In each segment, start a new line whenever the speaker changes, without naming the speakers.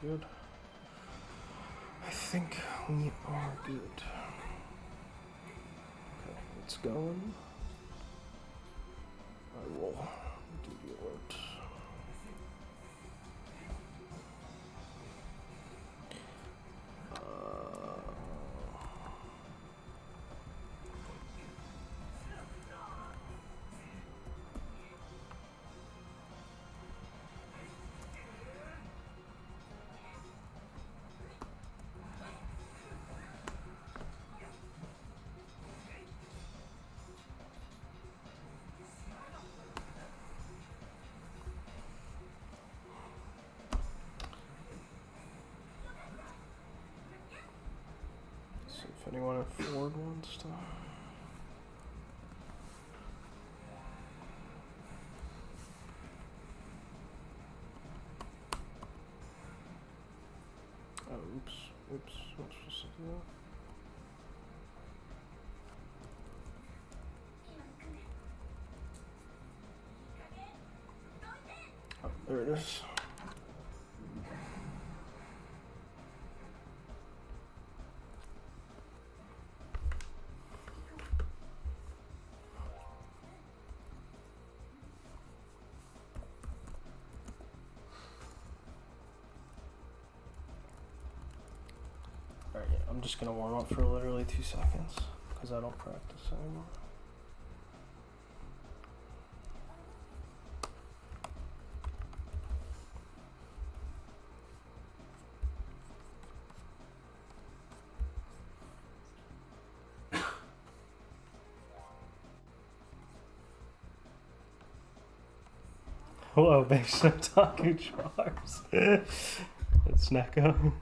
good. I think we are good. Okay, it's going. I will do the alert. If anyone at Ford wants to. Oh, oops. I'm supposed to do that. Oh, there it is. I'm just gonna warm up for literally 2 seconds because I don't practice anymore. Hello, base otaku jars. It's Neko.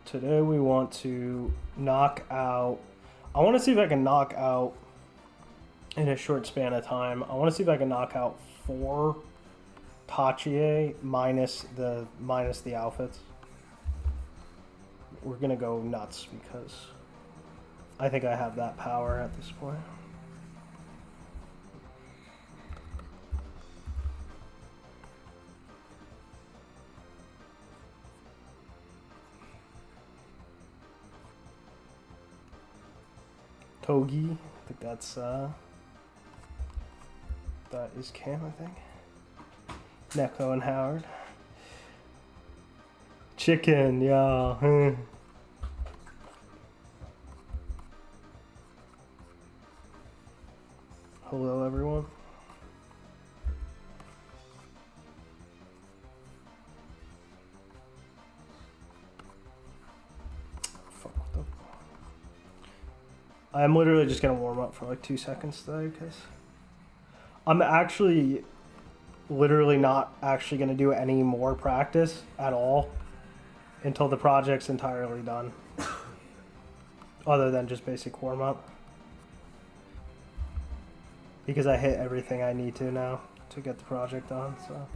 Today we want to knock out, I want to see if I can knock out, in a short span of time, I want to see if I can knock out 4 Tachie minus the outfits. We're going to go nuts because I think I have that power at this point. Togi, I think that's, that is Cam, I think. Neko and Howard. Chicken, yeah. Hello, everyone. I'm literally just gonna warm up for like 2 seconds today because I'm actually literally not actually gonna do any more practice at all until the project's entirely done, other than just basic warm up, because I hit everything I need to now to get the project done. So.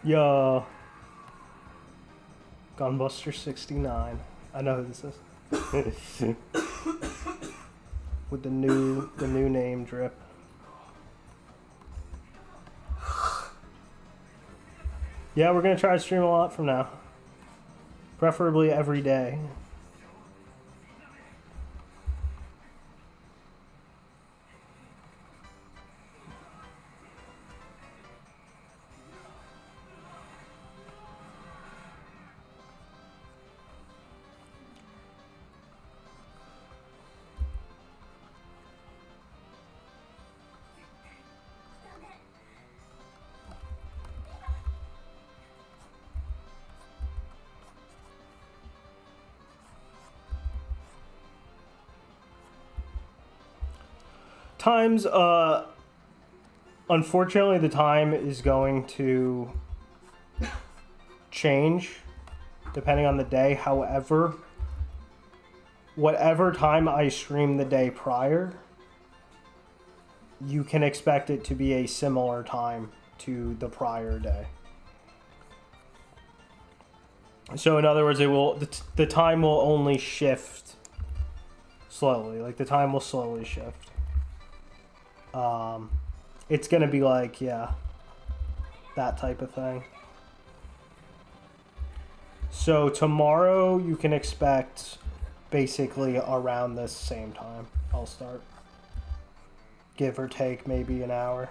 Yo, Gunbuster 69. I know who this is. With the new name drip. Yeah, we're gonna try to stream a lot from now. Preferably every day. Times, unfortunately, the time is going to change depending on the day. However, whatever time I stream the day prior, you can expect it to be a similar time to the prior day. So in other words, it will the time will only shift slowly. Like the time will slowly shift. It's gonna be like, yeah, that type of thing. So tomorrow you can expect basically around this same time I'll start. Give or take maybe an hour.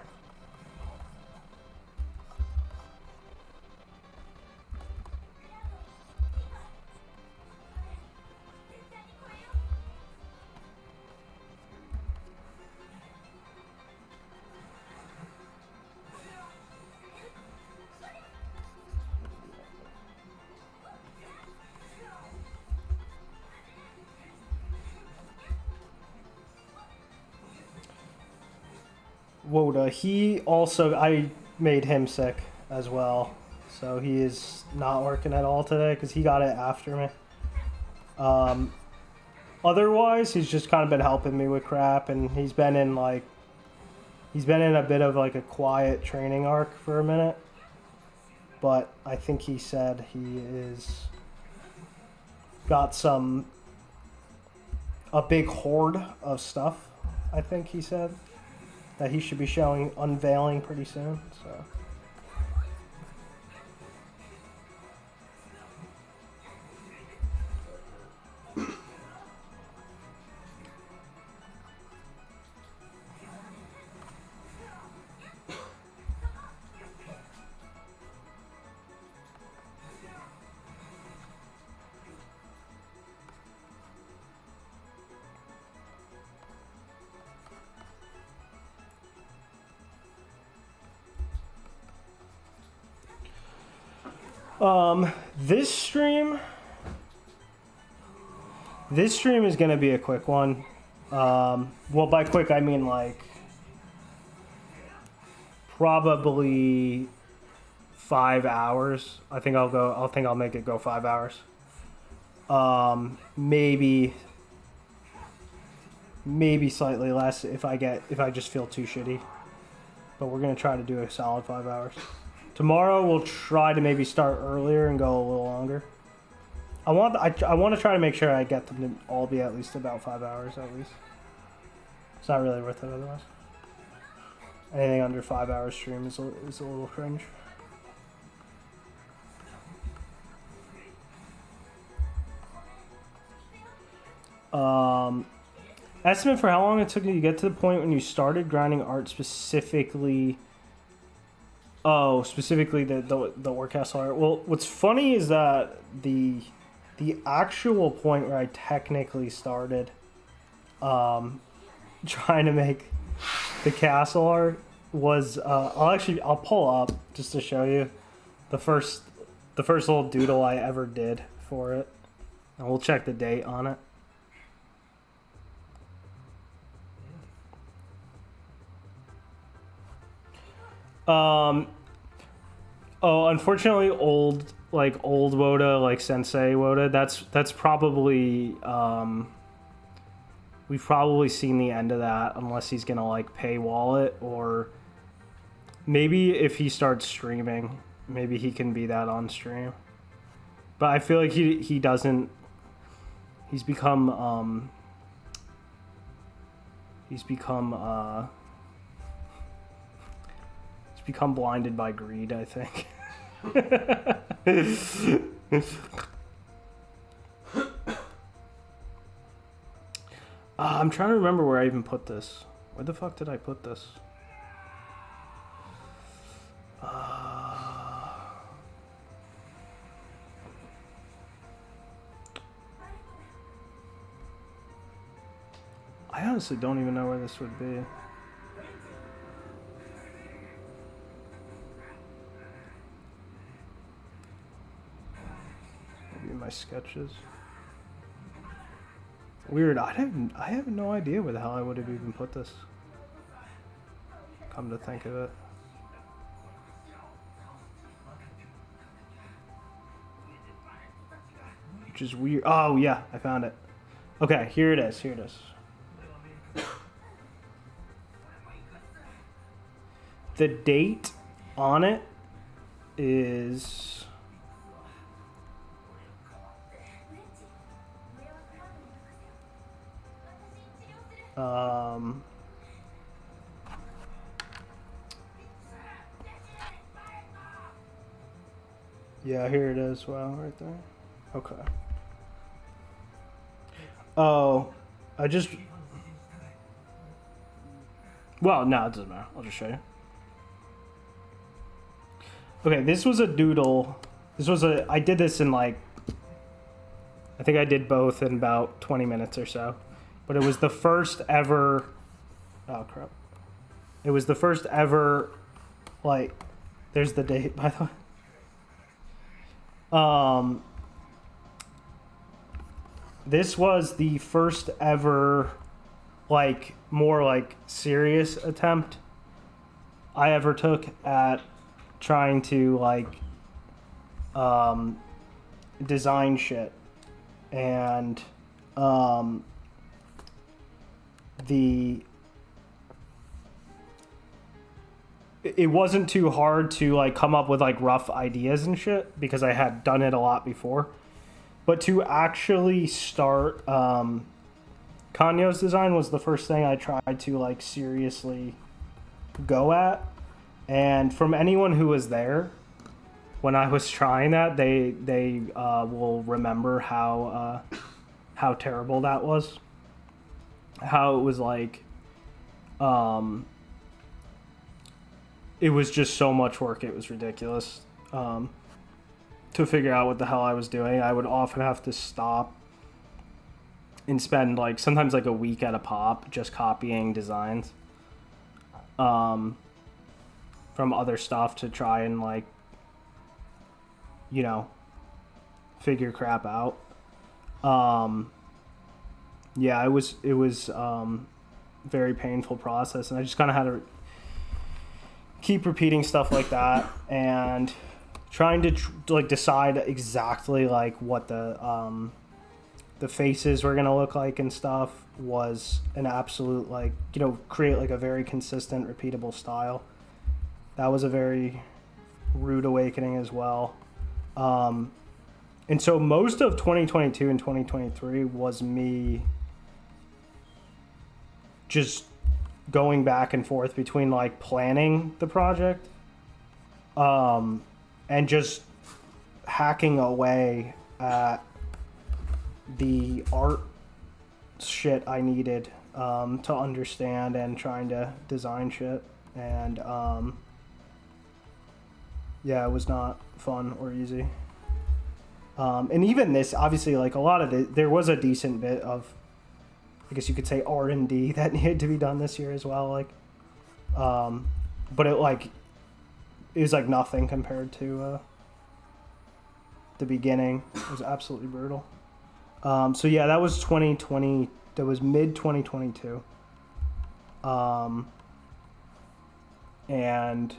Woda, he also, I made him sick as well. So he is not working at all today because he got it after me. Otherwise, he's just kind of been helping me with crap, and he's been in a bit of like a quiet training arc for a minute. But I think he said he is got a big hoard of stuff, I think he said, that he should be unveiling pretty soon, so. This stream is gonna be a quick one. Well, by quick I mean like probably 5 hours. I think I'll make it go 5 hours. Maybe slightly less if I just feel too shitty. But we're gonna try to do a solid 5 hours. Tomorrow we'll try to maybe start earlier and go a little longer. I want to try to make sure I get them to all be at least about 5 hours at least. It's not really worth it otherwise. Anything under 5 hours stream is a little cringe. Estimate for how long it took you to get to the point when you started grinding art specifically. Oh, specifically the Orchestral art. Well, what's funny is that the actual point where I technically started trying to make the castle art was I'll pull up just to show you the first little doodle I ever did for it, and we'll check the date on it. Oh, unfortunately, old Woda, like Sensei Woda, that's probably, we've probably seen the end of that unless he's gonna like paywall it, or maybe if he starts streaming, maybe he can be that on stream. But I feel like he doesn't, he's become blinded by greed, I think. I'm trying to remember where I even put this. Where the fuck did I put this? I honestly don't even know where this would be. My sketches. Weird. I have no idea where the hell I would have even put this. come to think of it. Which is weird. Oh, yeah, I found it. Okay, here it is. Here it is. The date on it is... yeah, here it is. Wow, right there. Okay. Oh, I just... Well, no, it doesn't matter. I'll just show you. Okay, this was a doodle. This was a... I did this in like... I think I did both in about 20 minutes or so. But it was the first ever... Oh, crap. It was the first ever... Like... There's the date, by the way. This was the first ever, like, more, like, serious attempt I ever took at trying to, like, design shit. And, it wasn't too hard to, like, come up with, like, rough ideas and shit, because I had done it a lot before. But to actually start Kanyo's design was the first thing I tried to, like, seriously go at. And from anyone who was there when I was trying that, they will remember how terrible that was. How it was like, it was just so much work. It was ridiculous. To figure out what the hell I was doing, I would often have to stop and spend, like, sometimes like a week at a pop just copying designs from other stuff to try and, like, you know, figure crap out. Yeah, it was very painful process, and I just kind of had to keep repeating stuff like that and trying to like decide exactly like what the faces were gonna look like and stuff was an absolute, like, you know, create like a very consistent, repeatable style. That was a very rude awakening as well. And so most of 2022 and 2023 was me just going back and forth between, like, planning the project and just hacking away at the art shit I needed to understand and trying to design shit. And yeah, it was not fun or easy. And even this, obviously, like, a lot of it, there was a decent bit of, I guess you could say, R&D that needed to be done this year as well. Like, but it, like, it was like nothing compared to the beginning. It was absolutely brutal. So yeah, that was 2020. That was mid 2022. And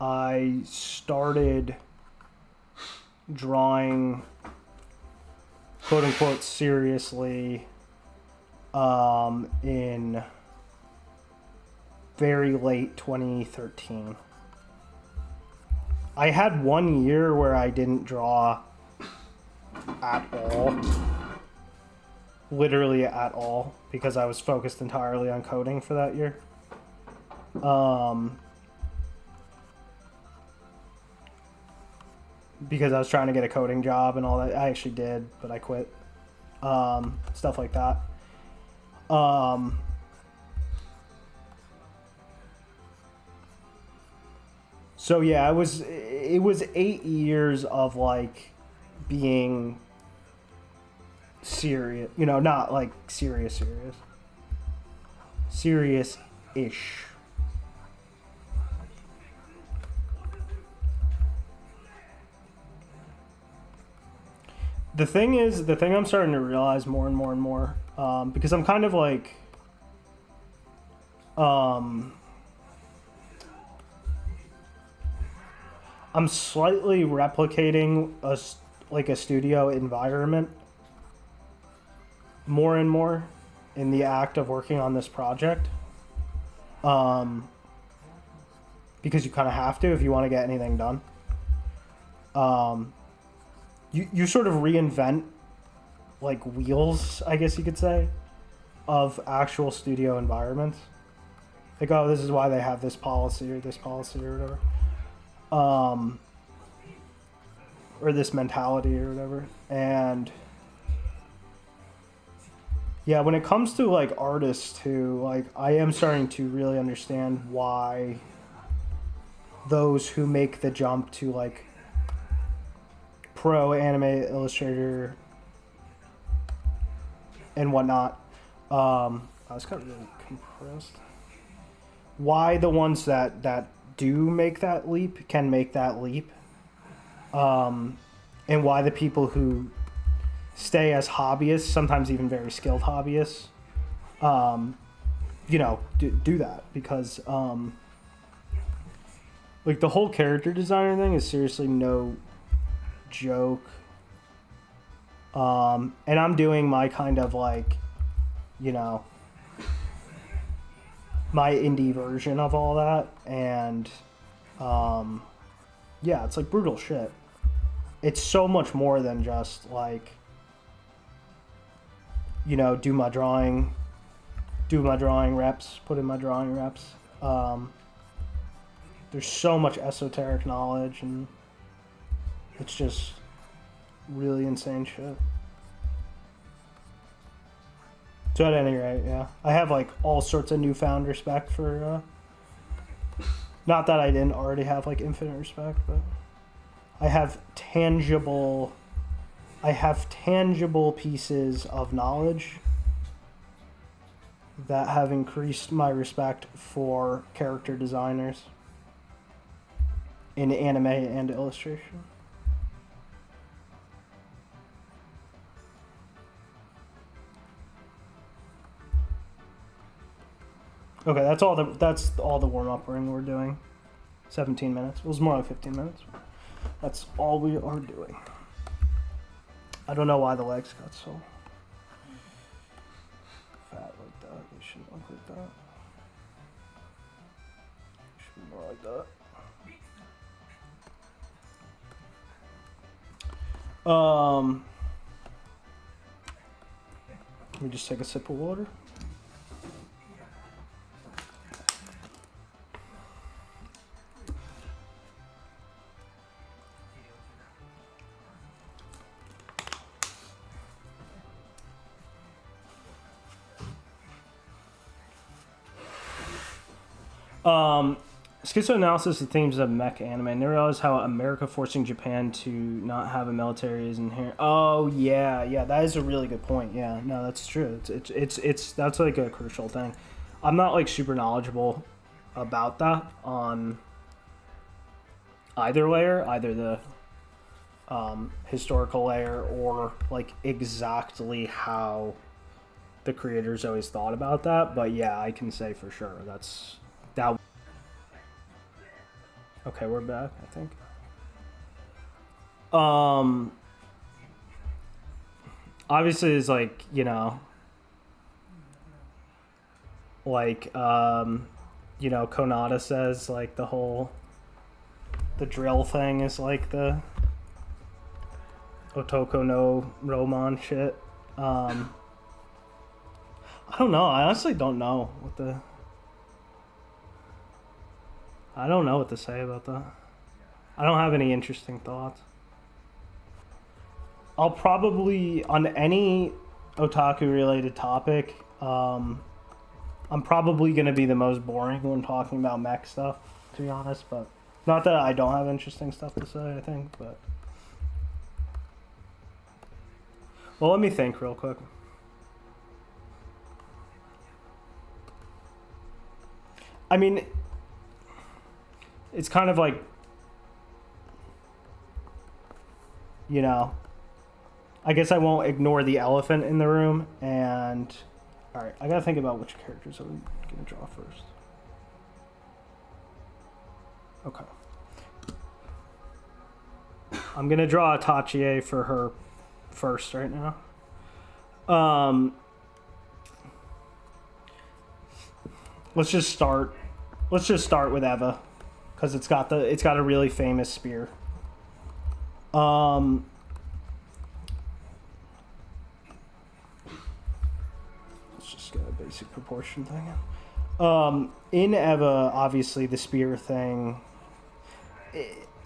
I started drawing, quote unquote, seriously in very late 2013. I had 1 year where I didn't draw at all. Literally at all, because I was focused entirely on coding for that year. Because I was trying to get a coding job and all that. I actually did, but I quit. Stuff like that. So yeah, it was 8 years of, like, being serious, you know, not like serious, serious-ish. The thing I'm starting to realize more and more and more, because I'm kind of like, I'm slightly replicating a studio environment more and more in the act of working on this project. Because you kind of have to if you want to get anything done. You sort of reinvent like wheels, I guess you could say, of actual studio environments. Like, oh, this is why they have this policy or whatever. Or this mentality or whatever. And yeah, when it comes to like artists too, like I am starting to really understand why those who make the jump to like pro anime illustrator and whatnot, I was kind of really compressed. Why the ones that do make that leap can make that leap, and why the people who stay as hobbyists, sometimes even very skilled hobbyists, do that because like the whole character designer thing is seriously no joke. And I'm doing my kind of like, my indie version of all that, and yeah, it's like brutal shit. It's so much more than just like, do my drawing reps, put in my drawing reps. There's so much esoteric knowledge, and it's just really insane shit. So at any rate, yeah, I have like all sorts of newfound respect for, not that I didn't already have like infinite respect, but I have tangible pieces of knowledge that have increased my respect for character designers in anime and illustration. Okay, that's all the warm-up ring we're doing. 17 minutes. It was more like 15 minutes. That's all we are doing. I don't know why the legs got so fat like that. They shouldn't look like that. Should be more like that. Let me just take a sip of water. Schizoanalysis of themes of Mecha anime. And they realize how America forcing Japan to not have a military is inherent. Oh yeah, that is a really good point. Yeah, no, that's true. It's that's like a crucial thing. I'm not like super knowledgeable about that on either layer, either the historical layer or like exactly how the creators always thought about that. But yeah, I can say for sure that. Okay, we're back, I think. Obviously it's like, Konada says like the drill thing is like the Otoko no Roman shit. I don't know. I honestly don't know what to say about that. I don't have any interesting thoughts. I'll probably, on any otaku-related topic, I'm probably going to be the most boring when talking about mech stuff, to be honest. But not that I don't have interesting stuff to say, I think. But well, let me think real quick. I mean, it's kind of like, I guess I won't ignore the elephant in the room, and Alright, I gotta think about which characters I'm gonna draw first. Okay. I'm gonna draw Itachi for her first right now. Let's just start with Eva, because it's got a really famous spear. Let's just get a basic proportion thing. In Eva, obviously the spear thing.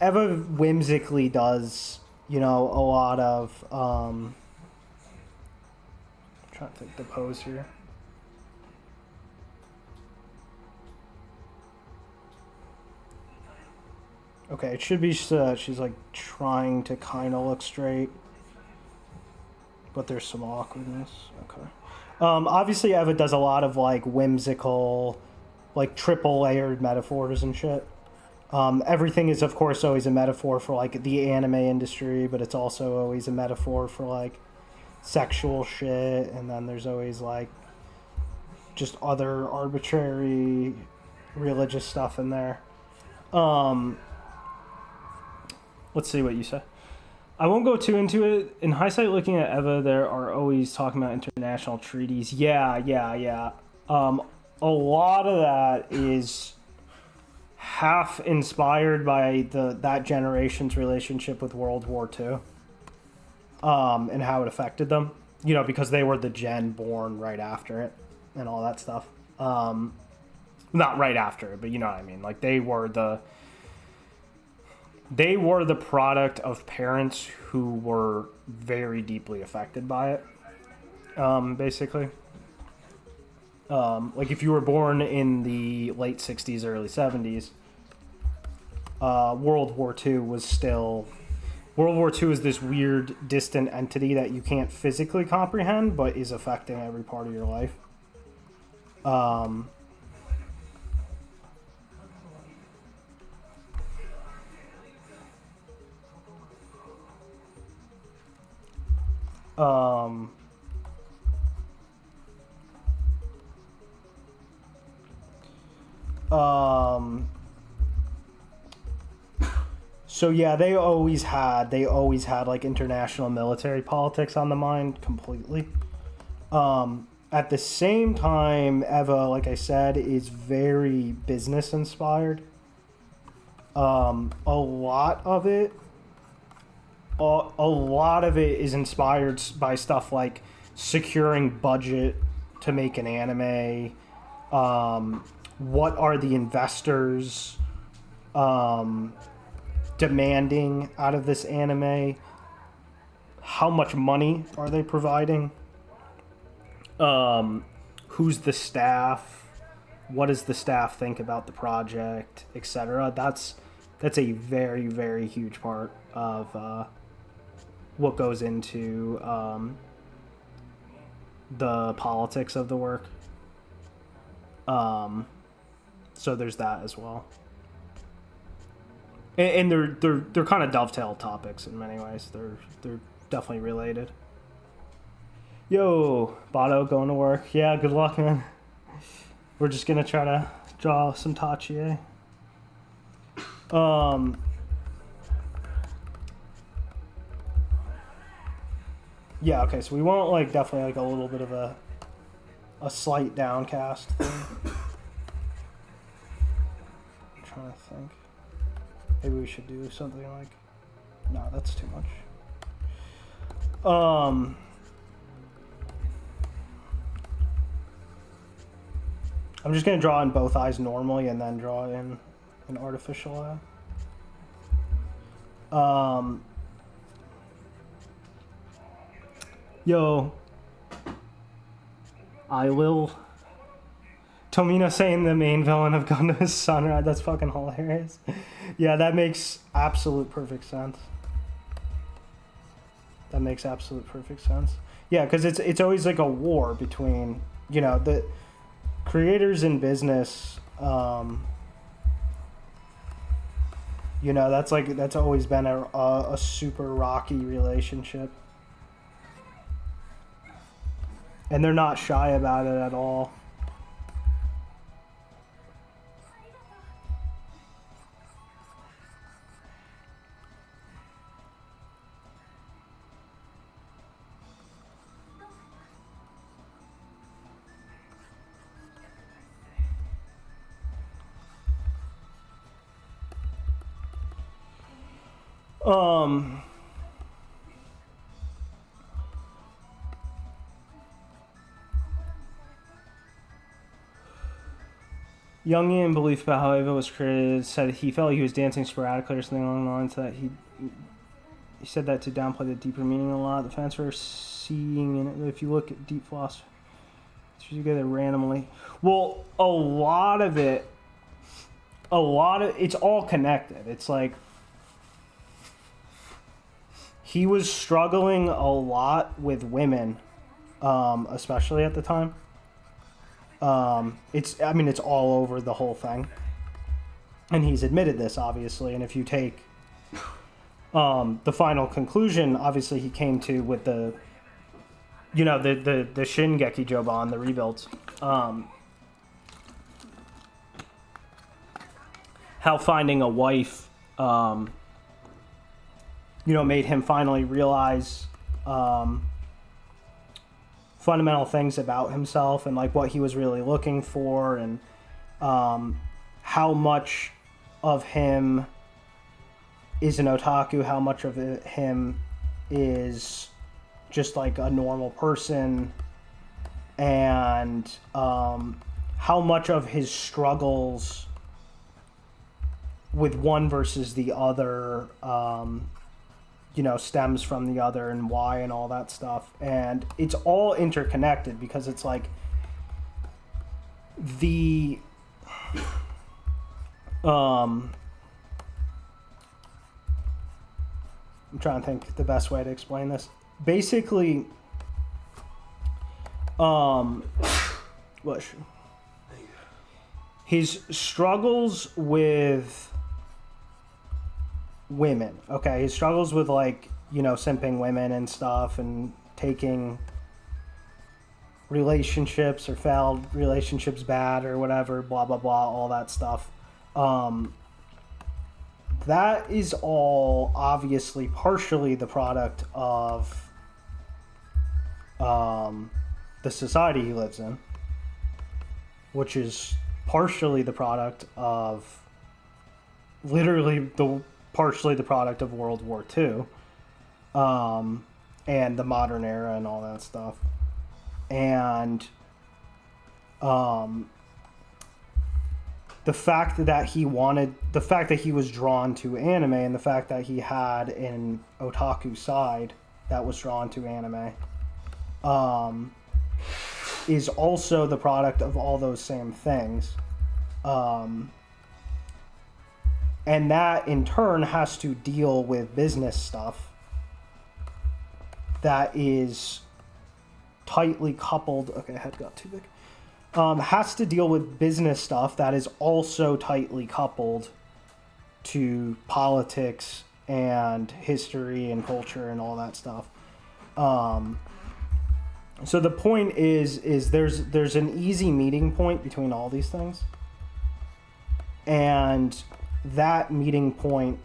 Eva whimsically does, a lot of. I'm trying to think the pose here. Okay, it should be she's like trying to kind of look straight, but there's some awkwardness. Okay. Obviously, Eva does a lot of like whimsical, like triple layered metaphors and shit. Everything is, of course, always a metaphor for like the anime industry, but it's also always a metaphor for like sexual shit, and then there's always like just other arbitrary religious stuff in there. Let's see what you say. I won't go too into it. In hindsight, looking at Eva, there are always talking about international treaties. Yeah. A lot of that is half inspired by that generation's relationship with World War II, and how it affected them. Because they were the gen born right after it and all that stuff. Not right after it, but you know what I mean. Like they were the product of parents who were very deeply affected by it, basically. Like if you were born in the late 60s, early 70s, World War II was still... World War II is this weird, distant entity that you can't physically comprehend, but is affecting every part of your life. So yeah, they always had like international military politics on the mind completely. At the same time, Eva, like I said, is very business inspired. A lot of it is inspired by stuff like securing budget to make an anime. What are the investors demanding out of this anime? How much money are they providing? Who's the staff? What does the staff think about the project, etc.? That's a very, very huge part of what goes into the politics of the work. So there's that as well. And they're kind of dovetail topics in many ways. They're definitely related. Yo, Bato, going to work. Yeah, good luck, man. We're just gonna try to draw some Tachi. Yeah, okay, so we want like definitely like a little bit of a slight downcast thing. I'm trying to think. Maybe we should do something like... No, that's too much. I'm just going to draw in both eyes normally and then draw in an artificial eye. Yo. I will... Tomino saying the main villain of Gundam is Sunrise. That's fucking hilarious. Yeah, that makes absolute perfect sense. That makes absolute perfect sense. Yeah, because it's always like a war between, the creators in business. That's always been a super rocky relationship. And they're not shy about it at all. Jungian belief about how Eva was created said he felt he was dancing sporadically or something along the lines that he said that to downplay the deeper meaning a lot. The fans were seeing in it. If you look at deep philosophy, it's together randomly. Well, a lot of it's all connected. It's like he was struggling a lot with women, especially at the time. It's all over the whole thing. And he's admitted this, obviously. And if you take the final conclusion, obviously he came to with the Shingeki Joban, the rebuilds. How finding a wife, made him finally realize fundamental things about himself and like what he was really looking for, and how much of him is an otaku, how much of him is just like a normal person, and how much of his struggles with one versus the other stems from the other, and why, and all that stuff. And it's all interconnected because it's like I'm trying to think the best way to explain this. Basically, his struggles with women, okay? His struggles with, like, simping women and stuff, and taking relationships or failed relationships bad or whatever, blah, blah, blah, all that stuff. That is all obviously partially the product of the society he lives in, which is partially the product of partially the product of World War II, and the modern era and all that stuff. And the fact that he was drawn to anime, and the fact that he had an otaku side that was drawn to anime, is also the product of all those same things. And that in turn has to deal with business stuff that is tightly coupled. Okay, head got too big. Has to deal with business stuff that is also tightly coupled to politics and history and culture and all that stuff. So the point is there's an easy meeting point between all these things, and that meeting point,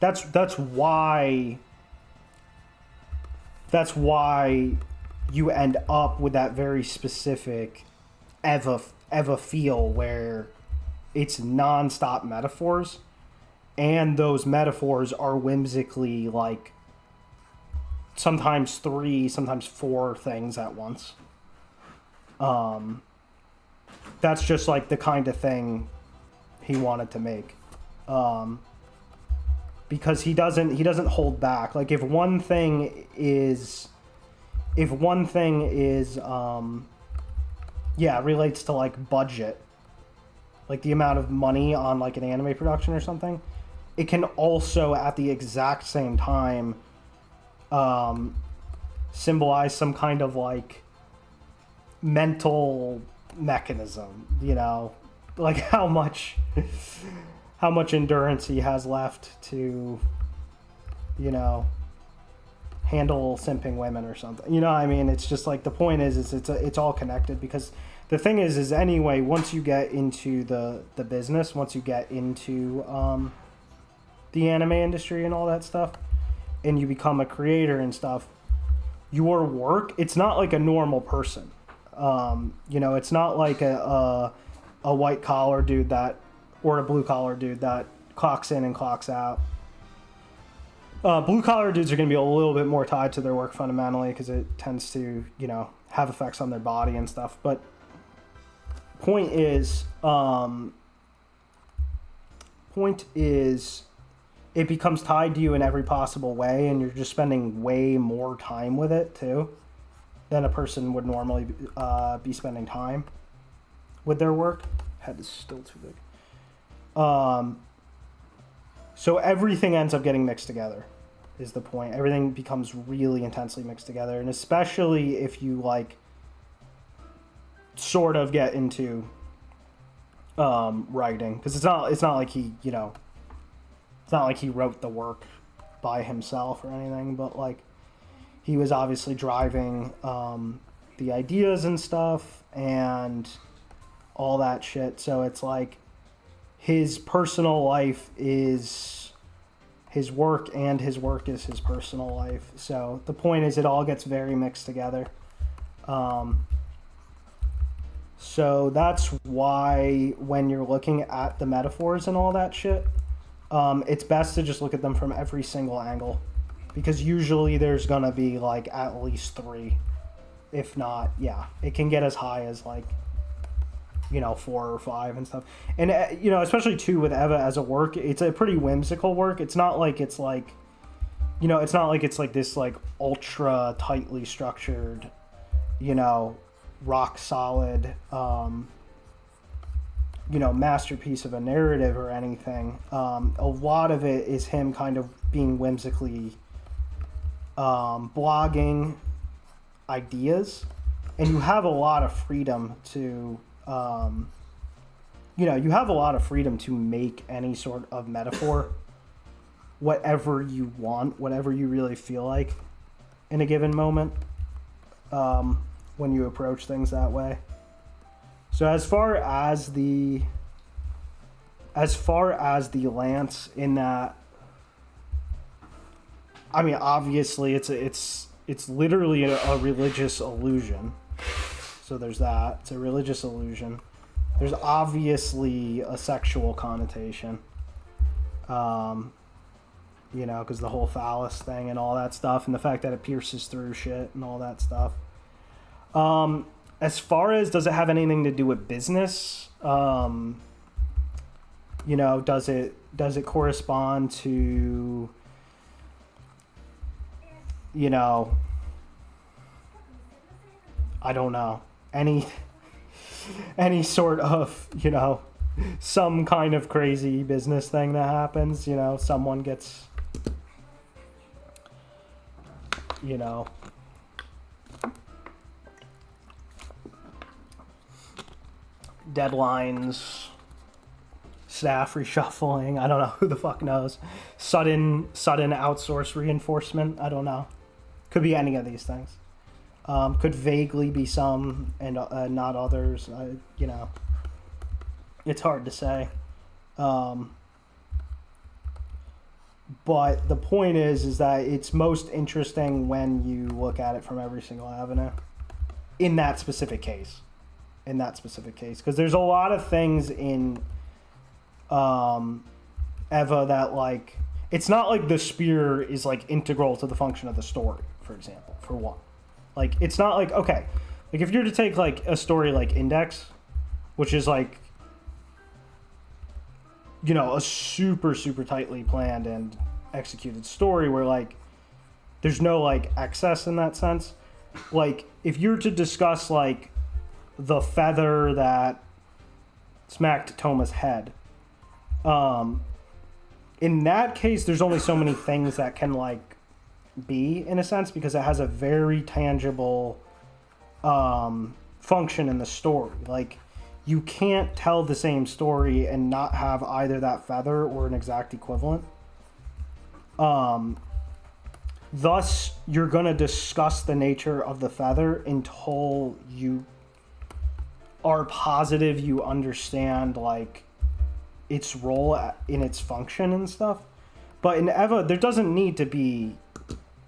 that's why you end up with that very specific Eva feel, where it's non-stop metaphors, and those metaphors are whimsically, like, sometimes 3, sometimes 4 things at once. That's just like the kind of thing he wanted to make, because he doesn't hold back. Like, if one thing is relates to, like, budget, like the amount of money on, like, an anime production or something, it can also at the exact same time symbolize some kind of, like, mental mechanism, like how much endurance he has left to handle simping women or something. You know what I mean? It's just like the point is it's all connected, because the thing is anyway, once you get into the business, once you get into the anime industry and all that stuff, and you become a creator and stuff, your work, it's not like a normal person. You know, it's not like a white collar dude that, or a blue collar dude that clocks in and clocks out. Blue collar dudes are going to be a little bit more tied to their work fundamentally, because it tends to, you know, have effects on their body and stuff. But point is, it becomes tied to you in every possible way, and you're just spending way more time with it too than a person would normally be spending time with their work. Head is still too big. So everything ends up getting mixed together, is the point. Everything becomes really intensely mixed together, and especially if you like sort of get into writing, because it's not like he, you know, it's not like he wrote the work by himself or anything, but like he was obviously driving the ideas and stuff and all that shit. So it's like his personal life is his work, and his work is his personal life. So the point is, it all gets very mixed together. So that's why when you're looking at the metaphors and all that shit, it's best to just look at them from every single angle, because usually there's gonna be like at least 3, if not, yeah, it can get as high as like, you know, 4 or 5 and stuff. And you know, especially too with Eva as a work, it's a pretty whimsical work. It's not like it's like, you know, it's not like it's like this like ultra tightly structured, you know, rock solid, you know, masterpiece of a narrative or anything. A lot of it is him kind of being whimsically blogging ideas, and you have a lot of freedom to, you know, you have a lot of freedom to make any sort of metaphor whatever you want, whatever you really feel like in a given moment, when you approach things that way. So as far as the lance in that, I mean, obviously it's literally a religious illusion. So there's that. It's a religious illusion. There's obviously a sexual connotation. You know, because the whole phallus thing and all that stuff, and the fact that it pierces through shit and all that stuff. As far as does it have anything to do with business, you know, does it correspond to, you know, I don't know, any sort of, you know, some kind of crazy business thing that happens, you know, someone gets, you know, deadlines, staff reshuffling, I don't know, who the fuck knows, sudden outsource reinforcement, I don't know, could be any of these things, could vaguely be some and not others, you know, it's hard to say, but the point is that it's most interesting when you look at it from every single avenue in that specific case. Because there's a lot of things in Eva that, like, it's not like the spear is like integral to the function of the story, for example, for one. Like, it's not like, okay, like if you're to take like a story like Index, which is like, you know, a super tightly planned and executed story where like there's no like excess in that sense. Like, if you're to discuss like the feather that smacked Toma's head, in that case there's only so many things that can like be, in a sense, because it has a very tangible function in the story. Like, you can't tell the same story and not have either that feather or an exact equivalent. Thus, you're going to discuss the nature of the feather until you are positive you understand, like, its role in its function and stuff. But in Eva, there doesn't need to be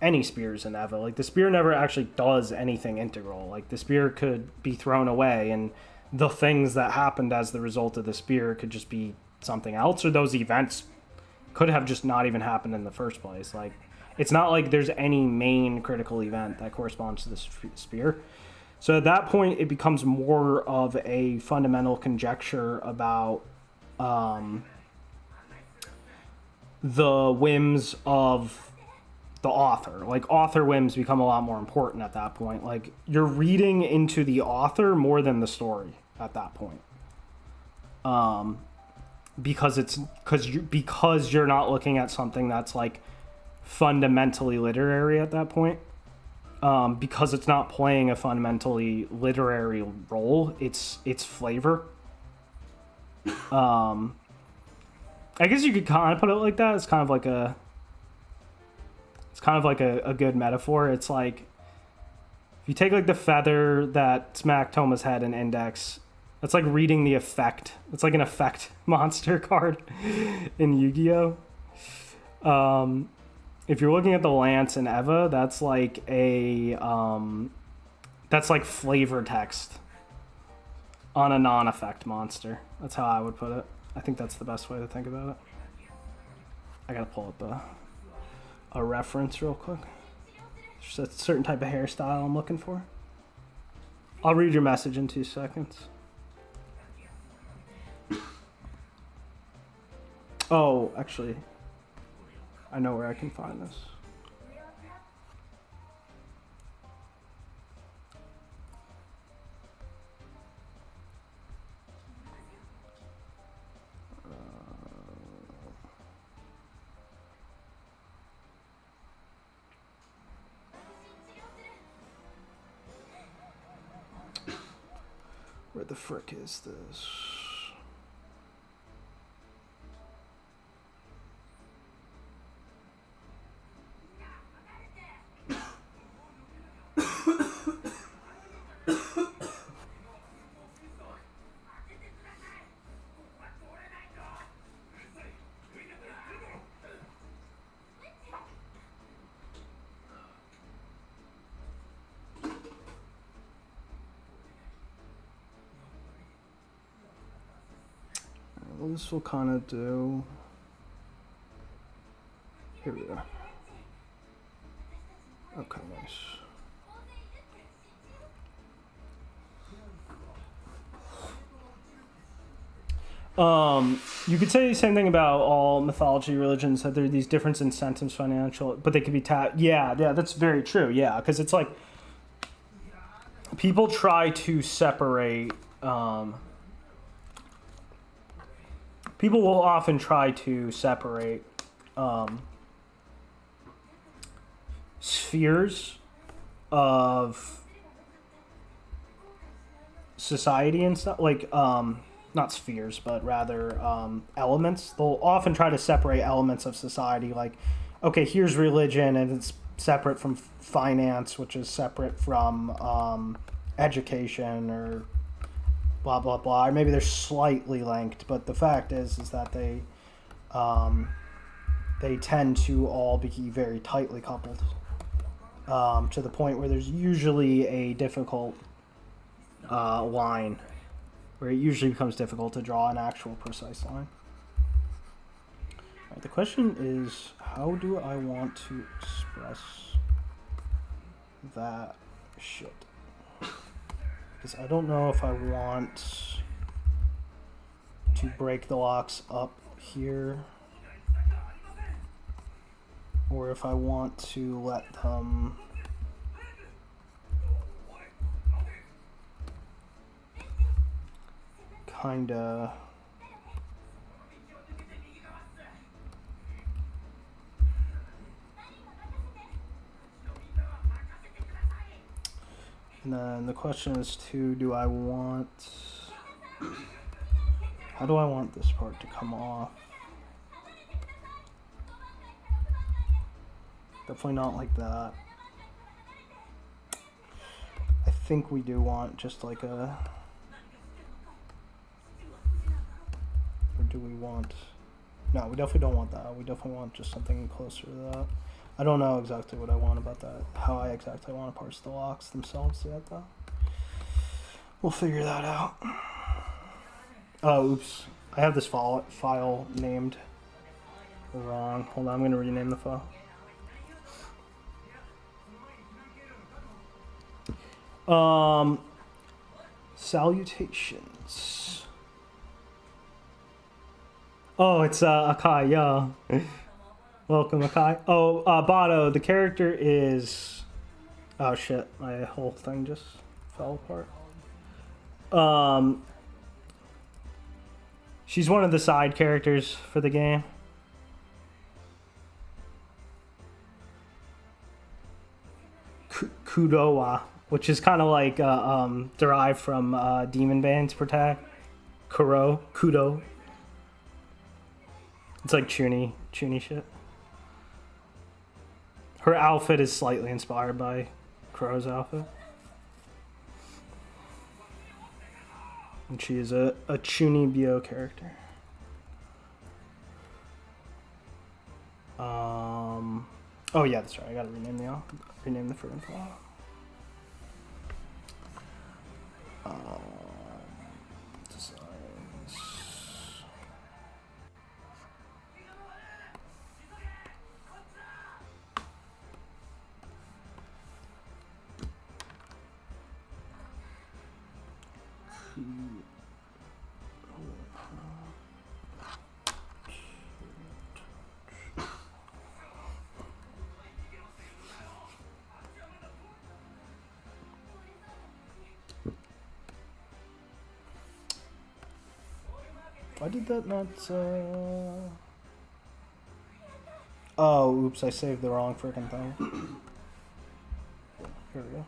any spears in Eva. Like, the spear never actually does anything integral. Like, the spear could be thrown away, and the things that happened as the result of the spear could just be something else, or those events could have just not even happened in the first place. Like, it's not like there's any main critical event that corresponds to the spear. So at that point, it becomes more of a fundamental conjecture about the whims of the author. Like, author whims become a lot more important at that point. Like, you're reading into the author more than the story at that point. Because you're not looking at something that's like fundamentally literary at that point. Because it's not playing a fundamentally literary role, it's flavor. I guess you could kind of put it like that. It's kind of like a good metaphor. It's like, if you take like the feather that smacked Toma's head in Index, it's like reading the effect. It's like an effect monster card in Yu-Gi-Oh! If you're looking at the lance in Eva, that's like that's like flavor text on a non-effect monster. That's how I would put it. I think that's the best way to think about it. I gotta pull up a reference real quick. There's a certain type of hairstyle I'm looking for. I'll read your message in 2 seconds. Oh, actually, I know where I can find this. Where the frick is this? This will kind of do. Here we go. Okay, nice. You could say the same thing about all mythology religions, that there are these different incentives, financial, but they could be yeah, that's very true. Yeah, because it's like people try to separate. People will often try to separate spheres of society and stuff, like not spheres, but rather elements. They'll often try to separate elements of society, like, okay, here's religion, and it's separate from finance, which is separate from education, or blah blah blah, or maybe they're slightly linked, but the fact is that they tend to all be very tightly coupled, to the point where there's usually a difficult line, where it usually becomes difficult to draw an actual precise line. All right, the question is, how do I want to express that shit? Because I don't know if I want to break the locks up here, or if I want to let them kinda and then the question is too, how do I want this part to come off? Definitely not like that. I think we do want just like a... Or do we want... No, we definitely don't want that. We definitely want just something closer to that. I don't know exactly what I want about that. How I exactly want to parse the locks themselves yet, though. We'll figure that out. Oh, oops. I have this file named wrong. Hold on, I'm going to rename the file. Salutations. Oh, it's Akai, yeah. Welcome, Akai. Oh, Bado, the character is... Oh shit, my whole thing just fell apart. She's one of the side characters for the game. Kudowa, which is kind of like derived from Demon Band's protect. Kudo. It's like Chuni shit. Her outfit is slightly inspired by Kuro's outfit. And she is a Chuni Bio character. Oh yeah, that's right. I gotta rename the friggin' file. Designs. Why did that not, Oh, oops, I saved the wrong freaking thing. Here we go.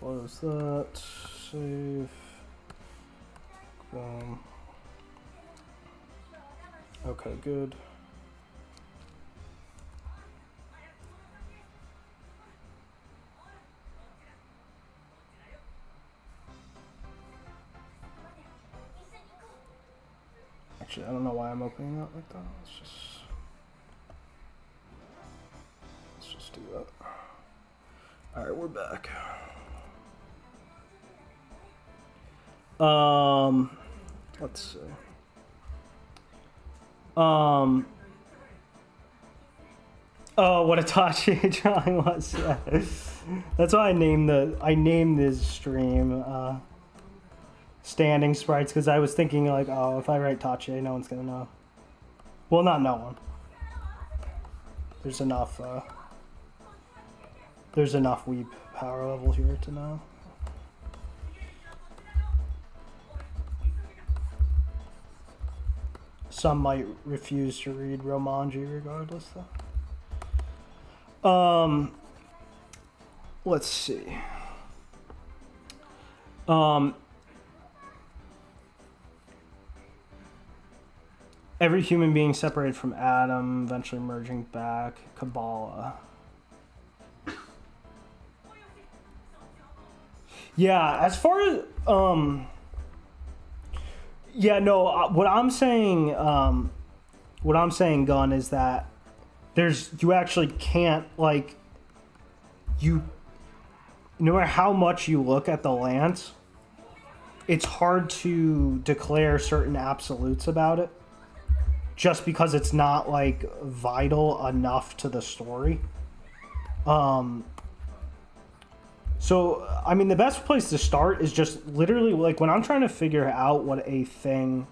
Close that, save, okay, good. Actually, I don't know why I'm opening that like that. Let's just do that. All right, we're back. Let's see. Oh, what a Tachi drawing was. Yeah. That's why I named this stream Standing Sprites, because I was thinking like, oh, if I write Tachi, no one's gonna know. Well, not no one. There's enough weeb power level here to know. Some might refuse to read Romanji regardless, though. Let's see. Every human being separated from Adam, eventually merging back. Kabbalah. Yeah, as far as yeah, no. What I'm saying, Gun, is that you actually can't, like, no matter how much you look at the lance, it's hard to declare certain absolutes about it, just because it's not like vital enough to the story. So, I mean, the best place to start is just literally, like, when I'm trying to figure out what a thing...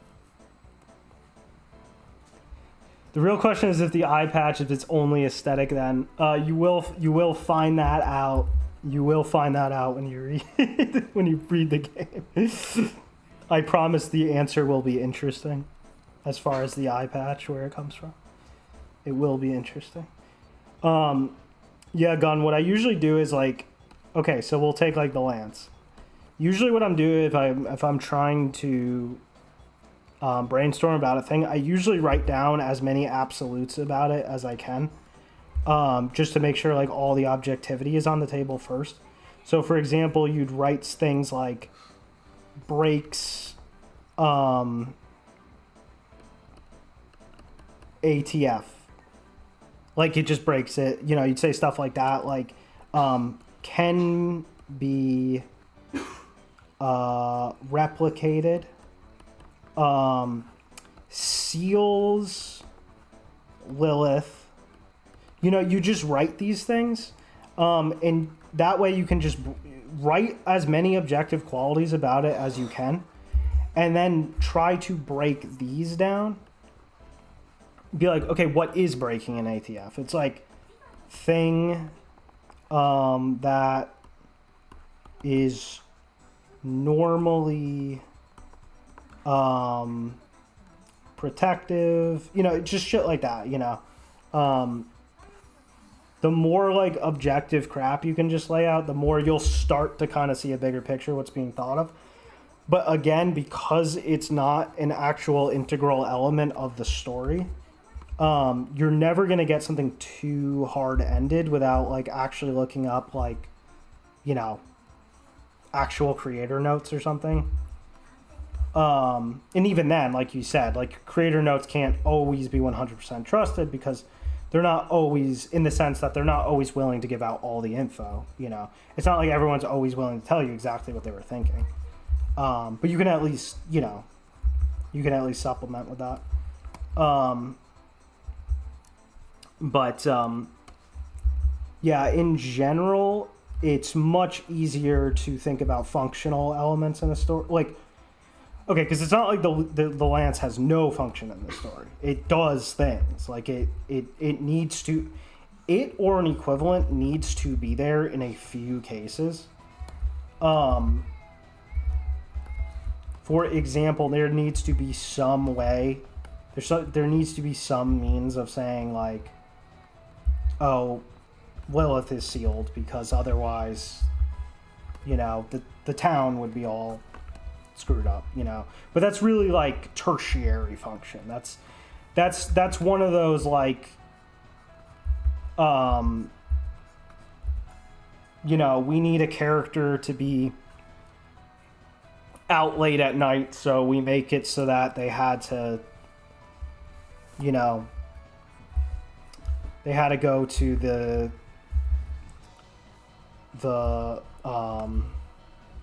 The real question is if the eye patch, if it's only aesthetic, then you will find that out. You will find that out when you read the game. I promise the answer will be interesting as far as the eye patch, where it comes from. It will be interesting. Yeah, Gun, what I usually do is, like, okay, so we'll take, like, the lance. Usually what I'm doing if I'm trying to brainstorm about a thing, I usually write down as many absolutes about it as I can, just to make sure like all the objectivity is on the table first. So for example, you'd write things like breaks ATF. Like it just breaks it. You know, you'd say stuff like that, like can be replicated, seals Lilith. You know, you just write these things, and that way you can just write as many objective qualities about it as you can, and then try to break these down. Be like, okay, what is breaking an ATF? It's like thing that is normally protective, you know, just shit like that, you know. The more like objective crap you can just lay out, the more you'll start to kind of see a bigger picture of what's being thought of. But again, because it's not an actual integral element of the story, you're never going to get something too hard-ended without like actually looking up like, you know, actual creator notes or something. And even then, like you said, like creator notes can't always be 100% trusted because they're not always, in the sense that they're not always willing to give out all the info, you know. It's not like everyone's always willing to tell you exactly what they were thinking. But you can at least, you know, you can at least supplement with that. Yeah, in general, it's much easier to think about functional elements in a story. Like, okay, because it's not like the lance has no function in the story. It does things. Like, it needs to... It or an equivalent needs to be there in a few cases. For example, there needs to be some way... There needs to be some means of saying, like, oh, Lilith is sealed because otherwise, you know, the town would be all screwed up, you know. But that's really like tertiary function. That's one of those like, you know, we need a character to be out late at night, so we make it so that they had to, you know, they had to go to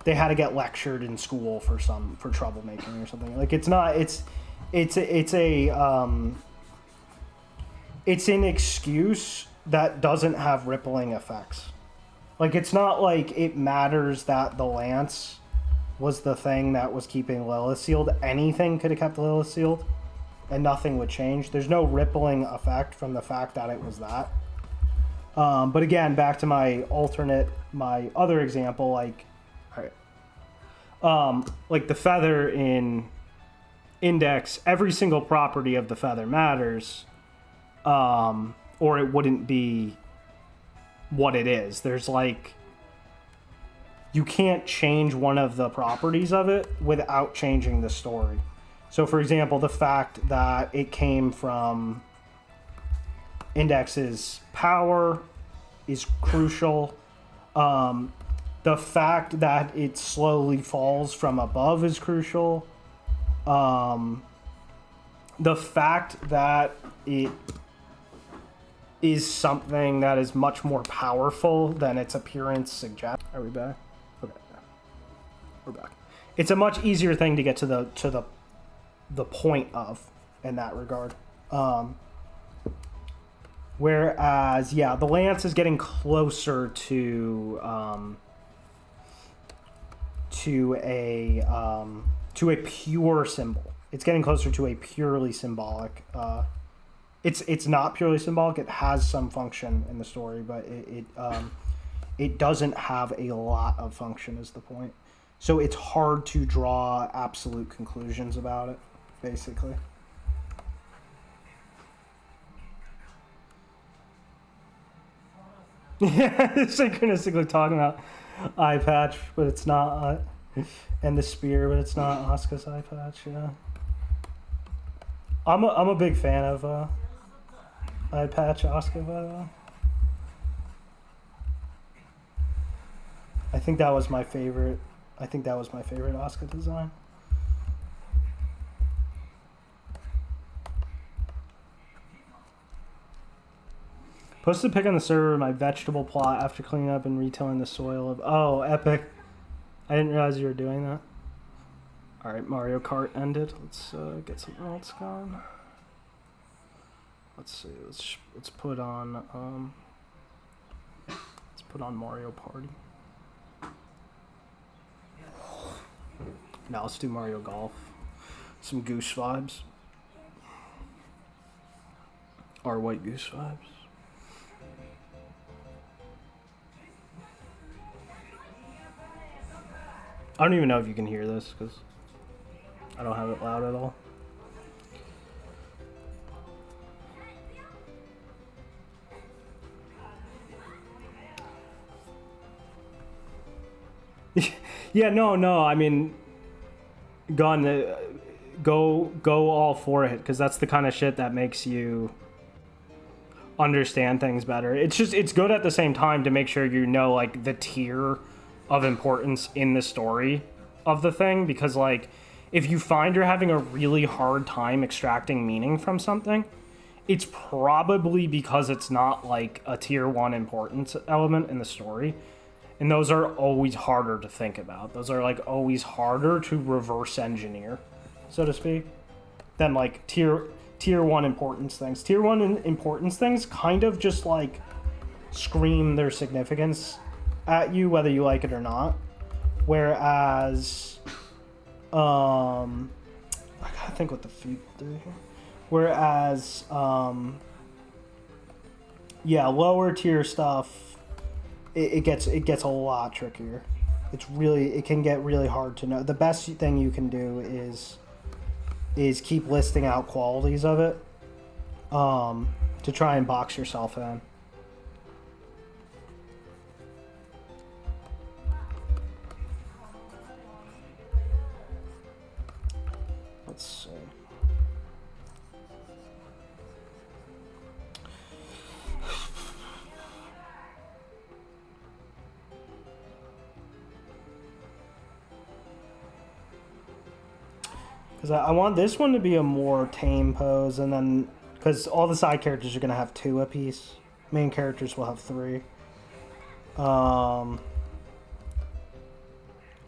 they had to get lectured in school for troublemaking or something. Like it's an excuse that doesn't have rippling effects. Like it's not like it matters that the lance was the thing that was keeping Lilith sealed. Anything could have kept Lilith sealed and nothing would change. There's no rippling effect from the fact that it was that. But again, back to my other example, like, like the feather in Index, every single property of the feather matters, or it wouldn't be what it is. There's like, you can't change one of the properties of it without changing the story. So, for example, the fact that it came from Index's power is crucial. The fact that it slowly falls from above is crucial. The fact that it is something that is much more powerful than its appearance suggests. Are we back? Okay, we're back. It's a much easier thing to get to the point of in that regard. Whereas, yeah, the lance is getting closer to a pure symbol. It's getting closer to a purely symbolic. It's not purely symbolic. It has some function in the story, but it doesn't have a lot of function. Is the point? So it's hard to draw absolute conclusions about it, basically. Synchronistically talking about eye patch, but it's not. And the spear, but it's not Asuka's eye patch. Yeah, I'm a big fan of eye patch Asuka, by the way. I think that was my favorite. I think that was my favorite Asuka design. Posted a pic on the server of my vegetable plot after cleaning up and retilling the soil of... Oh, epic. I didn't realize you were doing that. Alright, Mario Kart ended. Let's get something else going. Let's see. Let's put on... let's put on Mario Party. Now let's do Mario Golf. Some Goose vibes. Or White Goose vibes. I don't even know if you can hear this because I don't have it loud at all. Yeah, no. I mean, go all for it because that's the kind of shit that makes you understand things better. It's good at the same time to make sure you know like the tier of importance in the story of the thing, because like if you find you're having a really hard time extracting meaning from something, it's probably because it's not like a tier 1 importance element in the story, and those are always harder to think about. Those are like always harder to reverse engineer, so to speak, than like tier 1 importance things. Tier 1 importance things kind of just like scream their significance at you whether you like it or not, whereas I gotta think what the feet do here. Whereas yeah, lower tier stuff, it gets a lot trickier. It can get really hard to know. The best thing you can do is keep listing out qualities of it to try and box yourself in. Let's see. Because I want this one to be a more tame pose, and then because all the side characters are going to have 2 apiece. Main characters will have 3.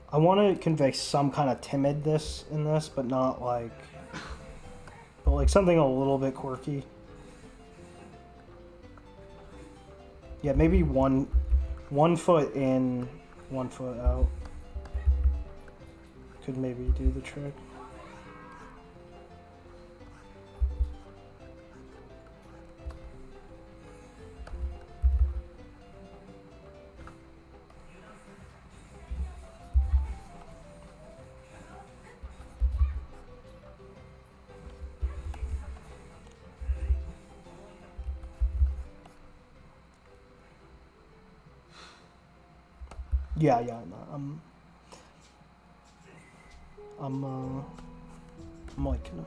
I want to convey some kind of timidness in this, but like something a little bit quirky. Yeah, maybe one foot in, 1 foot out. Could maybe do the trick. Yeah, no, I'm liking it.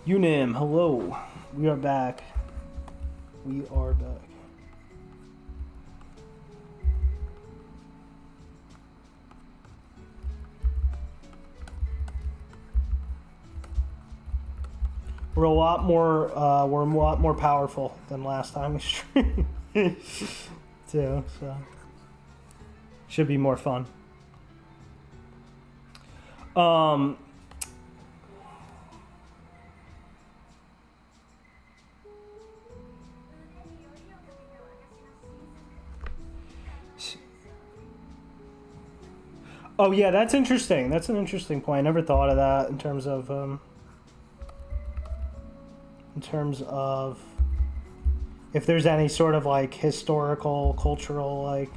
Unim, hello. We are back. We are back. We're a lot more powerful than last time we streamed too, so should be more fun. Oh yeah, that's interesting. That's an interesting point. I never thought of that in terms of if there's any sort of like historical, cultural like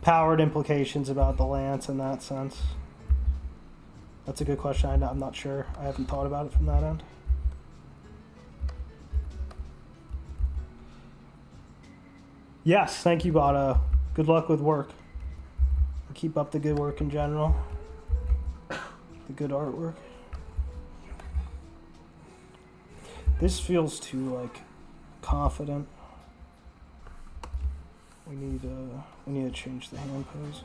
powered implications about the lance in that sense. That's a good question. I'm not sure. I haven't thought about it from that end. Yes, thank you, Bada. Good luck with work. Keep up the good work in general. The good artwork. This feels too, like, confident. We need to change the hand poses.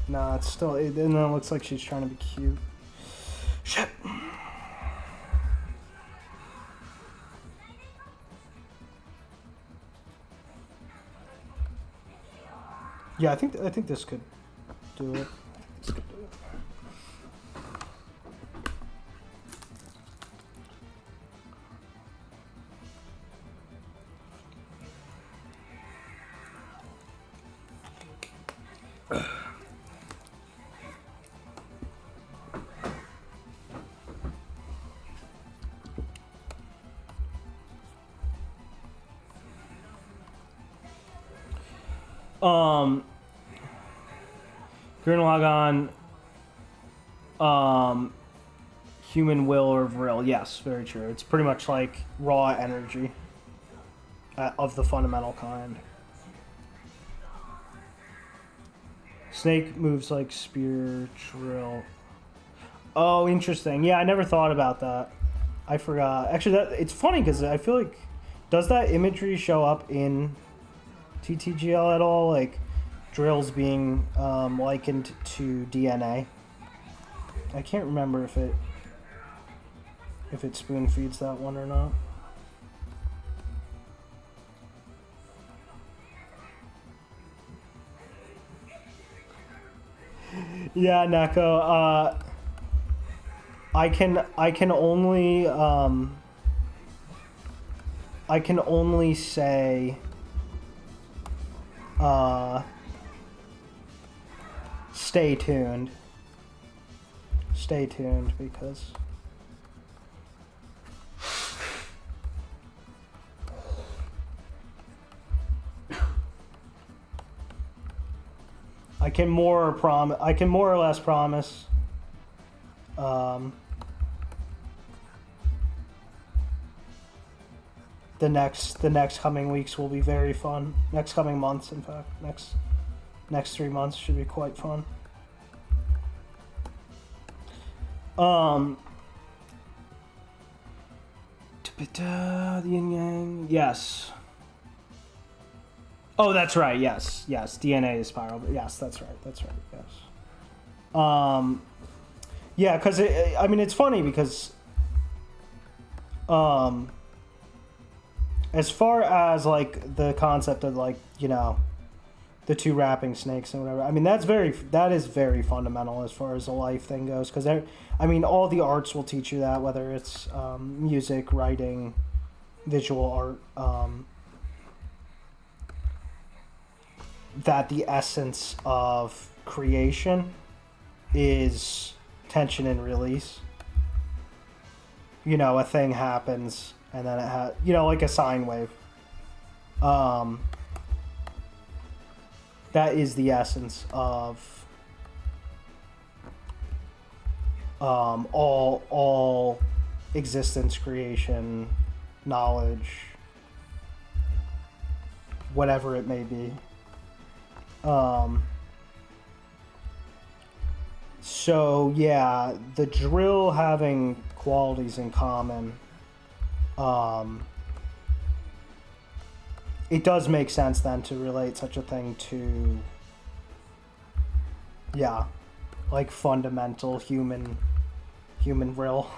Nah, it's still... And then it looks like she's trying to be cute. Shit! Yeah, I think this could do it. This could do it. Gurren Lagann, human will or vril. Yes, very true. It's pretty much like raw energy of the fundamental kind. Snake moves like spear, drill. Oh, interesting. Yeah, I never thought about that. I forgot. Actually, it's funny because I feel like, does that imagery show up in TTGL at all? Like, drills being likened to DNA. I can't remember if it spoon feeds that one or not. Yeah, Neko. I can only say stay tuned. Stay tuned because I can more or less promise the next coming weeks will be very fun. Next coming months, in fact. Next 3 months should be quite fun. The yin yang. Yes. Oh, that's right. Yes. DNA is spiral. But yes, that's right. Yes. Yeah, because I mean, it's funny because as far as like the concept of like, you know, the two rapping snakes and whatever, I mean, that is very fundamental as far as the life thing goes, because I mean, all the arts will teach you that, whether it's music, writing, visual art, that the essence of creation is tension and release. You know, a thing happens and then it has, you know, like a sine wave. That is the essence of all existence, creation, knowledge, whatever it may be. So yeah, the drill having qualities in common, it does make sense then to relate such a thing to, yeah, like fundamental human will.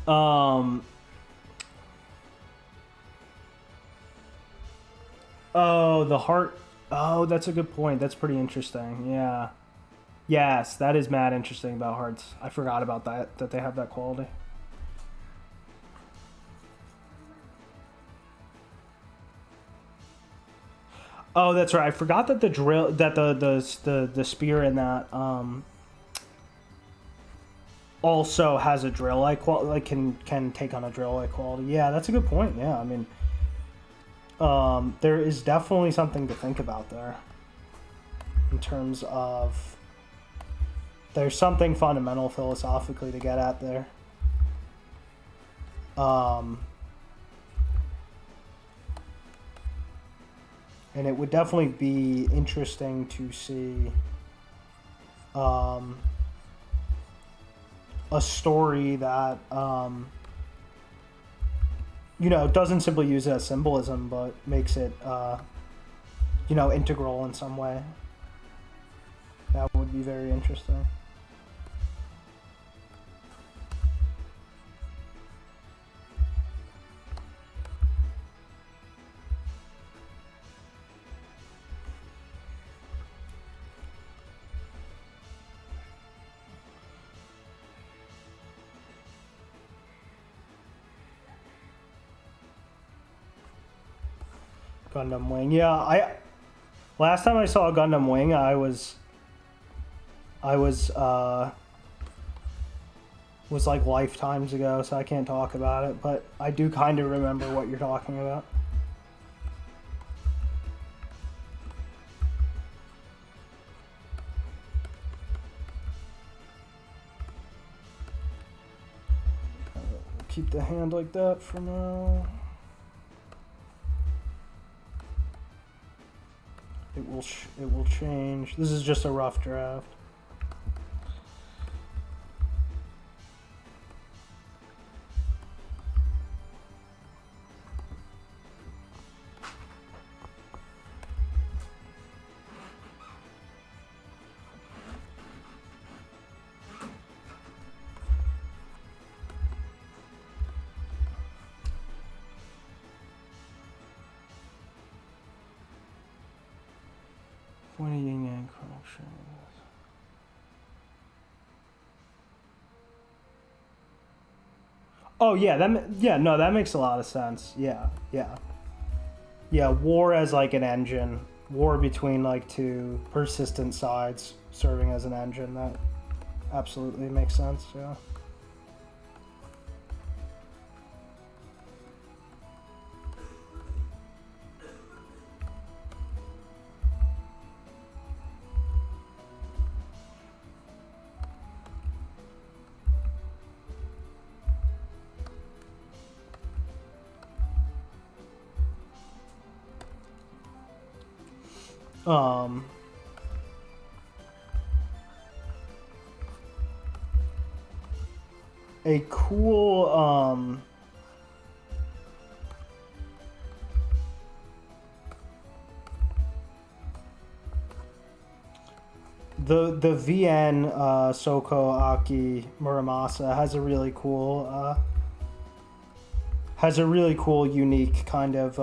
Um. Oh, the heart. Oh, that's a good point. That's pretty interesting. Yeah. Yes, that is mad interesting about hearts. I forgot about that they have that quality. Oh, that's right. I forgot that the drill, that the spear in that also has a drill like quality, like can take on a drill like quality. Yeah, that's a good point. Yeah, I mean, there is definitely something to think about there in terms of there's something fundamental philosophically to get at there. And it would definitely be interesting to see a story that doesn't simply use it as symbolism, but makes it integral in some way. That would be very interesting. Gundam Wing. Yeah, last time I saw a Gundam Wing, I was like lifetimes ago, so I can't talk about it, but I do kind of remember what you're talking about. Keep the hand like that for now. It will change. This is just a rough draft. When a yin yang connection. Oh yeah, that makes a lot of sense. Yeah. War as like an engine, war between like two persistent sides serving as an engine. That absolutely makes sense. Yeah. A cool the VN Soko Aki Muramasa has a really cool unique kind of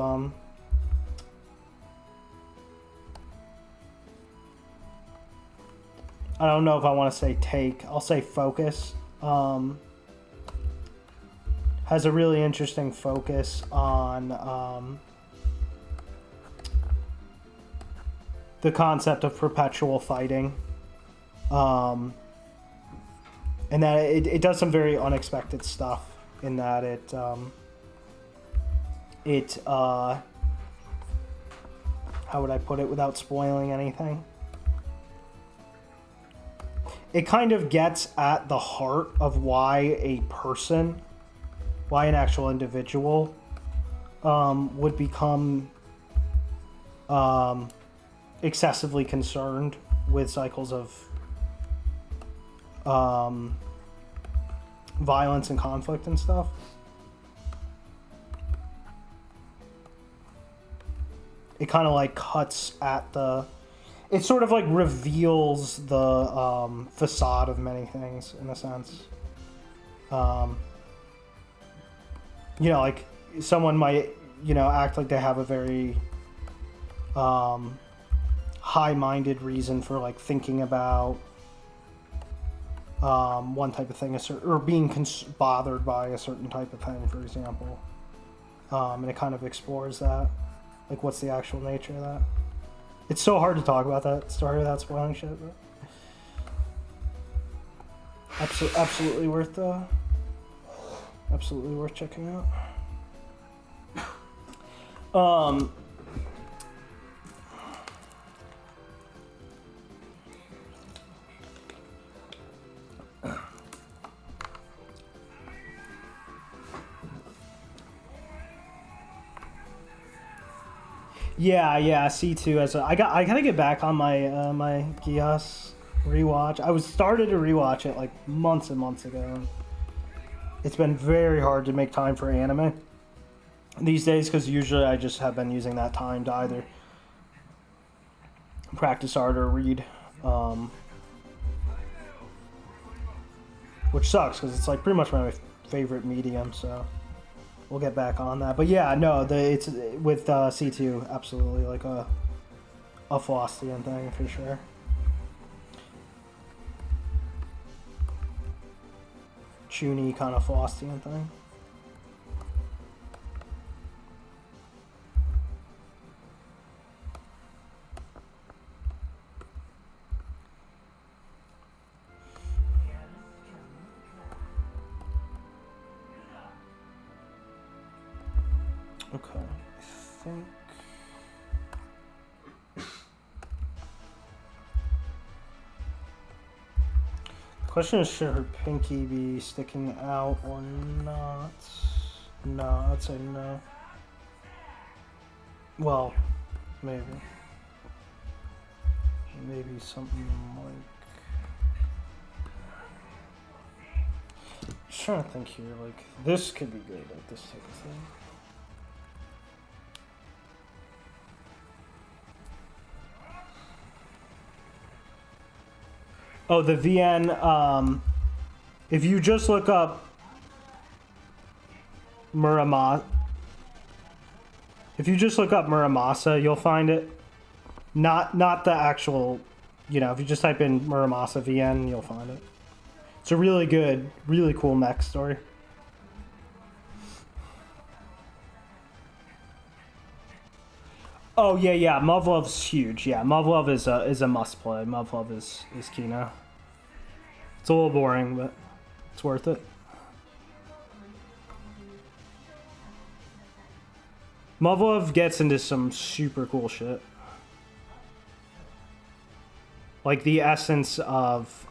I don't know if I want to say take. I'll say focus. Has a really interesting focus on the concept of perpetual fighting. And that it does some very unexpected stuff in that how would I put it without spoiling anything? It kind of gets at the heart of why an actual individual would become excessively concerned with cycles of violence and conflict and stuff. It kind of like cuts at it sort of like reveals the facade of many things in a sense. you know, like someone might, you know, act like they have a very high-minded reason for like thinking about one type of thing, or being bothered by a certain type of thing, for example. And it kind of explores that, like what's the actual nature of that. It's so hard to talk about that story without spoiling shit, but absolutely worth checking out. Yeah, C2 as I gotta get back on my my Gias rewatch. I started to rewatch it like months and months ago. It's been very hard to make time for anime these days because usually I just have been using that time to either practice art or read, which sucks because it's like pretty much my favorite medium. So we'll get back on that. But yeah, no, it's with C2 absolutely like a Faustian thing for sure. Chuny kind of Faustian thing. Okay, I think. The question is, should her pinky be sticking out or not? No, I'd say no. Well, maybe. Maybe something like... Just trying to think here, like, this could be good, like this type of thing. Oh, the VN, if you just look up Muramasa, you'll find it. Not the actual, you know, if you just type in Muramasa VN, you'll find it. It's a really good, really cool mech story. Oh yeah, Muv-Luve's huge. Yeah, Muv-Luve is a must play. Muv-Luve is Kino. It's a little boring, but it's worth it. Muv-Luve gets into some super cool shit. Like the essence of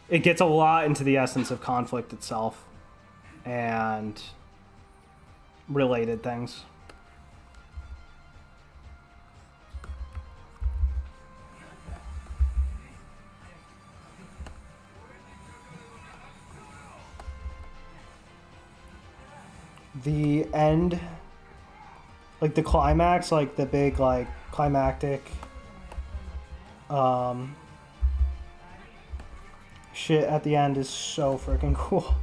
it gets a lot into the essence of conflict itself and related things. The end, like the climax, like the big like climactic shit at the end is so freaking cool.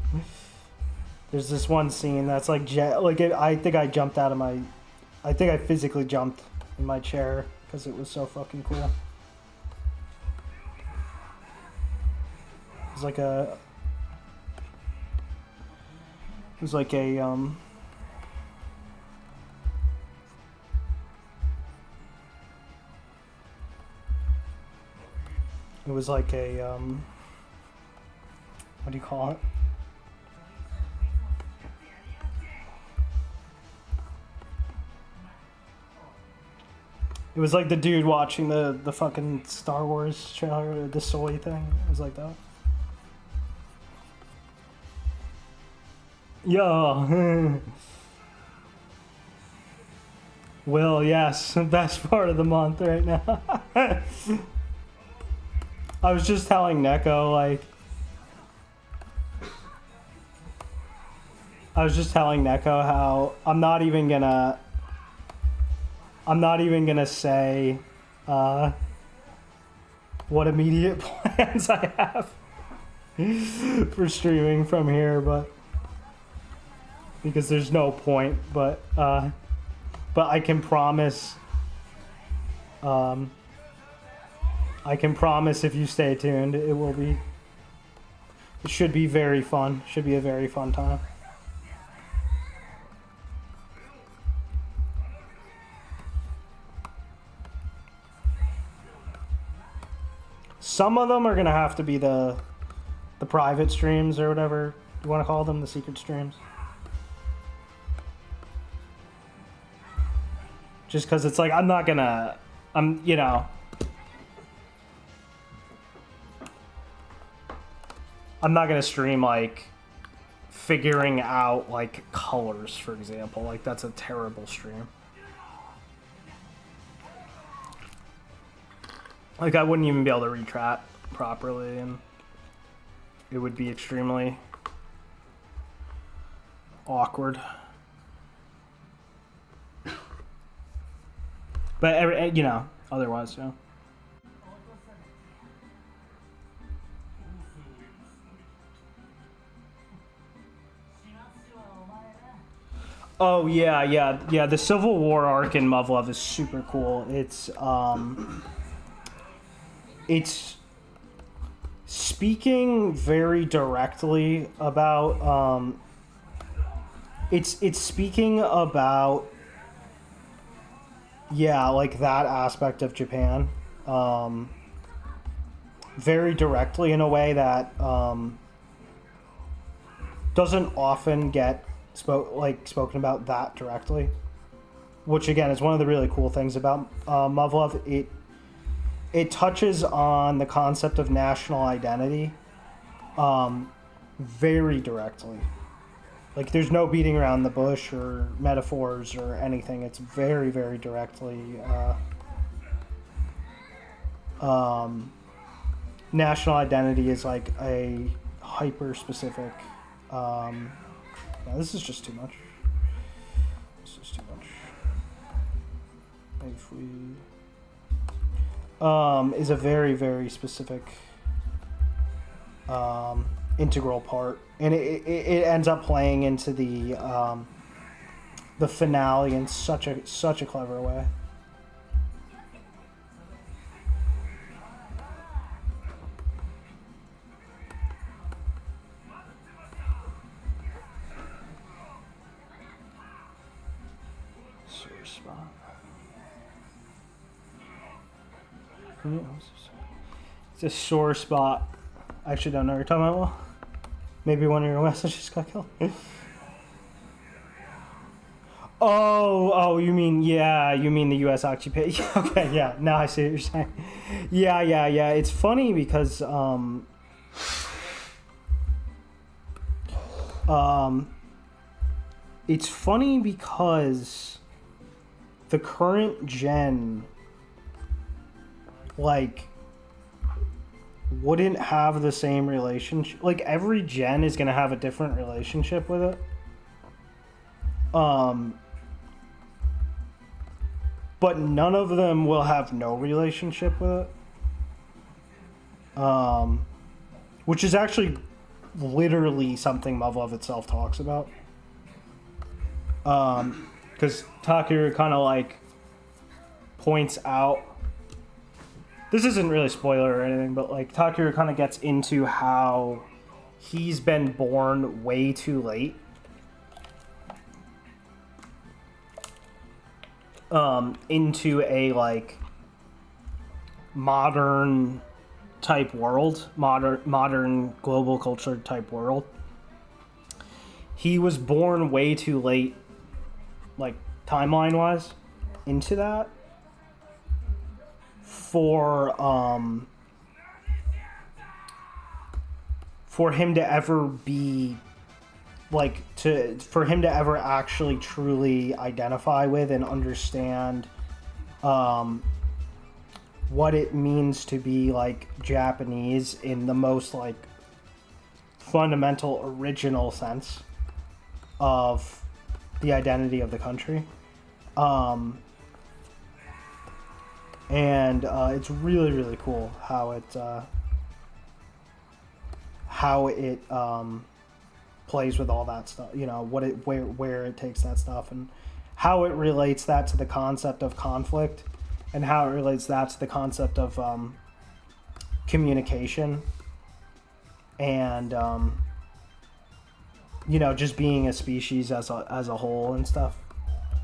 There's this one scene that's like I think I jumped out of my, I think I physically jumped in my chair because it was so fucking cool. It was like a it was like a what do you call it? It was like the dude watching the fucking Star Wars trailer, the Soy thing. It was like that. Yo. Will, yes, best part of the month right now. I was just telling Neko, like, how I'm not even gonna say what immediate plans I have. for streaming from here, but because there's no point. But I can promise. I can promise if you stay tuned, it will be. It should be very fun. Should be a very fun time. Some of them are gonna have to be the private streams or whatever you want to call them, the secret streams. Just because it's like I'm not gonna, you know. I'm not gonna stream like figuring out like colors, for example. Like that's a terrible stream. Like I wouldn't even be able to retrap properly, and it would be extremely awkward. But you know, otherwise, yeah. Oh yeah. The Civil War arc in Muv-Luv is super cool. It's speaking very directly about it's speaking about like that aspect of Japan very directly in a way that doesn't often get spoken about that directly, which again is one of the really cool things about Muv-Luv. It touches on the concept of national identity very directly. Like there's no beating around the bush or metaphors or anything. It's very, very directly national identity is like a hyper specific this is just too much. This is too much. If we is a very, very specific integral part, and it ends up playing into the finale in such a clever way. Sore spot. It's a sore spot. I actually don't know what you're talking about. Well, maybe one of your messages got killed. Oh, you mean the U.S. occupation? Okay, yeah. Now I see what you're saying. Yeah. It's funny because it's funny because the current gen like wouldn't have the same relationship. Like every gen is gonna have a different relationship with it. But none of them will have no relationship with it. Which is actually literally something Muv-Luv itself talks about. Because Takeru kind of like points out. This isn't really spoiler or anything, but like Takeru kind of gets into how he's been born way too late. Into a like modern type world, modern global culture type world. He was born way too late, like timeline wise, into that. For him to ever be like for him to ever actually truly identify with and understand what it means to be like Japanese in the most like fundamental original sense of the identity of the country. And it's really, really cool how how it plays with all that stuff, you know, where it takes that stuff, and how it relates that to the concept of conflict, and how it relates that to the concept of communication, and you know, just being a species as a whole and stuff.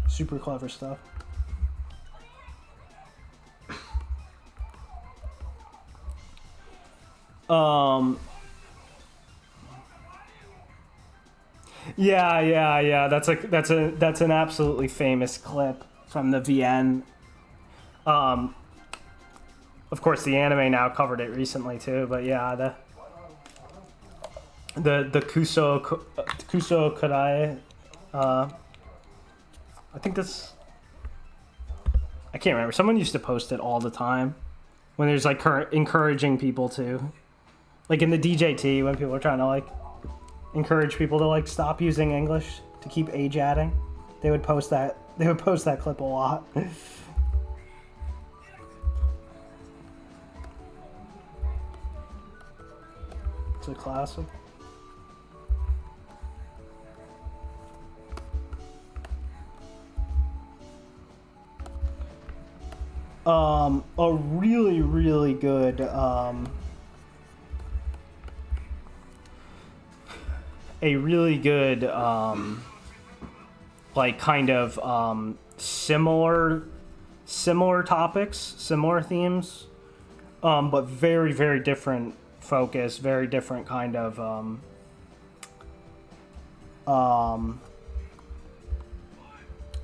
Super clever stuff. Yeah. That's an absolutely famous clip from the VN. Of course, the anime now covered it recently too. But yeah, the Kuso Kodai. I think that's. I can't remember. Someone used to post it all the time when there's like encouraging people to, like in the DJT when people are trying to like encourage people to like stop using English to keep age adding. They would post that. They would post that clip a lot. It's a classic. A really, really good, like kind of, similar topics, similar themes, but very, very different focus, very different kind of,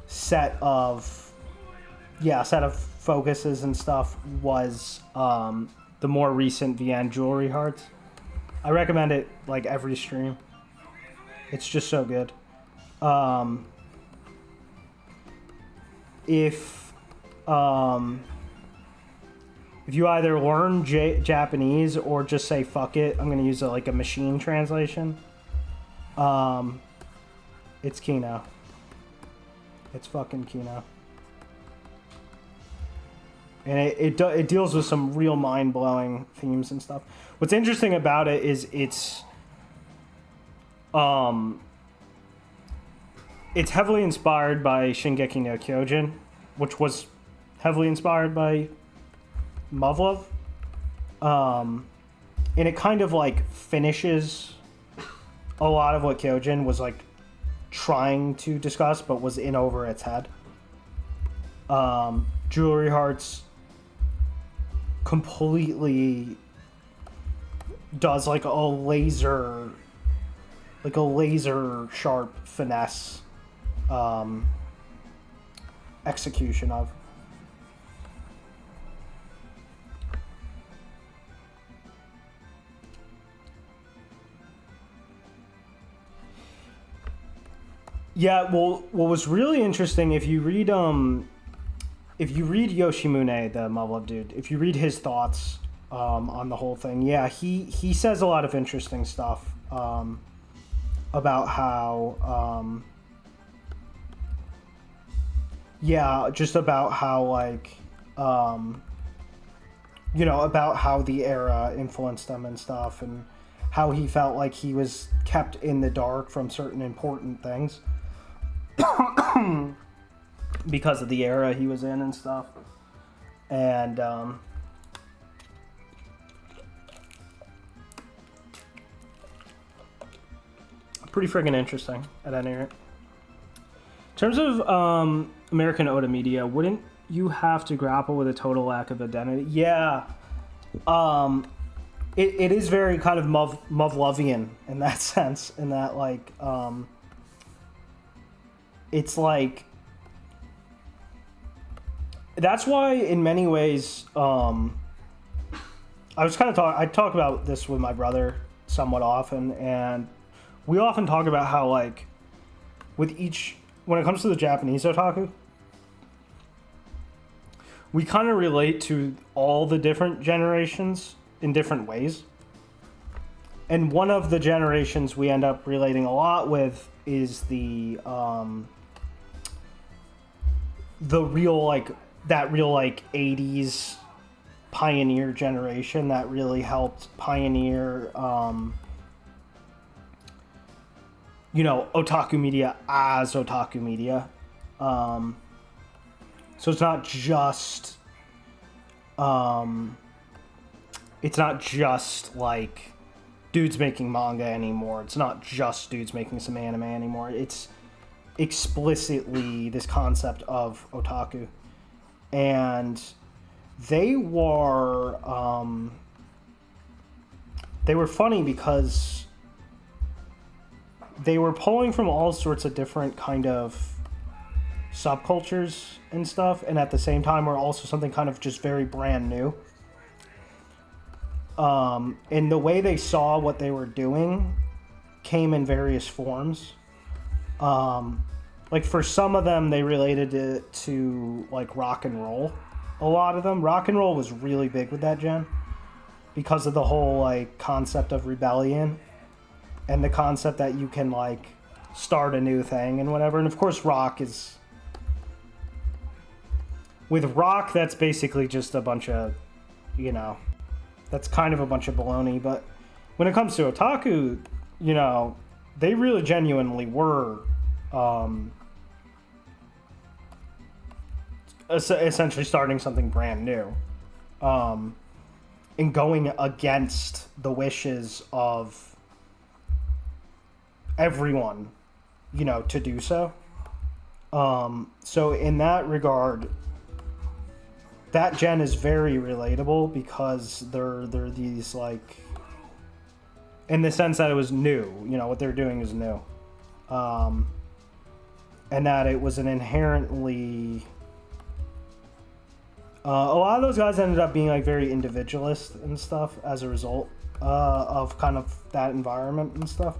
set of focuses and stuff was the more recent VN Jewelry Hearts. I recommend it like every stream. It's just so good. If you either learn Japanese or just say fuck it, I'm gonna use like a machine translation. It's Kino. It's fucking Kino. And it deals with some real mind-blowing themes and stuff. What's interesting about it is it's heavily inspired by Shingeki no Kyojin, which was heavily inspired by Muv-Luv. And it kind of like finishes a lot of what Kyojin was like trying to discuss, but was in over its head. Jewelry Hearts completely does like a laser sharp finesse execution of. Yeah, well, what was really interesting, if you read Yoshimune, the Muv-Luv dude, if you read his thoughts on the whole thing, yeah, he says a lot of interesting stuff about how, just about how, like, you know, about how the era influenced him and stuff, and how he felt like he was kept in the dark from certain important things. Because of the era he was in and stuff. And pretty friggin' interesting at any rate. In terms of American Oda media, wouldn't you have to grapple with a total lack of identity? Yeah. It is very kind of Muv-Lovian in that sense, in that like it's like, that's why in many ways I talk about this with my brother somewhat often, and we often talk about how like when it comes to the Japanese otaku, we kind of relate to all the different generations in different ways. And one of the generations we end up relating a lot with is the real like 80s pioneer generation that really helped pioneer otaku media as otaku media. So it's not just like dudes making manga anymore. It's not just dudes making some anime anymore. It's explicitly this concept of otaku. And they were funny because they were pulling from all sorts of different kind of subcultures and stuff, and at the same time were also something kind of just very brand new. And the way they saw what they were doing came in various forms. Like for some of them, they related it to like rock and roll. A lot of them, rock and roll was really big with that gen because of the whole like concept of rebellion and the concept that you can like start a new thing and whatever. And of course, with rock, that's basically just a bunch of, that's kind of a bunch of baloney. But when it comes to otaku, they really genuinely were essentially starting something brand new, and going against the wishes of everyone, to do so. So in that regard, that gen is very relatable because they're these like, in the sense that it was new, what they're doing is new, and that it was an inherently a lot of those guys ended up being like very individualist and stuff as a result of kind of that environment and stuff.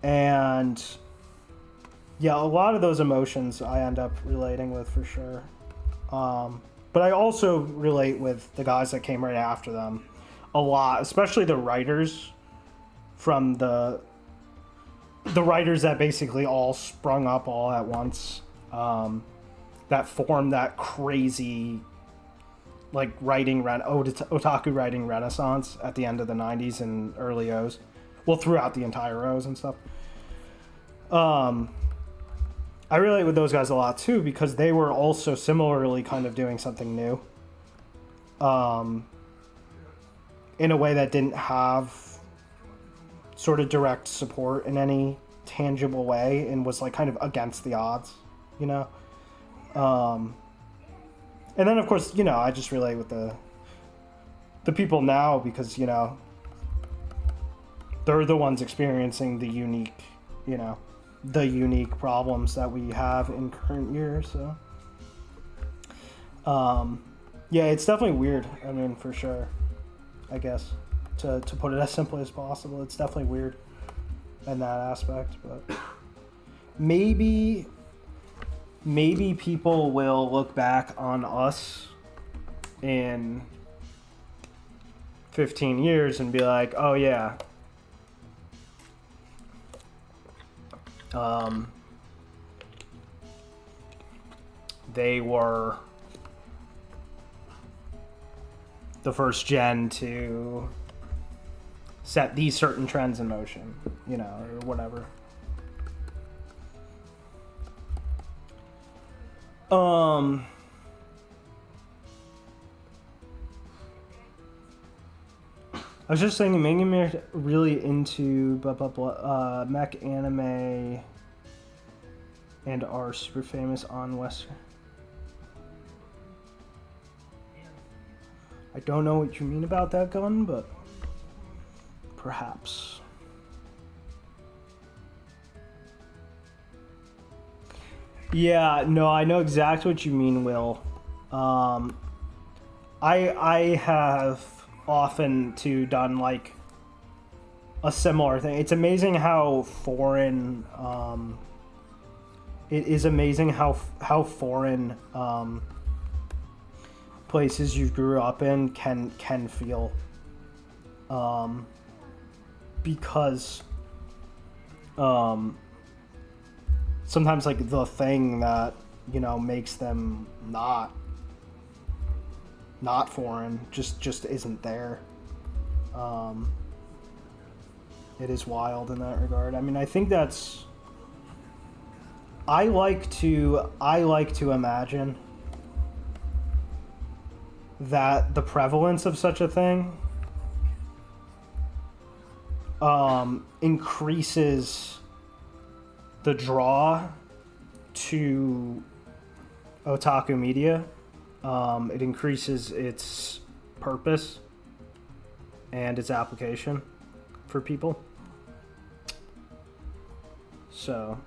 And yeah, a lot of those emotions I end up relating with for sure. But I also relate with the guys that came right after them a lot, especially the writers from the writers that basically all sprung up all at once, that formed that crazy like otaku writing renaissance at the end of the 90s and early O's. Well, throughout the entire O's and stuff. I relate with those guys a lot too because they were also similarly kind of doing something new, in a way that didn't have sort of direct support in any tangible way and was like kind of against the odds, and then of course I just relate with the people now because they're the ones experiencing the unique problems that we have in current year. So yeah, it's definitely weird. I mean, for sure, I guess to put it as simply as possible, it's definitely weird in that aspect. But maybe people will look back on us in 15 years and be like, oh yeah, they were the first gen to set these certain trends in motion, or whatever. I was just saying, making me really into mech anime and are super famous on Western. I don't know what you mean about that, Gun, but perhaps. Yeah, no, I know exactly what you mean, Will. I have often too done like a similar thing. It's amazing how foreign it is amazing how foreign places you grew up in can feel, because sometimes like the thing that makes them not foreign just isn't there. It is wild in that regard. I mean, I think that's. I like to imagine that the prevalence of such a thing increases the draw to otaku media. It increases its purpose and its application for people. So,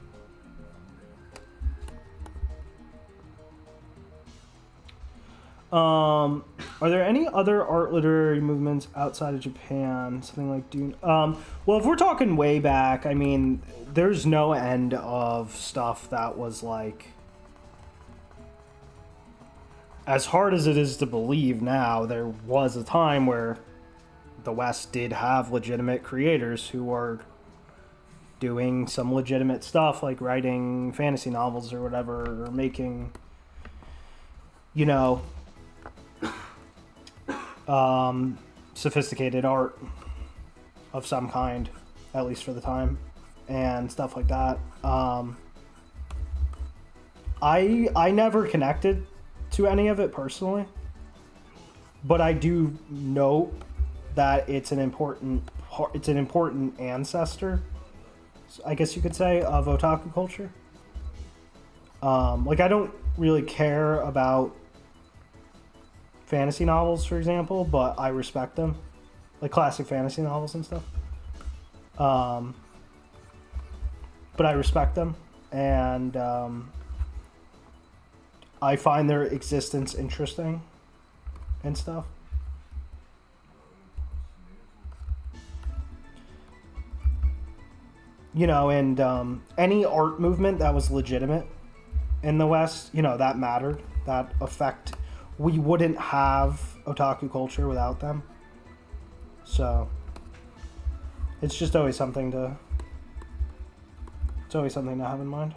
are there any other art literary movements outside of Japan? Something like Dune? Well, if we're talking way back, I mean, there's no end of stuff that was like, as hard as it is to believe now, there was a time where the West did have legitimate creators who were doing some legitimate stuff, like writing fantasy novels or whatever, or making, you know, sophisticated art of some kind, at least for the time, and stuff like that. I never connected to any of it personally, but I do know that it's an important ancestor, I guess you could say, of otaku culture. Like, I don't really care about fantasy novels, for example, but I respect them, like classic fantasy novels and stuff. But I respect them, and I find their existence interesting and stuff. You know, and any art movement that was legitimate in the West, you know, that mattered. That affect, we wouldn't have otaku culture without them. So it's just always something to have in mind.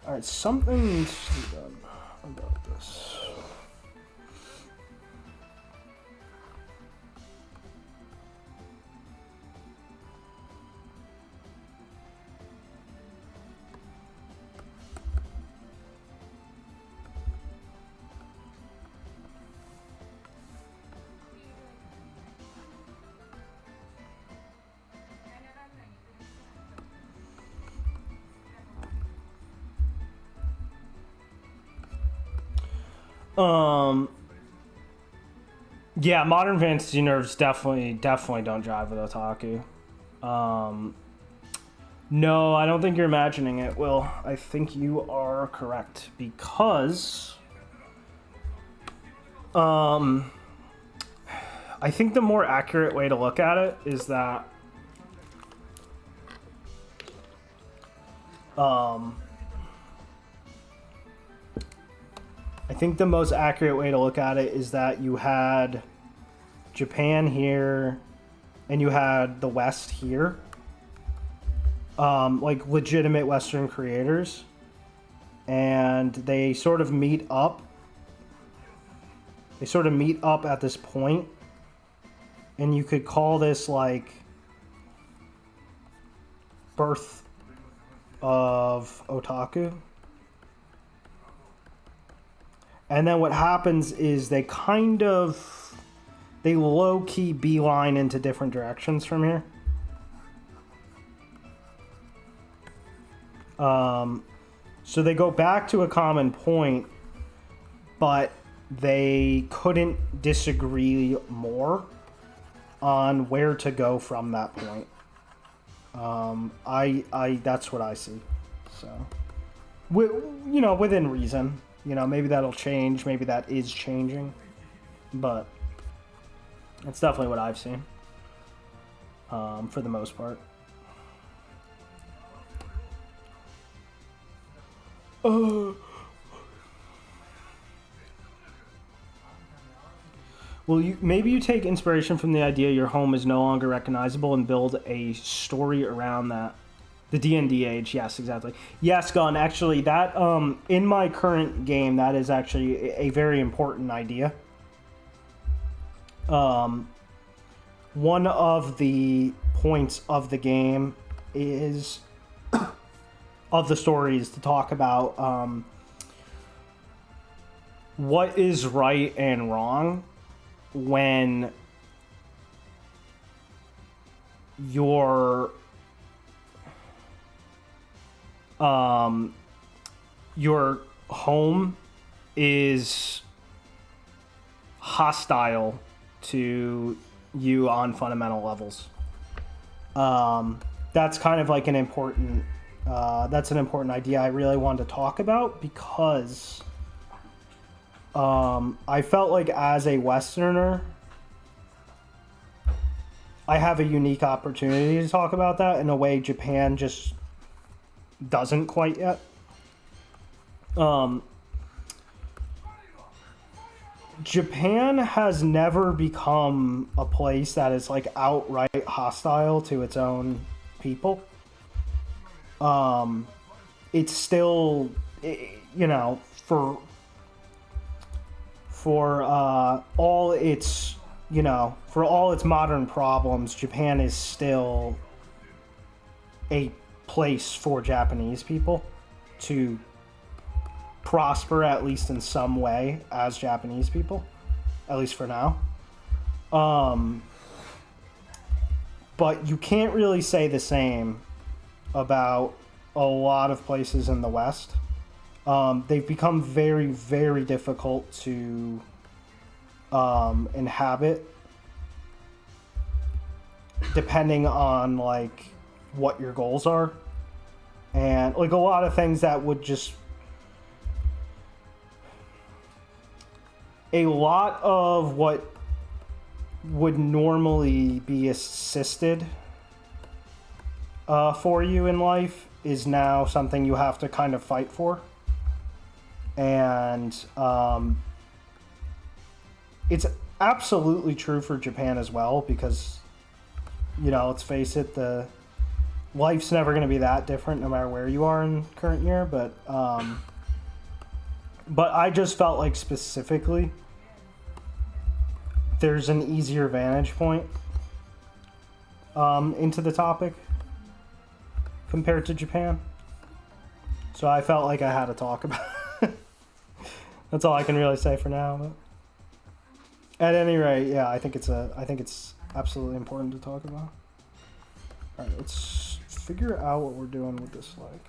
All right, something needs to be done about this. Yeah, modern fantasy nerds definitely don't jive with otaku. No, I don't think you're imagining it, Will. I think you are correct, because I think the more accurate way to look at it is that I think the most accurate way to look at it is that you had Japan here and you had the West here, like legitimate Western creators, and they sort of meet up. They sort of meet up at this point, and you could call this like birth of otaku. And then what happens is they low-key beeline into different directions from here. So they go back to a common point, but they couldn't disagree more on where to go from that point. That's what I see. So, you know, within reason. You know, maybe that'll change. Maybe that is changing. But it's definitely what I've seen. For the most part. Well, maybe you take inspiration from the idea your home is no longer recognizable and build a story around that. The D&D age, yes, exactly. Yes, Gun, actually, that, in my current game, that is actually a very important idea. One of the points of the game is, of the story, is to talk about, what is right and wrong when your home is hostile to you on fundamental levels. That's kind of like an important idea I really wanted to talk about, because I felt like as a Westerner, I have a unique opportunity to talk about that in a way Japan just doesn't quite yet. Japan has never become a place that is like outright hostile to its own people. It's still, you know, for all its, you know, for all its modern problems, Japan is still a place for Japanese people to prosper, at least in some way, as Japanese people, at least for now. But you can't really say the same about a lot of places in the West. They've become very, very difficult to inhabit, depending on like what your goals are, and like a lot of things that would just, a lot of what would normally be assisted for you in life is now something you have to kind of fight for. And it's absolutely true for Japan as well, because, you know, let's face it, the life's never going to be that different no matter where you are in current year. But I just felt like specifically there's an easier vantage point into the topic compared to Japan. So I felt like I had to talk about it. That's all I can really say for now. But at any rate, yeah, I think it's absolutely important to talk about. All right, let's figure out what we're doing with this, like,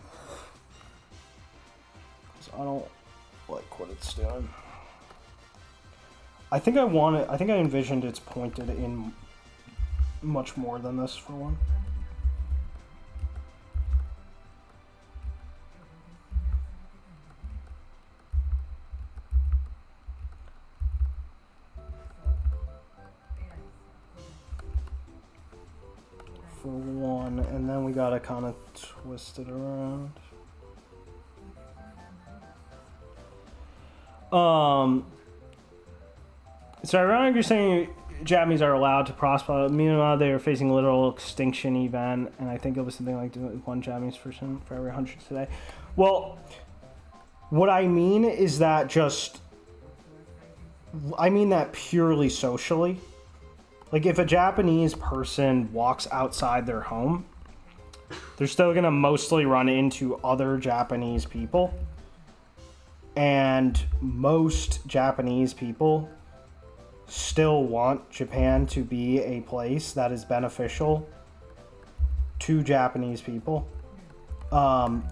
'cause I don't like what it's doing. I think I envisioned it's pointed in much more than this, for one. For one, and then we gotta kind of twist it around. So ironic you're saying Japanese are allowed to prosper. Meanwhile, they are facing a literal extinction event, and I think it was something like one Japanese person for every 100 today. Well, what I mean is that I mean that purely socially. Like, if a Japanese person walks outside their home, they're still going to mostly run into other Japanese people. And most Japanese people still want Japan to be a place that is beneficial to Japanese people,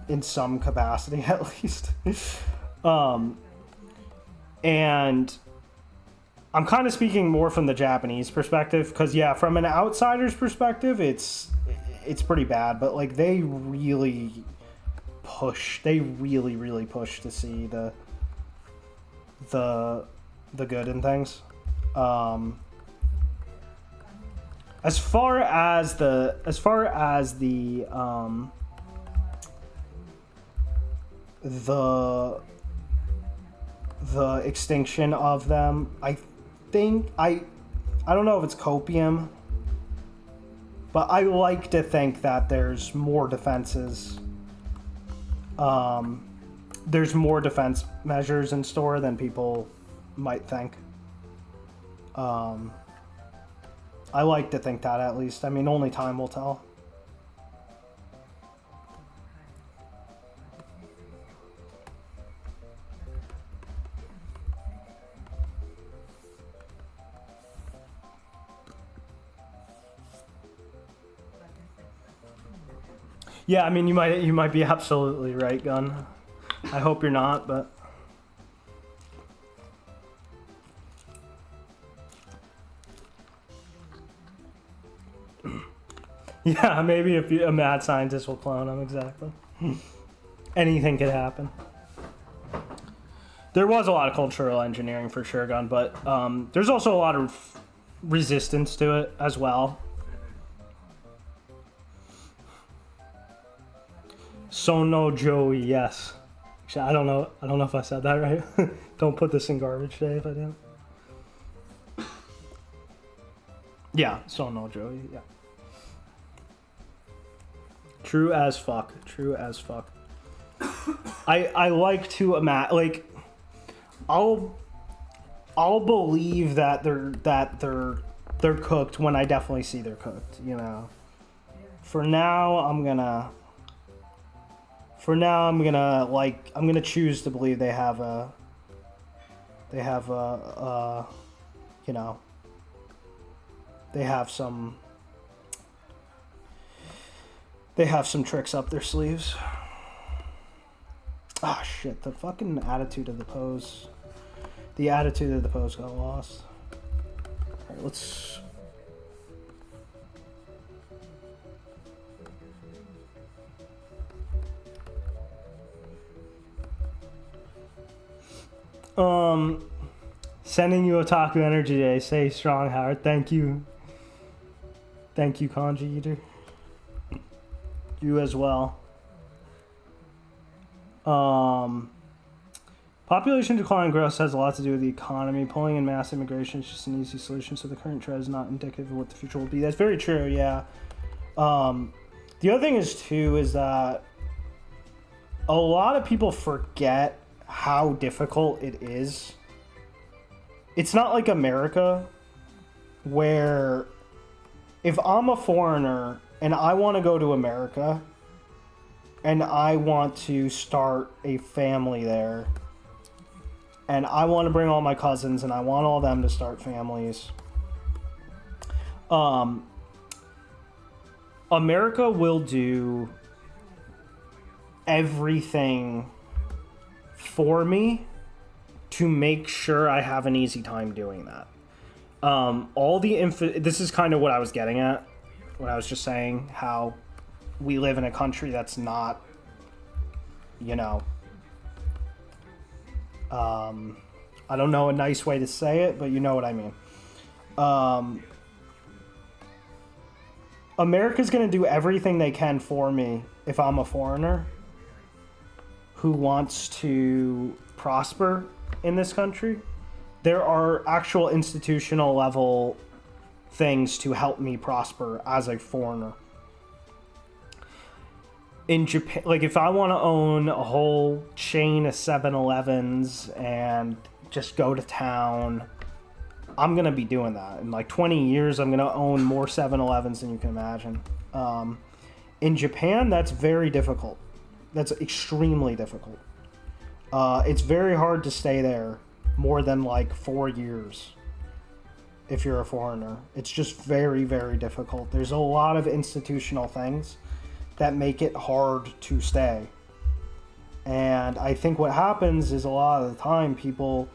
in some capacity at least. And I'm kind of speaking more from the Japanese perspective, because yeah, from an outsider's perspective, it's pretty bad. But like, they really push to see the good in things. As far as the extinction of them, I think I don't know if it's copium, But I like to think that there's more defenses. There's more defense measures in store than people might think. I like to think that, at least. I mean, only time will tell. Yeah, I mean, you might be absolutely right, Gun. I hope you're not, but yeah, maybe if a mad scientist will clone him, exactly. Anything could happen. There was a lot of cultural engineering for sure, Gun, but there's also a lot of resistance to it as well. Sono Joey, yes. Actually, I don't know if I said that right. Don't put this in garbage day if I didn't. Yeah, Sono Joey, yeah. True as fuck. True as fuck. I like to imagine, like, I'll believe that they're cooked when I definitely see they're cooked, you know. For now, I'm gonna choose to believe they have some tricks up their sleeves. Ah, shit, the fucking attitude of the pose. The attitude of the pose got lost. Alright, let's... Sending you otaku energy today. Stay strong, Howard. Thank you. Thank you, Kanji Eater. You as well. Population decline growth has a lot to do with the economy. Pulling in mass immigration is just an easy solution, so the current trend is not indicative of what the future will be. That's very true, yeah. The other thing is that a lot of people forget how difficult it is. It's not like America, where if I'm a foreigner and I want to go to America and I want to start a family there and I want to bring all my cousins and I want all them to start families, America will do everything for me to make sure I have an easy time doing that. This is kind of what I was getting at when I was just saying how we live in a country that's not, you know, I don't know a nice way to say it, but you know what I mean. America's going to do everything they can for me if I'm a foreigner who wants to prosper in this country. There are actual institutional level things to help me prosper as a foreigner. In Japan, like if I want to own a whole chain of 7-Elevens and just go to town, I'm going to be doing that. In like 20 years, I'm going to own more 7-Elevens than you can imagine. In Japan, that's very difficult. That's extremely difficult. It's very hard to stay there more than like 4 years if you're a foreigner. It's just very, very difficult. There's a lot of institutional things that make it hard to stay. And I think what happens is a lot of the time people,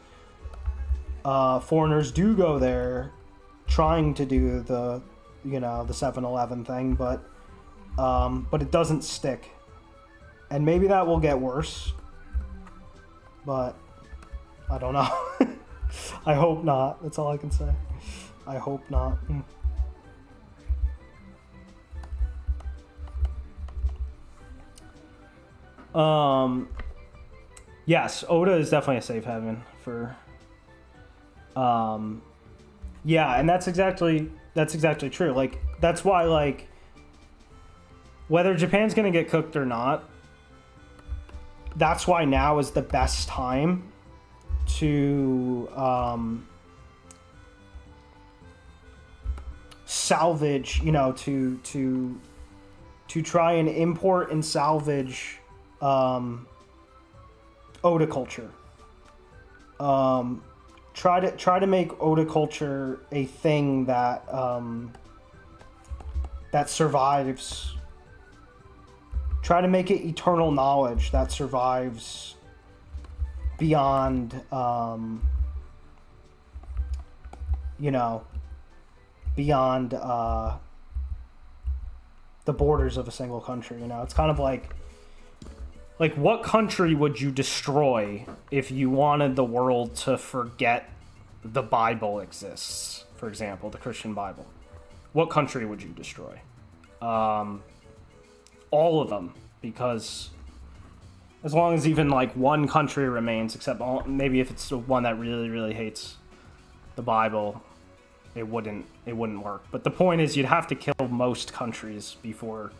foreigners do go there trying to do the 7-Eleven thing, but it doesn't stick. And maybe that will get worse, but I don't know. I hope not. That's all I can say. I hope not. Yes, Oda is definitely a safe haven for. Yeah, and that's exactly true. Like that's why, like, whether Japan's going to get cooked or not, that's why now is the best time to salvage, you know, to try and import and salvage Oda culture. Try to make Oda culture a thing that that survives. Try to make it eternal knowledge that survives beyond, you know, beyond the borders of a single country. You know, it's kind of like what country would you destroy if you wanted the world to forget the Bible exists? For example, the Christian Bible. What country would you destroy? All of them, because as long as even like one country remains, except maybe if it's the one that really, really hates the Bible, it wouldn't work. But the point is, you'd have to kill most countries before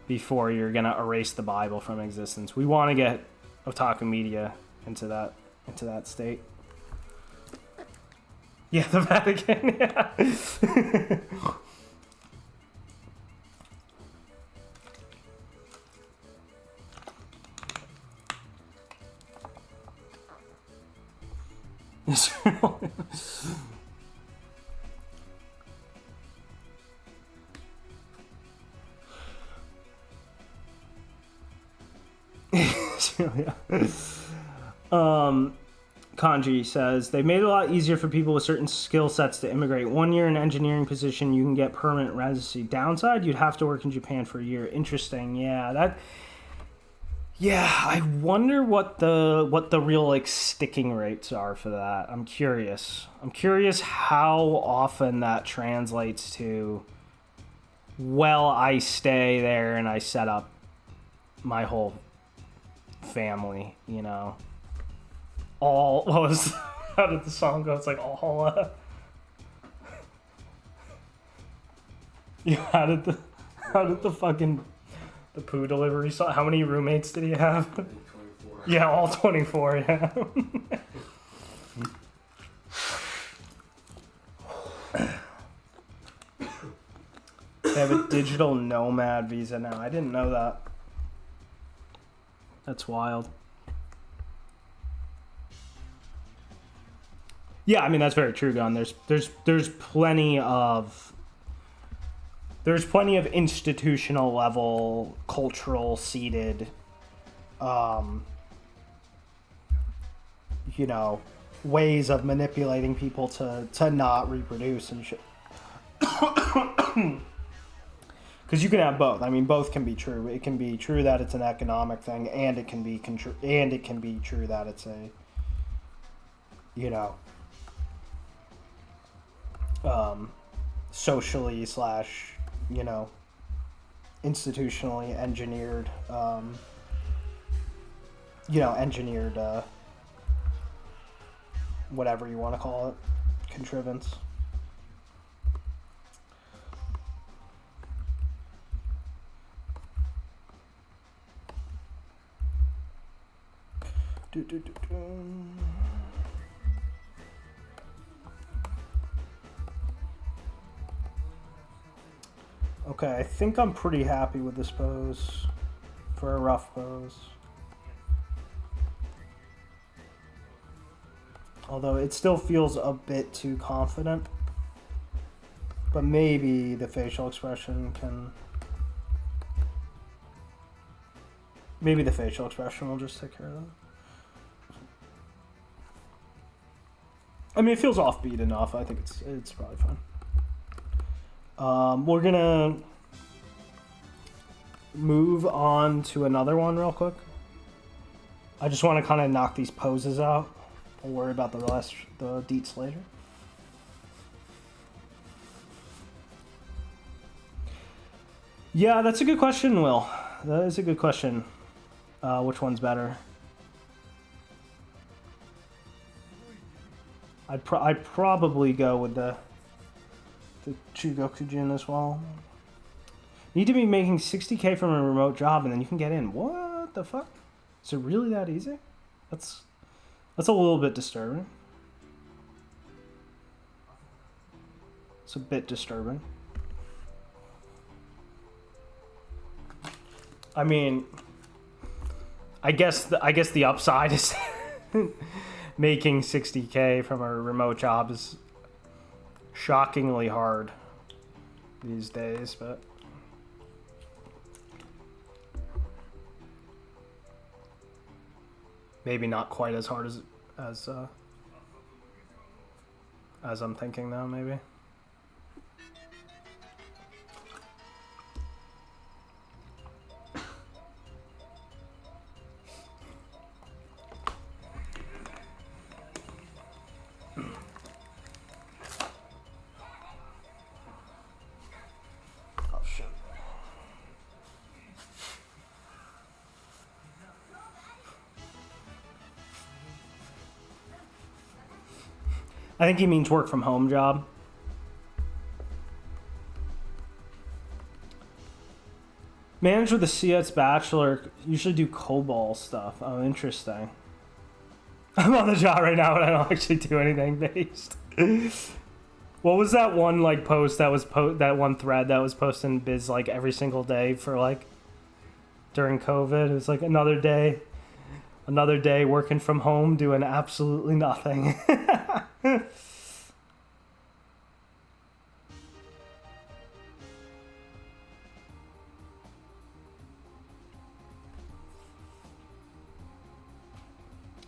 you're gonna erase the Bible from existence. We want to get otaku media into that state. Yeah, the Vatican. Yeah. Kanji says, they've made it a lot easier for people with certain skill sets to immigrate. 1 year in an engineering position, you can get permanent residency. Downside, you'd have to work in Japan for a year. Interesting. Yeah, I wonder what the real like sticking rates are for that. I'm curious how often that translates to, well, I stay there and I set up my whole family, you know. How did the song go? It's like all how did the fucking the poo delivery song, how many roommates did he have?
24.
Yeah, all 24, yeah. They have a digital nomad visa now. I didn't know that. That's wild. Yeah, I mean that's very true, Gun. There's plenty of institutional level, cultural seeded, you know, ways of manipulating people to not reproduce and shit. Because you can have both. I mean, both can be true. It can be true that it's an economic thing, and it can be true that it's a, you know, socially / you know, institutionally engineered, you know, engineered, whatever you want to call it, contrivance. Okay, I think I'm pretty happy with this pose for a rough pose. Although it still feels a bit too confident. But maybe the facial expression can... Maybe the facial expression will just take care of that. I mean, it feels offbeat enough. I think it's probably fine. We're gonna move on to another one real quick. I just want to kind of knock these poses out. We'll worry about the deets later. Yeah, that's a good question, Will. That is a good question. Which one's better? I'd probably go with the Chugokujin as well. You need to be making 60K from a remote job and then you can get in. What the fuck? Is it really that easy? That's a little bit disturbing. It's a bit disturbing. I mean, I guess the upside is making 60K from a remote job is shockingly hard these days, but maybe not quite as hard as I'm thinking now, maybe. I think he means work from home job. Manage with a CS bachelor, usually do COBOL stuff. Oh, interesting. I'm on the job right now, but I don't actually do anything based. What was that one like post that was that one thread that was posting biz like every single day for like during COVID? It was like another day working from home doing absolutely nothing.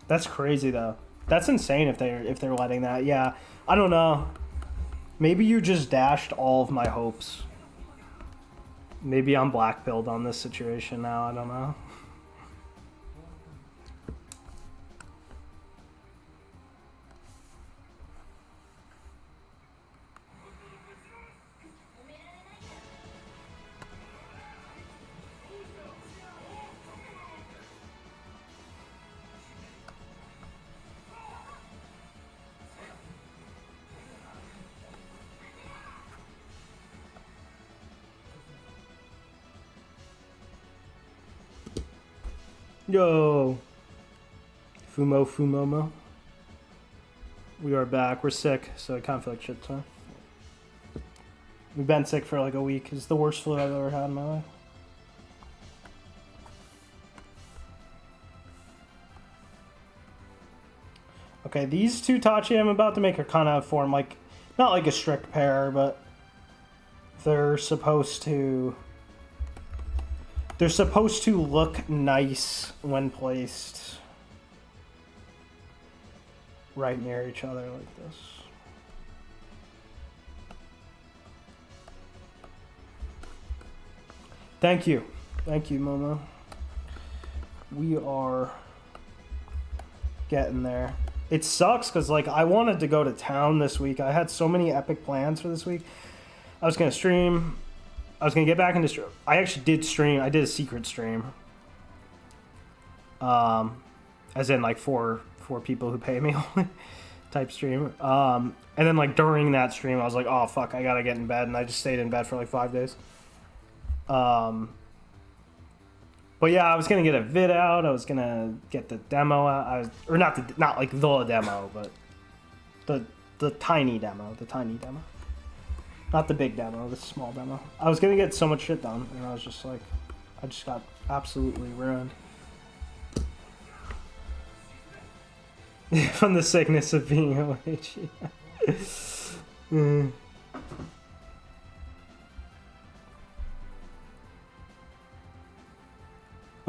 That's crazy though. That's insane if they're letting that. Yeah, I don't know. Maybe you just dashed all of my hopes. Maybe I'm black-pilled on this situation now. I don't know. Yo, Fumomo. We are back. We're sick, so I kind of feel like shit today. We've been sick for like a week. It's the worst flu I've ever had in my life. Okay, these two Tachi I'm about to make are kind of form like, not like a strict pair, but they're supposed to look nice when placed right near each other like this. Thank you, Momo. We are getting there. It sucks because like I wanted to go to town this week. I had so many epic plans for this week. I was gonna stream. I was gonna get back into stream. I actually did stream. I did a secret stream. As in like for people who pay me type stream. And then like during that stream, I was like, oh fuck, I gotta get in bed, and I just stayed in bed for like 5 days. But yeah, I was gonna get a vid out. I was gonna get the demo out. Not like the demo, but the tiny demo. Not the big demo, the small demo. I was gonna get so much shit done, and I was just like, I just got absolutely ruined. From the sickness of being OH. I'm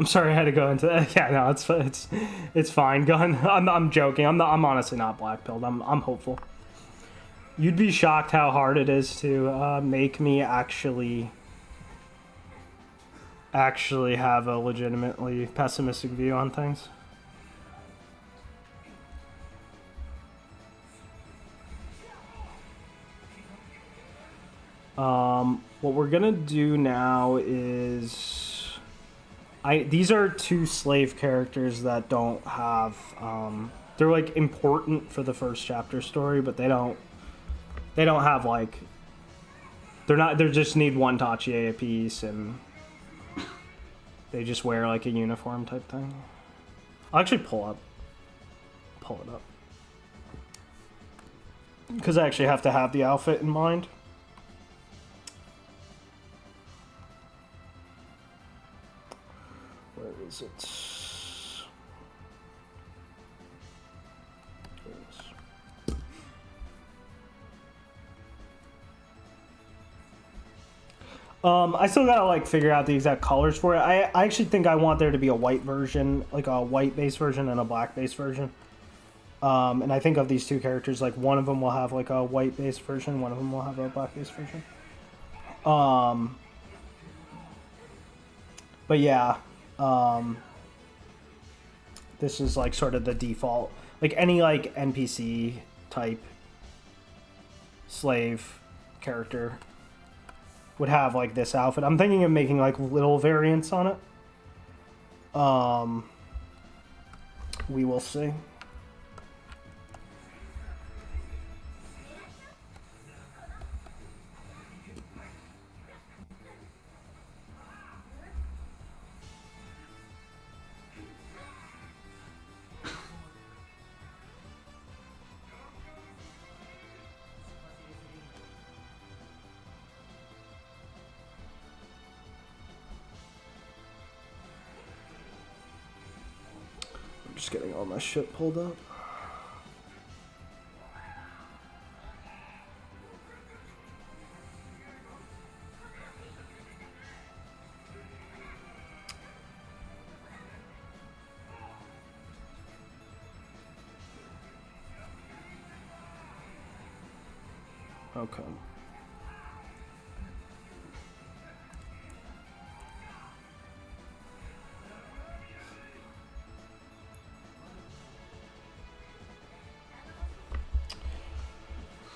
sorry I had to go into that. Yeah, no, it's fine. Gun. I'm joking. I'm honestly not black-pilled. I'm hopeful. You'd be shocked how hard it is to make me actually have a legitimately pessimistic view on things. What we're gonna do now is these are two slave characters that don't have they're like important for the first chapter story, but they don't have like They just need one Tachi a piece, and they just wear like a uniform type thing. I'll actually pull it up. Because I actually have to have the outfit in mind. Where is it? There it is. I still gotta like figure out the exact colors for it. I actually think I want there to be a white version, like a white base version and a black base version. And I think of these two characters, like one of them will have like a white base version, one of them will have a black base version. But yeah, this is like sort of the default, like any like NPC type slave character would have like this outfit. I'm thinking of making like little variants on it. We will see. Just getting all my shit pulled up. Okay.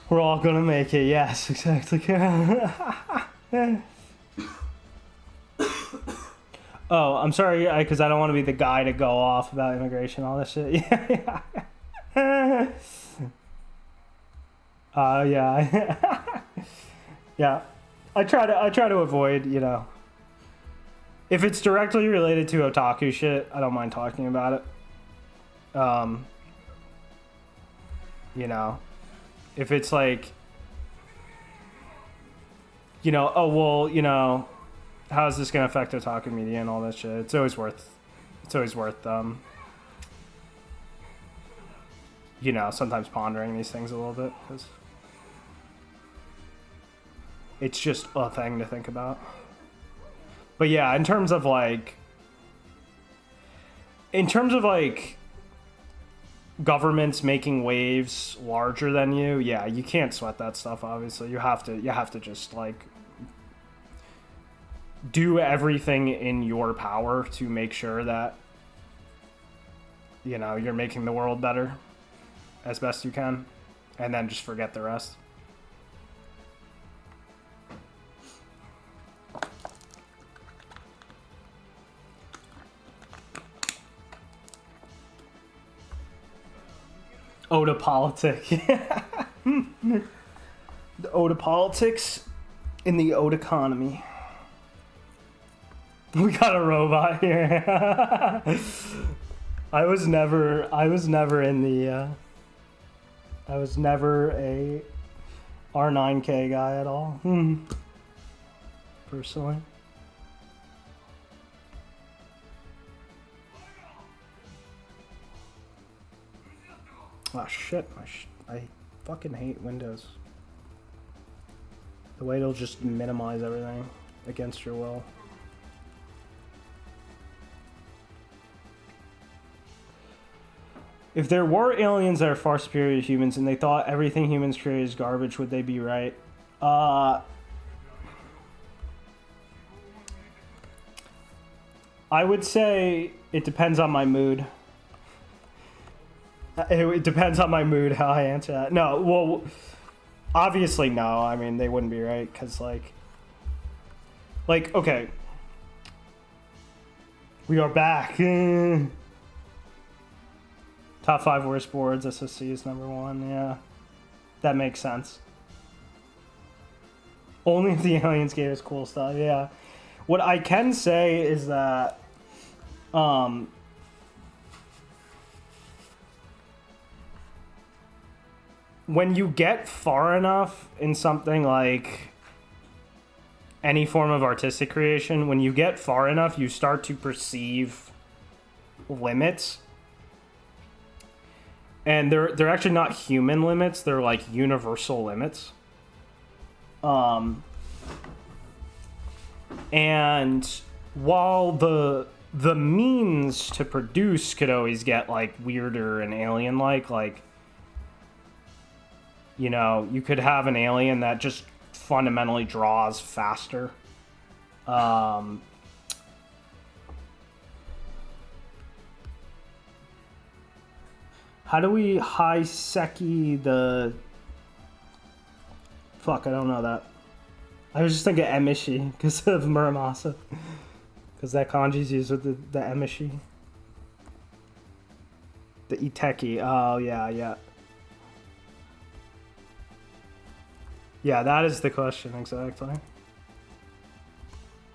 We're all gonna make it, yes, exactly. Oh, I'm sorry, because I don't want to be the guy to go off about immigration, all this shit. Yeah. Yeah. Yeah. I try to avoid, you know. If it's directly related to otaku shit, I don't mind talking about it. You know. If it's like, you know, oh, well, you know, how is this going to affect otaku media and all that shit? It's always worth, you know, sometimes pondering these things a little bit, because it's just a thing to think about. But yeah, in terms of like governments making waves larger than you, yeah, you can't sweat that stuff. Obviously, you have to just like do everything in your power to make sure that, you know, you're making the world better as best you can, and then just forget the rest. Oda politic. The Oda politics in the Oda economy. We got a robot here. I was never a R9K guy at all. Personally. Oh shit, I fucking hate Windows. The way it'll just minimize everything against your will. If there were aliens that are far superior to humans and they thought everything humans create is garbage, would they be right? I would say it depends on my mood. It depends on my mood how I answer that. No, well, obviously no. I mean, they wouldn't be right, because like, okay. We are back. Top 5 worst boards, SSC is number 1, yeah. That makes sense. Only if the aliens gave us cool stuff, yeah. What I can say is that, when you get far enough in something like any form of artistic creation, when you get far enough, you start to perceive limits. And they're actually not human limits, they're like universal limits. And while the means to produce could always get like weirder and alien like, you know, you could have an alien that just fundamentally draws faster. How do we Haiseki the... Fuck, I don't know that. I was just thinking Emishi because of Muramasa. Because that kanji's used with the Emishi. The Iteki. Oh, yeah, yeah. Yeah, that is the question, exactly.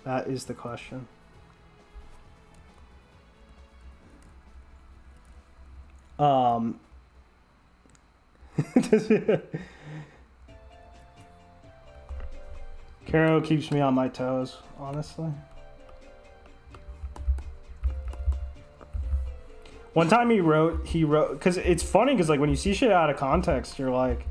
That is the question. Karo keeps me on my toes, honestly. One time he wrote, because it's funny, because like when you see shit out of context, you're like,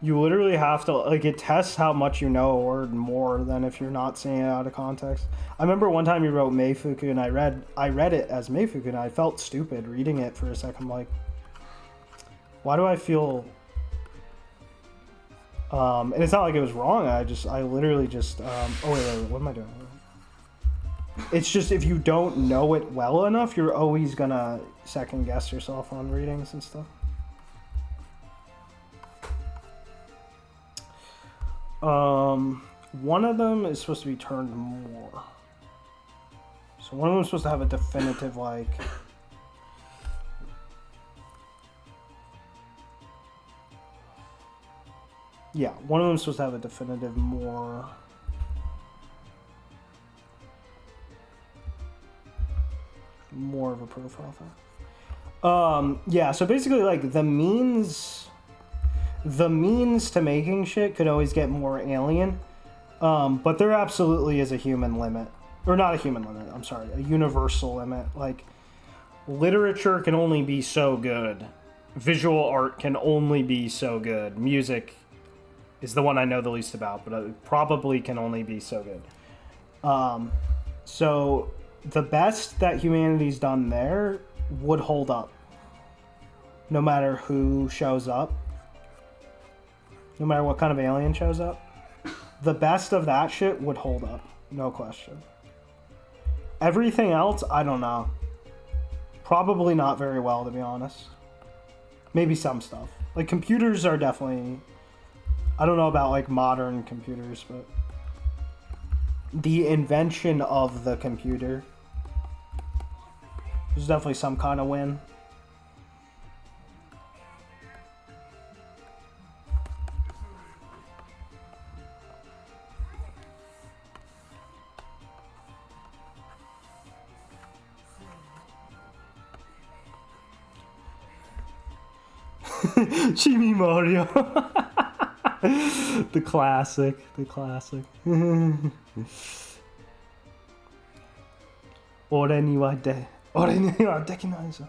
you literally have to, like, it tests how much you know a word more than if you're not seeing it out of context. I remember one time he wrote Meifuku, and I read it as Meifuku, and I felt stupid reading it for a second. I'm like, why do I feel... and it's not like it was wrong, I literally just... oh, wait, what am I doing? It's just, if you don't know it well enough, you're always gonna second guess yourself on readings and stuff. One of them is supposed to be turned more. So one of them is supposed to have a definitive, like... Yeah, one of them is supposed to have a definitive more... More of a profile thing. Yeah, so basically, like, the means to making shit could always get more alien, but there absolutely is a human limit. Or not a human limit, I'm sorry, a universal limit. Like, literature can only be so good. Visual art can only be so good. Music is the one I know the least about, but it probably can only be so good. So the best that humanity's done there would hold up. No matter who shows up. No matter what kind of alien shows up. The best of that shit would hold up. No question. Everything else, I don't know. Probably not very well, to be honest. Maybe some stuff. Like, computers are definitely... I don't know about, like, modern computers, but... the invention of the computer... there's definitely some kind of win. Chibi Mario. The classic. The classic. 俺にはできないぞ.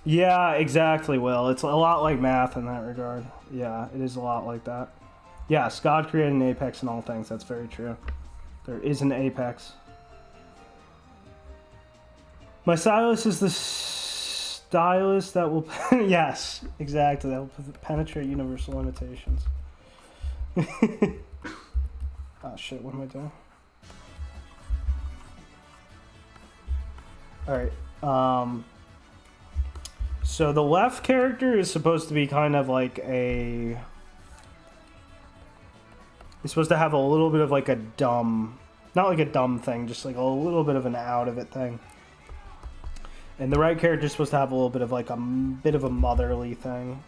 Yeah, exactly, Will. It's a lot like math in that regard. Yeah, it is a lot like that. Yes, God created an apex in all things. That's very true. There is an apex. My stylus is the stylus that will... yes, exactly. That will penetrate universal limitations. Oh, shit. What am I doing? Alright. So the left character is supposed to be kind of like a... It's supposed to have a little bit of like a dumb... Not like a dumb thing, just like a little bit of an out of it thing. And the right character is supposed to have a little bit of like a bit of a motherly thing.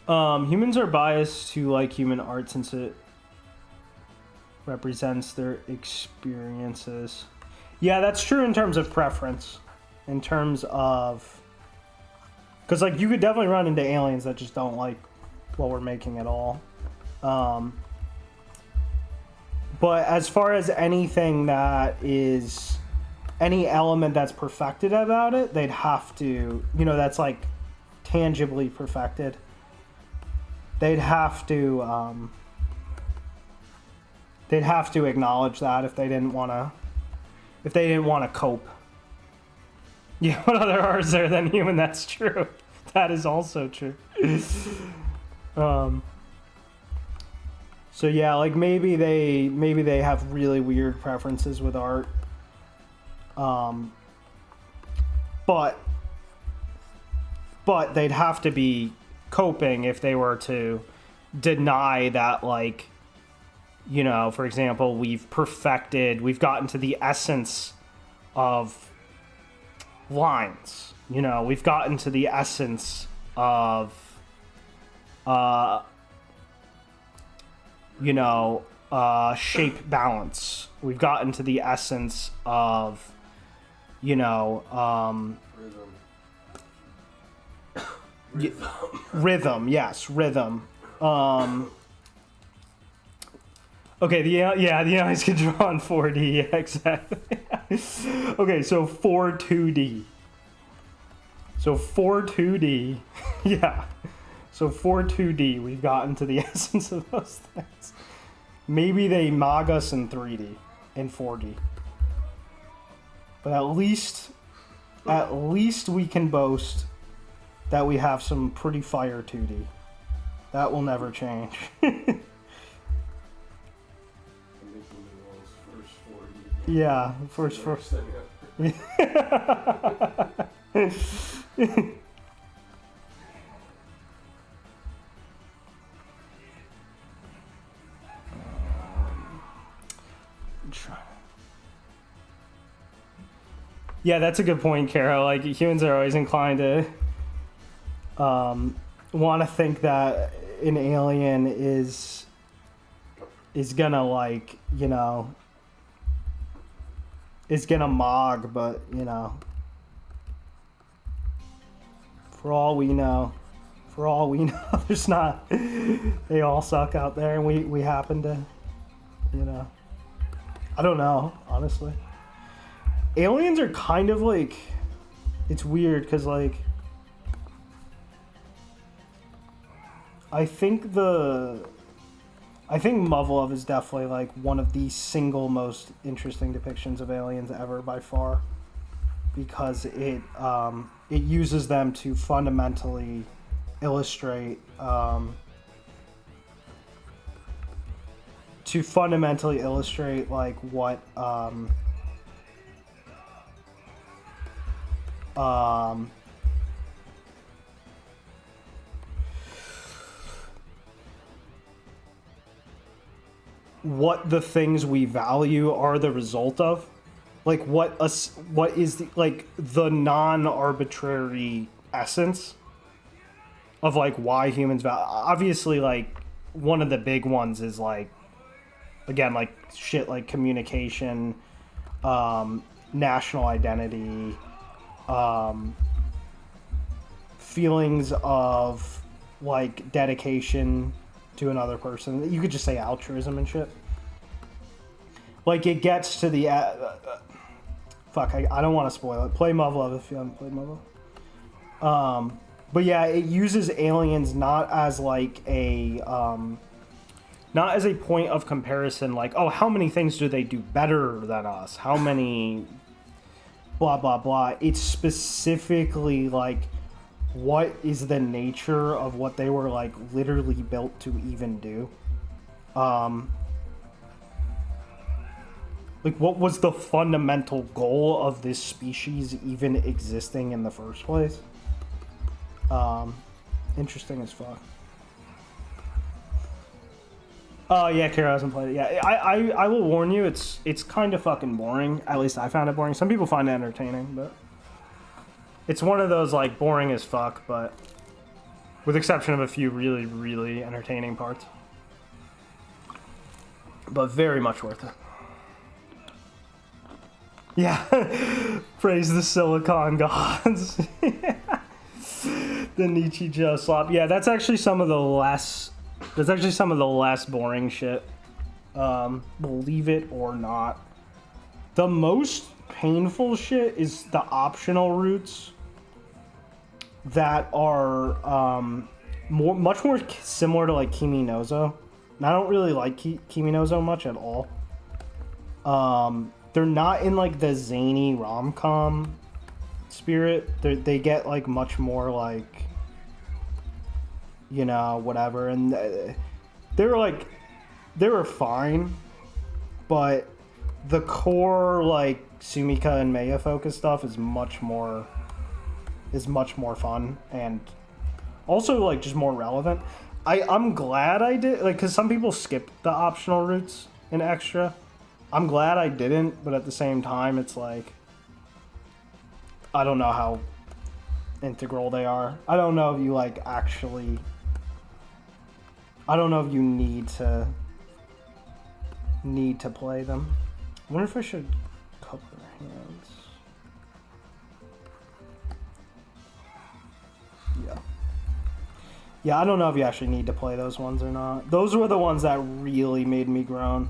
Humans are biased to like human art since it represents their experiences. Yeah, that's true in terms of preference. In terms of... Because, like, you could definitely run into aliens that just don't like what we're making at all. But as far as anything that is... Any element that's perfected about it, they'd have to... You know, that's, like, tangibly perfected. They'd have to... they'd have to acknowledge that if they didn't want to... If they didn't want to cope. Yeah, what other art is there than human? That's true. That is also true. So yeah, like maybe they have really weird preferences with art. But they'd have to be coping if they were to deny that, like, you know, for example, we've gotten to the essence of lines. You know, we've gotten to the essence of, shape balance. We've gotten to the essence of, rhythm. Yes, rhythm. Okay, the aliens can draw in 4D, yeah, exactly. Okay, so 2D. So 2D, yeah. So 2D, we've gotten to the essence of those things. Maybe they mag us in 3D, in 4D. But at least we can boast that we have some pretty fire 2D. That will never change. Yeah, first. Yeah, that's a good point, Kara. Like, humans are always inclined to want to think that an alien is gonna, like, you know, is gonna mog, but, you know, for all we know, there's not. They all suck out there, and we happen to, you know. I don't know, honestly. Aliens are kind of like, it's weird because, like, I think Mavlov is definitely like one of the single most interesting depictions of aliens ever by far, because it uses them to fundamentally illustrate like what what the things we value are the result of, like what is the, like, the non-arbitrary essence of, like, why humans obviously, like, one of the big ones is, like, again, like, shit like communication, national identity, feelings of, like, dedication to another person. You could just say altruism and shit. Like, it gets to the fuck, I don't want to spoil it. Play Mavlov if you haven't played Mavlov. But yeah, it uses aliens not as like a not as a point of comparison, like, oh, how many things do they do better than us? How many blah blah blah. It's specifically like, what is the nature of what they were, like, literally built to even do? Like, what was the fundamental goal of this species even existing in the first place? Interesting as fuck. Oh yeah, Kara hasn't played it. Yeah, I will warn you, it's kind of fucking boring. At least I found it boring. Some people find it entertaining, but it's one of those, like, boring as fuck, but with exception of a few really, really entertaining parts. But very much worth it. Yeah, praise the silicon gods. The Nichijou slop. Yeah, that's actually some of the less. That's actually some of the less boring shit. Believe it or not. The most painful shit is the optional routes that are much more similar to like Kimi no Zo. And I don't really like Kimi no Zo much at all. They're not in like the zany rom-com spirit. They get like much more like, you know, whatever. And they were fine, but the core like Sumika and Maya focus stuff is much more fun and also like just more relevant. I'm glad I did, like, because some people skip the optional routes in extra. I'm glad I didn't, but at the same time, it's like, I don't know how integral they are. I don't know if you, like, actually... I don't know if you need to play them. I wonder if I should cover hands. Yeah. Yeah, I don't know if you actually need to play those ones or not. Those were the ones that really made me groan.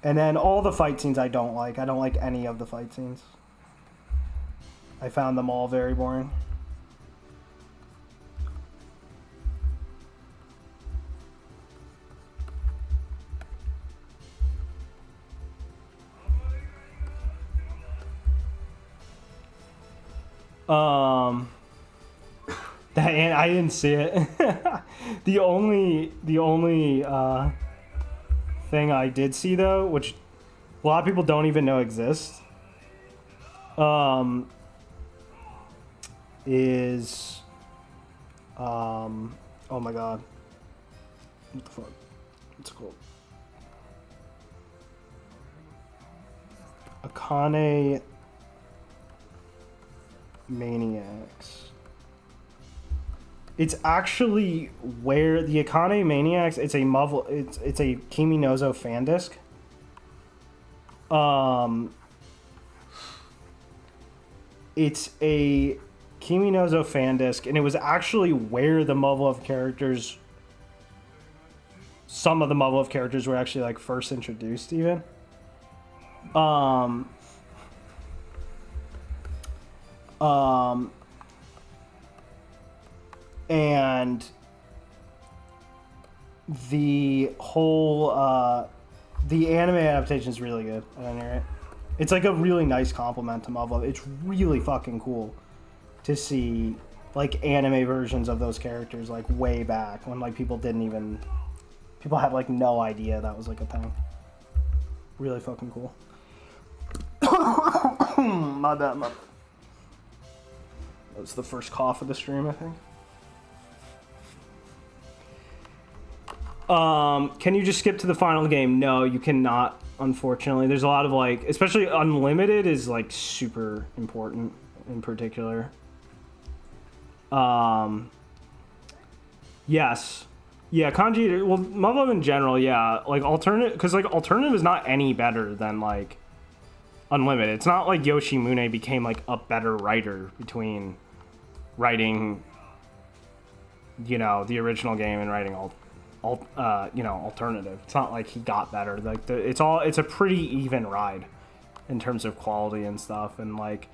And then all the fight scenes I don't like. I don't like any of the fight scenes. I found them all very boring. That I didn't see it. The only thing I did see though, which a lot of people don't even know exists, is oh my god, what the fuck? What's it called? Akane Maniacs. It's actually where the Akane Maniacs. It's a Kimi no Zo fan disc. It's a Kimi no Zo fan disc, and it was actually where the Muv-Luv characters. Some of the Muv-Luv characters were actually like first introduced, even. And the whole the anime adaptation is really good at any rate. It's like a really nice compliment to Muv-Luv. It's really fucking cool to see like anime versions of those characters like way back when like people had like no idea that was like a thing. Really fucking cool. My bad. That was the first cough of the stream, I think. Can you just skip to the final game? No, you cannot, unfortunately. There's a lot of like, especially Unlimited is like super important in particular. Yes. Yeah, Kanji, well, Muv-Luv in general, yeah. Like alternative, because like alternative is not any better than like Unlimited. It's not like Yoshimune became like a better writer between writing, you know, the original game and writing alternative. It's not like he got better. Like it's a pretty even ride in terms of quality and stuff. And like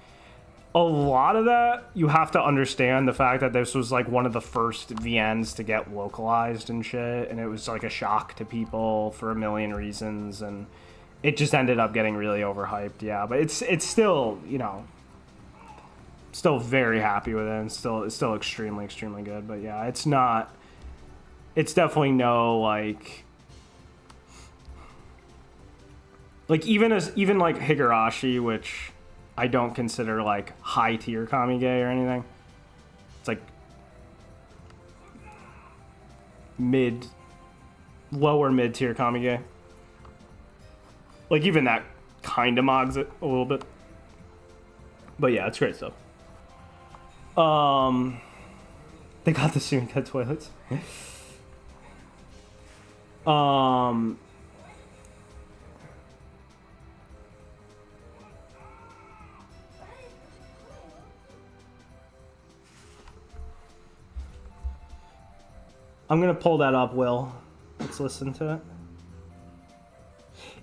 a lot of that, you have to understand the fact that this was like one of the first VNs to get localized and shit, and it was like a shock to people for a million reasons, and it just ended up getting really overhyped. Yeah, but it's still, you know, still very happy with it, and it's still extremely good. But yeah, it's definitely no like even like Higurashi, which I don't consider like high tier Kamige or anything. It's like lower mid tier Kamige. Like even that kind of mogs it a little bit. But yeah, it's great stuff. They got the soon-cut toilets. I'm gonna pull that up, Will. Let's listen to it.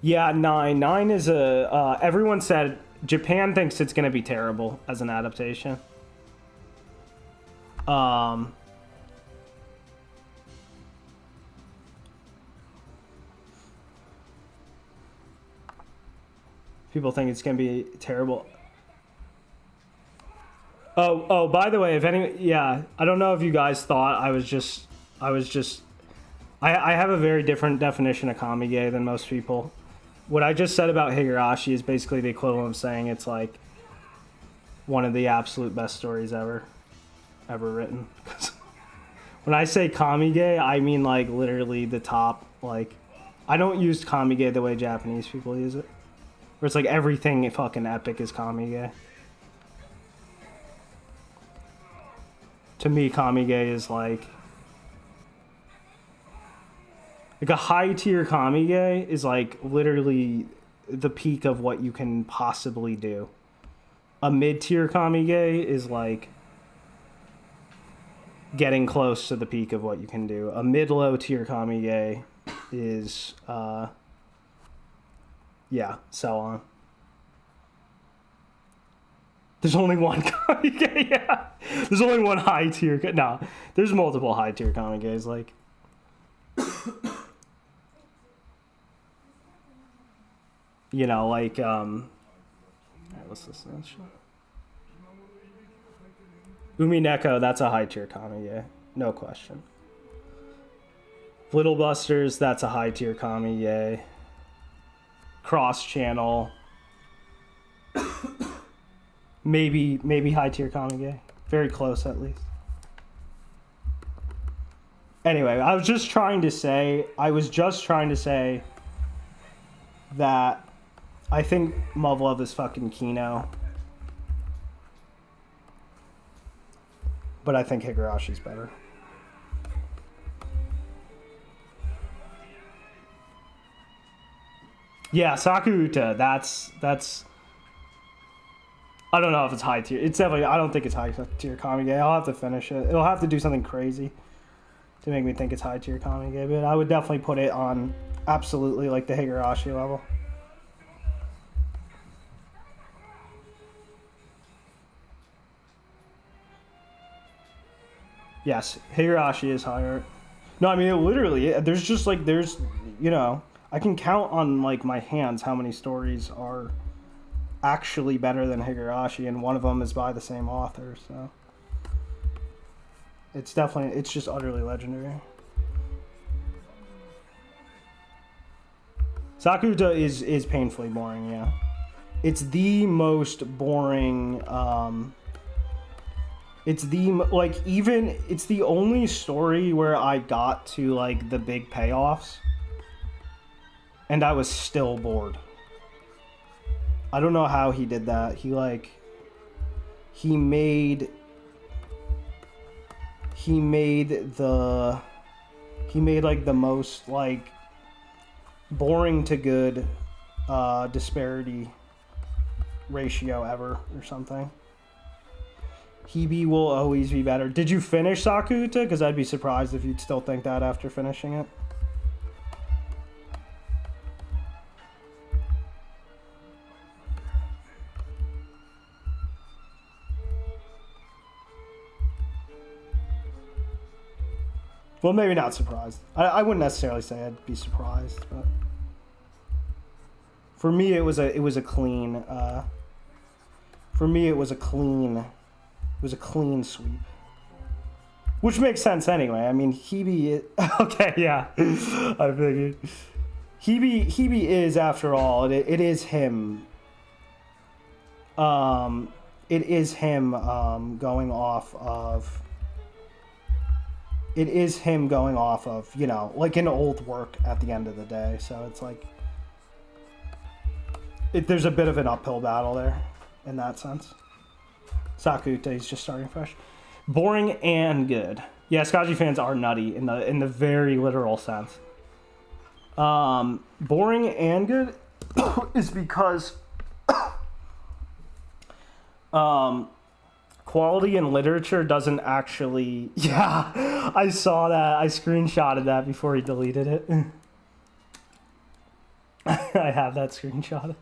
Yeah, 9. 9 is a... everyone said Japan thinks it's gonna be terrible as an adaptation. People think it's gonna be terrible. Oh, by the way, if any... Yeah, I don't know if you guys thought I have a very different definition of Kamige than most people. What I just said about Higurashi is basically the equivalent of saying it's like one of the absolute best stories ever written. When I say Kamige, I mean like literally the top, like, I don't use Kamige the way Japanese people use it. Where it's like everything fucking epic is Kamige. To me, Kamige is like a high tier Kamige is like literally the peak of what you can possibly do. A mid tier Kamige is like getting close to the peak of what you can do. A mid low tier Kamige is yeah, so on. There's only one Kamige, yeah. There's only one high tier. No, there's multiple high tier Kamiges, like. You know, like, alright, let's listen to that shit. Umineko, that's a high tier Kamige, no question. Little Busters, that's a high tier Kamige. Cross channel. maybe high tier Kamige. Very close at least. Anyway, I was just trying to say that I think Muv-Luv is fucking Kino. But I think Higurashi's better. Yeah, Sakuuta, that's I don't know if it's high tier. It's definitely, I don't think it's high tier Kamige. I'll have to finish it. It'll have to do something crazy to make me think it's high tier Kamige, but I would definitely put it on absolutely like the Higurashi level. Yes, Higurashi is higher. No, I mean, it literally, there's, you know, I can count on, like, my hands how many stories are actually better than Higurashi, and one of them is by the same author, so. It's definitely, it's just utterly legendary. Sakuta is painfully boring, yeah. It's the most boring, it's the only story where I got to, like, the big payoffs, and I was still bored. I don't know how he did that. He made like the most, like, boring to good disparity ratio ever or something. Hebe will always be better. Did you finish Sakuta? Because I'd be surprised if you'd still think that after finishing it. Well, maybe not surprised. I wouldn't necessarily say I'd be surprised, but for me it was a clean. For me it was a clean sweep, which makes sense anyway. I mean, Hebe. Okay, yeah, I figured. Hebe is, after all, it is him. It is him going off of. It is him going off of, you know, like an old work at the end of the day. So it's like, there's a bit of an uphill battle there in that sense. Sakute is just starting fresh. Boring and good. Yeah, Skaji fans are nutty in the very literal sense. Boring and good is because quality in literature doesn't actually... Yeah, I saw that. I screenshotted that before he deleted it. I have that screenshotted.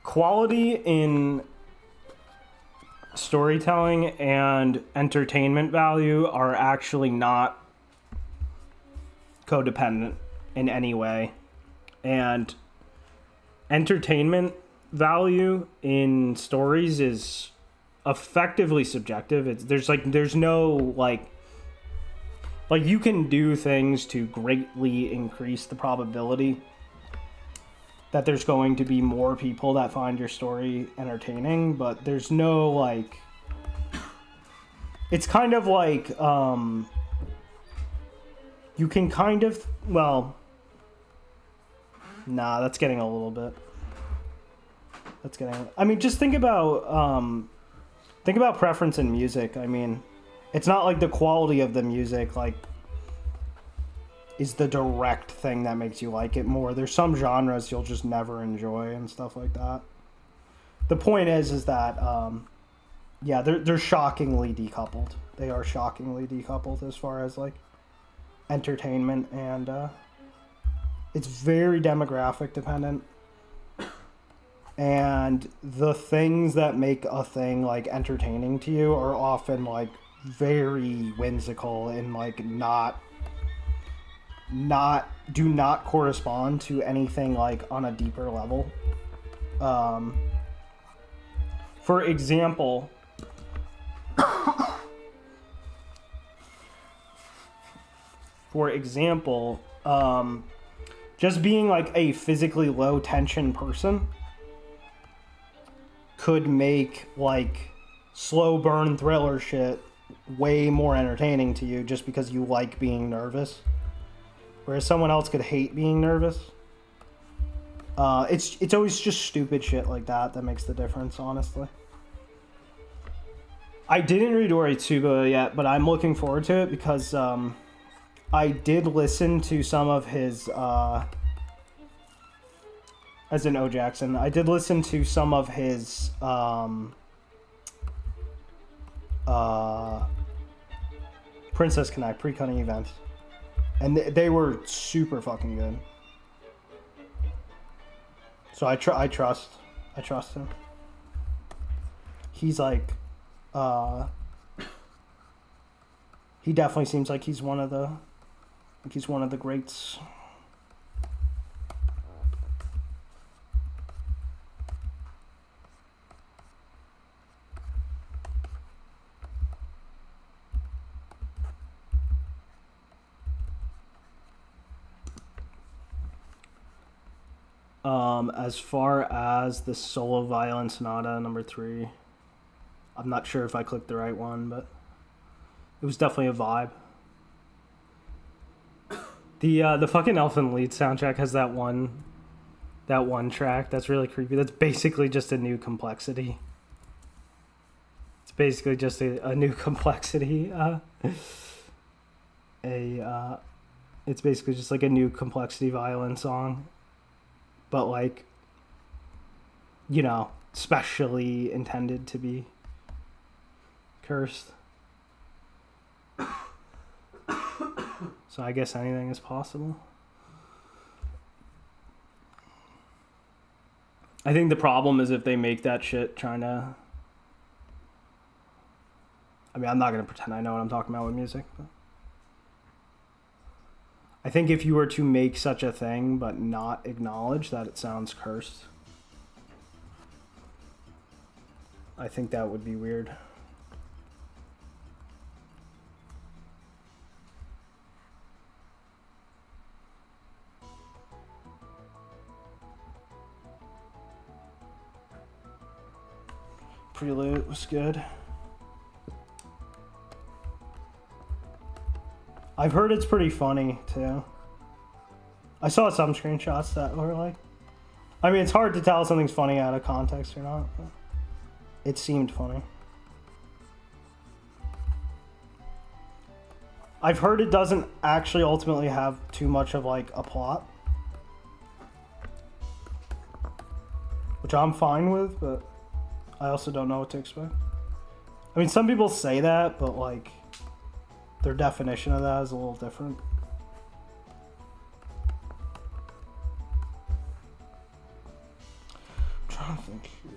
Quality in storytelling and entertainment value are actually not codependent in any way. And entertainment value in stories is effectively subjective. There's no you can do things to greatly increase the probability that there's going to be more people that find your story entertaining, but there's no it's kind of like you can kind of, well, nah, that's getting a little bit, I mean, just think about preference in music. I mean, it's not like the quality of the music is the direct thing that makes you like it more. There's some genres you'll just never enjoy and stuff like that. The point is that yeah, they're shockingly decoupled. They are shockingly decoupled as far as entertainment, and it's very demographic dependent. And the things that make a thing entertaining to you are often very whimsical and do not correspond to anything on a deeper level. For example, just being a physically low tension person could make slow burn thriller shit way more entertaining to you just because you like being nervous. Whereas someone else could hate being nervous. It's always just stupid shit like that makes the difference, honestly. I didn't read Oritsuba yet, but I'm looking forward to it because I did listen to some of his... as in O. Jackson, I did listen to some of his... Princess Connect pre-cutting events. And they were super fucking good. So I trust him. He's he definitely seems like he's one of the greats. As far as the solo violin sonata number 3, I'm not sure if I clicked the right one, but it was definitely a vibe. The fucking Elfin Lead soundtrack has that one track that's really creepy. That's basically just a new complexity. It's basically just a new complexity. It's basically just a new complexity violin song. But specially intended to be cursed. So I guess anything is possible. I think the problem is if they make that shit trying to... I mean, I'm not going to pretend I know what I'm talking about with music, but... I think if you were to make such a thing but not acknowledge that it sounds cursed, I think that would be weird. Prelude was good. I've heard it's pretty funny too. I saw some screenshots that were I mean, it's hard to tell if something's funny out of context or not. But it seemed funny. I've heard it doesn't actually ultimately have too much of like a plot, which I'm fine with, but I also don't know what to expect. I mean, some people say that, but like their definition of that is a little different. I'm trying to think here.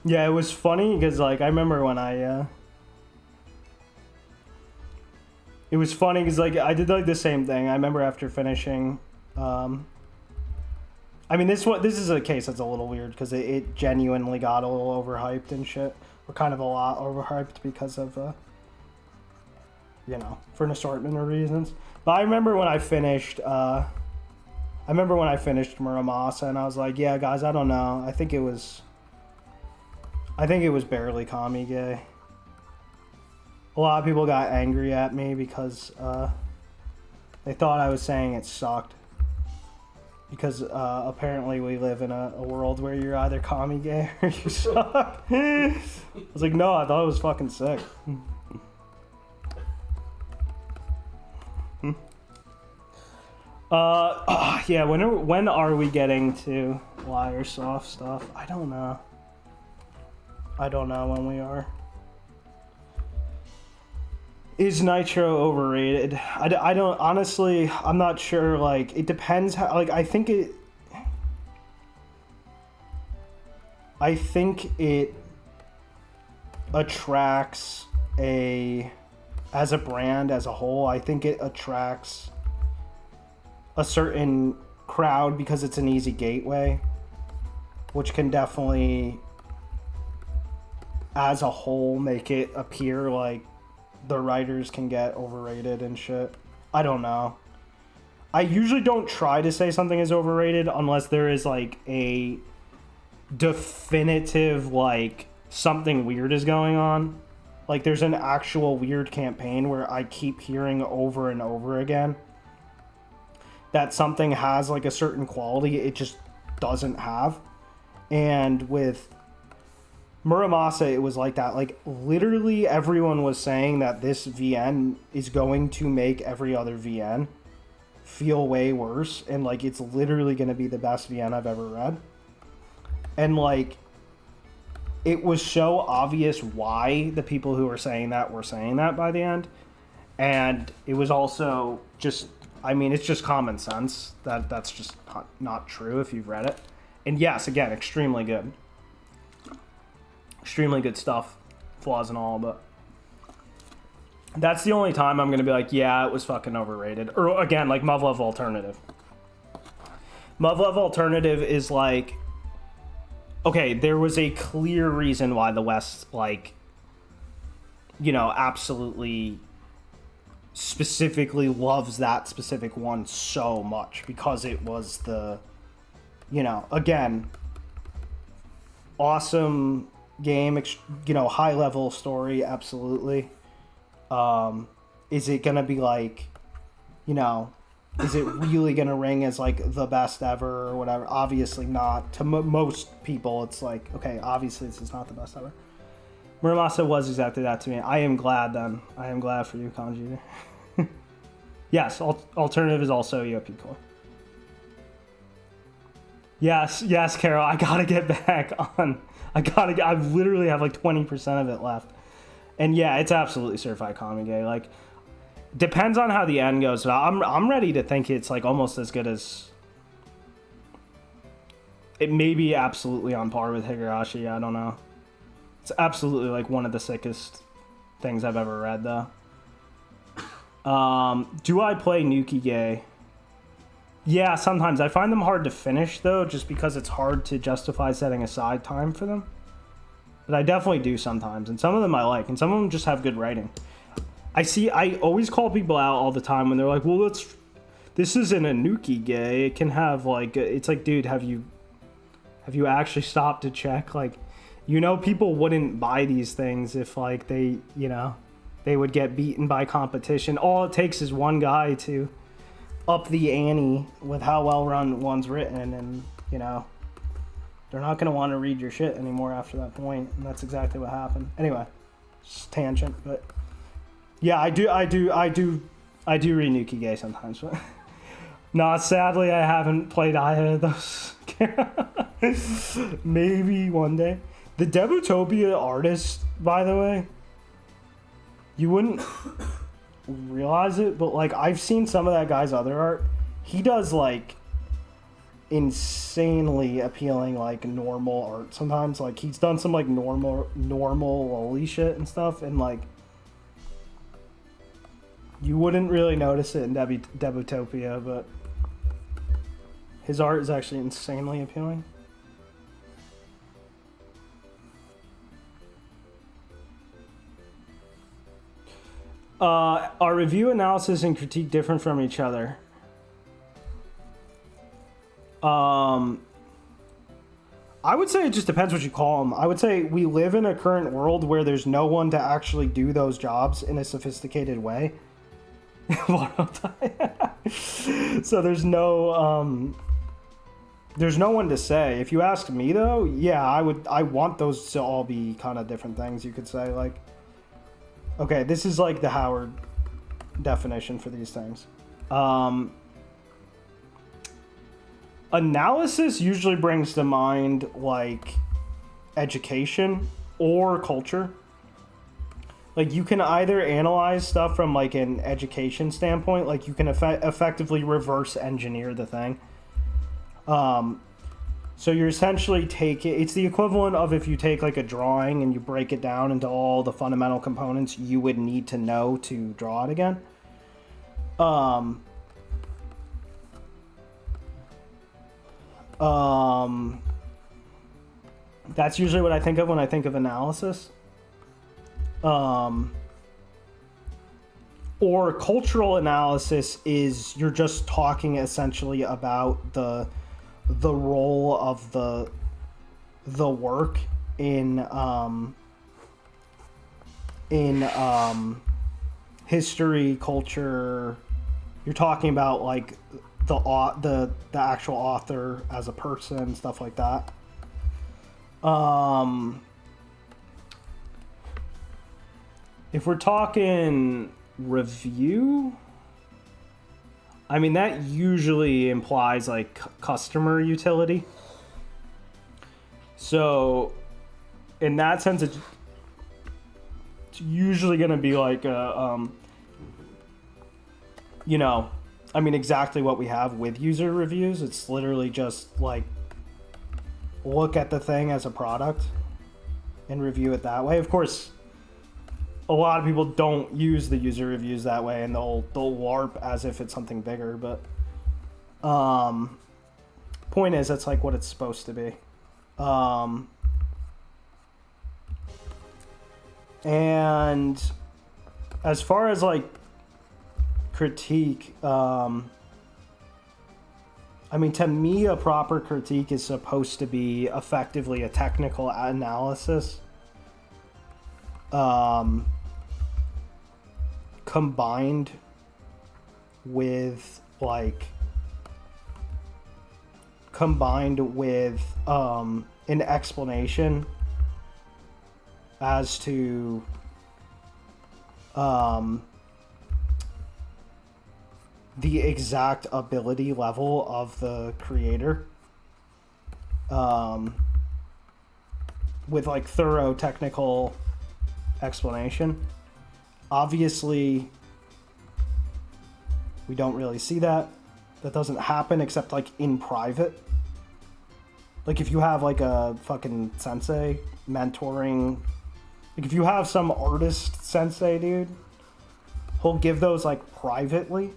Yeah, it was funny because like I remember when it was funny because like I did like the same thing. I remember after finishing, I mean this is a case that's a little weird because it genuinely got a little overhyped and shit, or kind of a lot overhyped because of you know, for an assortment of reasons. But I remember when I finished Muramasa and I was like, yeah guys, I don't know. I think it was barely Kamige. A lot of people got angry at me because they thought I was saying it sucked. Because apparently we live in a world where you're either Kamige or you suck. I was like, no, I thought it was fucking sick. Yeah, when are we getting to Liar Soft stuff? I don't know. I don't know when we are. Is Nitro overrated? I don't, honestly, I'm not sure. Like, it depends how, like, I think it attracts as a brand, as a whole, I think it attracts a certain crowd because it's an easy gateway, which can definitely, as a whole, make it appear like the writers can get overrated and shit. I don't know. I usually don't try to say something is overrated unless there is like a definitive, like, something weird is going on. Like there's an actual weird campaign where I keep hearing over and over again that something has like a certain quality it just doesn't have. And with Muramasa, it was like that. Like, literally everyone was saying that this VN is going to make every other VN feel way worse. And, like, it's literally going to be the best VN I've ever read. And, like, it was so obvious why the people who were saying that by the end. And it was also just, I mean, it's just common sense that that's just not true if you've read it. And yes, again, extremely good. Extremely good stuff, flaws and all, but that's the only time I'm going to be like, yeah, it was fucking overrated. Or again, like Muv-Luv Alternative. Muv-Luv Alternative is like, okay, there was a clear reason why the West, like, you know, absolutely specifically loves that specific one so much because it was the, you know, again, awesome game, you know, high level story, absolutely. Is it gonna be like, you know, is it really gonna ring as like the best ever or whatever? Obviously not. To most people, it's like, okay, obviously this is not the best ever. Muramasa was exactly that to me. I am glad then. I am glad for you, Kanji. Yes, Alternative is also EOP core. Yes, Carol, I gotta get back on. I literally have like 20% of it left. And yeah, it's absolutely certified Kamige. Like, depends on how the end goes. But I'm ready to think it's like almost as good as, it may be absolutely on par with Higurashi. I don't know. It's absolutely like one of the sickest things I've ever read though. Do I play Nukige? Yeah, sometimes I find them hard to finish though, just because it's hard to justify setting aside time for them. But I definitely do sometimes, and some of them I like, and some of them just have good writing. I always call people out all the time when they're like, "Well, this isn't a nuki gay. It can have like," it's like, dude, have you actually stopped to check? Like, people wouldn't buy these things if like they would get beaten by competition. All it takes is one guy to up the ante with how well run one's written, and they're not going to want to read your shit anymore after that point, and that's exactly what happened. Anyway, just tangent, but yeah, I do read nuki gay sometimes, but no, sadly I haven't played either of those. Maybe one day. The Debutopia artist, by the way, you wouldn't realize it, but like I've seen some of that guy's other art. He does like insanely appealing like normal art sometimes. Like he's done some like normal loli shit and stuff, and like you wouldn't really notice it in Debutopia, but his art is actually insanely appealing. Are review, analysis, and critique different from each other? I would say it just depends what you call them. I would say we live in a current world where there's no one to actually do those jobs in a sophisticated way. So there's no one to say. If you ask me though, yeah, I want those to all be kind of different things. You could say like, okay, this is like the Howard definition for these things. Analysis usually brings to mind like education or culture. Like you can either analyze stuff from like an education standpoint, like you can effectively reverse engineer the thing. So you're essentially it's the equivalent of if you take like a drawing and you break it down into all the fundamental components you would need to know to draw it again. That's usually what I think of when I think of analysis. Or cultural analysis is you're just talking essentially about the role of the work in history, culture. You're talking about like the actual author as a person, stuff like that. If we're talking review, I mean, that usually implies like customer utility. So in that sense, it's usually going to be like I mean, exactly what we have with user reviews. It's literally just like look at the thing as a product and review it that way. Of course, a lot of people don't use the user reviews that way, and they'll LARP as if it's something bigger. But point is, that's like what it's supposed to be. And as far as like critique, I mean, to me, a proper critique is supposed to be effectively a technical analysis, combined with an explanation as to the exact ability level of the creator, with like thorough technical explanation. Obviously, we don't really see that. That doesn't happen except like in private. Like if you have like a fucking sensei mentoring, like if you have some artist sensei, dude, he'll give those like privately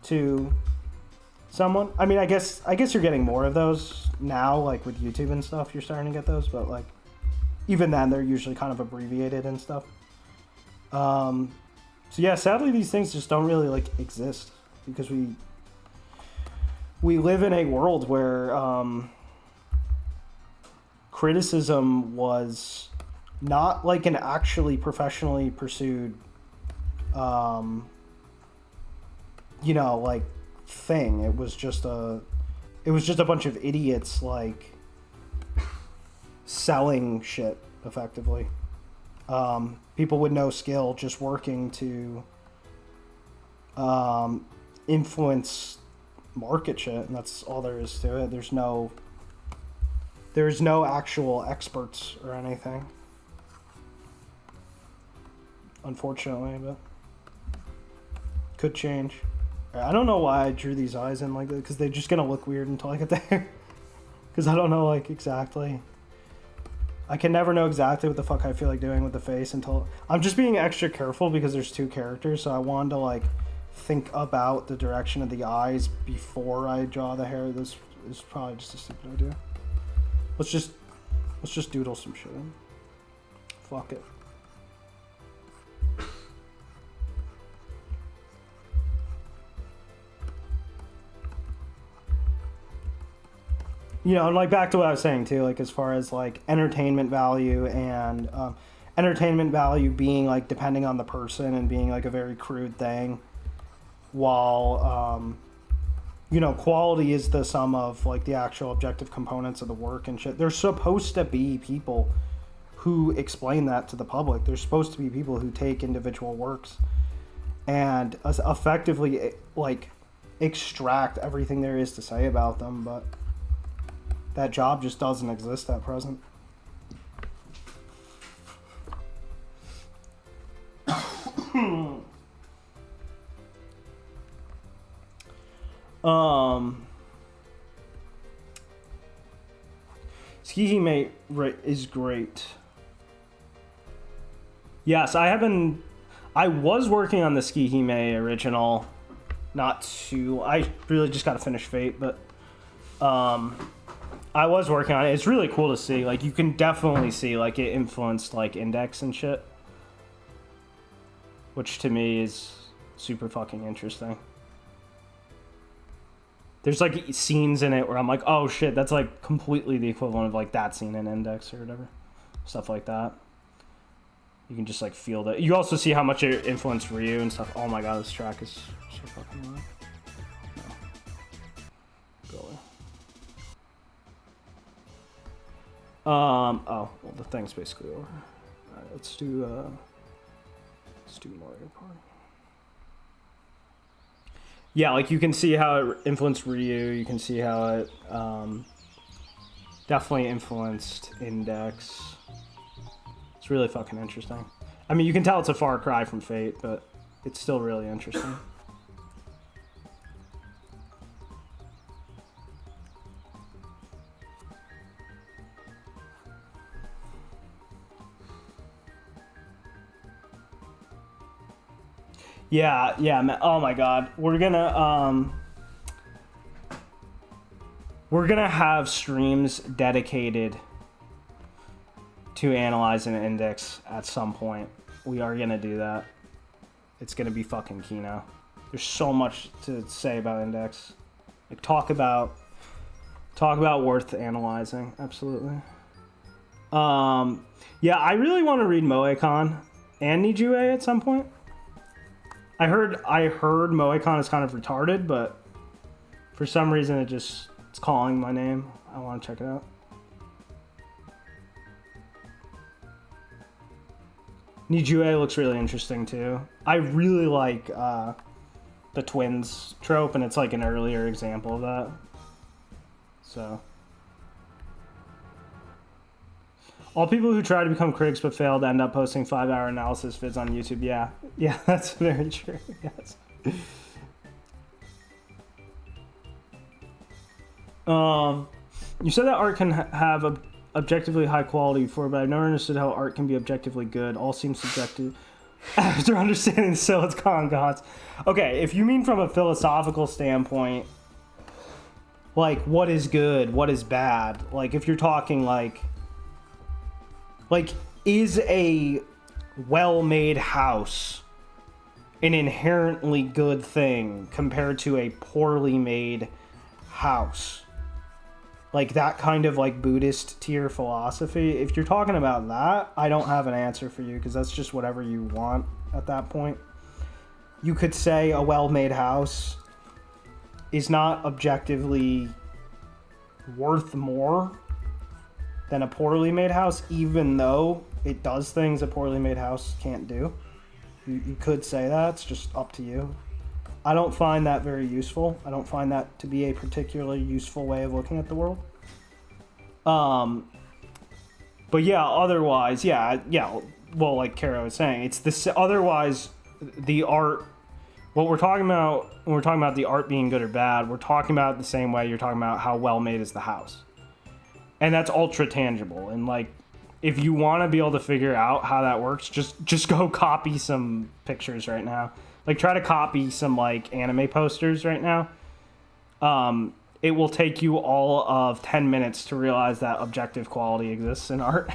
to someone. I mean, I guess you're getting more of those now, like with YouTube and stuff. You're starting to get those, but like even then, they're usually kind of abbreviated and stuff. So yeah, sadly, these things just don't really like exist because we live in a world where criticism was not like an actually professionally pursued, like thing. It was just a bunch of idiots like selling shit effectively. People with no skill just working to influence market shit, and that's all there is to it. There's no actual experts or anything, unfortunately, but could change. I don't know why I drew these eyes in like that, because they're just gonna look weird until I get there. Because I don't know like exactly. I can never know exactly what the fuck I feel like doing with the face until I'm just being extra careful because there's two characters, so I wanted to like think about the direction of the eyes before I draw the hair. This is probably just a stupid idea. Let's just doodle some shit in. Fuck it. And like back to what I was saying too, like as far as like entertainment value and entertainment value being like depending on the person and being like a very crude thing, while quality is the sum of like the actual objective components of the work and shit. There's supposed to be people who explain that to the public. There's supposed to be people who take individual works and effectively like extract everything there is to say about them, but that job just doesn't exist at present. Skihime is great. Yes, I was working on the Skihime original. I really just got to finish Fate, but I was working on it. It's really cool to see. Like, you can definitely see, like, it influenced, like, Index and shit. Which, to me, is super fucking interesting. There's, like, scenes in it where I'm like, oh, shit, that's, like, completely the equivalent of, like, that scene in Index or whatever. Stuff like that. You can just, like, feel that. You also see how much it influenced Ryu and stuff. Oh, my God, this track is so fucking loud. Well, the thing's basically over. Alright, let's do Mario Party. Yeah, like you can see how it influenced Ryu, you can see how it definitely influenced Index. It's really fucking interesting. I mean, you can tell it's a far cry from Fate, but it's still really interesting. Yeah, oh my God. We're gonna have streams dedicated to analyzing an Index at some point. We are gonna do that. It's gonna be fucking Kino. There's so much to say about Index. Like talk about worth analyzing. Absolutely. Yeah, I really want to read Moe-Con and Nijue at some point. I heard Moe-Con is kind of retarded, but for some reason it's calling my name. I want to check it out. Nijue looks really interesting too. I really like the twins trope, and it's like an earlier example of that. So, all people who try to become critics but failed end up posting 5-hour analysis vids on YouTube. Yeah, that's very true. Yes. You said that art can have objectively high quality before, but I've never understood how art can be objectively good. All seems subjective. After understanding the Silicon gods. Okay, if you mean from a philosophical standpoint, like what is good, what is bad. Like if you're talking like is a well-made house an inherently good thing compared to a poorly made house? Like that kind of like Buddhist tier philosophy. If you're talking about that, I don't have an answer for you because that's just whatever you want at that point. You could say a well-made house is not objectively worth more than a poorly made house, even though it does things a poorly made house can't do. You could say that. It's just up to you. I don't find that very useful. I don't find that to be a particularly useful way of looking at the world. But yeah, otherwise, yeah. Well, like Kara was saying, it's this. Otherwise, the art. What we're talking about when we're talking about the art being good or bad, we're talking about it the same way you're talking about how well made is the house, and that's ultra tangible. And like, if you want to be able to figure out how that works, just go copy some pictures right now. Like try to copy some like anime posters right now. It will take you all of 10 minutes to realize that objective quality exists in art.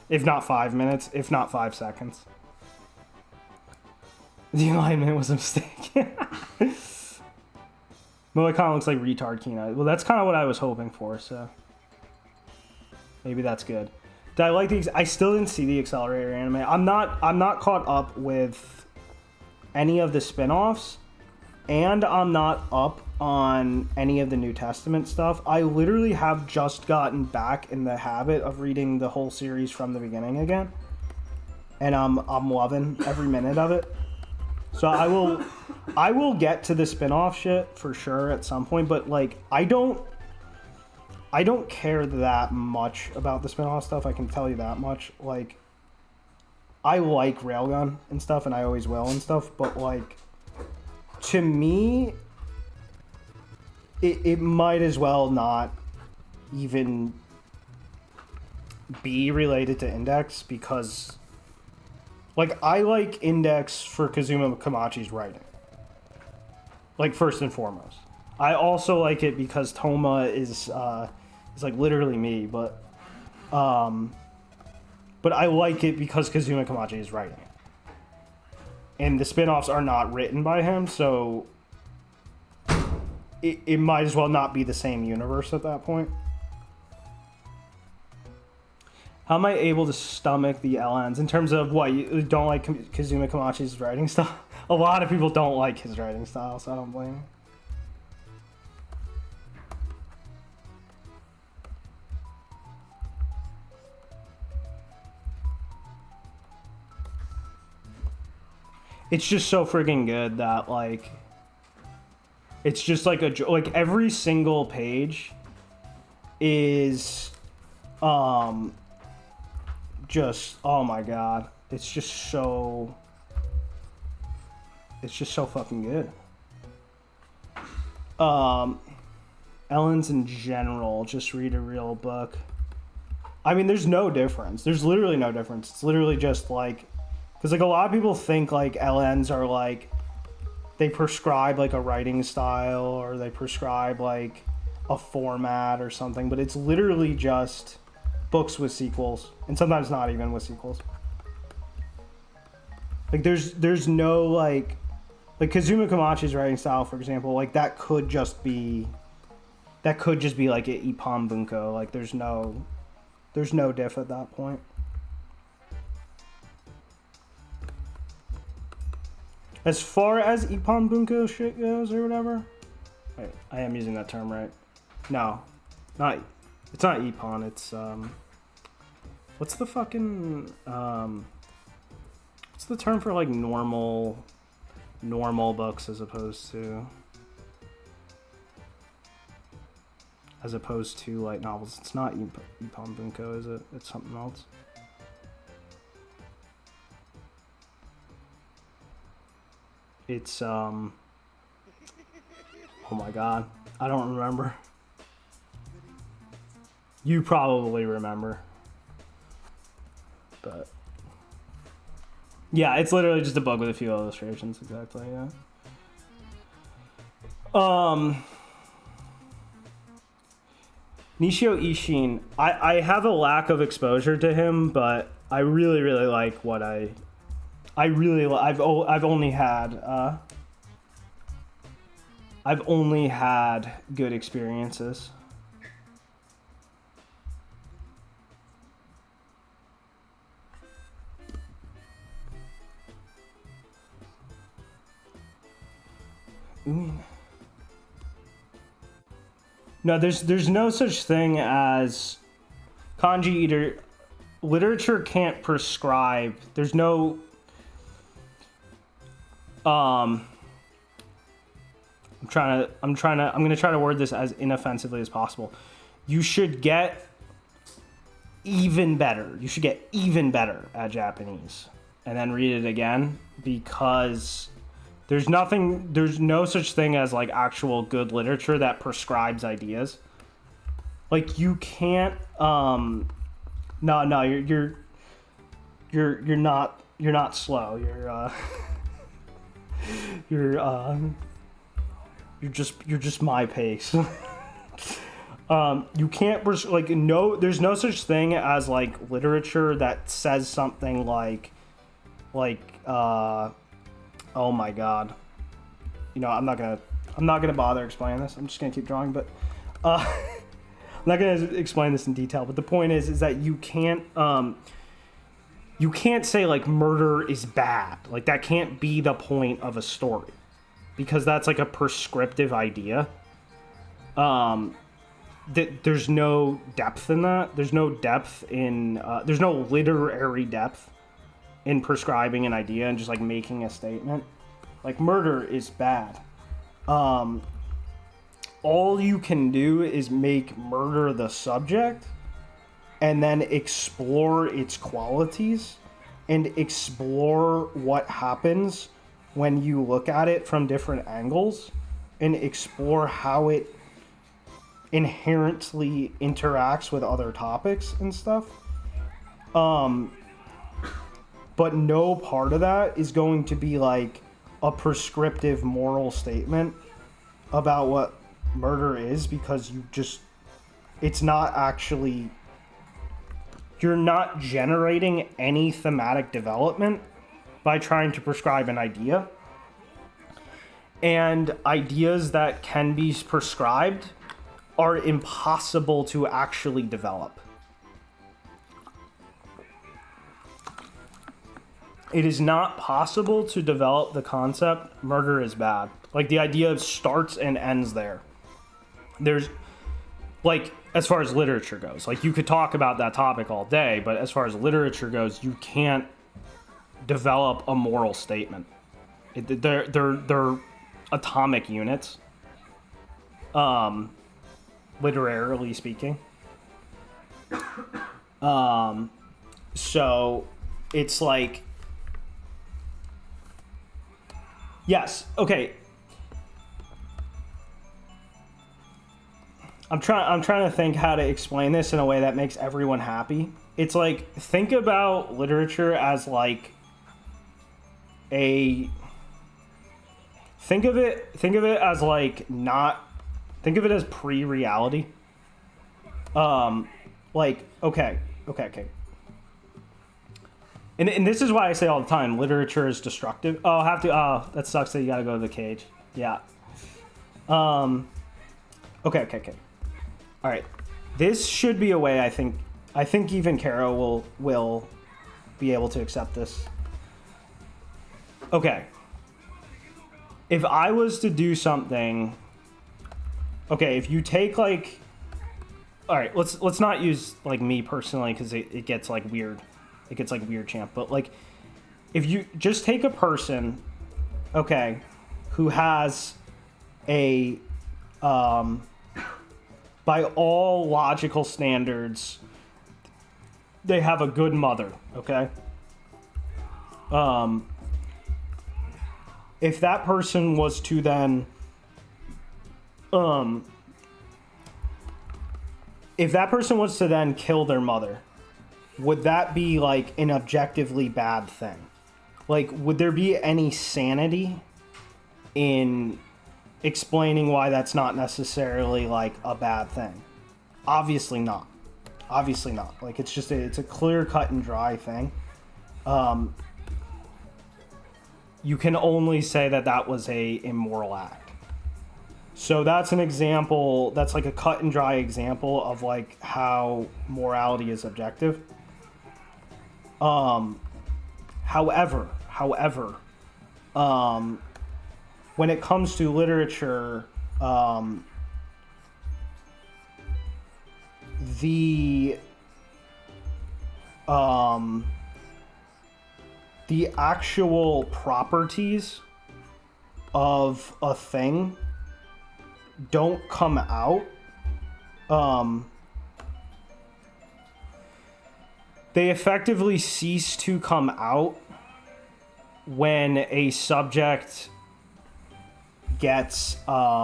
If not 5 minutes, if not 5 seconds. The alignment was a mistake. Moicon looks like retard Kina. Well, that's kind of what I was hoping for, so maybe that's good. Did I like the? I still didn't see the Accelerator anime. I'm not caught up with any of the spin-offs, and I'm not up on any of the New Testament stuff. I literally have just gotten back in the habit of reading the whole series from the beginning again, and I'm loving every minute of it. So I will get to the spin-off shit for sure at some point, but like I don't care that much about the spin-off stuff, I can tell you that much. Like I like Railgun and stuff, and I always will and stuff, but like to me it might as well not even be related to Index, because like I like Index for Kazuma Kamachi's writing, like first and foremost. I also like it because Toma is like literally me, but I like it because Kazuma Kamachi is writing it. And the spin-offs are not written by him, so it might as well not be the same universe at that point. How am I able to stomach the LNs? In terms of what, you don't like Kazuma Kamachi's writing style? A lot of people don't like his writing style, so I don't blame you. It's just so friggin' good that like it's just like like every single page is just, oh my god, it's just so fucking good. Ellens in general, just read a real book. I mean, there's no difference. There's literally no difference. It's literally just like, because like a lot of people think like LNs are like, they prescribe like a writing style, or they prescribe like a format or something, but it's literally just books with sequels, and sometimes not even with sequels. Like there's no like Kazuma Kamachi's writing style, for example, like that could just be like a Ippon Bunko. Like there's no diff at that point. As far as Ippon Bunko shit goes or whatever, wait, I am using that term right. No, it's not Ippon, it's what's the fucking what's the term for like normal books as opposed to like novels? It's not Ippon Bunko, is it? It's something else. It's oh my god, I don't remember. You probably remember. But yeah, it's literally just a book with a few illustrations, exactly, yeah. Nishio Ishin, I have a lack of exposure to him, but I really, really like what I've only had good experiences. No, there's no such thing as kanji eater. Literature can't prescribe. There's no I'm gonna try to word this as inoffensively as possible. You should get even better. You should get even better at Japanese and then read it again, because there's no such thing as like actual good literature that prescribes ideas. Like you can't no, you're not slow. You're just my pace. You can't there's no such thing as like literature that says something like oh my god, I'm not gonna bother explaining this. I'm just gonna keep drawing, but I'm not gonna explain this in detail. But the point is that you can't say like murder is bad. Like that can't be the point of a story, because that's like a prescriptive idea. There's no depth in that. There's no depth in there's no literary depth in prescribing an idea and just like making a statement. Like murder is bad. All you can do is make murder the subject and then explore its qualities and explore what happens when you look at it from different angles and explore how it inherently interacts with other topics and stuff. But no part of that is going to be like a prescriptive moral statement about what murder is, because it's not actually, you're not generating any thematic development by trying to prescribe an idea. And ideas that can be prescribed are impossible to actually develop. It is not possible to develop the concept murder is bad. Like the idea starts and ends there. There's like, as far as literature goes, like you could talk about that topic all day, but as far as literature goes, you can't develop a moral statement. They're atomic units, literarily speaking. So it's like, yes, okay. I'm trying to think how to explain this in a way that makes everyone happy. It's like, think about literature as like think of it as like not, think of it as pre-reality. Like, okay. And this is why I say all the time, literature is destructive. That sucks that you gotta go to the cage. Yeah. Okay. All right. This should be a way, I think even Kara will be able to accept this. Okay. If I was to do something, okay, if you take like, all right, let's not use like me personally, because it gets like weird. It gets like weird, champ. But like, if you just take a person, okay, who has a, by all logical standards, they have a good mother, okay? If that person was to then, kill their mother, would that be like an objectively bad thing? Like, would there be any sanity in explaining why that's not necessarily like a bad thing? Obviously not. Obviously not. Like, it's just it's a clear cut and dry thing. You can only say that that was a immoral act. So that's an example, that's like a cut and dry example of like how morality is objective. However, when it comes to literature, the actual properties of a thing don't come out. They effectively cease to come out when a subject gets a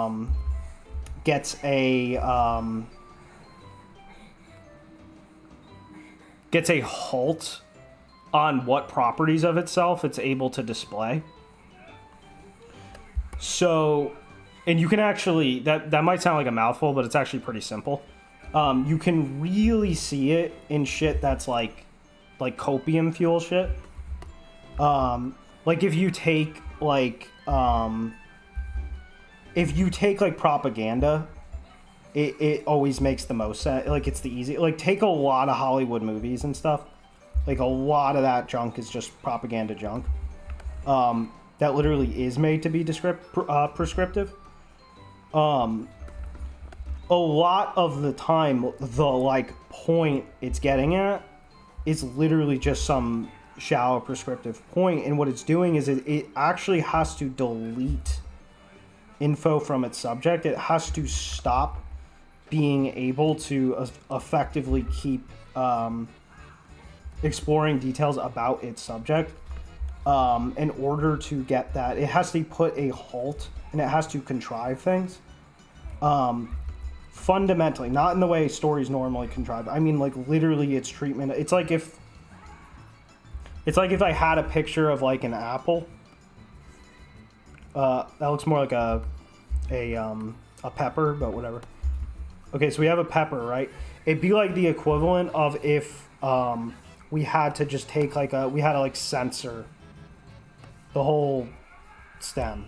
halt on what properties of itself it's able to display. So, and you can actually, that might sound like a mouthful, but it's actually pretty simple. You can really see it in shit that's like copium fuel shit. Like if you take like propaganda, it always makes the most sense. Like it's the easy, like take a lot of Hollywood movies and stuff. Like a lot of that junk is just propaganda junk. That literally is made to be prescriptive. A lot of the time, the like point it's getting at is literally just some shallow prescriptive point, and what it's doing is it actually has to delete info from its subject. It has to stop being able to effectively keep exploring details about its subject. In order to get that, it has to put a halt, and it has to contrive things. Fundamentally, not in the way stories normally contrive. I mean, like literally, its treatment. It's like if I had a picture of like an apple. That looks more like a pepper, but whatever. Okay, so we have a pepper, right? It'd be like the equivalent of if we had to just take we had to like censor the whole stem.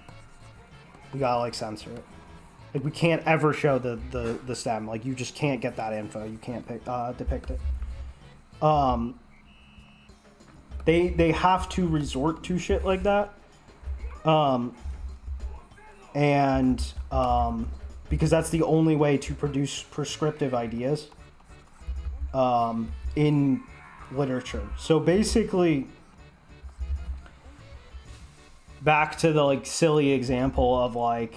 We gotta like censor it. Like we can't ever show the stem. Like you just can't get that info. You can't depict it. They have to resort to shit like that. Because that's the only way to produce prescriptive ideas in literature. So basically, back to the like silly example of like,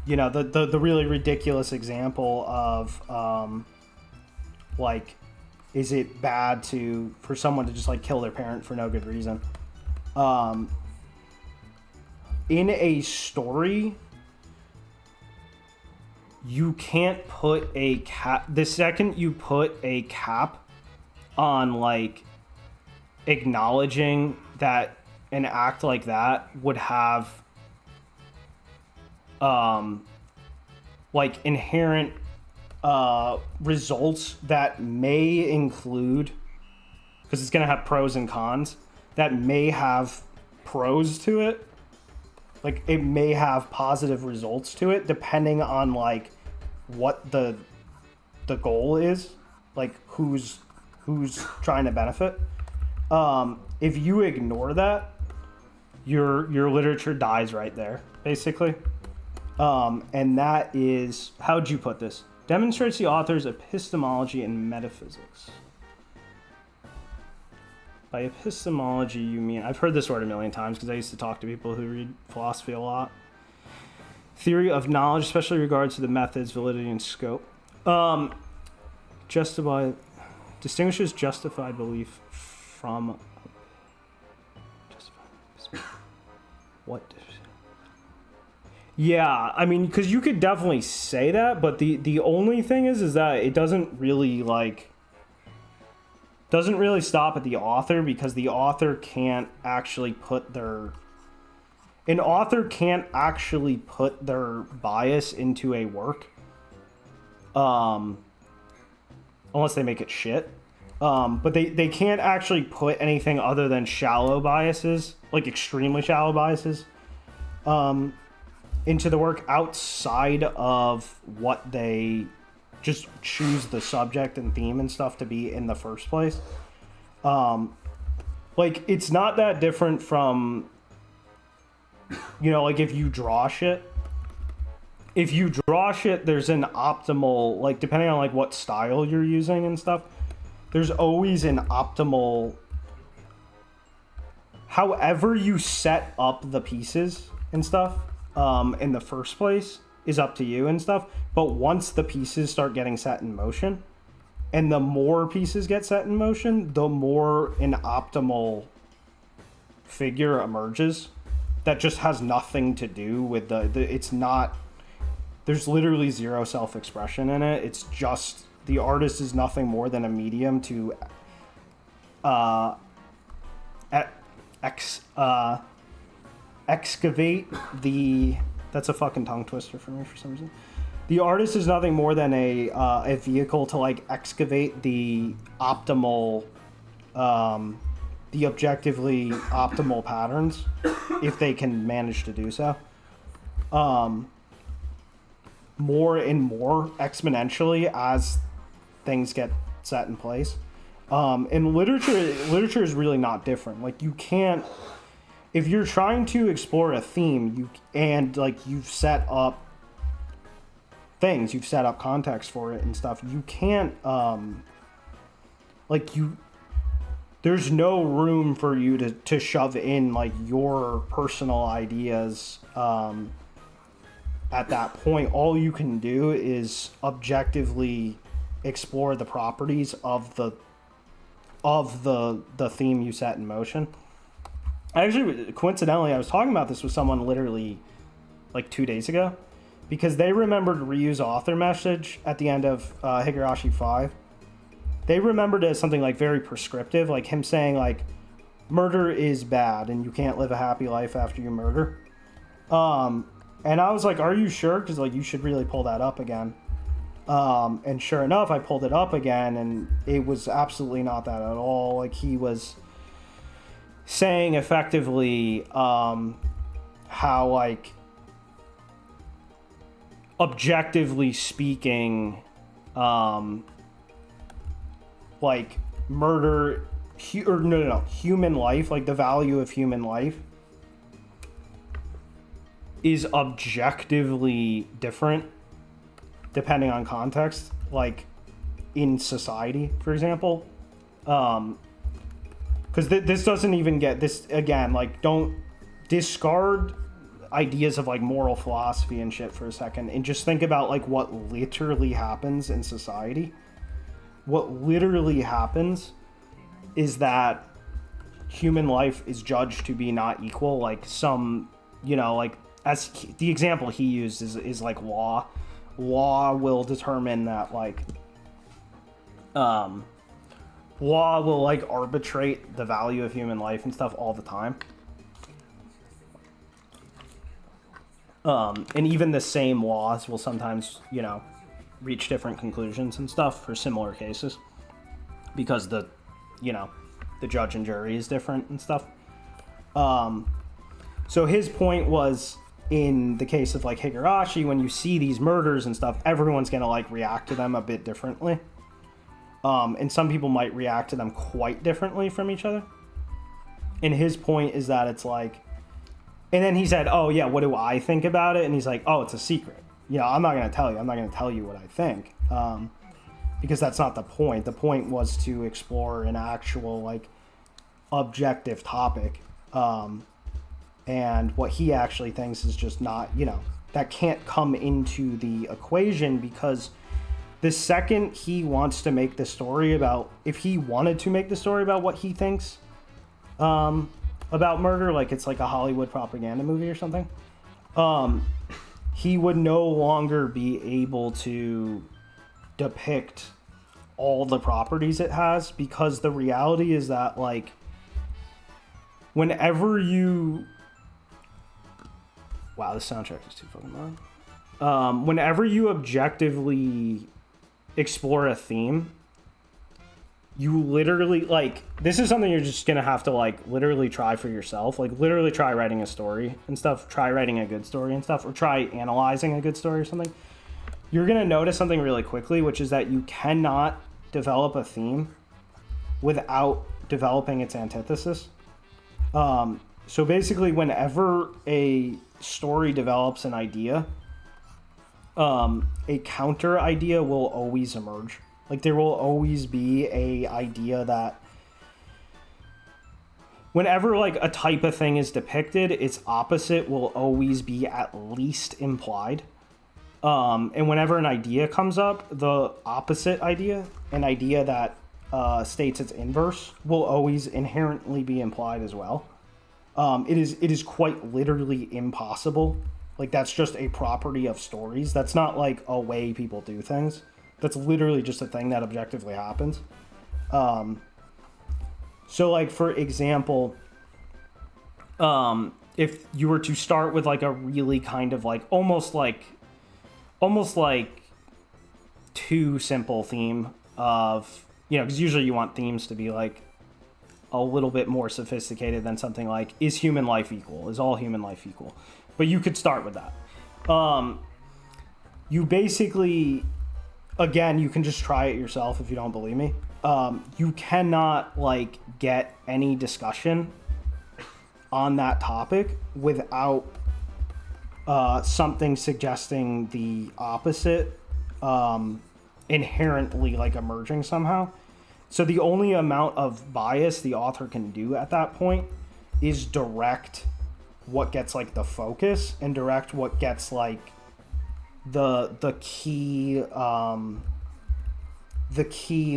you know, the really ridiculous example of like, is it bad for someone to just like kill their parent for no good reason? In a story, you can't put a cap. The second you put a cap on like acknowledging that an act like that would have like inherent results that may include, because it's going to have pros and cons, that may have pros to it. Like it may have positive results to it depending on like what the goal is, like who's trying to benefit. If you ignore that, your literature dies right there, basically. And that is, how'd you put this? Demonstrates the author's epistemology and metaphysics. By epistemology, you mean... I've heard this word a million times because I used to talk to people who read philosophy a lot. Theory of knowledge, especially in regards to the methods, validity, and scope. Distinguishes justified belief from... What? Yeah, I mean, because you could definitely say that, but the only thing is that it doesn't really stop at the author, because the author can't actually put their bias into a work. unless they make it shit. But they can't actually put anything other than shallow biases, like extremely shallow biases, into the work outside of what they just choose the subject and theme and stuff to be in the first place. Like, it's not that different from, you know, like if you draw shit. If you draw shit, there's an optimal, like, depending on, like, what style you're using and stuff, there's always an optimal, however you set up the pieces and stuff, in the first place is up to you and stuff. But once the pieces start getting set in motion, and the more pieces get set in motion, the more an optimal figure emerges that just has nothing to do with it's not, there's literally zero self-expression in it. It's just, the artist is nothing more than a medium to excavate the, that's a fucking tongue twister for me for some reason. The artist is nothing more than a vehicle to, like, excavate the optimal, the objectively optimal patterns, if they can manage to do so. More and more exponentially as things get set in place. And literature is really not different. Like, you can't, if you're trying to explore a theme, you've set up things, you've set up context for it and stuff, you can't, there's no room for you to shove in, like, your personal ideas, at that point. All you can do is objectively explore the properties of the theme you set in motion. Actually, coincidentally, I was talking about this with someone literally like 2 days ago, because they remembered Ryu's author message at the end of Higurashi 5. They remembered it as something like very prescriptive, like him saying, like, murder is bad and you can't live a happy life after you murder. And I was like, are you sure? Because, like, you should really pull that up again. And sure enough, I pulled it up again, and it was absolutely not that at all. Like, he was saying effectively how, like, objectively speaking, like, murder, human life, like, the value of human life is objectively different depending on context, like in society, for example. Because this doesn't even get this, again, like, don't discard ideas of, like, moral philosophy and shit for a second and just think about, like, what literally happens in society. What literally happens is that human life is judged to be not equal, like some, you know, like, as the example he used is like law. Law will determine that, like, law will, like, arbitrate the value of human life and stuff all the time. And even the same laws will sometimes, you know, reach different conclusions and stuff for similar cases, because the judge and jury is different and stuff. So his point was, in the case of, like, Higurashi, when you see these murders and stuff, everyone's gonna, like, react to them a bit differently. And some people might react to them quite differently from each other. And his point is that it's like, and then he said, oh yeah, what do I think about it? And he's like, oh, it's a secret. You know, I'm not gonna tell you. I'm not gonna tell you what I think. Because that's not the point. The point was to explore an actual, like, objective topic. And what he actually thinks is just not, you know, that can't come into the equation, because the second he wants to make the story about, if he wanted to make the story about what he thinks about murder, like it's like a Hollywood propaganda movie or something, he would no longer be able to depict all the properties it has, because the reality is that, like, whenever you... Wow, this soundtrack is too fucking loud. Whenever you objectively explore a theme, you literally, like, this is something you're just gonna have to, like, literally try for yourself. Like, literally try writing a story and stuff, try writing a good story and stuff, or try analyzing a good story or something. You're gonna notice something really quickly, which is that you cannot develop a theme without developing its antithesis. So basically, whenever a story develops an idea, a counter idea will always emerge. Like, there will always be a idea that whenever, like, a type of thing is depicted, its opposite will always be at least implied. And whenever an idea comes up, the opposite idea, an idea that states its inverse, will always inherently be implied as well. It is quite literally impossible. Like, that's just a property of stories. That's not, like, a way people do things. That's literally just a thing that objectively happens. So, like, for example, if you were to start with, like, a really kind of, like, almost like too simple theme of, you know, because usually you want themes to be, like, a little bit more sophisticated than something like, is human life equal? Is all human life equal? But you could start with that. You basically, again, you can just try it yourself if you don't believe me. You cannot, like, get any discussion on that topic without something suggesting the opposite inherently, like, emerging somehow. So the only amount of bias the author can do at that point is direct what gets, like, the focus, and direct what gets, like, the key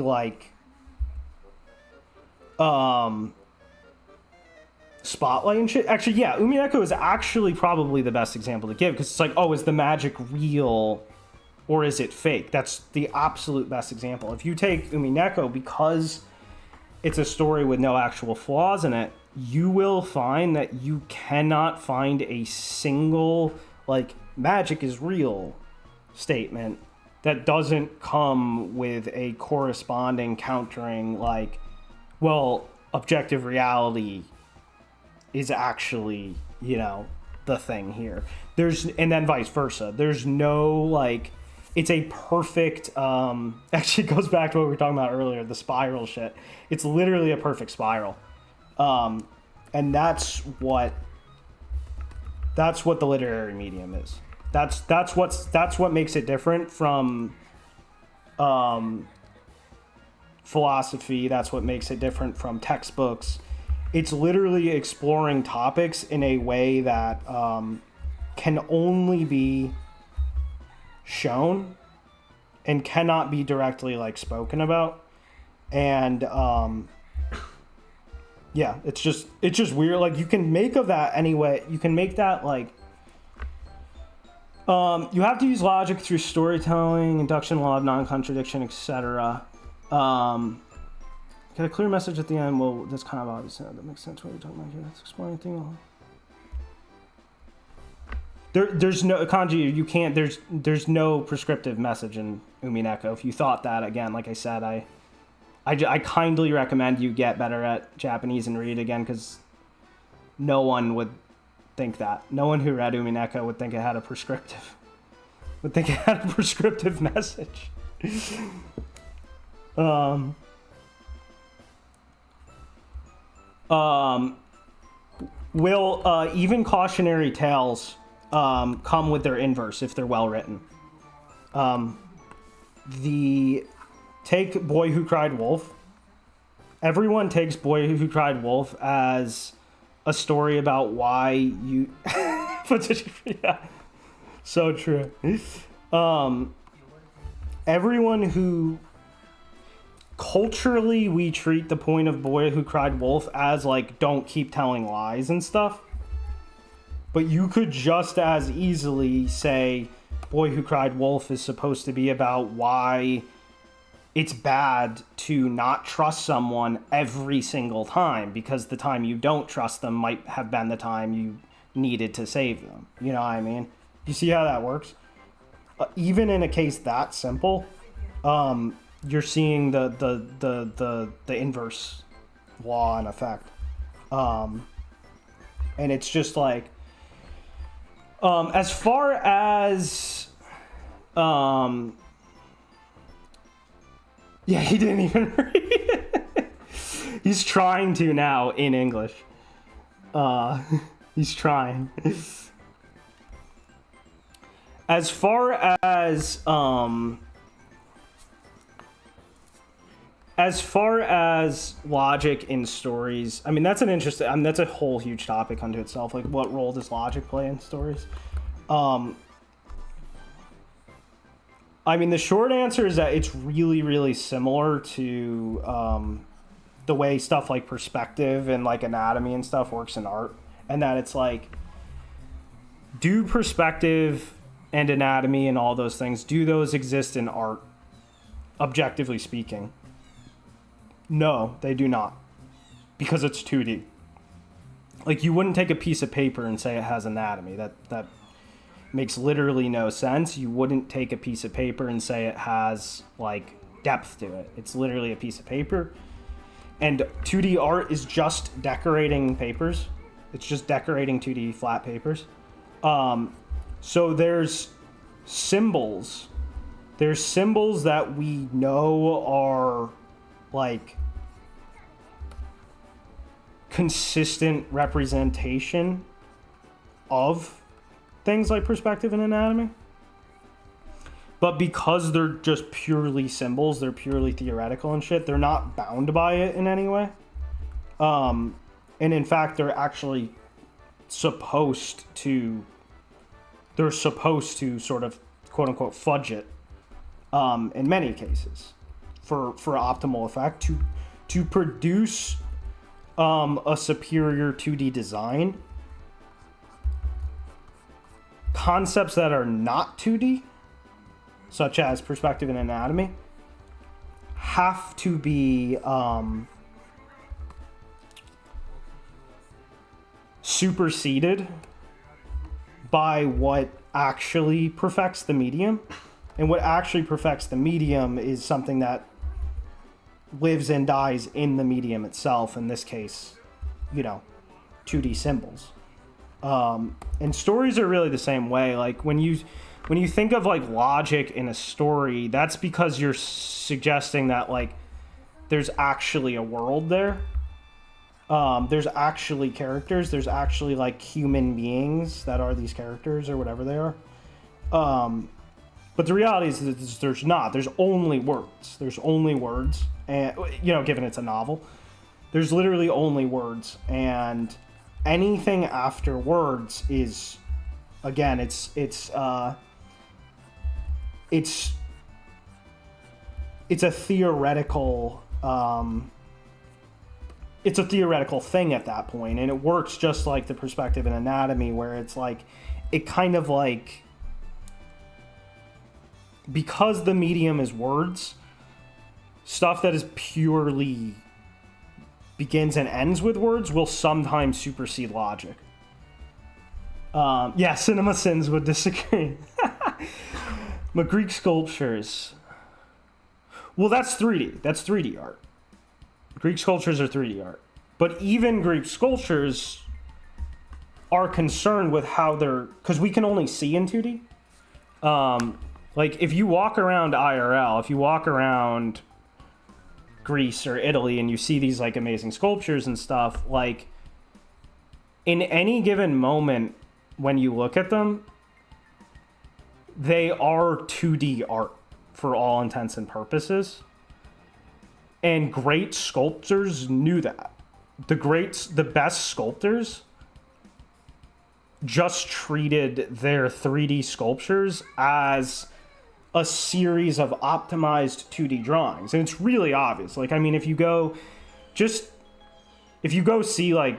like spotlight and shit. Actually, yeah, Umineko is actually probably the best example to give, because it's like, oh, is the magic real or is it fake? That's the absolute best example. If you take Umineko, because it's a story with no actual flaws in it, you will find that you cannot find a single, like, magic is real statement that doesn't come with a corresponding countering, like, well, objective reality is actually, you know, the thing here. And then vice versa. There's no, like, it's a perfect, actually goes back to what we were talking about earlier, the spiral shit. It's literally a perfect spiral. And that's what the literary medium is. That's what makes it different from philosophy. That's what makes it different from textbooks. It's literally exploring topics in a way that can only be shown and cannot be directly, like, spoken about. And yeah, it's just weird. Like, you can make of that anyway. You can make that, like, you have to use logic through storytelling, induction, law of non-contradiction, etc. Get a clear message at the end. Well, that's kind of obvious. That makes sense what you're talking about here. Let's explain anything. There's no kanji. You can't. There's no prescriptive message in Umineko. If you thought that, again, like I said, I kindly recommend you get better at Japanese and read again, because no one would think that. No one who read Umineko would think it had a prescriptive. Would think it had a prescriptive message. Will even cautionary tales come with their inverse if they're well written? Take Boy Who Cried Wolf. Everyone takes Boy Who Cried Wolf as a story about why you... yeah, so true. Everyone who... Culturally, we treat the point of Boy Who Cried Wolf as, like, don't keep telling lies and stuff. But you could just as easily say Boy Who Cried Wolf is supposed to be about why it's bad to not trust someone every single time, because the time you don't trust them might have been the time you needed to save them. You know what I mean? You see how that works? Even in a case that simple, you're seeing the inverse law in effect. And it's just like, as far as, yeah, he didn't even read it. He's trying to now in English. He's trying. As far as logic in stories, I mean, that's an interesting, I mean, that's a whole huge topic unto itself. Like, what role does logic play in stories? I mean, the short answer is that it's really, really similar to the way stuff like perspective and like anatomy and stuff works in art. And that it's like, do perspective and anatomy and all those things, do those exist in art, objectively speaking? No, they do not, because it's 2D. Like, you wouldn't take a piece of paper and say it has anatomy. That makes literally no sense. You wouldn't take a piece of paper and say it has, like, depth to it. It's literally a piece of paper. And 2D art is just decorating papers. It's just decorating 2D flat papers. So there's symbols. There's symbols that we know are, like, consistent representation of things like perspective and anatomy. But because they're just purely symbols, they're purely theoretical and shit, they're not bound by it in any way. And in fact, they're actually supposed to sort of, quote unquote, fudge it, in many cases, for optimal effect, to produce a superior 2D design. Concepts that are not 2D, such as perspective and anatomy, have to be superseded by what actually perfects the medium. And what actually perfects the medium is something that lives and dies in the medium itself. In this case, 2D symbols. And stories are really the same way. Like, when you think of, like, logic in a story, that's because you're suggesting that, like, there's actually a world there. There's actually characters. There's actually, like, human beings that are these characters or whatever they are. But the reality is that there's not. There's only words. There's only words. And, given it's a novel, there's literally only words. And anything after words is, again, it's a theoretical, it's a theoretical thing at that point. And it works just like the perspective and anatomy, where it's like, it kind of like, because the medium is words, stuff that is purely begins and ends with words will sometimes supersede logic. Yeah, Cinema Sins would disagree. But Greek sculptures, well, that's 3D. That's 3D art. Greek sculptures are 3D art. But even Greek sculptures are concerned with how they're, because we can only see in 2D. Like, if you walk around IRL, if you walk around Greece or Italy and you see these, like, amazing sculptures and stuff, like, in any given moment when you look at them, they are 2D art for all intents and purposes. And great sculptors knew that. The best sculptors just treated their 3D sculptures as a series of optimized 2D drawings. And it's really obvious. Like, I mean, if you go see, like,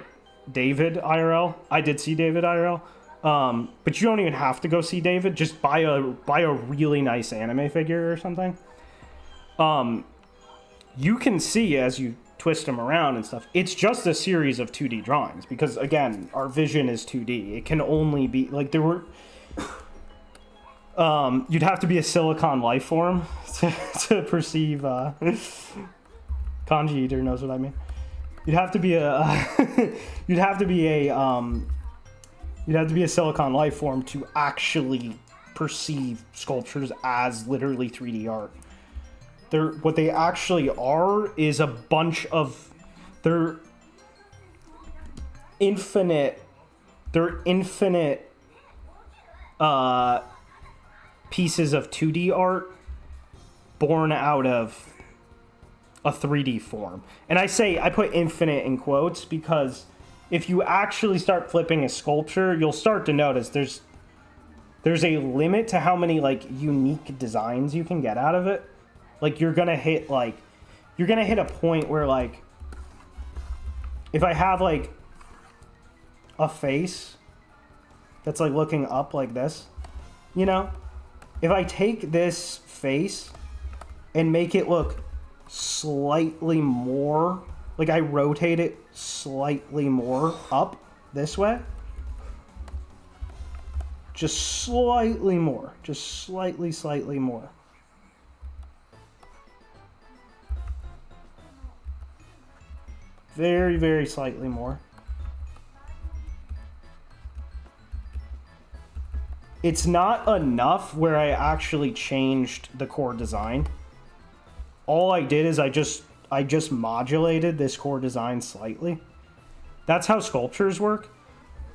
David IRL, I did see David IRL, but you don't even have to go see David. Just buy a really nice anime figure or something. You can see, as you twist them around and stuff, it's just a series of 2D drawings, because, again, our vision is 2D. It can only be, like, there were, You'd have to be a silicon life form to perceive. Kanji Eater knows what I mean. You'd have to be a. You'd have to be a silicon life form to actually perceive sculptures as literally 3D art. What they actually are is a bunch of. They're infinite. Pieces of 2D art born out of a 3D form. And I put infinite in quotes because if you actually start flipping a sculpture, you'll start to notice there's a limit to how many like unique designs you can get out of it. Like you're gonna hit a point where like if I have like a face that's like looking up like this, you know, if I take this face and make it look slightly more, like I rotate it slightly more up this way, just slightly more, just slightly more. Very, very slightly more. It's not enough where I actually changed the core design. All I did is I just modulated this core design slightly. That's how sculptures work.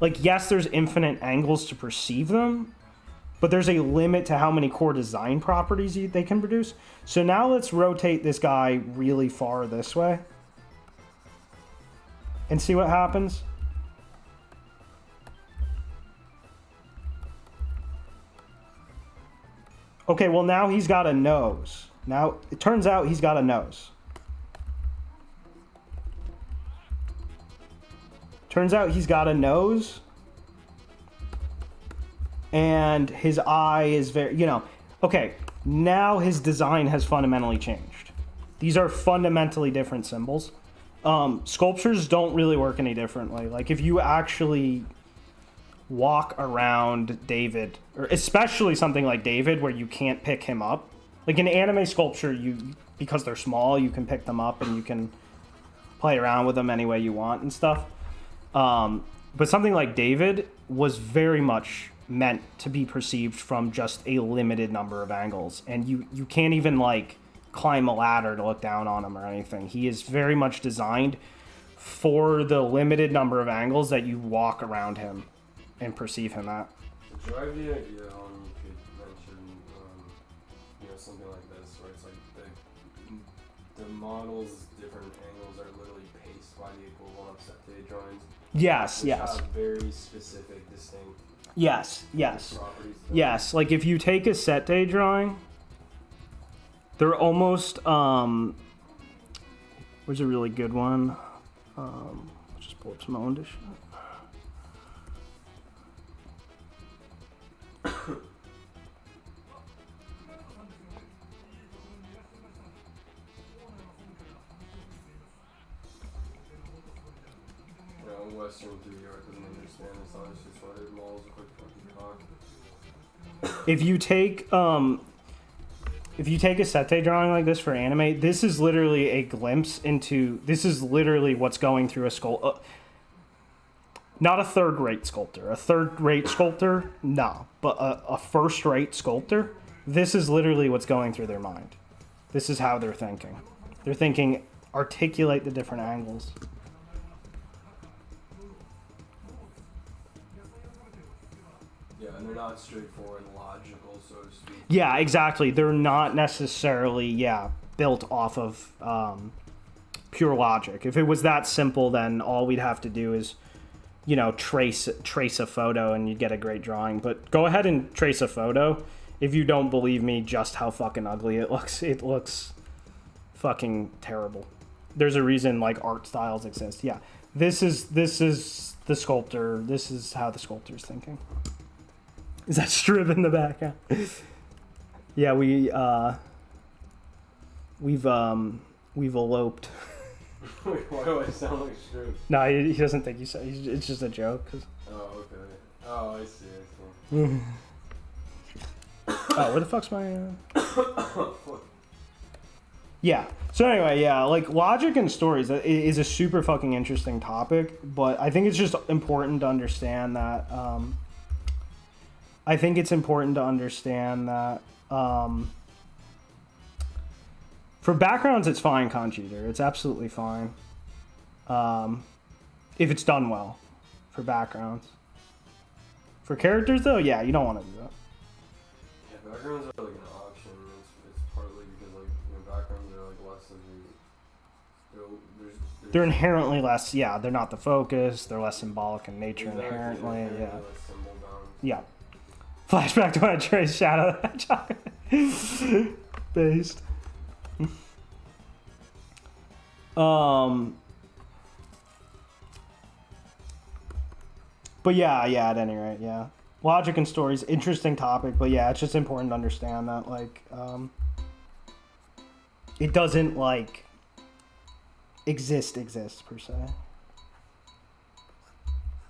Like, yes, there's infinite angles to perceive them, but there's a limit to how many core design properties they can produce. So now let's rotate this guy really far this way and see what happens. Okay, well now he's got a nose. Now, it turns out he's got a nose. Turns out he's got a nose. And his eye is very, you know. Okay, now his design has fundamentally changed. These are fundamentally different symbols. Sculptures don't really work any differently. Like, if you actually walk around David, or especially something like David where you can't pick him up. Like an anime sculpture, because they're small, you can pick them up and you can play around with them any way you want and stuff. But something like David was very much meant to be perceived from just a limited number of angles. And you can't even like climb a ladder to look down on him or anything. He is very much designed for the limited number of angles that you walk around him and perceive him at.
To drive the idea on, you could mention, something like this, where it's like the model's different angles are literally paced by the equivalent of set day drawings.
Yes,
which
yes.
have very specific, distinct
yes.
properties.
Yes, like if you take a set day drawing, they're almost, where's a really good one? Just pull up some own dish.
Western 3D art doesn't understand this, obviously, so it mauls a quick fucking cock.
If you take a set day drawing like this for anime, this is literally a glimpse into, this is literally what's going through a sculptor. Not a third-rate sculptor. A third-rate sculptor, no. But a first-rate sculptor, this is literally what's going through their mind. This is how they're thinking. They're thinking, articulate the different angles.
Yeah, and they're not straightforward logical, so to speak.
Yeah, exactly. They're not necessarily, built off of pure logic. If it was that simple, then all we'd have to do is, trace a photo and you'd get a great drawing. But go ahead and trace a photo. If you don't believe me just how fucking ugly it looks fucking terrible. There's a reason like art styles exist. Yeah. This is the sculptor. This is how the sculptor's thinking. Is that Strib in the back? Yeah, we've eloped.
Wait, why do I sound like Strib?
No, he doesn't think you said. It's just a joke.
Oh, okay. Oh, I see.
Oh, where the fuck's my... Yeah. So anyway, yeah, like logic and stories is a super fucking interesting topic, but I think it's just important to understand that. I think it's important to understand that for backgrounds, it's fine, Concheater. It's absolutely fine if it's done well for backgrounds. For characters, though, yeah, you don't want to do that.
Yeah, backgrounds are like an option. It's partly because like backgrounds are like less of the.
They're inherently less. Yeah, they're not the focus. They're less symbolic in nature inherently. Yeah.
Less symbol bound.
Yeah. Flashback to when I traced Shadow the Hedgehog. Based. But yeah, at any rate, yeah. Logic and stories, interesting topic, but yeah, it's just important to understand that, like, it doesn't, like, exist, per se.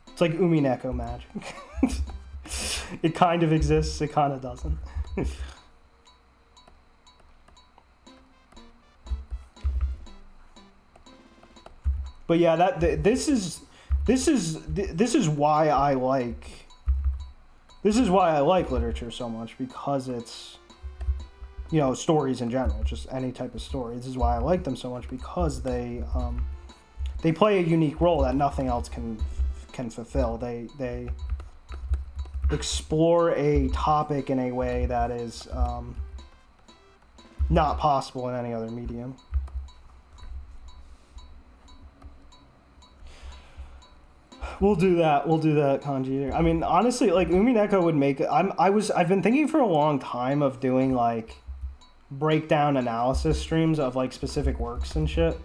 It's like Umineko magic. It kind of exists, it kind of doesn't. But yeah, this is why I like literature so much, because it's, you know, stories in general, just any type of story. This is why I like them so much, because they play a unique role that nothing else can fulfill. They explore a topic in a way that is not possible in any other medium. We'll do that, Kanji. I mean, honestly, like, Umineko would make... I've been thinking for a long time of doing, like, breakdown analysis streams of, like, specific works and shit.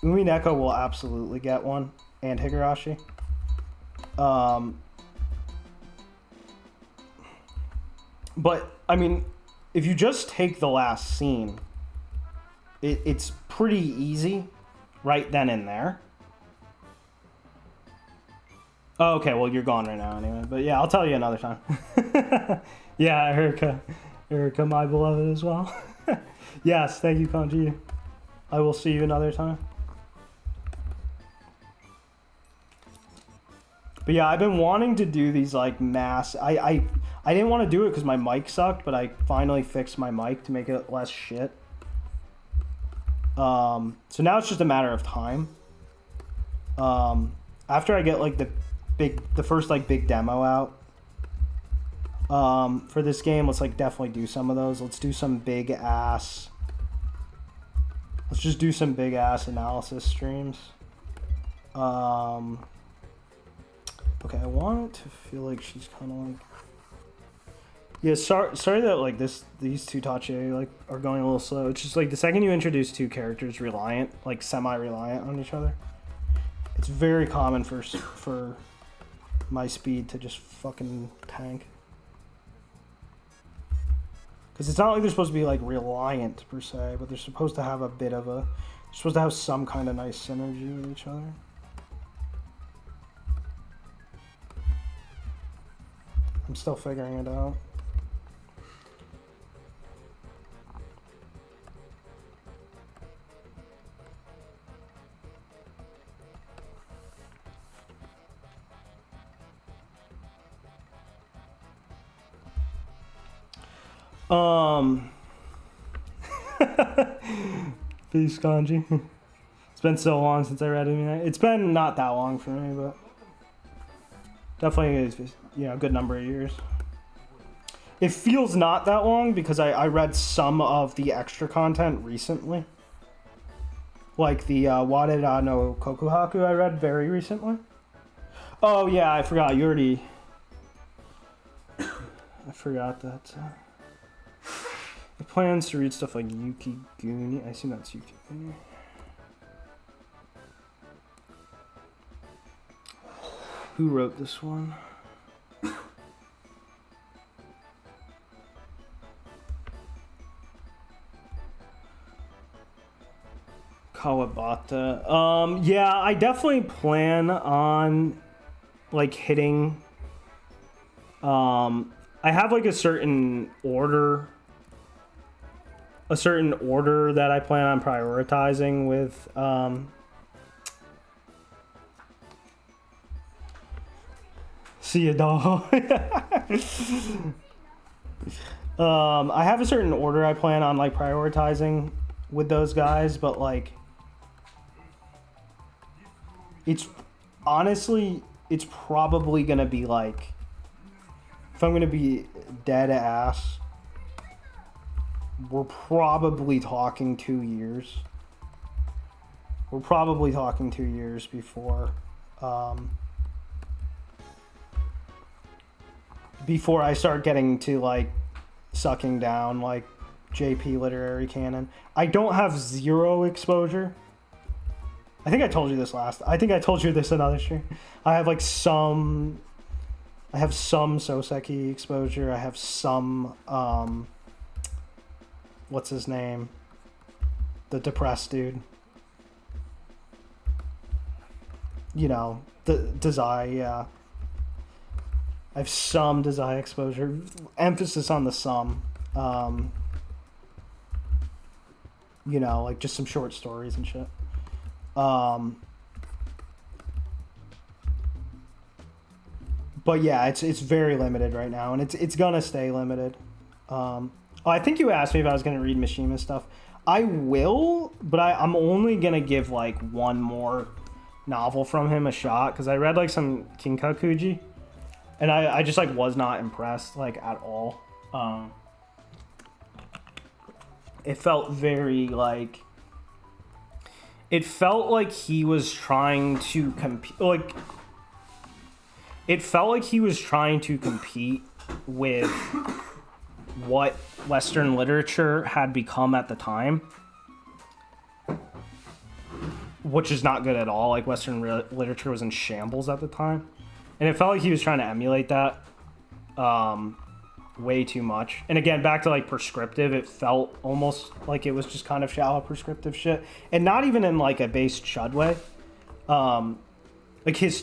Umineko will absolutely get one, and Higurashi. But, I mean, if you just take the last scene, it's pretty easy right then and there. Oh, okay, well, you're gone right now anyway. But yeah, I'll tell you another time. Yeah, Erica, my beloved as well. Yes, thank you, Kanji. I will see you another time. But yeah, I've been wanting to do these, like, mass... I didn't want to do it because my mic sucked, but I finally fixed my mic to make it less shit. So now it's just a matter of time. After I get, like, the first, like, big demo out for this game, let's, like, definitely do some of those. Let's do some big ass analysis streams. Okay, I want it to feel like she's kind of like... Yeah, sorry that, like, these two Tachi, like, are going a little slow. It's just, like, the second you introduce two characters reliant, like, semi-reliant on each other, it's very common for my speed to just fucking tank. Because it's not like they're supposed to be, like, reliant, per se, but they're supposed to have they're supposed to have some kind of nice synergy with each other. I'm still figuring it out. Peace, Kanji. It's been so long since I read it. It's been not that long for me, but definitely, you know, a good number of years. It feels not that long because I read some of the extra content recently. Like the Wadeda no Kokuhaku I read very recently. Oh yeah, I forgot. I forgot that. It plans to read stuff like Yukiguni. I assume that's Yukiguni. Who wrote this one? Kawabata. Yeah, I definitely plan on, like, hitting I have like a certain order that I plan on prioritizing with see ya, dog. I have a certain order I plan on like prioritizing with those guys, but like it's honestly it's probably gonna be like, if I'm gonna be dead ass, we're probably talking 2 years. We're probably talking 2 years before I start getting to like sucking down like JP literary canon. I don't have zero exposure. I think I told you this another stream. I have some Soseki exposure. I have some what's his name? The depressed dude. You know, the Dazai, yeah. I have some Dazai exposure. Emphasis on the some. You know, like just some short stories and shit. But yeah, it's very limited right now, and it's gonna stay limited. I think you asked me if I was gonna read Mishima's stuff. I will, but I'm only gonna give like one more novel from him a shot, because I read like some Kinkakuji, and I just like was not impressed like at all. It felt very like, it felt like he was trying to compete, like it felt like he was trying to compete with what Western literature had become at the time, which is not good at all. Like Western literature was in shambles at the time, and it felt like he was trying to emulate that way too much. And again, back to like prescriptive, it felt almost like it was just kind of shallow prescriptive shit, and not even in like a base chud way. Like his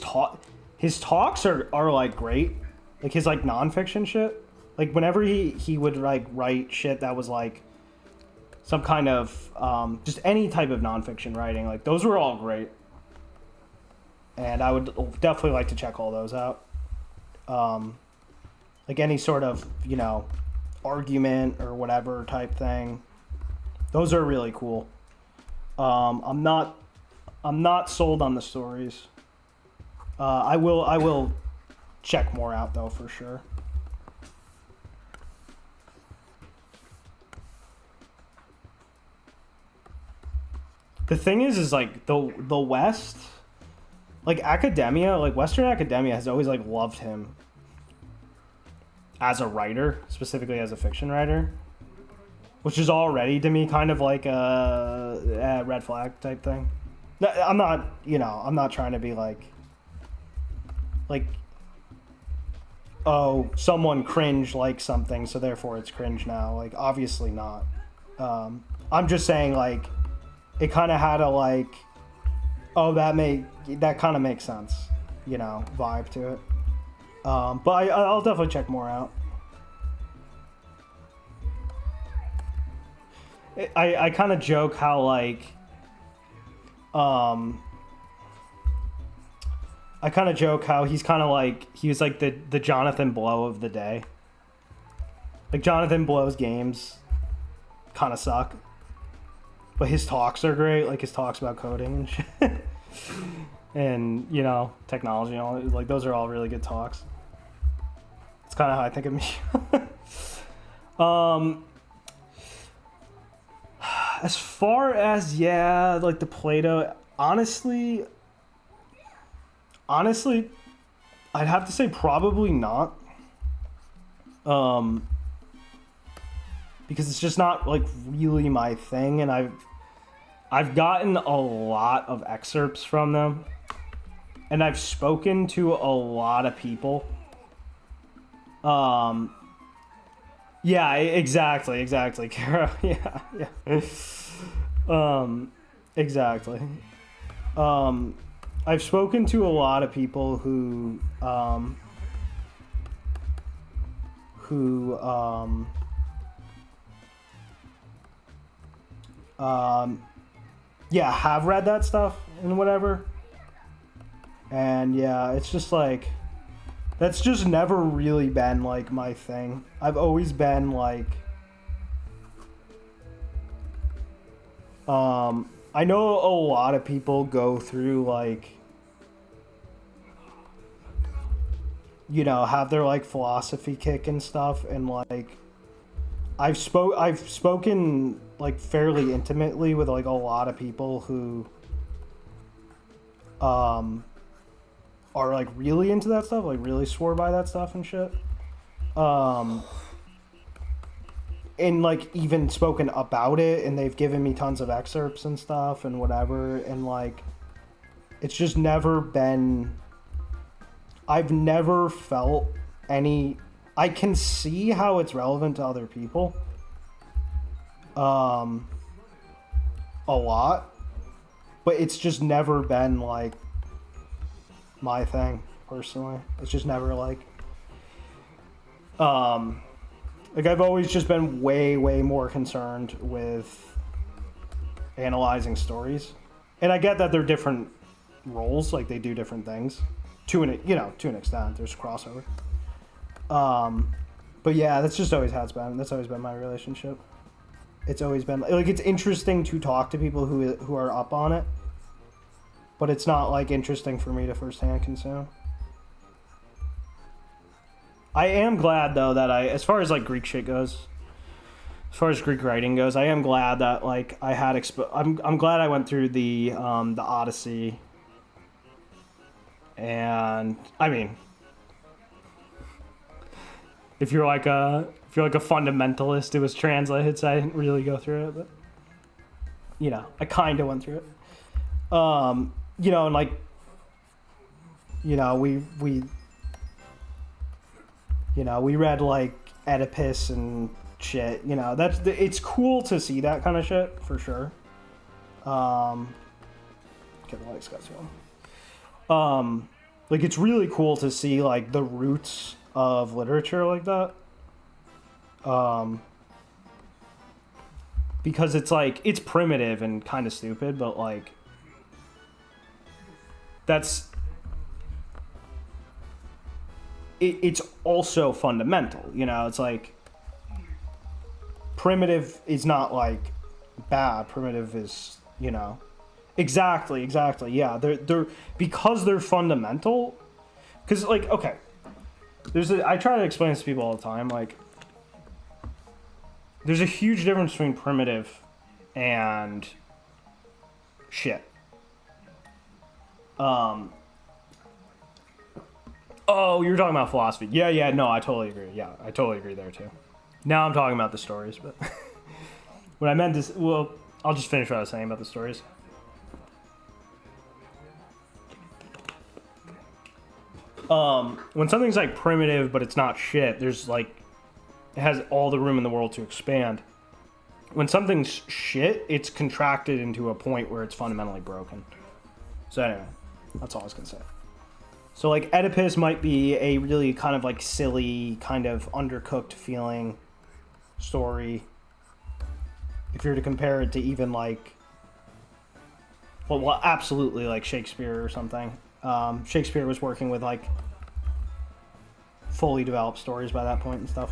talks are like great, like his like nonfiction shit. Like whenever he would like write shit that was like some kind of just any type of nonfiction writing, like those were all great, and I would definitely like to check all those out. Like any sort of, you know, argument or whatever type thing, those are really cool. I'm not sold on the stories. I will check more out though, for sure. The thing is like the West, like academia, like Western academia has always like loved him as a writer, specifically as a fiction writer, which is already to me kind of like a red flag type thing. I'm not, you know, I'm not trying to be like, oh, someone cringe like something, so therefore it's cringe now. Like, obviously not. I'm just saying, like, it kind of had a, like, oh, that kind of makes sense, you know, vibe to it. But I'll definitely check more out. I kind of joke how, like, I kind of joke how he's kind of like, he was like the Jonathan Blow of the day. Like, Jonathan Blow's games kind of suck, but his talks are great. Like, his talks about coding and shit. And, you know, technology and all, like, those are all really good talks. It's kind of how I think of me. As far as, yeah, like the Plato, honestly, I'd have to say probably not. Because it's just not like really my thing, and I've gotten a lot of excerpts from them, and I've spoken to a lot of people. Yeah, exactly, Kara. Yeah. Exactly. I've spoken to a lot of people who yeah, have read that stuff and whatever. And yeah, it's just like, that's just never really been like my thing. I've always been like, I know a lot of people go through like, you know, have their like philosophy kick and stuff, and like I've spoken like fairly intimately with like a lot of people who are like really into that stuff, like really swore by that stuff and shit. And like even spoken about it, and they've given me tons of excerpts and stuff and whatever, and like it's just never been, I've never felt any, I can see how it's relevant to other people a lot, but it's just never been like my thing personally. It's just never like I've always just been way more concerned with analyzing stories, and I get that they're different roles, like they do different things to an, you know, to an extent. There's crossover, but yeah, that's just always has been, that's always been my relationship. It's always been like, it's interesting to talk to people who are up on it, but it's not like interesting for me to firsthand consume. I am glad though that as far as like Greek shit goes, as far as Greek writing goes, I am glad that like I had I'm glad I went through the Odyssey. And I mean, if you're like a fundamentalist, it was translated, so I didn't really go through it, but you know, I kind of went through it. You know, and like, you know, we you know, we read like Oedipus and shit, you know, it's cool to see that kind of shit for sure. Okay, the lights got on. Like it's really cool to see like the roots of literature like that. Because it's like, it's primitive and kind of stupid, but like it's also fundamental, you know. It's like primitive is not like bad. Primitive is, you know, exactly. Yeah, they're because they're fundamental. Because like, okay, I try to explain this to people all the time. Like, there's a huge difference between primitive and shit. Oh, you're talking about philosophy. Yeah, no, I totally agree. Yeah, I totally agree there too. Now I'm talking about the stories, but what I meant is, well, I'll just finish what I was saying about the stories. When something's like primitive, but it's not shit, there's like, it has all the room in the world to expand. When something's shit, it's contracted into a point where it's fundamentally broken. So anyway, that's all I was gonna say. So like Oedipus might be a really kind of like silly, kind of undercooked feeling story. If you were to compare it to even like, well, absolutely like Shakespeare or something. Shakespeare was working with like fully developed stories by that point and stuff.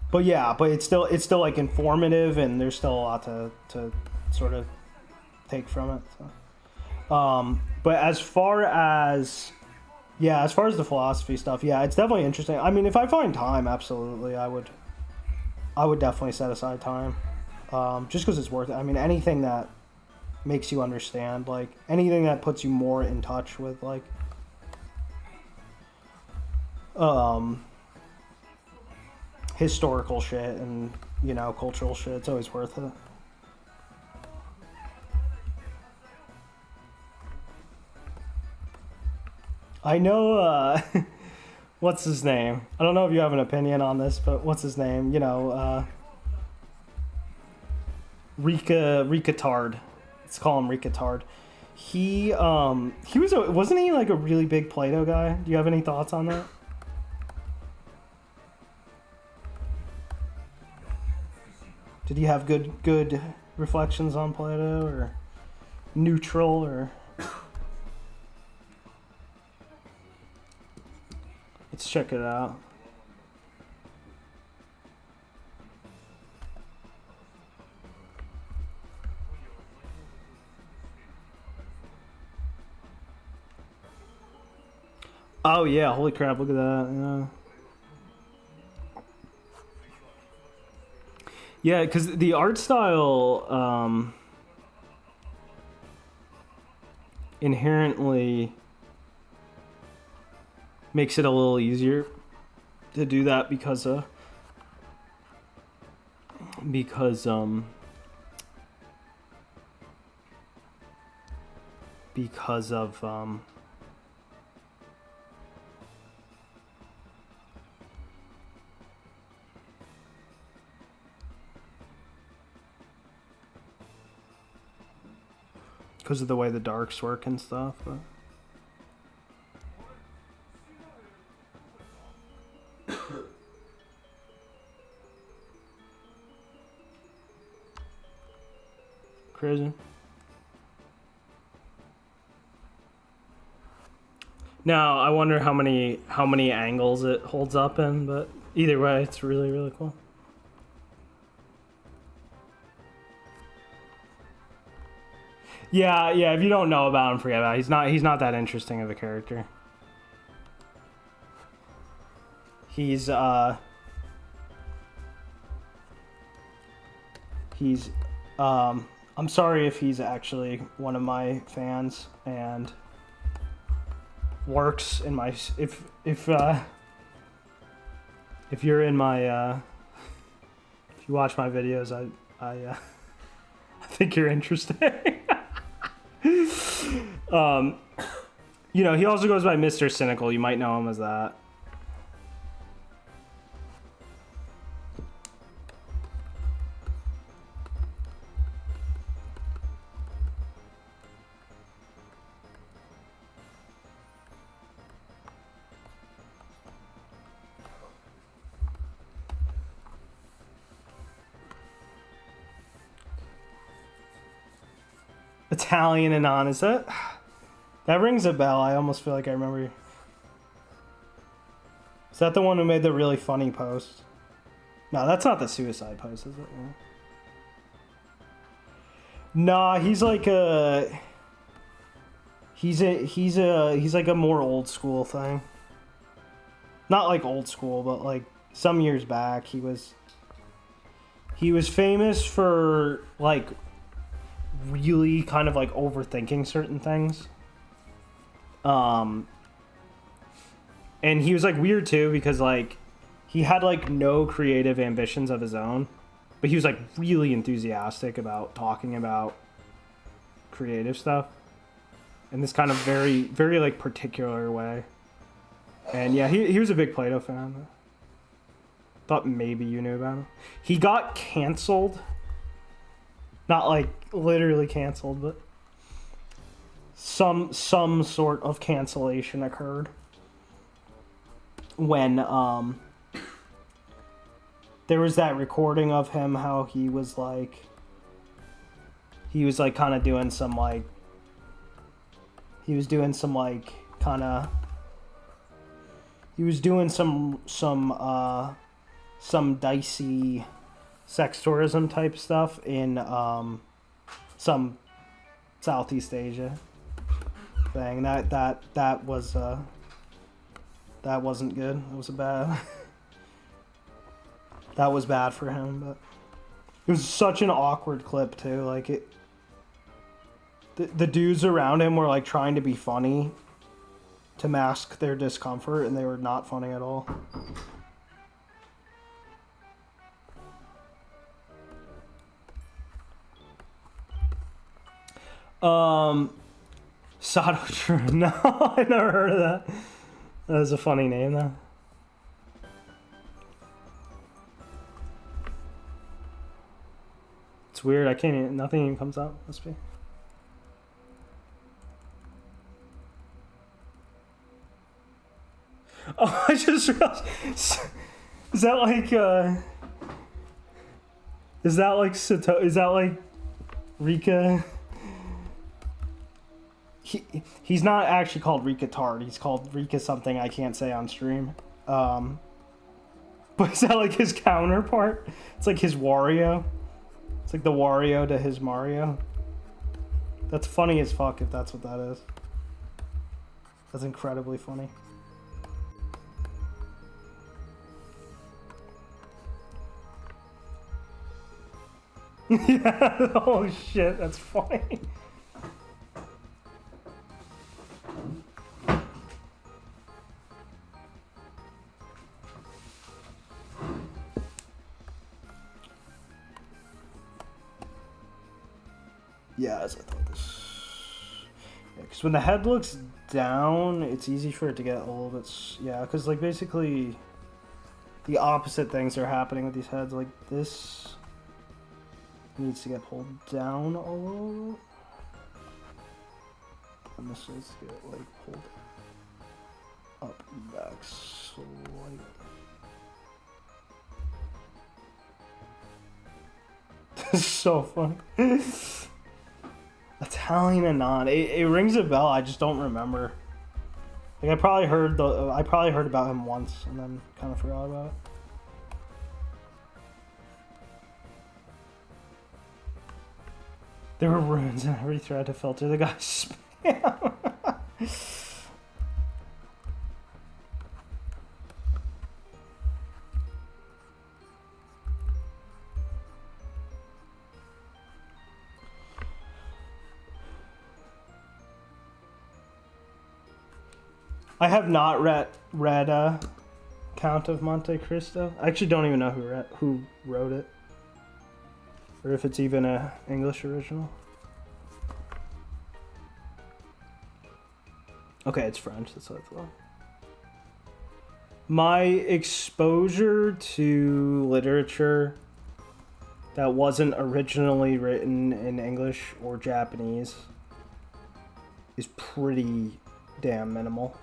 But yeah, but it's still like informative, and there's still a lot to sort of take from it. So. But as far as the philosophy stuff, yeah, it's definitely interesting. I mean, if I find time, absolutely, I would definitely set aside time, just because it's worth it. I mean, anything that makes you understand, like anything that puts you more in touch with like, historical shit and, you know, cultural shit, it's always worth it. I know, what's his name? I don't know if you have an opinion on this, but what's his name? You know, Rika Tard. Let's call him Rika Tard. Wasn't he like a really big Plato guy? Do you have any thoughts on that? Did you have good reflections on Plato, or neutral, or? Let's check it out. Oh yeah, holy crap, look at that. Yeah, because the art style inherently makes it a little easier to do that because of because of the way the darks work and stuff. But. Crazy. Now I wonder how many angles it holds up in, but either way, it's really, really cool. Yeah, if you don't know about him, forget about it. He's not that interesting of a character. He's I'm sorry if he's actually one of my fans and works in my if you're in my if you watch my videos, I think you're interesting. You know, he also goes by Mr. Cynical. You might know him as that. Italian and honest. That rings a bell. I almost feel like I remember. Is that the one who made the really funny post? No, that's not the suicide post, is it? Yeah. Nah, he's like a. He's like a more old school thing. Not like old school, but like some years back, he was famous for like really kind of like overthinking certain things. And he was like weird too because like he had like no creative ambitions of his own, but he was like really enthusiastic about talking about creative stuff in this kind of very, very like particular way. And yeah, he was a big Plato fan. Thought maybe you knew about him. He got canceled. Not like literally canceled, but some sort of cancellation occurred when there was that recording of him how he was like kind of doing some like some dicey sex tourism type stuff in some Southeast Asia thing. That wasn't good. It was that was bad for him, but it was such an awkward clip too. Like the dudes around him were like trying to be funny to mask their discomfort, and they were not funny at all. Sato True. No, I never heard of that. That was a funny name though. It's weird. I can't even, nothing even comes up. Must be. Oh, I just realized. Is that like Is that like is that like Rika? He's not actually called Rika Tard. He's called Rika something I can't say on stream. But is that like his counterpart? It's like his Wario. It's like the Wario to his Mario. That's funny as fuck if that's what that is. That's incredibly funny. Yeah, oh shit, that's funny. Yeah, as I thought this. Yeah, because when the head looks down, it's easy for it to get a little bit. Yeah, because like basically, the opposite things are happening with these heads. Like this needs to get pulled down a little, and this needs to get like pulled up and back slightly. This is so funny. Italian Anon. It rings a bell. I just don't remember. Like I probably heard about him once and then kind of forgot about it. There were runes in every thread to filter the guy's spam. I have not read Count of Monte Cristo. I actually don't even know who wrote it, or if it's even a English original. Okay, it's French. That's what I thought. My exposure to literature that wasn't originally written in English or Japanese is pretty damn minimal.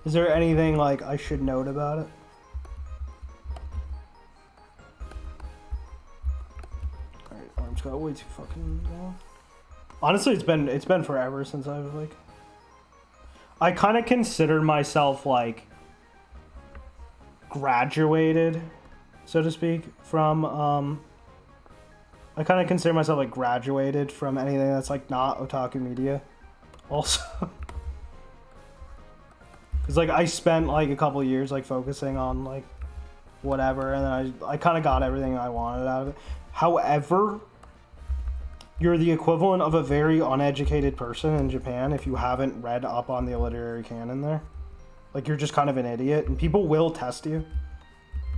Is there anything like I should note about it? Alright, arms got way too fucking long. Honestly, it's been forever since I've like I kind of consider myself like graduated, so to speak, from I kind of consider myself like graduated from anything that's like not otaku media also. Because like I spent like a couple years like focusing on like whatever, and then I kind of got everything I wanted out of it. However, you're the equivalent of a very uneducated person in Japan if you haven't read up on the literary canon there. Like you're just kind of an idiot, and people will test you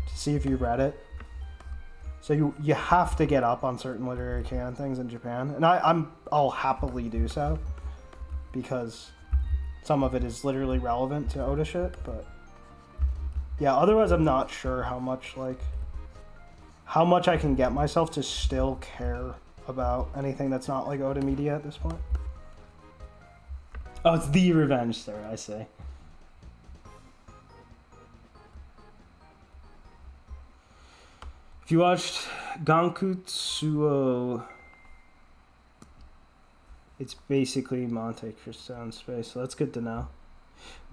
to see if you read it. So you have to get up on certain literary canon things in Japan, and I'll happily do so because some of it is literally relevant to Oda shit, but yeah, otherwise I'm not sure how much I can get myself to still care about anything that's not like Oda media at this point. Oh, it's The Revenge, sir, I say. If you watched Gankutsuo, it's basically Monte Cristo in space, so that's good to know.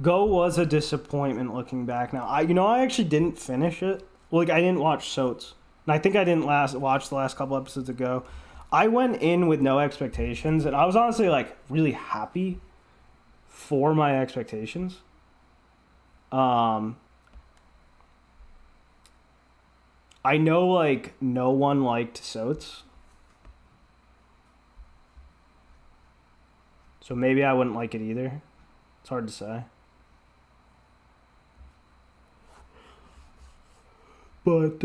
Go was a disappointment looking back now. I actually didn't finish it. Like, I didn't watch Soats. And I think I didn't watch the last couple episodes of Go. I went in with no expectations, and I was honestly, like, really happy for my expectations. I know, like, no one liked Soats. So maybe I wouldn't like it either. It's hard to say. But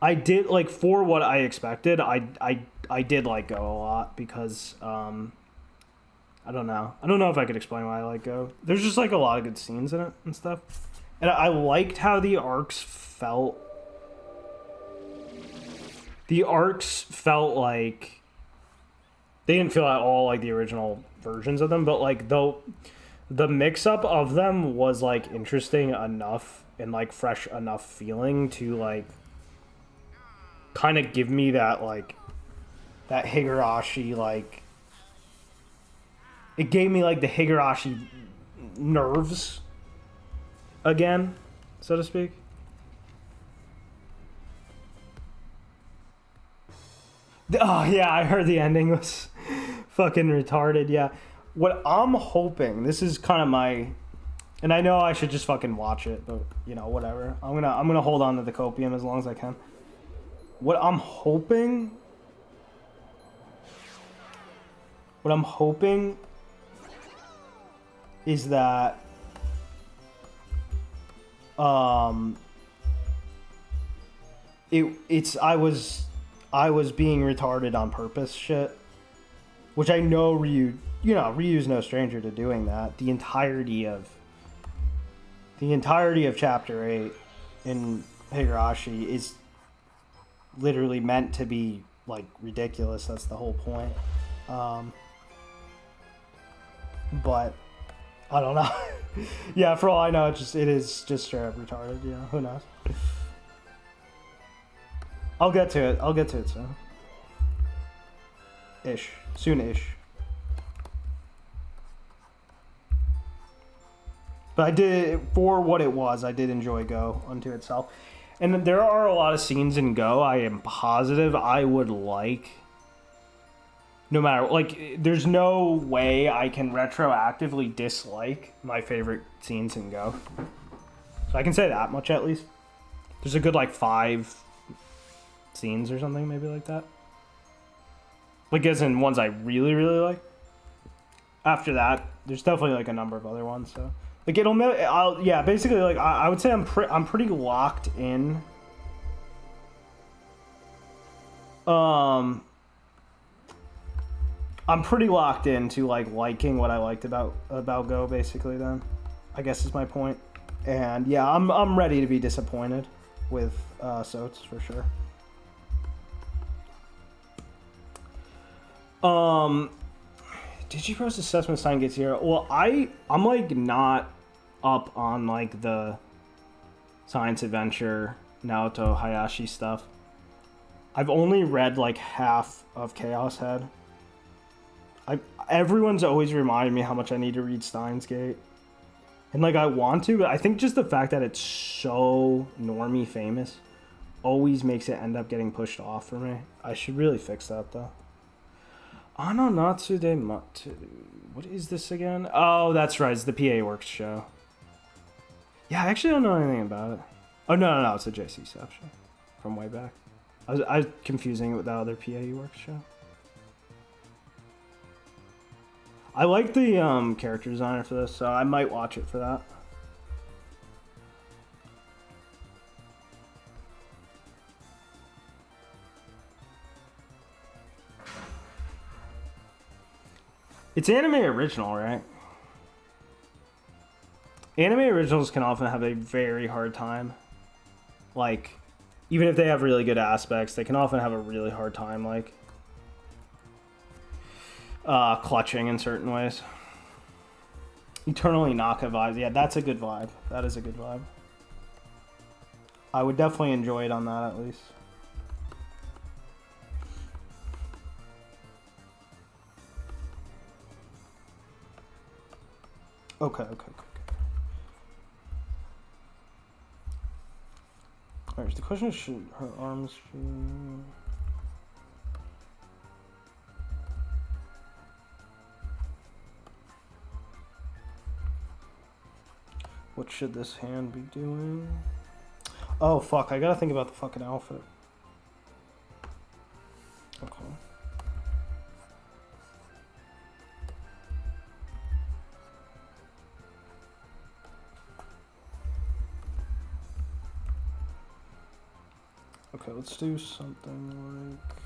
I did, like, for what I expected, I did like Go a lot because I don't know. I don't know if I could explain why I like Go. There's just like a lot of good scenes in it and stuff. And I liked how the arcs felt. The arcs felt like they didn't feel at all like the original versions of them, but like though the mix up of them was like interesting enough and like fresh enough feeling to like kind of give me that like that Higurashi like it gave me like the Higurashi nerves again, so to speak. Oh yeah, I heard the ending was fucking retarded. Yeah, what I'm hoping, this is kind of my, and I know I should just fucking watch it, but you know whatever. I'm gonna hold on to the copium as long as I can. What I'm hoping is that it's I was being retarded on purpose shit, which I know Ryu's no stranger to doing that. The entirety of chapter 8 in Higurashi is literally meant to be like ridiculous. That's the whole point. But I don't know. Yeah, for all I know, it is just straight up retarded. Yeah, who knows? I'll get to it soon. Soon-ish. But I did, for what it was, I did enjoy Go unto itself. And there are a lot of scenes in Go I am positive I would like. No matter, like, there's no way I can retroactively dislike my favorite scenes in Go. So I can say that much at least. There's a good, like, 5 scenes or something, maybe like that. Like, as in ones I really, really like. After that, there's definitely, like, a number of other ones, so. Like, yeah, basically, like, I would say I'm pretty locked in. I'm pretty locked into like liking what I liked about Go, basically. Then, I guess is my point. And yeah, I'm ready to be disappointed with Soats for sure. Digipro's assessment sign gets here. Well, I'm like not up on like the science adventure Naoto Hayashi stuff. I've only read like half of Chaos Head. Everyone's always reminded me how much I need to read Steins Gate. And like I want to, but I think just the fact that it's so normie famous always makes it end up getting pushed off for me. I should really fix that though. Anonatsu de Matu. What is this again? Oh, that's right. It's the PA Works show. Yeah, I actually don't know anything about it. Oh, no. It's a JC Sap show from way back. I was confusing it with the other PA Works show. I like the character designer for this, so I might watch it for that. It's anime original, right? Anime originals can often have a very hard time. Like, even if they have really good aspects, they can often have a really hard time, like, clutching in certain ways. Eternally Naka vibes. Yeah, that's a good vibe. That is a good vibe. I would definitely enjoy it on that, at least. Okay. Alright, the question is, should her arms be... What should this hand be doing? Oh, fuck, I gotta think about the fucking outfit. Okay. Okay, let's do something like...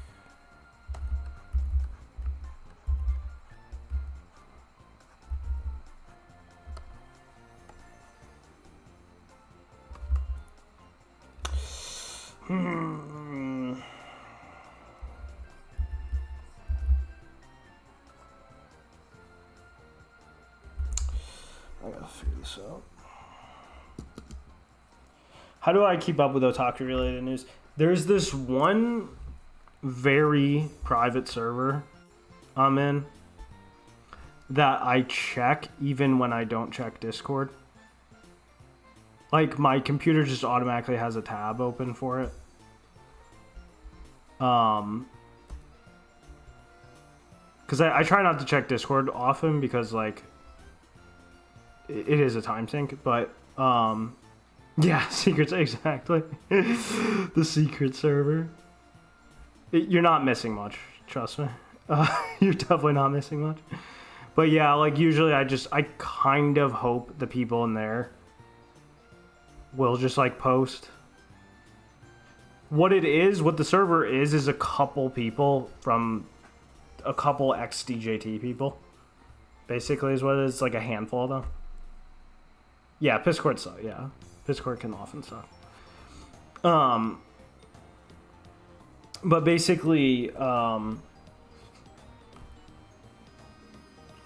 this up. How do I keep up with otaku related news? There's this one very private server I'm in that I check even when I don't check Discord. Like, my computer just automatically has a tab open for it. Because I try not to check Discord often because, like, it is a time sink, but, yeah, secrets, exactly. The secret server. You're not missing much, trust me. You're definitely not missing much. But yeah, like, usually I kind of hope the people in there will just, like, post. What the server is a couple people from a couple ex-DJT people. Basically is what it is, like a handful of them. Yeah, Discord suck, yeah. Discord can often suck. But basically,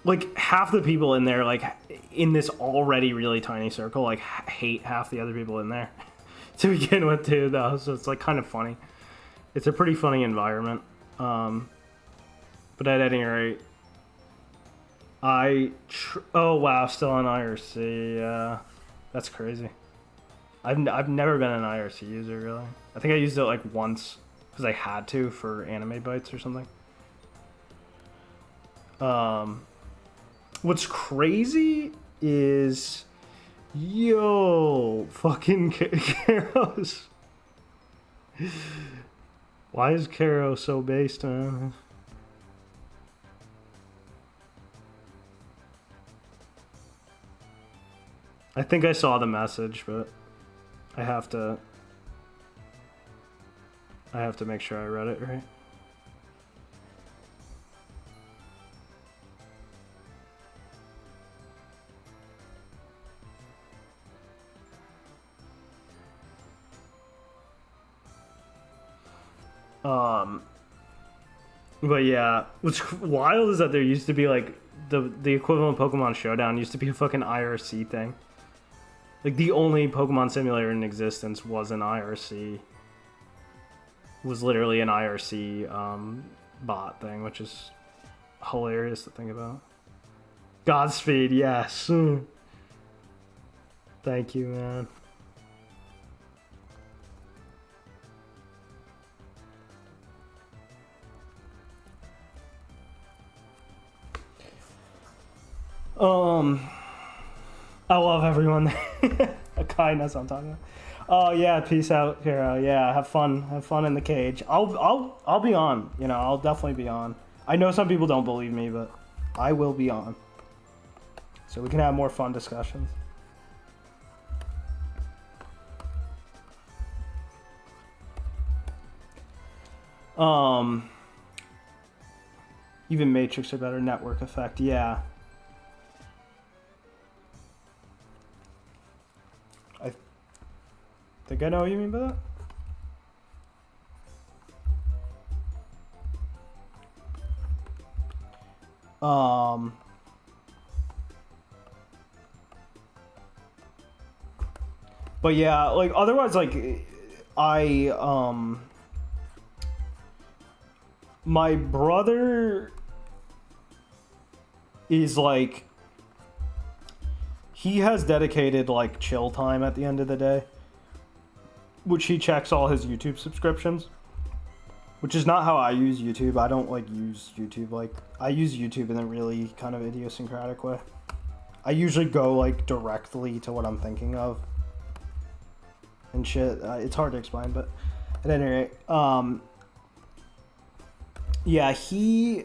like, half the people in there, like, in this already really tiny circle, like, hate half the other people in there to begin with, too, though. So it's, like, kind of funny. It's a pretty funny environment. But at any rate, oh, wow, still on IRC. Yeah, that's crazy. I've never been an IRC user, really. I think I used it, like, once because I had to for anime bites or something. What's crazy is, yo, fucking Karos. Why is Karos so based, man? I think I saw the message, but I have to make sure I read it right. But yeah, what's wild is that there used to be, like, the equivalent of Pokemon Showdown used to be a fucking IRC thing. Like, the only Pokemon simulator in existence was an IRC. Was literally an IRC bot thing, which is hilarious to think about. Godspeed, yes. Thank you, man. I love everyone there. Akai knows what I'm talking about. Oh yeah, peace out, Kara. Yeah, have fun in the cage. I'll be on. You know, I'll definitely be on. I know some people don't believe me, but I will be on. So we can have more fun discussions. Even Matrix are better. Network effect, yeah. I think I know what you mean by that. But yeah, like, otherwise, like, my brother is, like, he has dedicated, like, chill time at the end of the day, which he checks all his YouTube subscriptions, which is not how I use YouTube. I don't, like, use YouTube. Like, I use YouTube in a really kind of idiosyncratic way. I usually go, like, directly to what I'm thinking of and shit. It's hard to explain, but at any rate, yeah,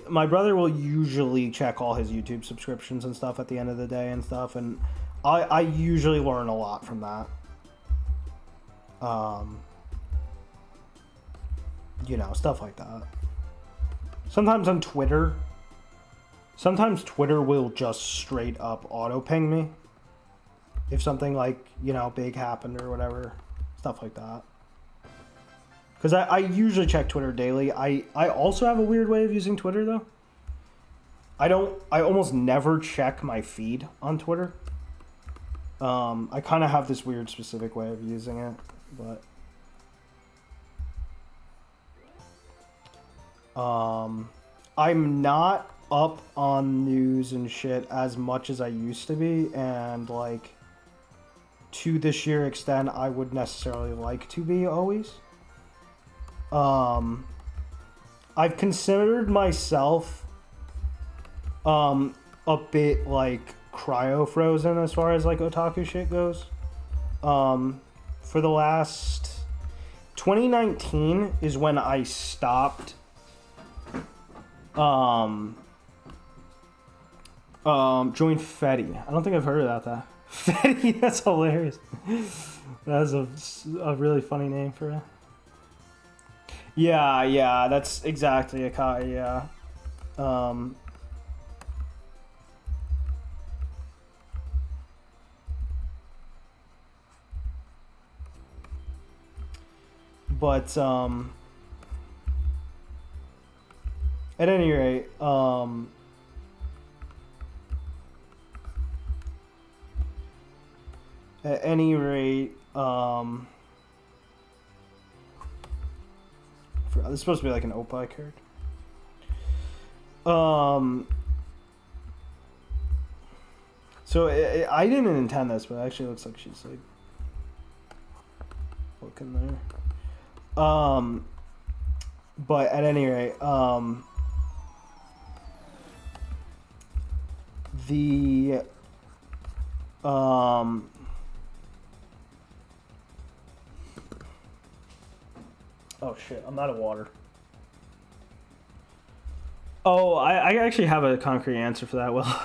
my brother will usually check all his YouTube subscriptions and stuff at the end of the day and stuff, and I usually learn a lot from that. You know, stuff like that. Sometimes on Twitter, Twitter will just straight up auto ping me if something, like, you know, big happened or whatever, stuff like that. Because I usually check Twitter daily. I also have a weird way of using Twitter, though. I almost never check my feed on Twitter. I kind of have this weird specific way of using it, but I'm not up on news and shit as much as I used to be, and like to the sheer extent I would necessarily like to be always. I've considered myself a bit like cryo frozen as far as like otaku shit goes. For the last 2019 is when I stopped joined Fetty. I don't think I've heard about that. Fetty, that's hilarious. That's a really funny name for it. Yeah, that's exactly a Kai, yeah. But at any rate, this is supposed to be like an Opie card. So I didn't intend this, but it actually looks like she's like looking there. But at any rate, the oh shit, I'm out of water. Oh, I actually have a concrete answer for that. Well,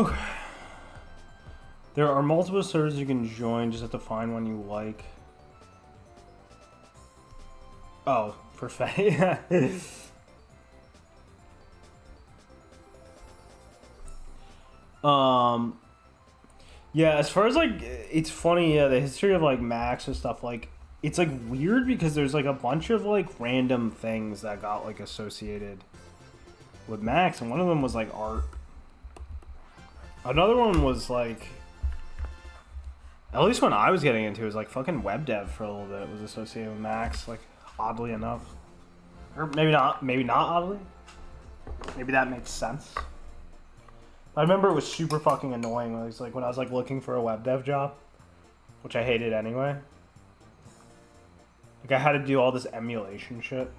Okay. There are multiple servers you can join, just have to find one you like. Oh, for Faye. Yeah, as far as like, it's funny, yeah, the history of like Macs and stuff, like, it's like weird because there's like a bunch of like random things that got like associated with Macs, and one of them was like art. Another one was like, at least when I was getting into it, was like fucking web dev for a little bit was associated with Macs, like oddly enough. Or maybe not oddly. Maybe that makes sense. I remember it was super fucking annoying. It was like when I was like looking for a web dev job, which I hated anyway. Like I had to do all this emulation shit.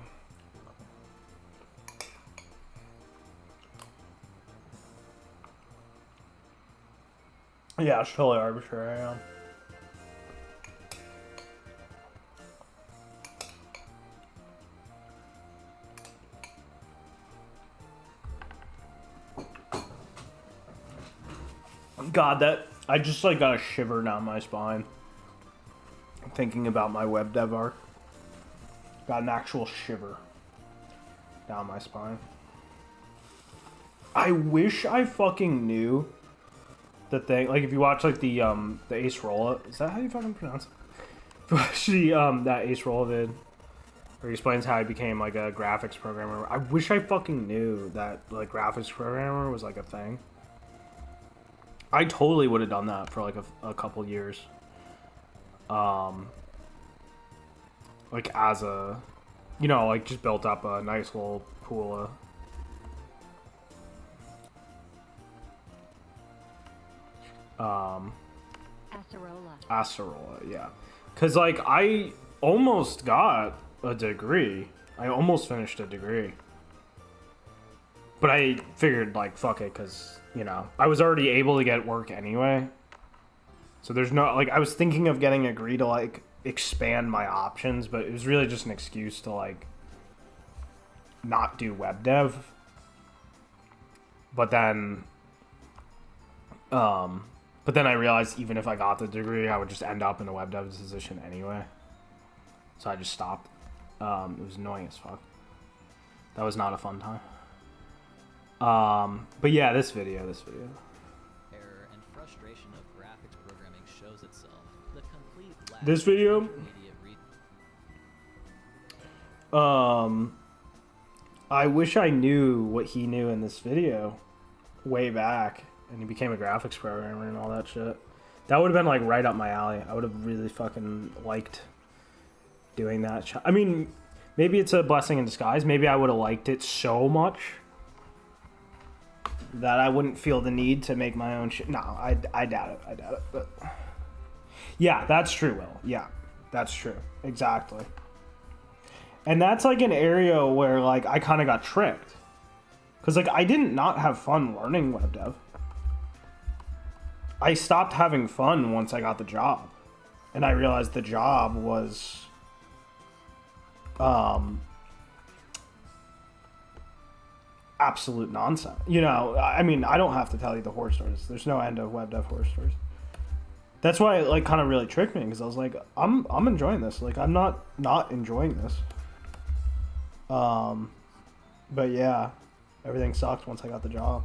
Yeah, it's totally arbitrary. Yeah. God, that I just like got a shiver down my spine thinking about my web dev art. Got an actual shiver down my spine. I wish I fucking knew the thing. Like if you watch like the Ace Rolla, is that how you fucking pronounce it? If you watch the that Ace Rolla vid where he explains how he became like a graphics programmer. I wish I fucking knew that like graphics programmer was like a thing. I totally would have done that for like a couple years. Like as a, you know, like just built up a nice little pool of Acerola, yeah. Cause like I almost got a degree. I almost finished a degree. But I figured like fuck it, cause you know, I was already able to get work anyway. So there's no, like, I was thinking of getting a degree to, like, expand my options, but it was really just an excuse to, like, not do web dev. But then I realized even if I got the degree, I would just end up in a web dev position anyway. So I just stopped. It was annoying as fuck. That was not a fun time. But yeah, this video.
Error and frustration of graphics programming shows itself. The complete lack
This video, I wish I knew what he knew in this video way back, and he became a graphics programmer and all that shit. That would have been like right up my alley. I would have really fucking liked doing that. I mean, maybe it's a blessing in disguise. Maybe I would have liked it so much that I wouldn't feel the need to make my own shit. No, I doubt it. But yeah, that's true, Will. Yeah, that's true. Exactly. And that's like an area where like I kind of got tricked. Because like I didn't not have fun learning web dev. I stopped having fun once I got the job. And I realized the job was absolute nonsense. You know, I mean, I don't have to tell you the horror stories. There's no end of web dev horror stories. That's why it like kind of really tricked me, because I was like, I'm enjoying this. Like I'm not enjoying this. But yeah, everything sucked once I got the job.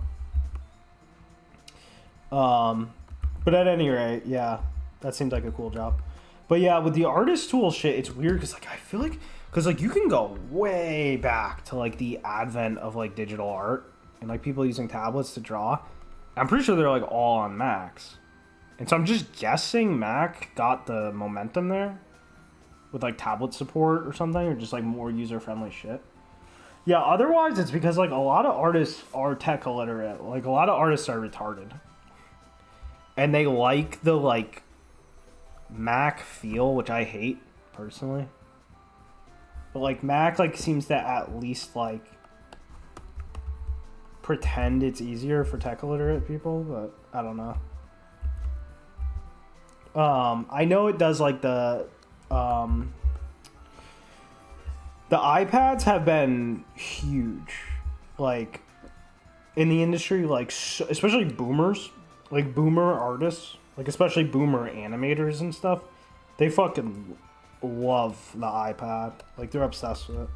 But at any rate, yeah, that seemed like a cool job. But yeah, with the artist tool shit, it's weird because like I feel like, because like you can go way back to like the advent of like digital art and like people using tablets to draw. I'm pretty sure they're like all on Macs. And so I'm just guessing Mac got the momentum there with like tablet support or something, or just like more user-friendly shit. Yeah, otherwise it's because like a lot of artists are tech illiterate. Like a lot of artists are retarded. And they like the like Mac feel, which I hate personally. But like Mac like seems to at least like pretend it's easier for tech illiterate people, but I don't know. I know it does like the iPads have been huge. Like in the industry, like especially boomers, like boomer artists, like especially boomer animators and stuff, they fucking love the iPad. Like they're obsessed with it.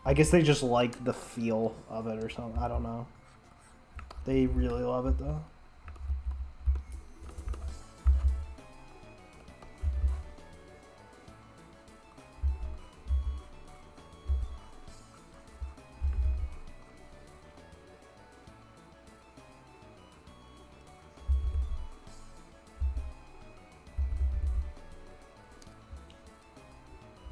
I guess they just like the feel of it or something. I don't know. They really love it though.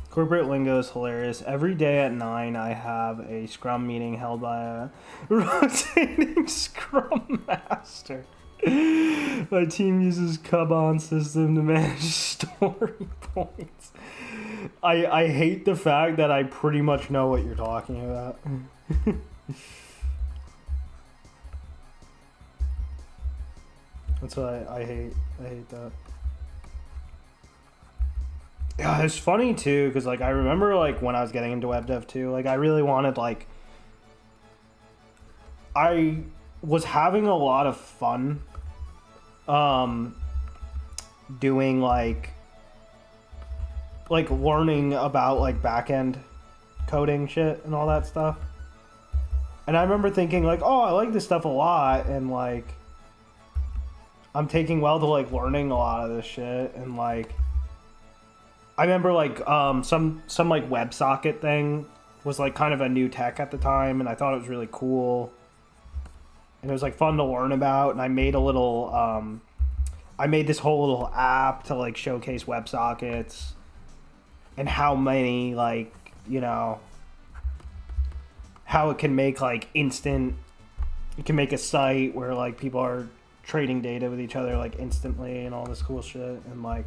Corporate lingo is hilarious. Every day at 9, I have a scrum meeting held by a rotating scrum master. My team uses Kanban system to manage story points. I hate the fact that I pretty much know what you're talking about. That's what I hate. I hate that. Yeah, it's funny too, because like I remember like when I was getting into web dev too, like I really wanted like I was having a lot of fun doing like learning about like back-end coding shit and all that stuff. And I remember thinking like, oh, I like this stuff a lot, and like I'm taking well to like learning a lot of this shit. And like I remember like some like WebSocket thing was like kind of a new tech at the time, and I thought it was really cool, and it was like fun to learn about. And I made a little I made this whole little app to like showcase WebSockets and how many like, you know, how it can make like instant, you can make a site where like people are trading data with each other like instantly and all this cool shit. And like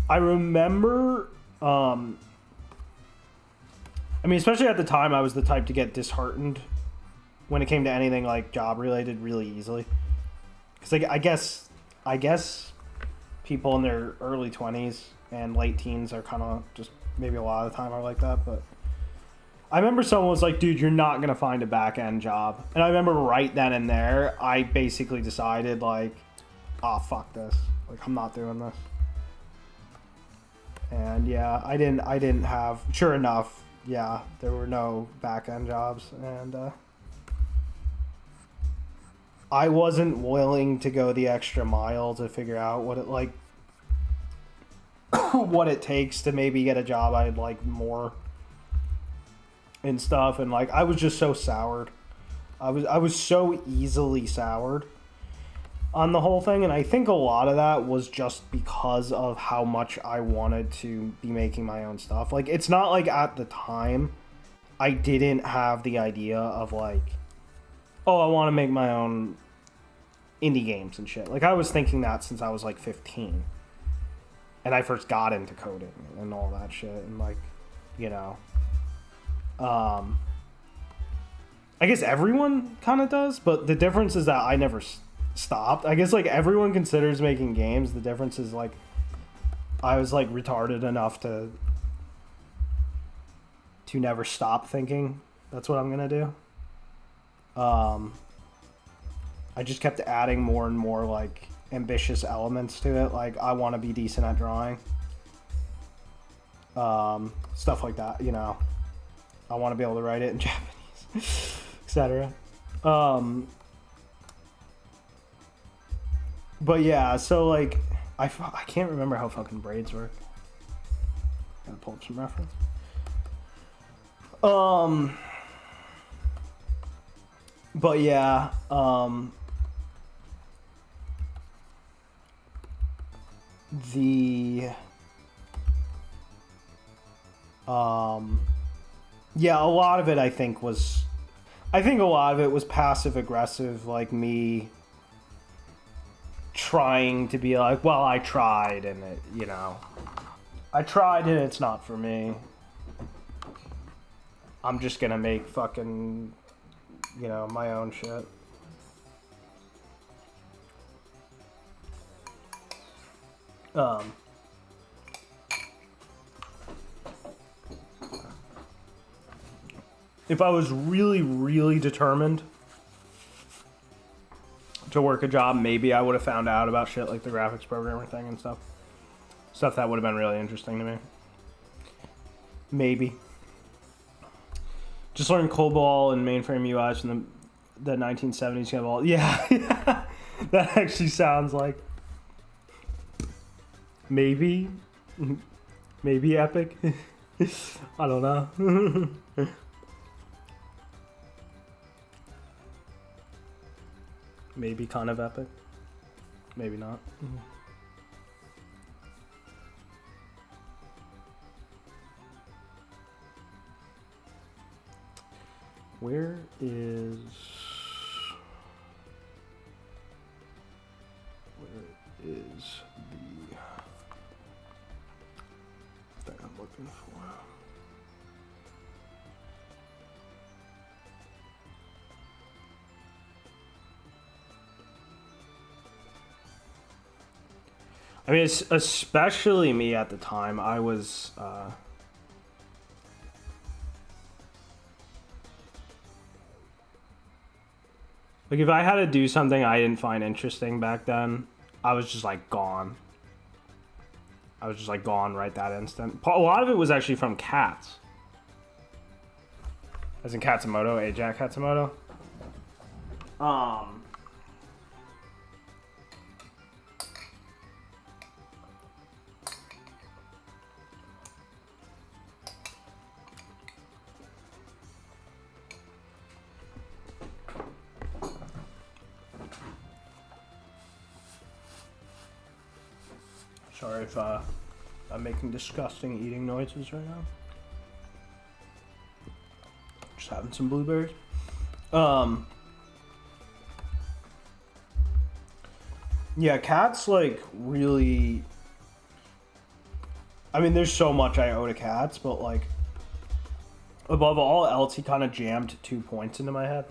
I remember I mean, especially at the time, I was the type to get disheartened when it came to anything like job related really easily, because like I guess people in their early 20s and late teens are kind of just, maybe a lot of the time are like that. But I remember someone was like, dude, you're not going to find a back-end job. And I remember right then and there, I basically decided like, oh, fuck this. Like, I'm not doing this. And yeah, I didn't have, sure enough, yeah, there were no back-end jobs. And I wasn't willing to go the extra mile to figure out what it like, what it takes to maybe get a job I'd like more and stuff. And like I was just so soured. I was so easily soured on the whole thing, and I think a lot of that was just because of how much I wanted to be making my own stuff. Like it's not like at the time I didn't have the idea of like, oh, I want to make my own indie games and shit. Like I was thinking that since I was like 15. And I first got into coding and all that shit, and like, you know, I guess everyone kind of does, but the difference is that I never stopped. I guess like everyone considers making games. The difference is like I was like retarded enough to never stop thinking that's what I'm gonna do. I just kept adding more and more like ambitious elements to it. Like I want to be decent at drawing, stuff like that, you know. I want to be able to write it in Japanese, etc. But yeah, so like I can't remember how fucking braids work. Gotta pull up some reference. But yeah, yeah, a lot of it I think a lot of it was passive aggressive, like me trying to be like, well, I tried and it, you know, I tried and it's not for me. I'm just gonna make fucking, you know, my own shit. If I was really, really determined to work a job, maybe I would have found out about shit like the graphics programmer thing and stuff. Stuff that would have been really interesting to me. Maybe. Just learn COBOL and mainframe UIs from the 1970s. Yeah, that actually sounds like maybe epic. I don't know. Maybe kind of epic. Maybe not. Where is the thing I'm looking for? I mean, it's especially me at the time. I was like, if I had to do something I didn't find interesting back then, I was just like gone. I was just like gone right that instant. A lot of it was actually from cats. As in Katsumoto, Ajax Katsumoto. Sorry if I'm making disgusting eating noises right now. Just having some blueberries. Yeah, cats like really. I mean, there's so much I owe to cats, but like above all else, he kind of jammed 2 points into my head.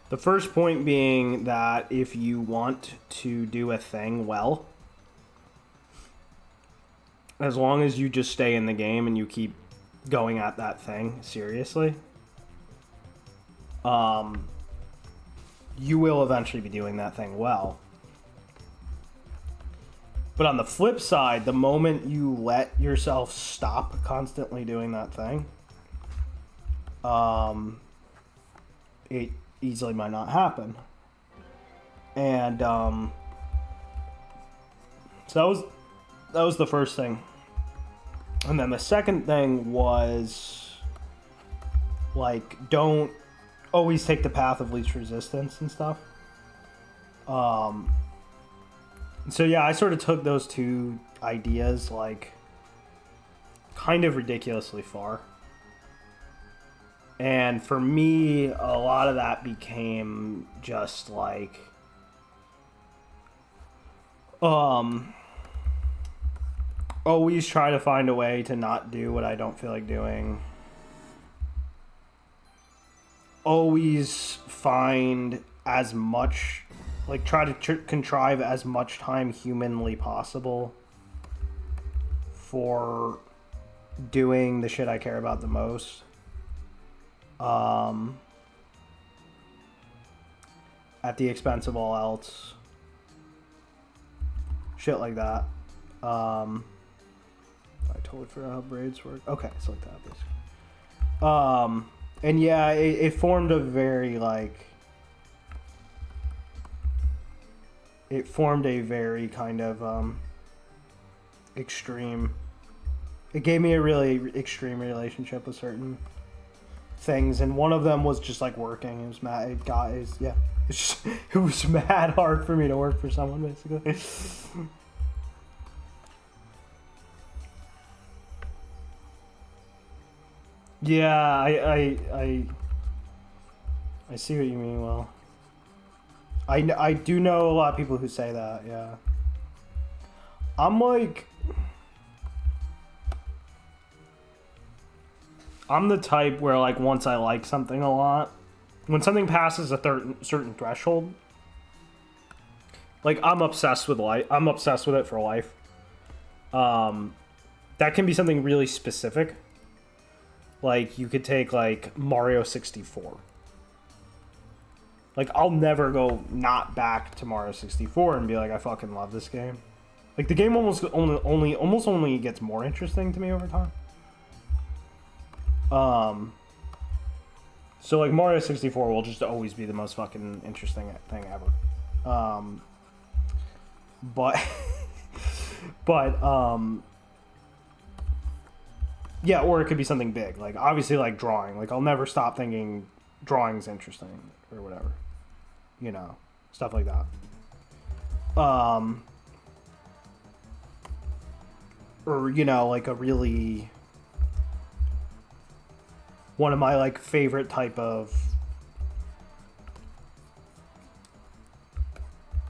The first point being that if you want to do a thing well, as long as you just stay in the game and you keep going at that thing seriously, you will eventually be doing that thing well. But on the flip side, the moment you let yourself stop constantly doing that thing, it easily might not happen. And so that was the first thing. And then the second thing was like, don't always take the path of least resistance and stuff. So yeah, I sort of took those two ideas like kind of ridiculously far. And for me, a lot of that became just like, always try to find a way to not do what I don't feel like doing. Always find as much, like try to contrive as much time humanly possible for doing the shit I care about the most. At the expense of all else. Shit like that. I totally forgot how braids work. Okay, it's like that basically. And yeah, it formed a very like, it formed a very kind of extreme, it gave me a really extreme relationship with certain things, and one of them was just like working. It was mad. It was mad hard for me to work for someone, basically. Yeah, I see what you mean. Well, I do know a lot of people who say that. Yeah, I'm like, I'm the type where like once I like something a lot, when something passes a certain threshold, Like, I'm obsessed with life. I'm obsessed with it for life. That can be something really specific. Like, you could take, like, Mario 64. Like, I'll never go not back to Mario 64 and be like, I fucking love this game. Like, the game almost only gets more interesting to me over time. So, like, Mario 64 will just always be the most fucking interesting thing ever. But yeah, or it could be something big. Like, obviously, like, drawing. Like, I'll never stop thinking drawing's interesting or whatever. You know, stuff like that. Or, you know, like, a really... one of my, like, favorite type of...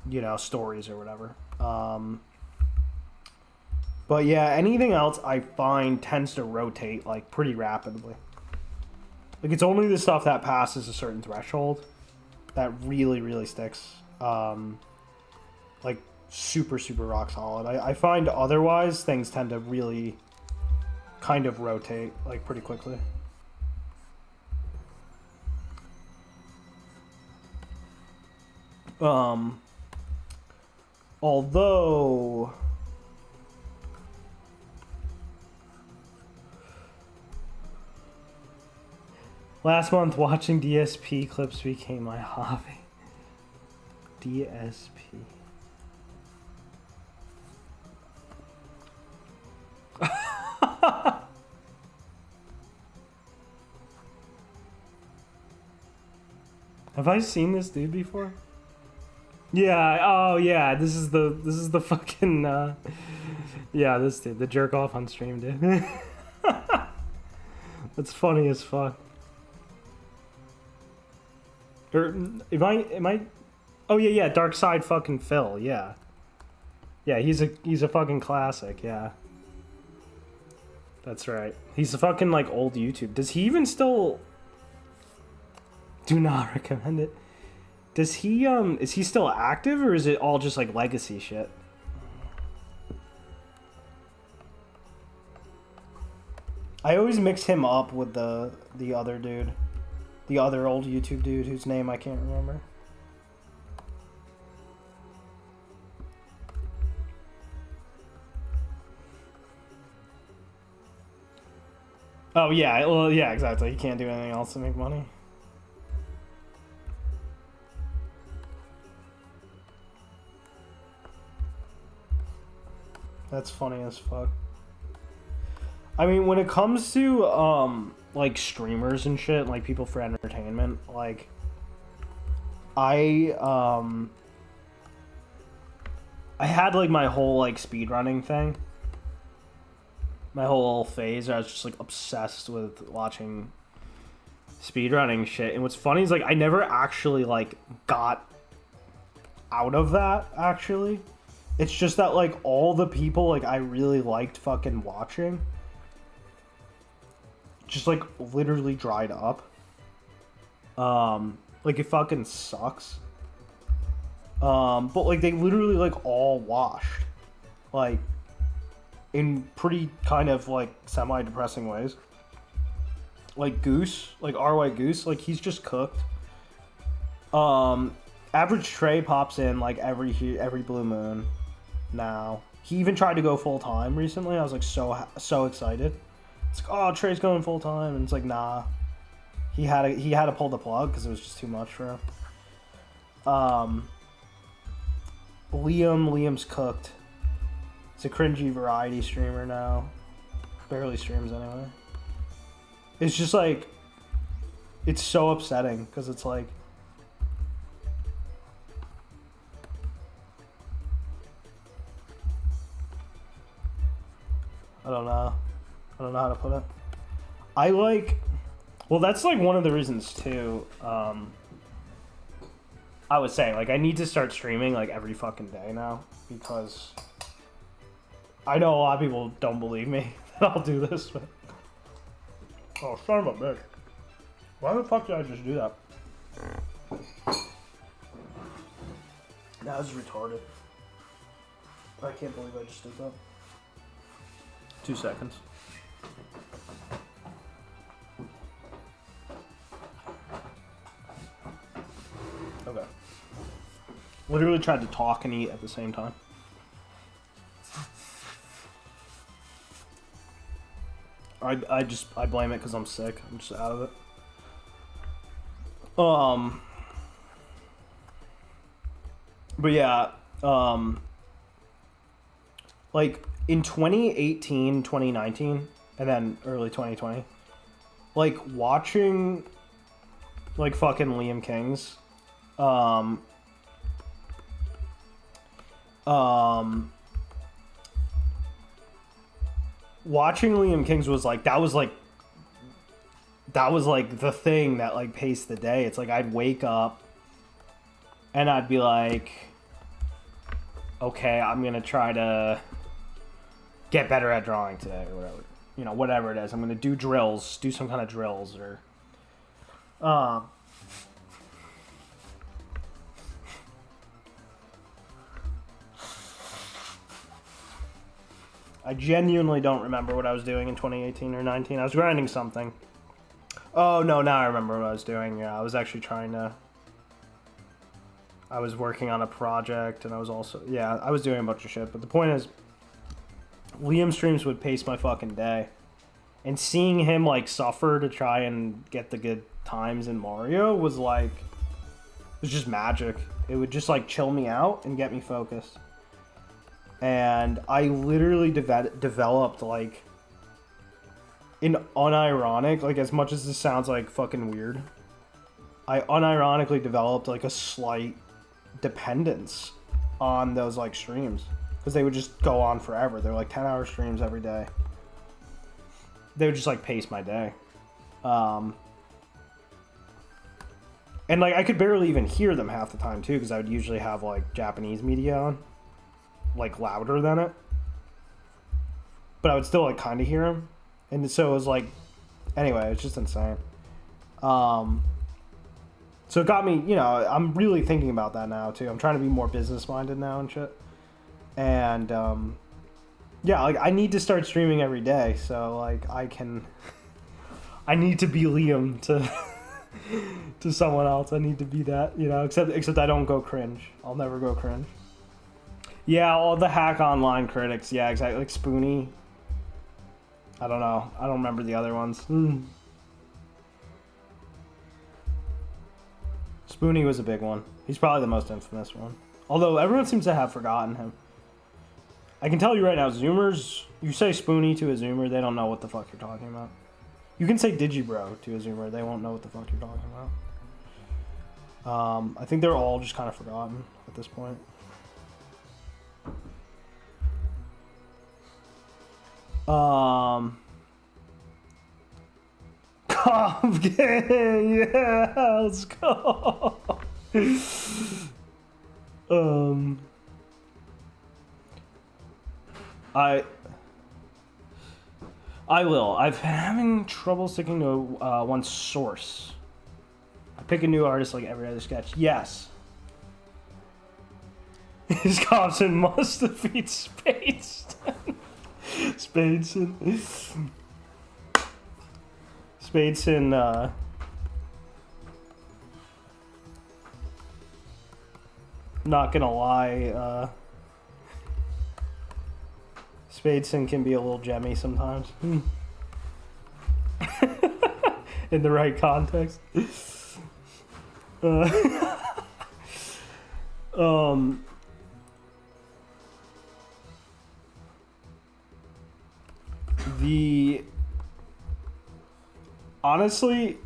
you know, stories or whatever. But yeah, anything else I find tends to rotate, like, pretty rapidly. Like, it's only the stuff that passes a certain threshold that really, really sticks. Like, super, super rock solid. I find otherwise, things tend to really kind of rotate, like, pretty quickly. Although... last month, watching DSP clips became my hobby. DSP. Have I seen this dude before? Yeah, oh yeah, this is the fucking yeah, this dude, the jerk off on stream, dude. That's funny as fuck. Or am I oh yeah, Dark Side fucking Phil, yeah. Yeah, he's a fucking classic, yeah. That's right. He's a fucking, like, old YouTube. Does he even still... do not recommend it. Does he, is he still active, or is it all just, like, legacy shit? I always mix him up with the other dude. The other old YouTube dude whose name I can't remember. Oh, yeah. Well, yeah, exactly. He can't do anything else to make money. That's funny as fuck. I mean, when it comes to, like, streamers and shit, like, people for entertainment, like, I had, like, my whole, like, speedrunning thing. My whole phase, I was just, like, obsessed with watching speedrunning shit. And what's funny is, like, I never actually, like, got out of that, actually. It's just that, like, all the people, like, I really liked fucking watching just, like, literally dried up. Like, it fucking sucks. But, like, they literally, like, all washed. Like, in pretty kind of, like, semi-depressing ways. Like Goose, like R-White Goose, like, he's just cooked. Average Trey pops in, like, every blue moon now. He even tried to go full-time recently. I was, like, so excited. It's like, oh, Trey's going full-time, and it's like, nah. He had to pull the plug because it was just too much for him. Liam's cooked. It's a cringy variety streamer now. Barely streams anyway. It's just like, it's so upsetting because it's like, I don't know how to put it. I like, well, that's like one of the reasons too. I was saying, like, I need to start streaming like every fucking day now because I know a lot of people don't believe me that I'll do this, but oh, son of a bitch. Why the fuck did I just do that? That was retarded. I can't believe I just did that. 2 seconds. Okay. Literally tried to talk and eat at the same time. I blame it because I'm sick. I'm just out of it. But yeah, like in 2018, 2019, and then early 2020, like watching like fucking Liam King's watching Liam King's was like that was like the thing that like paced the day. It's like I'd wake up and I'd be like, okay, I'm gonna try to get better at drawing today or whatever. You know, whatever it is. I'm gonna do drills, do some kind of drills or I genuinely don't remember what I was doing in 2018 or 19. I was grinding something. Oh, no, now I remember what I was doing. Yeah, I was actually I was working on a project, and I was also... Yeah, I was doing a bunch of shit. But the point is, Liam streams would pace my fucking day. And seeing him, like, suffer to try and get the good times in Mario was, like... It was just magic. It would just, like, chill me out and get me focused. And I literally developed, like, an unironic, like, as much as this sounds, like, fucking weird, I unironically developed, like, a slight dependence on those, like, streams. Because they would just go on forever. They're, like, 10-hour streams every day. They would just, like, pace my day. And, like, I could barely even hear them half the time, too, because I would usually have, like, Japanese media on. Like louder than it, but I would still like kind of hear him, and so it was like, anyway, it's just insane. So it got me, you know, I'm really thinking about that now too. I'm trying to be more business minded now and shit, and yeah, like I need to start streaming every day, so like I need to be Liam to someone else. I need to be that, you know, except I don't go cringe. I'll never go cringe. Yeah, all the hack online critics. Yeah, exactly. Like Spoonie. I don't know. I don't remember the other ones. Spoonie was a big one. He's probably the most infamous one. Although everyone seems to have forgotten him. I can tell you right now, Zoomers, you say Spoonie to a Zoomer, they don't know what the fuck you're talking about. You can say Digibro to a Zoomer, they won't know what the fuck you're talking about. I think they're all just kind of forgotten at this point. Comp gang, yeah, let's go. I will. I've been having trouble sticking to one source. I pick a new artist like every other sketch. Yes. His Compson must defeat Spadeston. Spadeston, not gonna lie, Spadeston can be a little gemmy sometimes. In the right context. Honestly,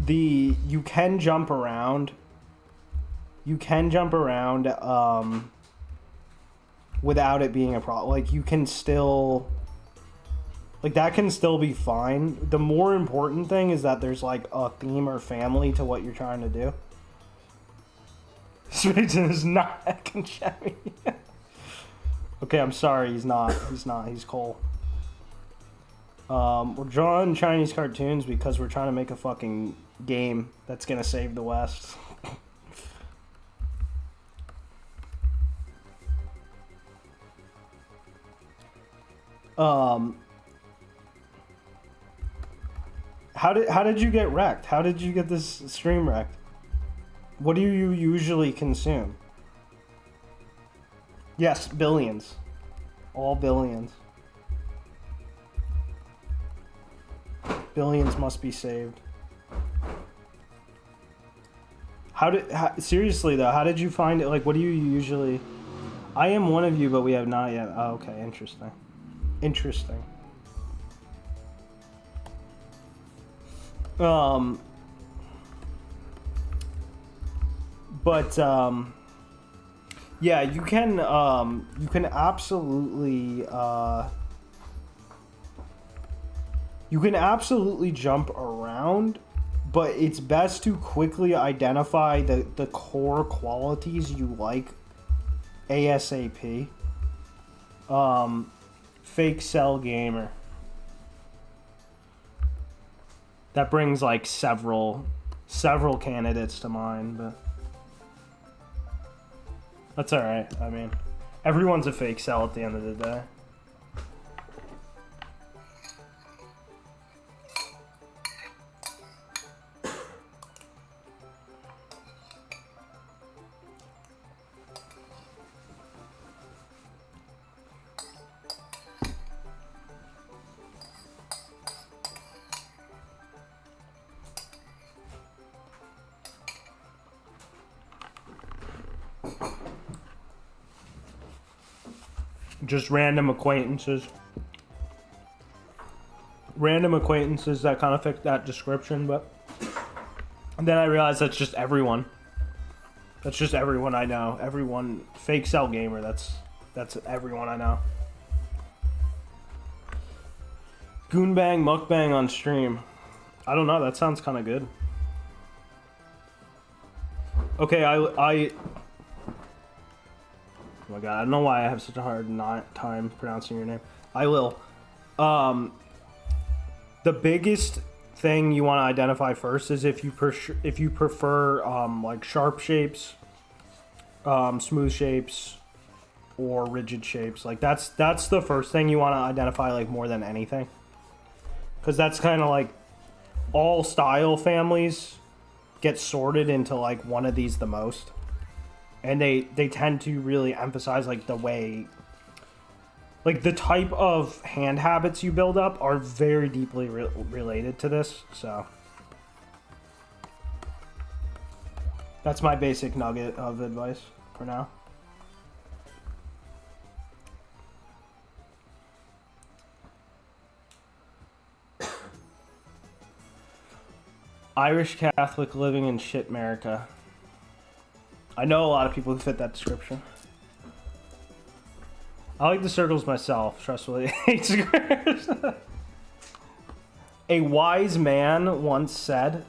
you can jump around. Without it being a problem. Like, you can still... Like, that can still be fine. The more important thing is that there's, like, a theme or family to what you're trying to do. Spadeston is not heckin' Chevy. Okay, I'm sorry, he's not. He's Cole. We're drawing Chinese cartoons because we're trying to make a fucking game that's gonna save the West. How did you get wrecked? How did you get this stream wrecked? What do you usually consume? Yes, billions. All billions. Billions must be saved. Seriously though, how did you find it? Like, what do you usually... I am one of you, but we have not yet. Oh, okay, interesting. Interesting. Yeah, you can absolutely jump around, but it's best to quickly identify the core qualities you like ASAP. Fake cell gamer. That brings like several candidates to mind, but that's all right. I mean, everyone's a fake cell at the end of the day. Just random acquaintances. Random acquaintances that kind of fit that description, but then I realized that's just everyone. That's just everyone I know. Everyone, fake cell gamer, that's everyone I know. Goonbang mukbang on stream. I don't know, that sounds kind of good. Okay, I oh my god, I don't know why I have such a hard time pronouncing your name. I will. The biggest thing you want to identify first is if you prefer like sharp shapes, smooth shapes, or rigid shapes. Like that's the first thing you want to identify, like, more than anything, because that's kind of like all style families get sorted into like one of these the most. And they tend to really emphasize like the way, like the type of hand habits you build up are very deeply related to this. So that's my basic nugget of advice for now. Irish Catholic living in shit America. I know a lot of people who fit that description. I like the circles myself, trustworthy. A wise man once said,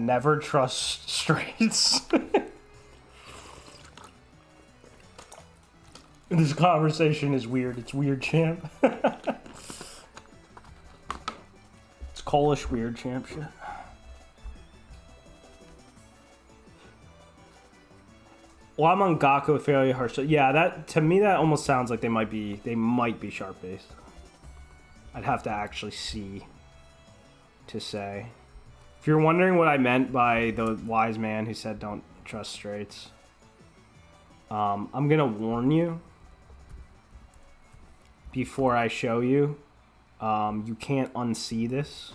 never trust straights. This conversation is weird. It's weird, champ. It's Polish weird, champ shit. Well, I'm on Gakko fairly harsh. So yeah, that to me that almost sounds like they might be sharp based. I'd have to actually see to say. If you're wondering what I meant by the wise man who said don't trust straights, I'm gonna warn you before I show you. You can't unsee this.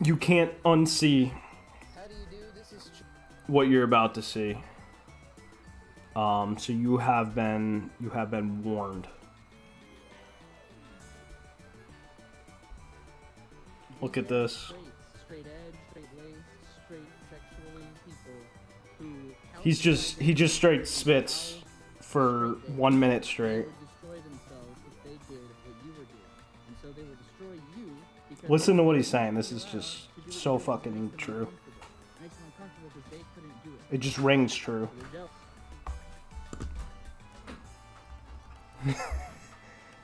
You can't unsee what you're about to see. So you have been warned. Look at this.
Straight edge, straight lace, straight sexually people who
He just straight spits for 1 minute straight.
destroy themselves if they did what you were doing. And so they will destroy you because
Listen to what he's saying. This is just so fucking true.
makes them uncomfortable because they couldn't do it.
It just rings true.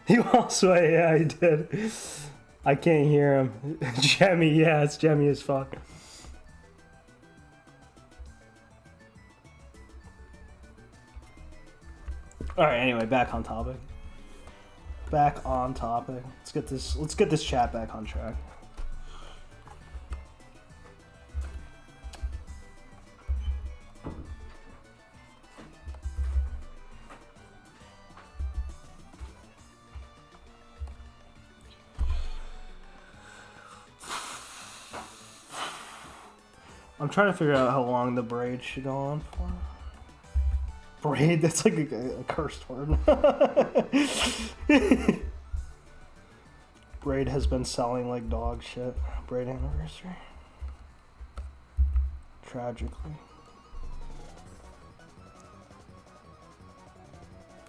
He also, yeah, he did. I can't hear him. Jemmy, yeah, it's Jemmy as fuck. All right. Anyway, back on topic. Back on topic. Let's get this chat back on track. I'm trying to figure out how long the braid should go on for. Braid? That's like a cursed word. Braid has been selling like dog shit. Braid anniversary. Tragically.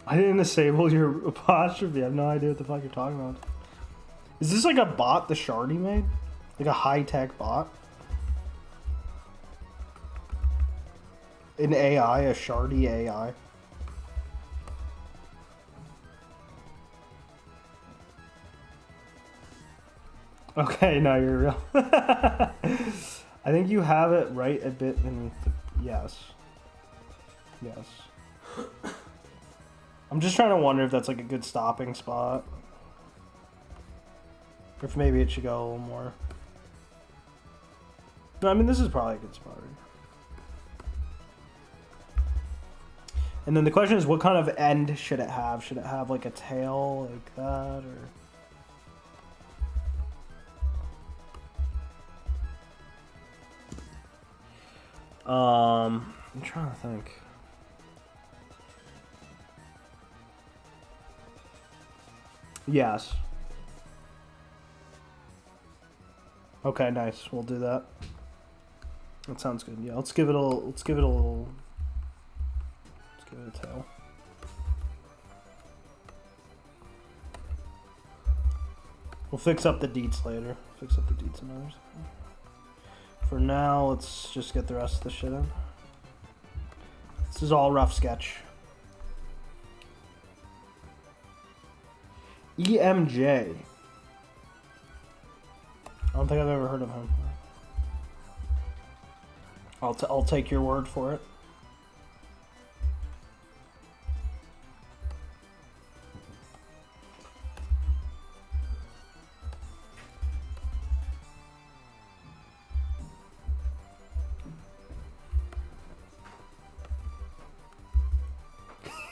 I didn't disable your apostrophe. I have no idea what the fuck you're talking about. Is this like a bot the Shardy made? Like a high-tech bot? An AI, a Shardy AI. Okay, now you're real. I think you have it right a bit beneath the... Yes. Yes. I'm just trying to wonder if that's like a good stopping spot. Or if maybe it should go a little more. No, I mean, this is probably a good spot right here. And then the question is, what kind of end should it have? Should it have like a tail like that, or? I'm trying to think. Yes. Okay, nice. We'll do that. That sounds good. Yeah, let's give it a little. Let's give it a tail. We'll fix up the deets later. Fix up the deets and others. For now, let's just get the rest of the shit in. This is all rough sketch. EMJ. I don't think I've ever heard of him. I'll take your word for it.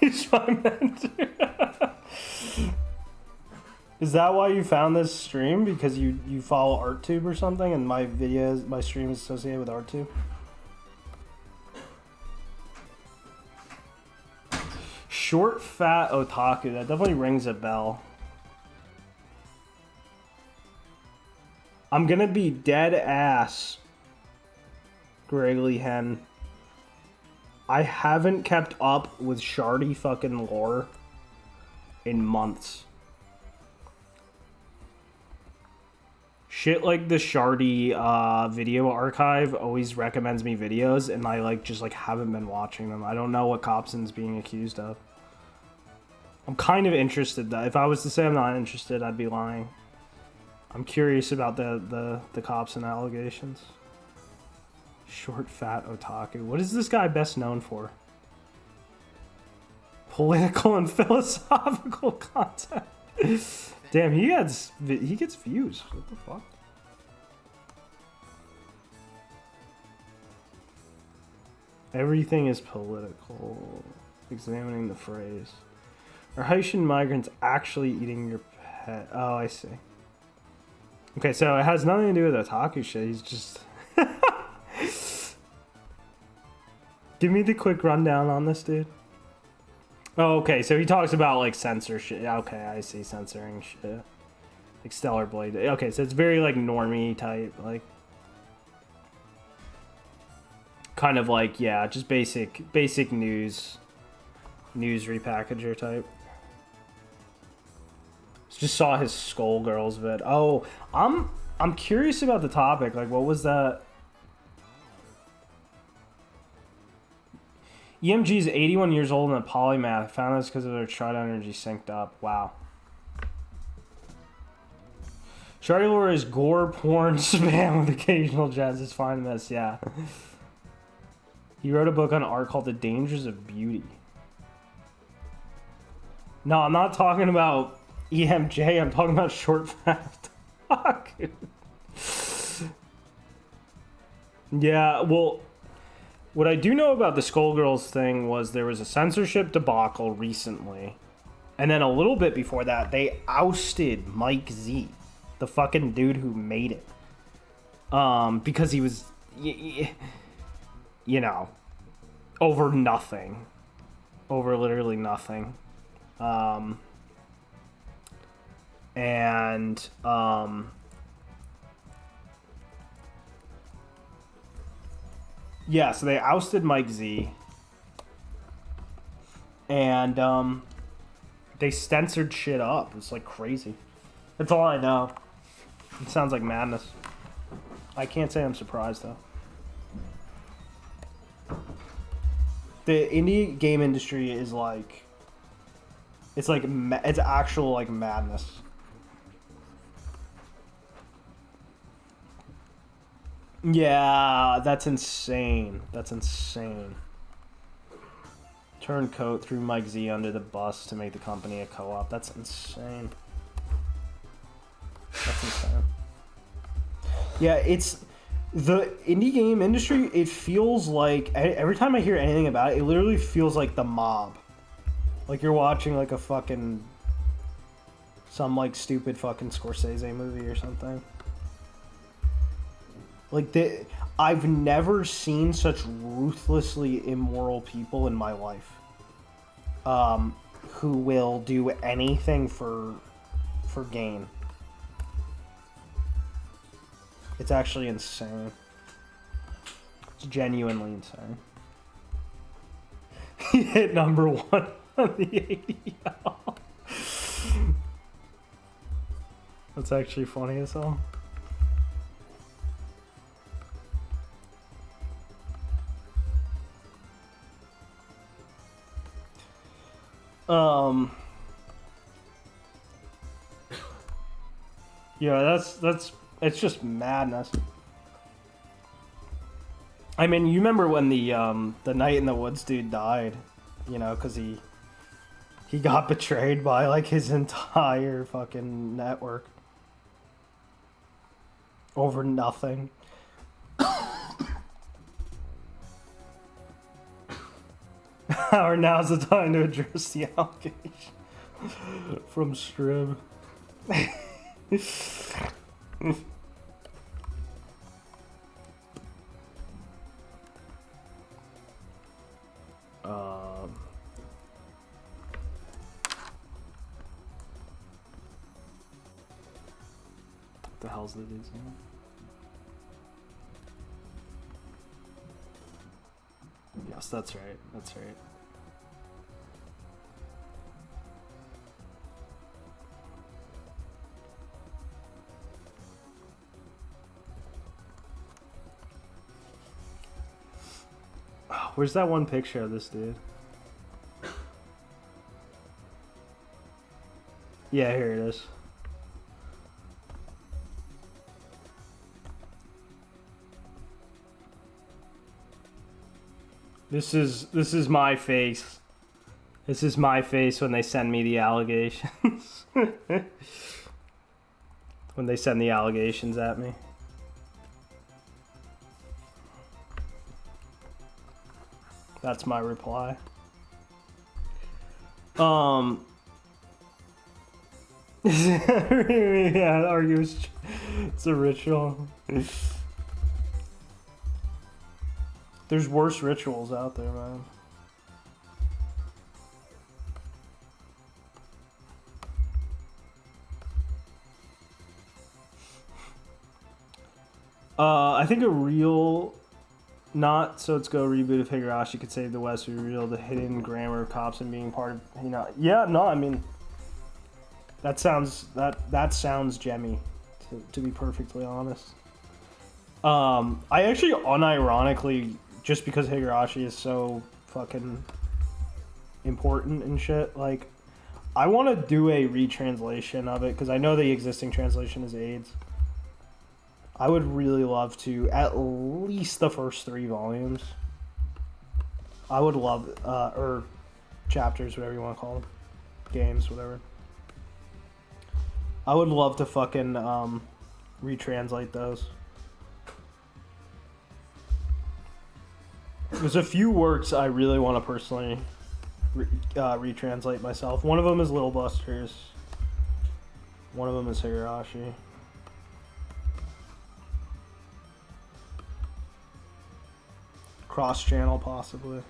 He's my mentor. Is that why you found this stream? Because you follow ArtTube or something, and my stream is associated with ArtTube? Short, fat otaku. That definitely rings a bell. I'm gonna be dead ass, Greggly Hen. I haven't kept up with Shardy fucking lore in months. Shit like the Shardy video archive always recommends me videos, and I just haven't been watching them. I don't know what Copson's being accused of. I'm kind of interested though. If I was to say I'm not interested, I'd be lying. I'm curious about the Copson allegations. Short, fat otaku. What is this guy best known for? Political and philosophical content. Damn, he gets views. What the fuck? Everything is political. Examining the phrase. Are Haitian migrants actually eating your pet? Oh, I see. Okay, so it has nothing to do with otaku shit. He's just... Give me the quick rundown on this, dude. Oh, okay, so he talks about, censorship. Okay, I see, censoring shit. Like Stellar Blade. Okay, so it's very, normie type, kind of yeah, just basic news repackager type. Just saw his Skullgirls vid. Oh, I'm curious about the topic. What was that? EMG is 81 years old and a polymath. Found this because of their Shard energy synced up. Wow. Shardy lore is gore, porn, spam with occasional jazz. It's fine this, yeah. He wrote a book on art called The Dangers of Beauty. No, I'm not talking about EMJ. I'm talking about short fast otaku. Yeah, well, what I do know about the Skullgirls thing was there was a censorship debacle recently. And then a little bit before that, they ousted Mike Z, the fucking dude who made it. Because he was, you know, over nothing. Over literally nothing. Yeah, so they ousted Mike Z. And, they censored shit up. It's like crazy. That's all I know. It sounds like madness. I can't say I'm surprised, though. The indie game industry is like... It's like... It's actual, like, madness. Yeah, that's insane. That's insane. Turncoat threw Mike Z under the bus to make the company a co-op. That's insane. That's insane. Yeah, it's... The indie game industry, it feels like... Every time I hear anything about it, it literally feels like the mob. Like you're watching like a fucking... Some like stupid fucking Scorsese movie or something. Like, I've never seen such ruthlessly immoral people in my life. Who will do anything for gain. It's actually insane. It's genuinely insane. He hit number 1 on the ADL. That's actually funny as hell. Yeah, that's it's just madness. I mean, you remember when the Night in the Woods dude died, you know, because he got betrayed by like his entire fucking network over nothing. Or now's the time to address the allegation from Strib. What the hell's that is? Yes, that's right. That's right. Oh, where's that one picture of this dude? Yeah, here it is. This is my face. This is my face when they send me the allegations. When they send the allegations at me. That's my reply. Yeah, argue it's a ritual. There's worse rituals out there, man. I think a real, not so it's go reboot of Higurashi could save the West would reveal the hidden grammar of cops and being part of, you know, yeah, no, I mean, that sounds gemmy, to be perfectly honest. I actually unironically, just because Higurashi is so fucking important and shit, like, I want to do a retranslation of it, because I know the existing translation is AIDS. I would really love to, at least the first 3 volumes. I would love, or chapters, whatever you want to call them. games, whatever. I would love to fucking retranslate those. There's a few works I really want to personally retranslate myself. One of them is Little Busters. One of them is Higurashi. Cross-channel, possibly.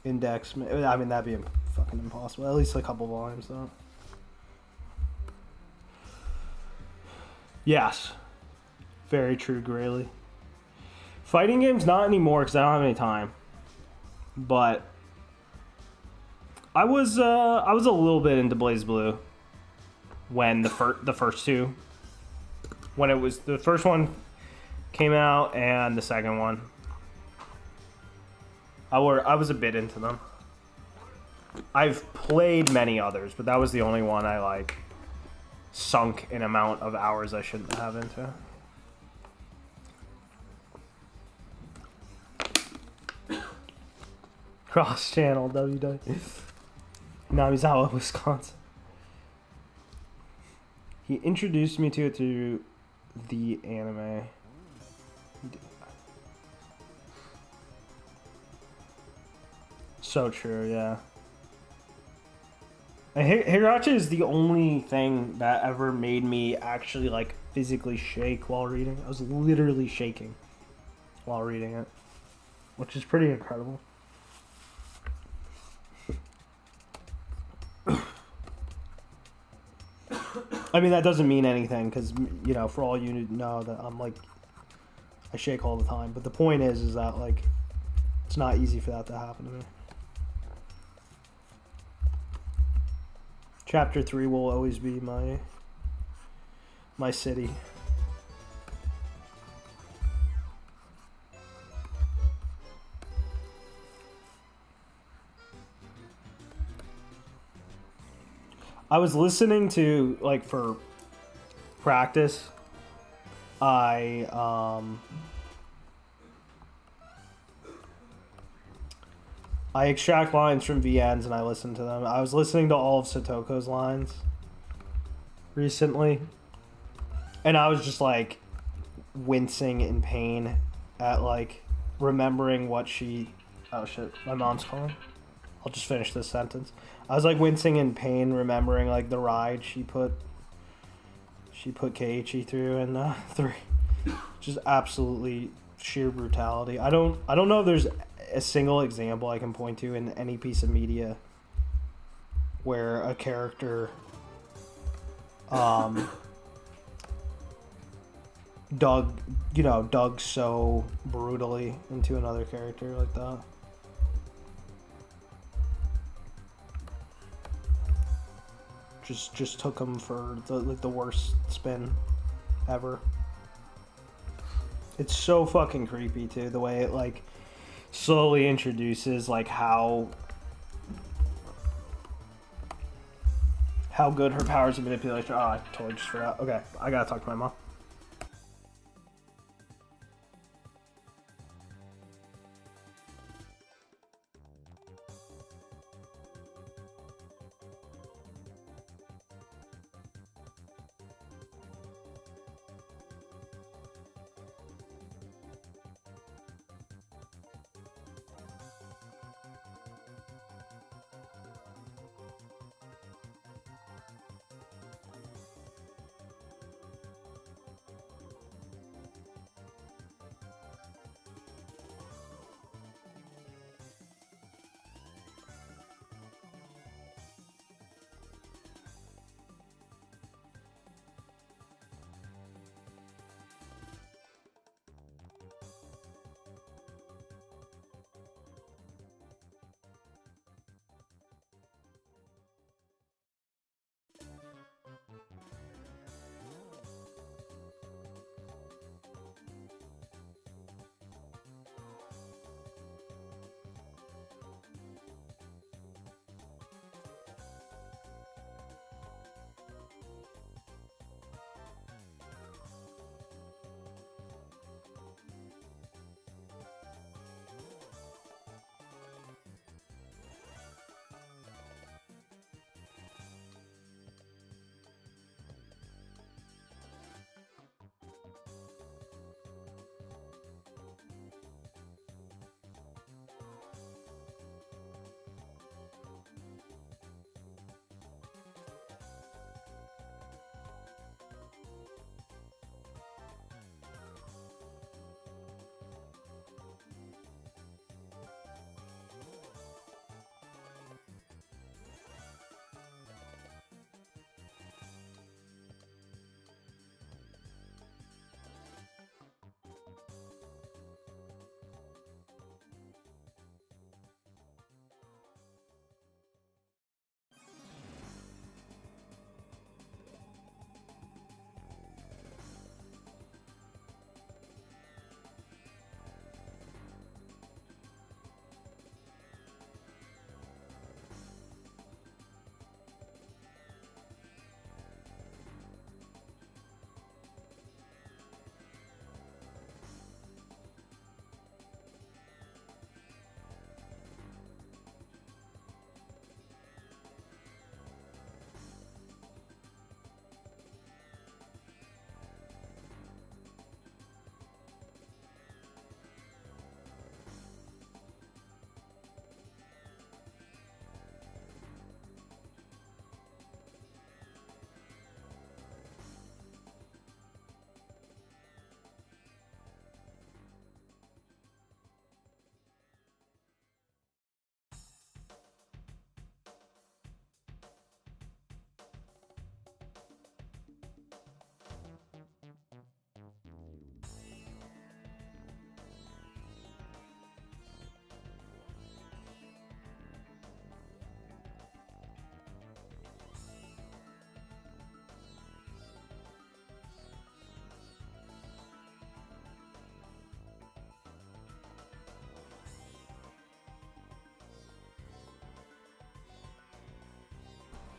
Index. I mean, that'd be fucking impossible. At least a couple volumes, though. Yes. Very true, Grayley. Fighting games, not anymore, because I don't have any time. But I was a little bit into BlazBlue when the first two, when it was the first one came out and the second one. I was a bit into them. I've played many others, but that was the only one I like sunk an amount of hours I shouldn't have into. Cross channel WWE. Namizawa, Wisconsin. He introduced me to it through the anime. So true, yeah. And Higurashi is the only thing that ever made me actually like physically shake while reading. I was literally shaking while reading it, which is pretty incredible. I mean, that doesn't mean anything because, you know, for all you know, that I'm like, I shake all the time. But the point is that, like, it's not easy for that to happen to me. Chapter 3 will always be my city. I was listening to, like, for practice, I extract lines from VNs and I listen to them. I was listening to all of Satoko's lines recently, and I was just, like, wincing in pain at, like, remembering what she... Oh, shit. My mom's calling. I'll just finish this sentence. I was, like, wincing in pain remembering, like, the ride she put Keiichi through in 3. Just absolutely sheer brutality. I don't know if there's a single example I can point to in any piece of media where a character dug so brutally into another character like that. Just took him for the worst spin ever. It's so fucking creepy too, the way it like slowly introduces like how good her powers of manipulation. Oh, I totally just forgot. Okay, I gotta talk to my mom.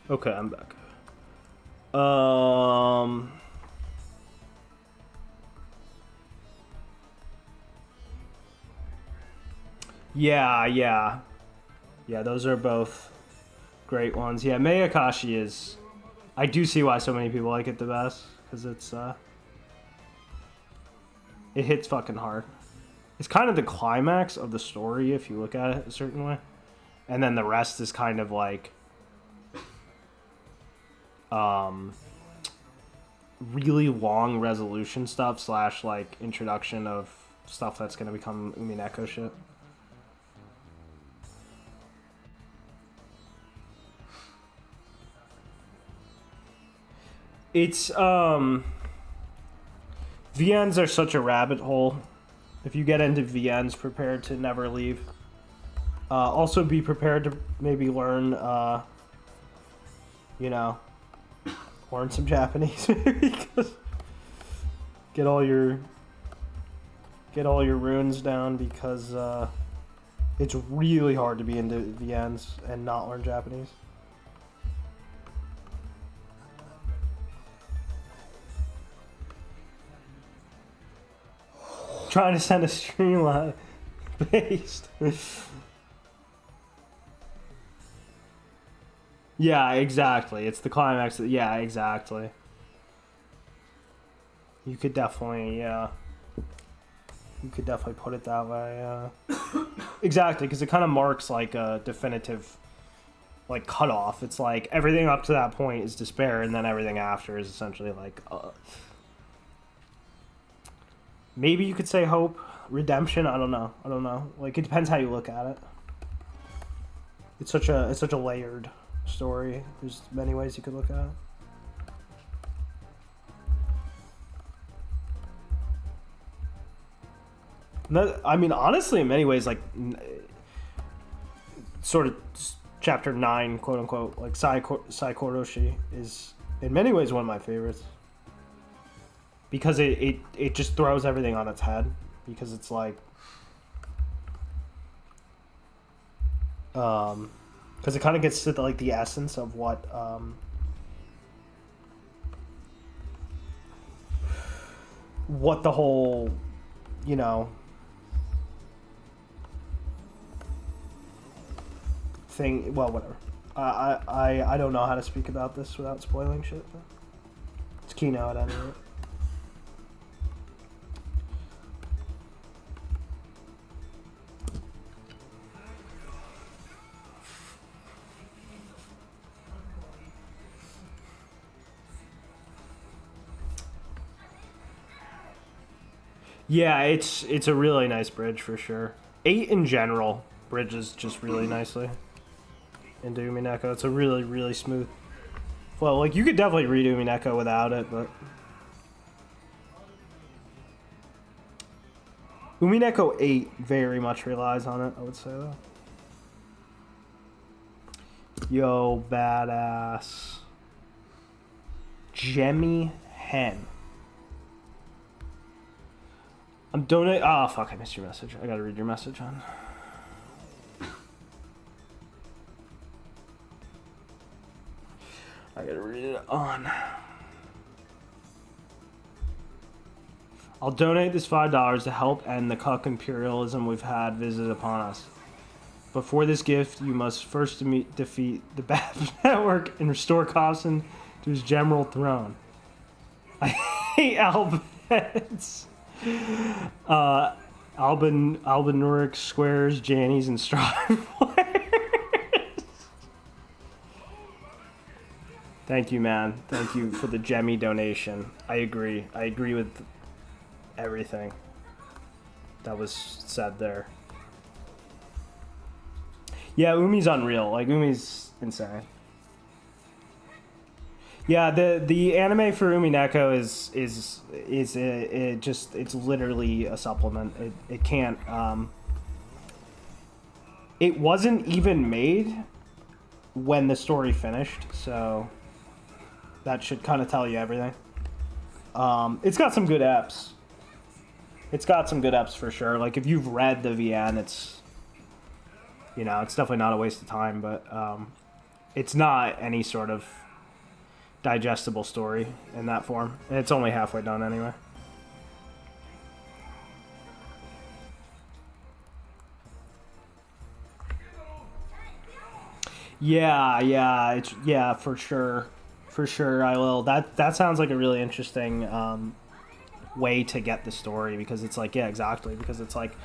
Okay, I'm back. Yeah. Those are both great ones. Yeah, Mayakashi is. I do see why so many people like it the best because it hits fucking hard. It's kind of the climax of the story if you look at it a certain way, and then the rest is kind of like really long resolution stuff slash like introduction of stuff that's gonna become Umineko shit. It's VNs are such a rabbit hole. If you get into VNs, prepare to never leave. Also be prepared to maybe learn learn some Japanese because get all your runes down because it's really hard to be into VNs and not learn Japanese. Trying to send a streamline based. Yeah, exactly. It's the climax. Yeah, exactly. You could definitely, put it that way. Exactly, because it kind of marks like a definitive, like cutoff. It's like everything up to that point is despair, and then everything after is essentially like. Maybe you could say hope, redemption. I don't know. Like it depends how you look at it. It's such a layered story. There's many ways you could look at it. I mean, honestly, in many ways, like sort of chapter 9, quote unquote, like Saikoroshi is in many ways one of my favorites. Because it just throws everything on its head. Because it's like... because it kind of gets to like the essence of what... what the whole... thing... Well, whatever. I don't know how to speak about this without spoiling shit. But it's Kino at any rate. Yeah, it's a really nice bridge for sure. 8 in general bridges just really nicely into Umineko. It's a really, really smooth. Well, like you could definitely read Umineko without it, but Umineko 8 very much relies on it, I would say though. Yo, badass. Jemmy Hen. I'm donating. Oh, fuck, I missed your message. I gotta read your message, hon. I gotta read it on. I'll donate this $5 to help end the cuck imperialism we've had visited upon us. But for this gift, you must first defeat the Bad Network and restore Cobson to his general throne. I hate alphabets. Albanuric squares, Jannies, and Strive players. Thank you, man. Thank you for the Jemmy donation. I agree. I agree with everything that was said there. Yeah, Umi's unreal. Like, Umi's insane. Yeah, the anime for Umineko is it's literally a supplement. It can't it wasn't even made when the story finished, so that should kind of tell you everything. It's got some good eps. It's got some good eps for sure. Like if you've read the VN, it's it's definitely not a waste of time, but it's not any sort of digestible story in that form. And it's only halfway done anyway. Yeah, for sure. For sure, I will. That sounds like a really interesting way to get the story, because it's like, yeah, exactly, because it's like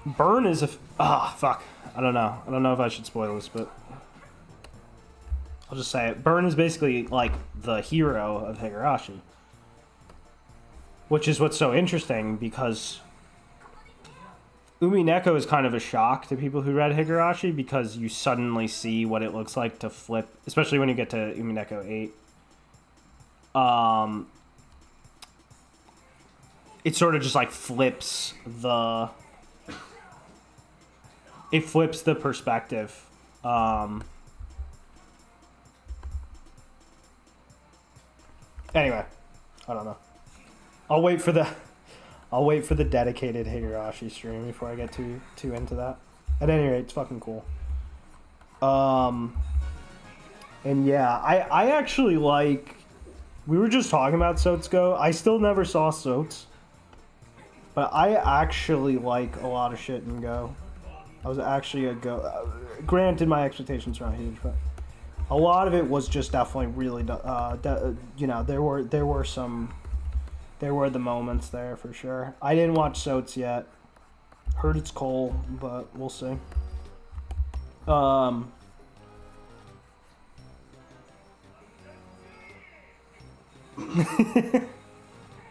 Burn is fuck. I don't know if I should spoil this, but I'll just say it. Burn is basically like the hero of Higurashi, which is what's so interesting, because Umineko is kind of a shock to people who read Higurashi, because you suddenly see what it looks like to flip, especially when you get to Umineko 8. It sort of just like flips the perspective. Anyway, I don't know. I'll wait for the dedicated Higurashi stream before I get too into that. At any rate, it's fucking cool. And yeah, I actually like. We were just talking about Sotsuko. I still never saw Sots, but I actually like a lot of shit in Go. I was actually a Go. Granted, my expectations are not huge, but a lot of it was just definitely really. You know, there were the moments there for sure. I didn't watch Sots yet. Heard it's cool, but we'll see.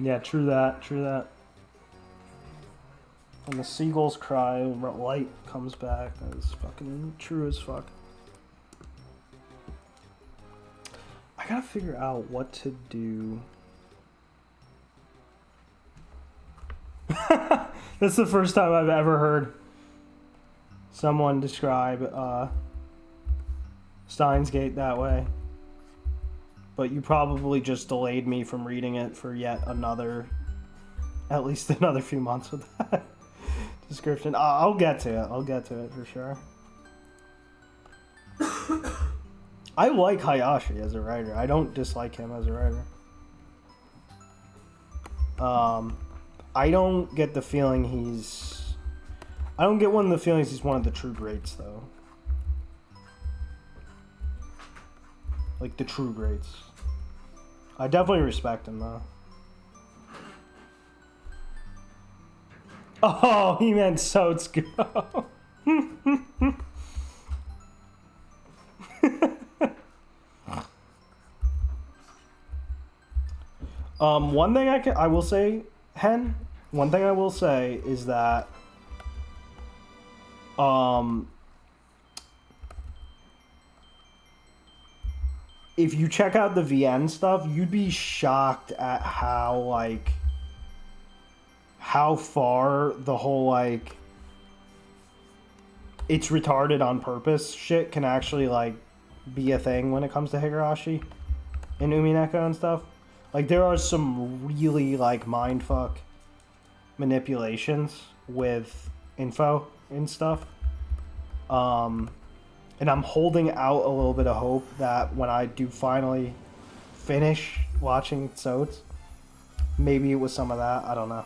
Yeah, true that. When the seagulls cry, light comes back. That is fucking true as fuck. I gotta figure out what to do. That's the first time I've ever heard someone describe Steins Gate that way. But you probably just delayed me from reading it for at least another few months with that description. I'll get to it for sure. I like Hayashi as a writer. I don't dislike him as a writer. I don't get the feeling he's one of the feelings he's one of the true greats, though. Like, the true greats. I definitely respect him, though. Oh, he meant Sotsuko. One thing I will say, Hen, one thing I will say is that if you check out the VN stuff, you'd be shocked at how far the whole it's retarded on purpose shit can actually be a thing when it comes to Higurashi and Umineko and stuff. Like, there are some really mindfuck manipulations with info and stuff. And I'm holding out a little bit of hope that when I do finally finish watching Sots, maybe it was some of that. I don't know.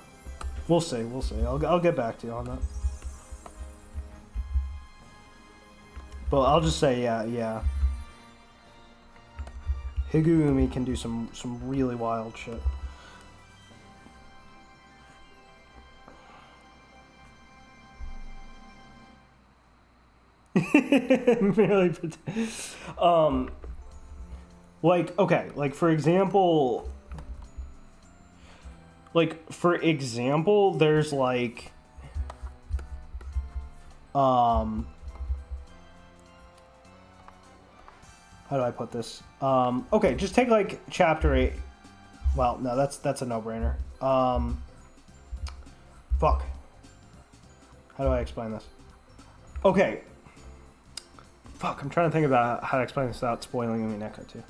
We'll see. I'll get back to you on that. But I'll just say, yeah. Higurumi can do some really wild shit. Merely for example, there's how do I put this? Okay, just take chapter 8. Well, no, that's a no-brainer. Fuck. How do I explain this? Okay. Fuck, I'm trying to think about how to explain this without spoiling Umineko too.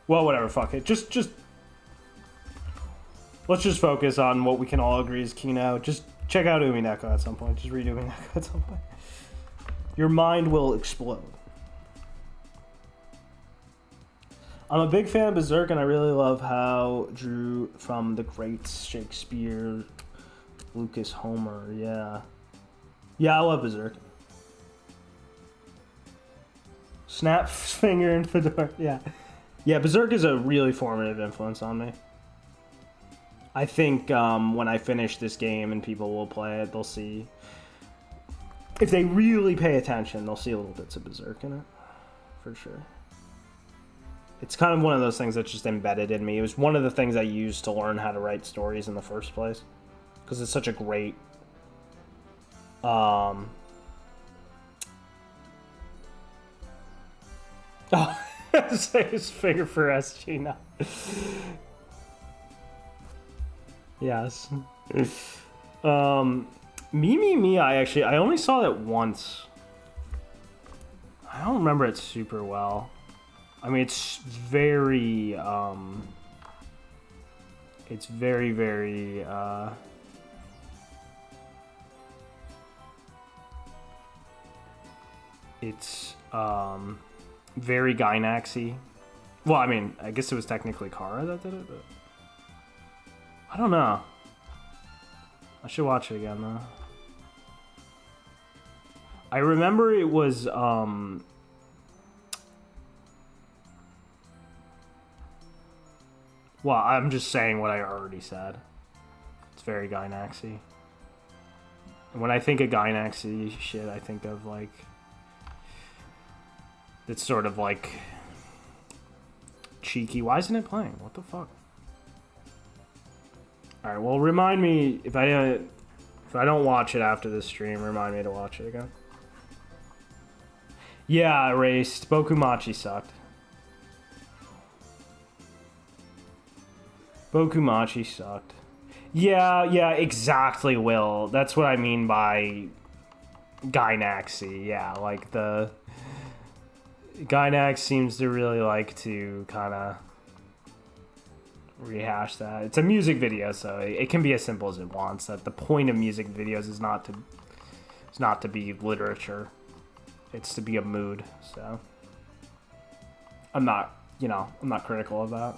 Well, whatever, fuck it. Just let's just focus on what we can all agree is Kino. Just check out Umineko at some point. Just read Umineko at some point. Your mind will explode. I'm a big fan of Berserk, and I really love how drew from the greats Shakespeare, Lucas, Homer. Yeah, I love Berserk. Snap finger and fedora. Yeah. Berserk is a really formative influence on me. I think when I finish this game and people will play it, they'll see. If they really pay attention, they'll see little bits of Berserk in it, for sure. It's kind of one of those things that's just embedded in me. It was one of the things I used to learn how to write stories in the first place. Because it's such a great... Oh, say his finger for SG now. Yes. Me, I only saw it once. I don't remember it super well. I mean, it's very, it's very, it's, very Gainax-y. Well, I mean, I guess it was technically Kara that did it, but I don't know. I should watch it again, though. I remember it was, well, I'm just saying what I already said. It's very Gainax-y. And when I think of Gainax-y shit, I think of, like... It's sort of, like... cheeky. Why isn't it playing? What the fuck? Alright, well, remind me... If I don't watch it after this stream, remind me to watch it again. Yeah, erased. Bokumachi sucked. Bokumachi sucked. Yeah, exactly, Will. That's what I mean by Gainax-y. Yeah, like the... Gainax seems to really like to kind of rehash that. It's a music video, so it can be as simple as it wants. That the point of music videos is not to be literature. It's to be a mood, so... I'm not critical of that.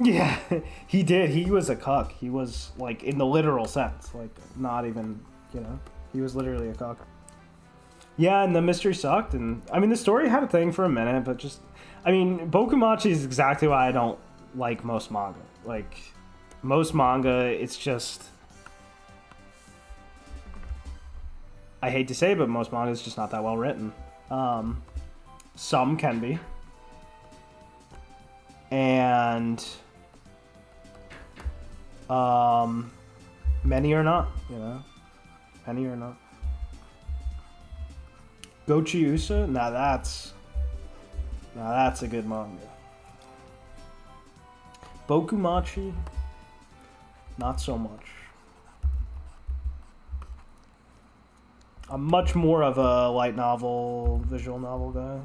Yeah, he did. He was a cuck. He was, like, in the literal sense. Like, not even, he was literally a cuck. Yeah, and the mystery sucked, and, I mean, the story had a thing for a minute, but just... I mean, Bokumachi is exactly why I don't like most manga. Like, most manga, it's just... I hate to say it, but most manga is just not that well written. Some can be. And... many are not, Many are not. Gochiusa? Now that's a good manga. Bokumachi? Not so much. I'm much more of a light novel, visual novel guy.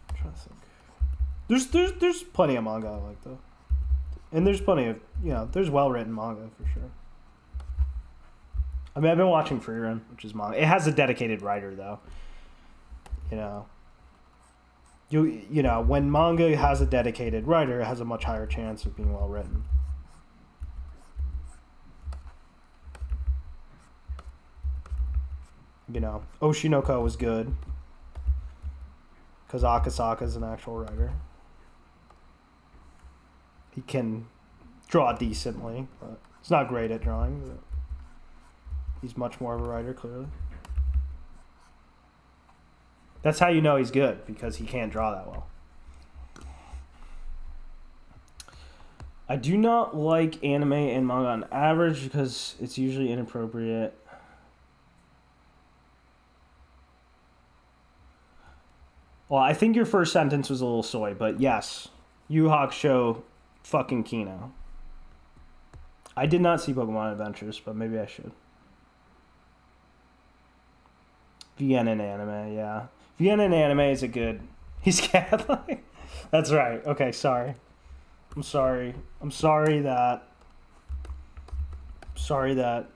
I'm trying to think. There's plenty of manga I like though. And there's plenty of, there's well-written manga for sure. I mean, I've been watching Free Run, which is manga. It has a dedicated writer though. When manga has a dedicated writer, it has a much higher chance of being well-written. Oshinoko was good. Because Akasaka's an actual writer. He can draw decently, but he's not great at drawing. But he's much more of a writer, clearly. That's how you know he's good, because he can't draw that well. I do not like anime and manga on average because it's usually inappropriate. Well, I think your first sentence was a little soy, but yes, Yu Hakusho, fucking Kino. I did not see Pokemon Adventures, but maybe I should. VN anime, yeah. VN anime is a good... He's Catholic? That's right. Okay, sorry. I'm sorry that sorry that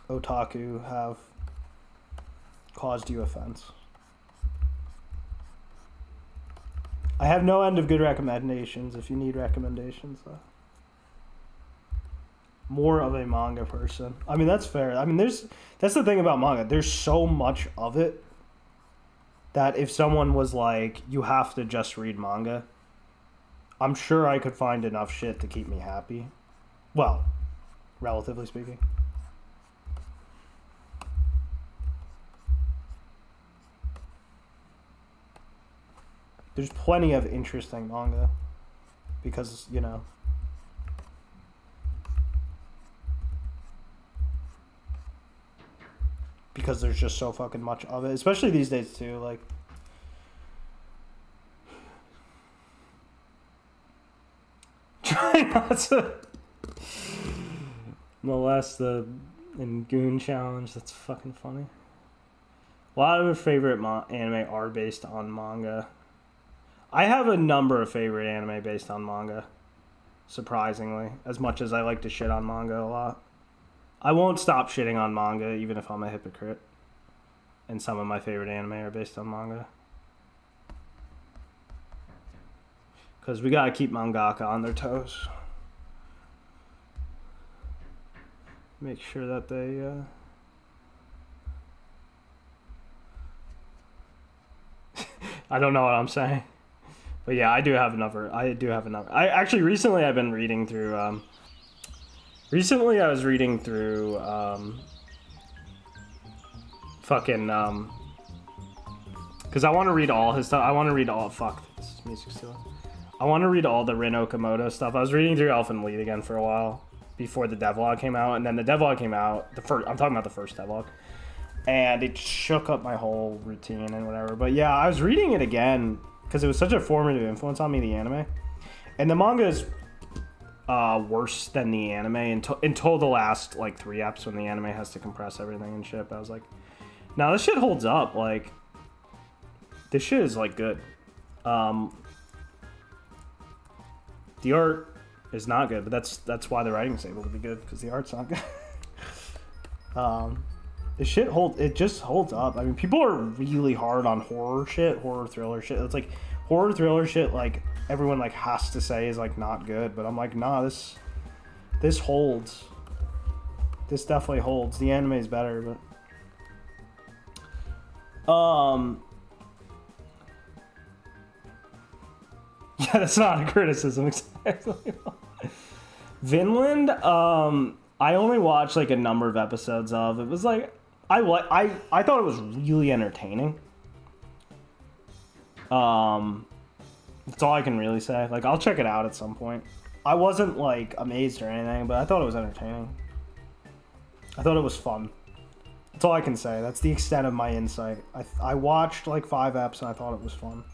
otaku have caused you offense. I have no end of good recommendations if you need recommendations, though. More of a manga person. I mean, that's fair. I mean, that's the thing about manga. There's so much of it that if someone was like, you have to just read manga, I'm sure I could find enough shit to keep me happy. Well, relatively speaking. There's plenty of interesting manga because, you know, because there's just so fucking much of it, especially these days too. Like, try not to molest the Goon challenge. That's fucking funny. A lot of my favorite anime are based on manga. I have a number of favorite anime based on manga, surprisingly, as much as I like to shit on manga a lot. I won't stop shitting on manga even if I'm a hypocrite. And some of my favorite anime are based on manga. Because we gotta keep mangaka on their toes. Make sure that they... I don't know what I'm saying. But yeah, I do have another. I actually recently I've been reading through. Recently I was reading through. Because I want to read all his stuff. I want to read all. Fuck, this music's still. I want to read all the Rin Okamoto stuff. I was reading through Elfen Lied again for a while before the devlog came out, and then the devlog came out. I'm talking about the first devlog, and it shook up my whole routine and whatever. But yeah, I was reading it again. Because it was such a formative influence on me, the anime. And the manga is worse than the anime until the last, like, 3 eps when the anime has to compress everything and shit. But I was like, nah, this shit holds up. Like, this shit is, like, good. The art is not good, but that's why the writing's able to be good, because the art's not good. It just holds up. I mean, people are really hard on horror thriller shit. It's like horror thriller shit, like everyone like has to say is like not good, but I'm like, nah, this holds. This definitely holds. The anime is better, but yeah, that's not a criticism exactly. Vinland, I only watched like a number of episodes of. It was like I thought it was really entertaining. That's all I can really say. Like, I'll check it out at some point. I wasn't like amazed or anything, but I thought it was entertaining. I thought it was fun. That's all I can say. That's the extent of my insight. I watched like 5 eps and I thought it was fun.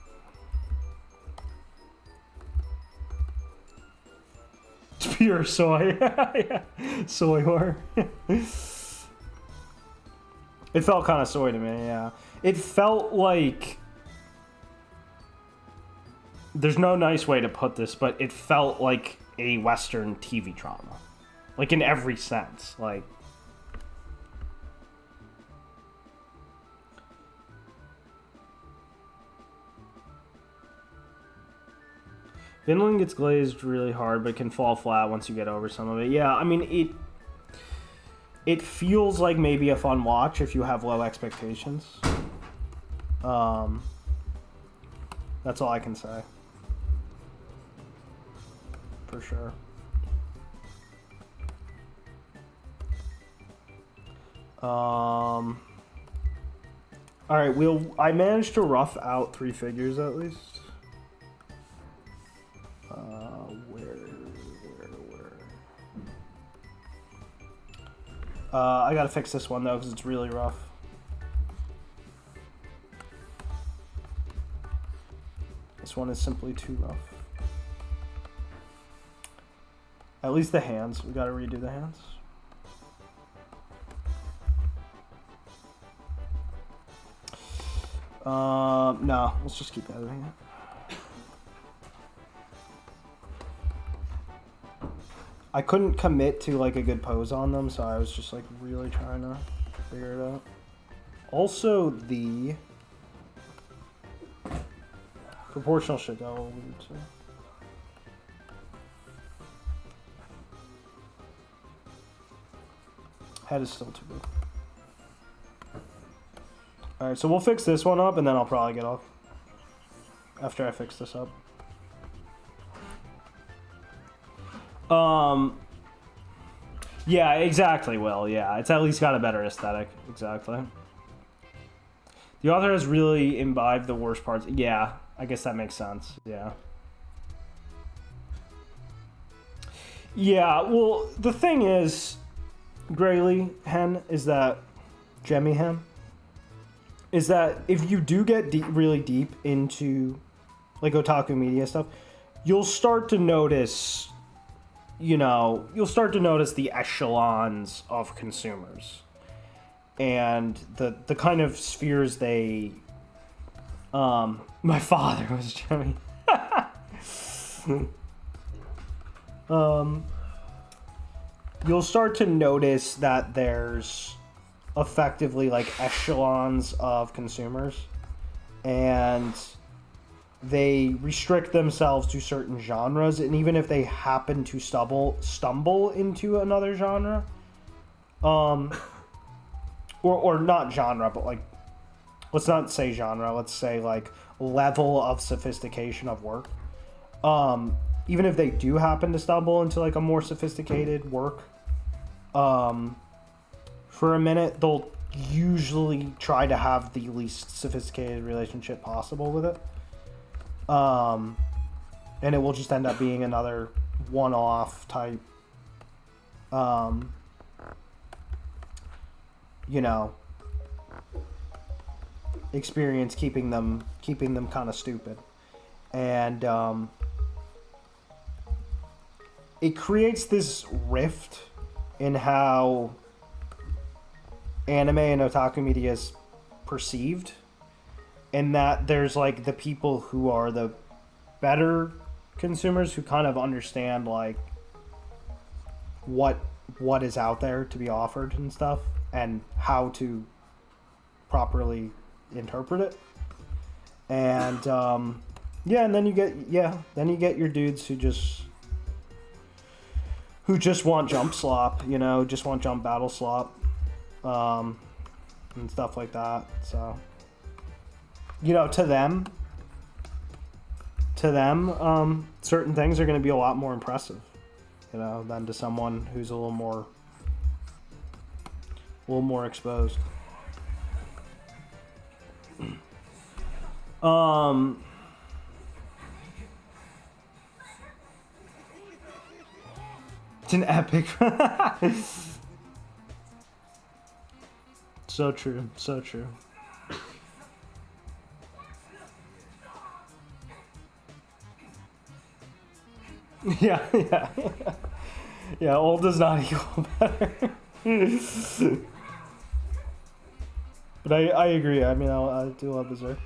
It's pure soy. Yeah. Soy horror. It felt kind of soy to me, yeah. It felt like... There's no nice way to put this, but it felt like a Western TV drama. Like, in every sense. Like... Vinland gets glazed really hard, but can fall flat once you get over some of it. Yeah, I mean, it feels like maybe a fun watch if you have low expectations. That's all I can say. For sure. Alright, I managed to rough out 3 figures at least. I gotta fix this one though, because it's really rough. This one is simply too rough. At least the hands. We gotta redo the hands. No, let's just keep editing it. I couldn't commit to like a good pose on them, so I was just like really trying to figure it out. Also, the proportional shit got a little weird too. Head is still too big. Alright, so we'll fix this one up and then I'll probably get off. After I fix this up. Yeah, exactly, Will. Yeah, it's at least got a better aesthetic. Exactly. The author has really imbibed the worst parts. Yeah, I guess that makes sense. Yeah. Yeah, well, the thing is, Grayley Hen, is that Jemmy Hen, is that if you do get really deep into like otaku media stuff, you'll start to notice, you know, you'll start to notice the echelons of consumers and the kind of spheres they my father was Jemmy. You'll start to notice that there's effectively like echelons of consumers, and they restrict themselves to certain genres, and even if they happen to stumble into another genre, or not genre, but like, let's not say genre, let's say like level of sophistication of work. Even if they do happen to stumble into like a more sophisticated work, for a minute, they'll usually try to have the least sophisticated relationship possible with it. And it will just end up being another one-off type, you know, experience, keeping them kind of stupid. And it creates this rift in how anime and otaku media is perceived, and that there's like the people who are the better consumers who kind of understand like what is out there to be offered and stuff, and how to properly interpret it. And yeah, and then you get your dudes who just want jump slop, you know, just want jump battle slop, and stuff like that. So, you know, to them, certain things are going to be a lot more impressive, you know, than to someone who's a little more exposed. It's an epic. So true, so true. Yeah. Yeah, old does not equal better. But I agree. I mean, I do love Berserk.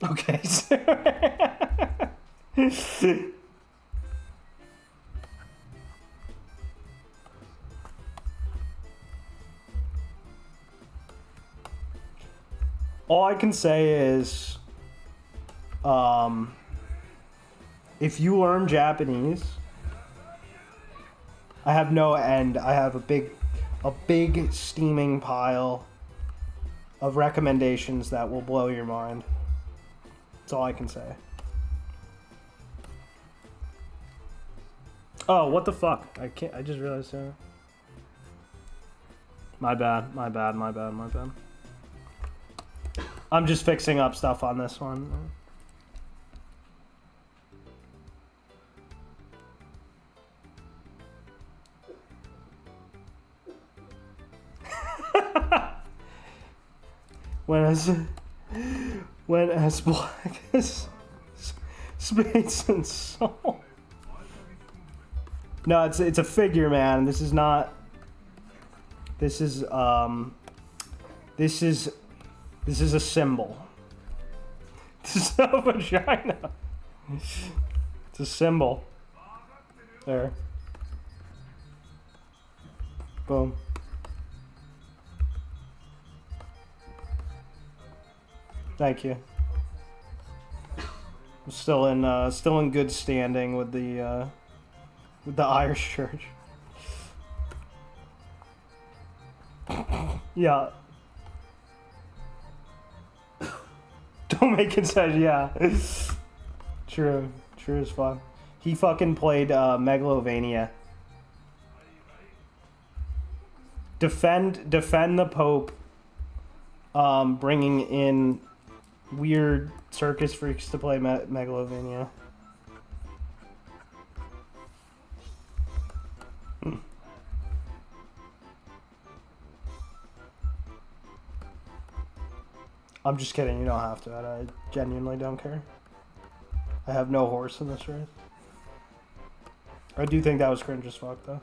Okay. All I can say is, if you learn Japanese, I have no end. I have a big steaming pile of recommendations that will blow your mind. That's all I can say. Oh, what the fuck? I just realized. My bad. I'm just fixing up stuff on this one. When as black as Sprites and Soul. No, it's a figure, man. This is This is a symbol. This is not a vagina. It's a symbol. There. Boom. Thank you. I'm still in good standing with the Irish church. Yeah. Don't make concessions. Yeah. True. True as fuck. He fucking played Megalovania. Defend the Pope. Bringing in weird circus freaks to play Megalovania. I'm just kidding, you don't have to. I genuinely don't care. I have no horse in this race. I do think that was cringe as fuck, though.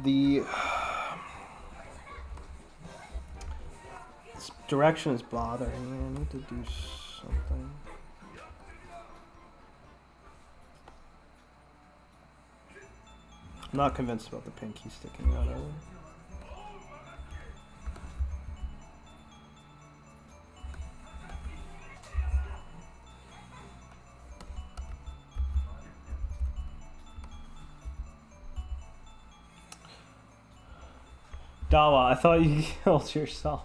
The this direction is bothering me. I need to do something. I'm not convinced about the pinky sticking out either. Dawa, I thought you killed yourself.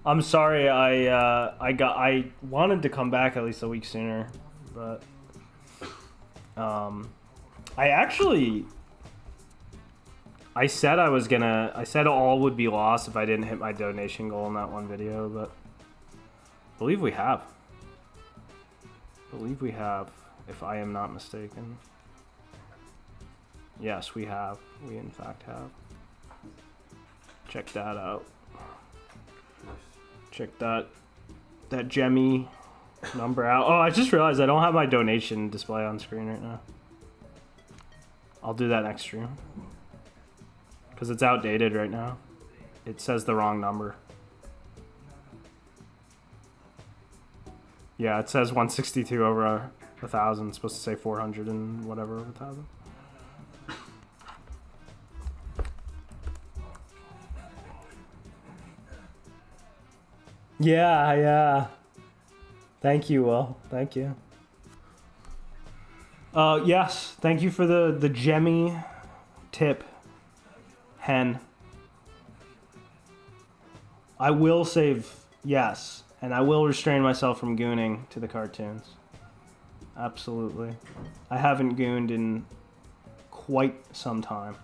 I'm sorry. I wanted to come back at least a week sooner, but I said I said all would be lost if I didn't hit my donation goal in that one video, but I believe we have. If I am not mistaken. Yes, we have. We in fact have. Check that out. Check that Jemmy number out. Oh, I just realized I don't have my donation display on screen right now. I'll do that next stream. Because it's outdated right now. It says the wrong number. Yeah, it says 162 over 1,000. It's supposed to say 400 and whatever over 1,000. Yeah. Thank you, Will. Thank you. Yes. Thank you for the Jemmy tip, Hen. I will save, yes. And I will restrain myself from gooning to the cartoons. Absolutely. I haven't gooned in quite some time.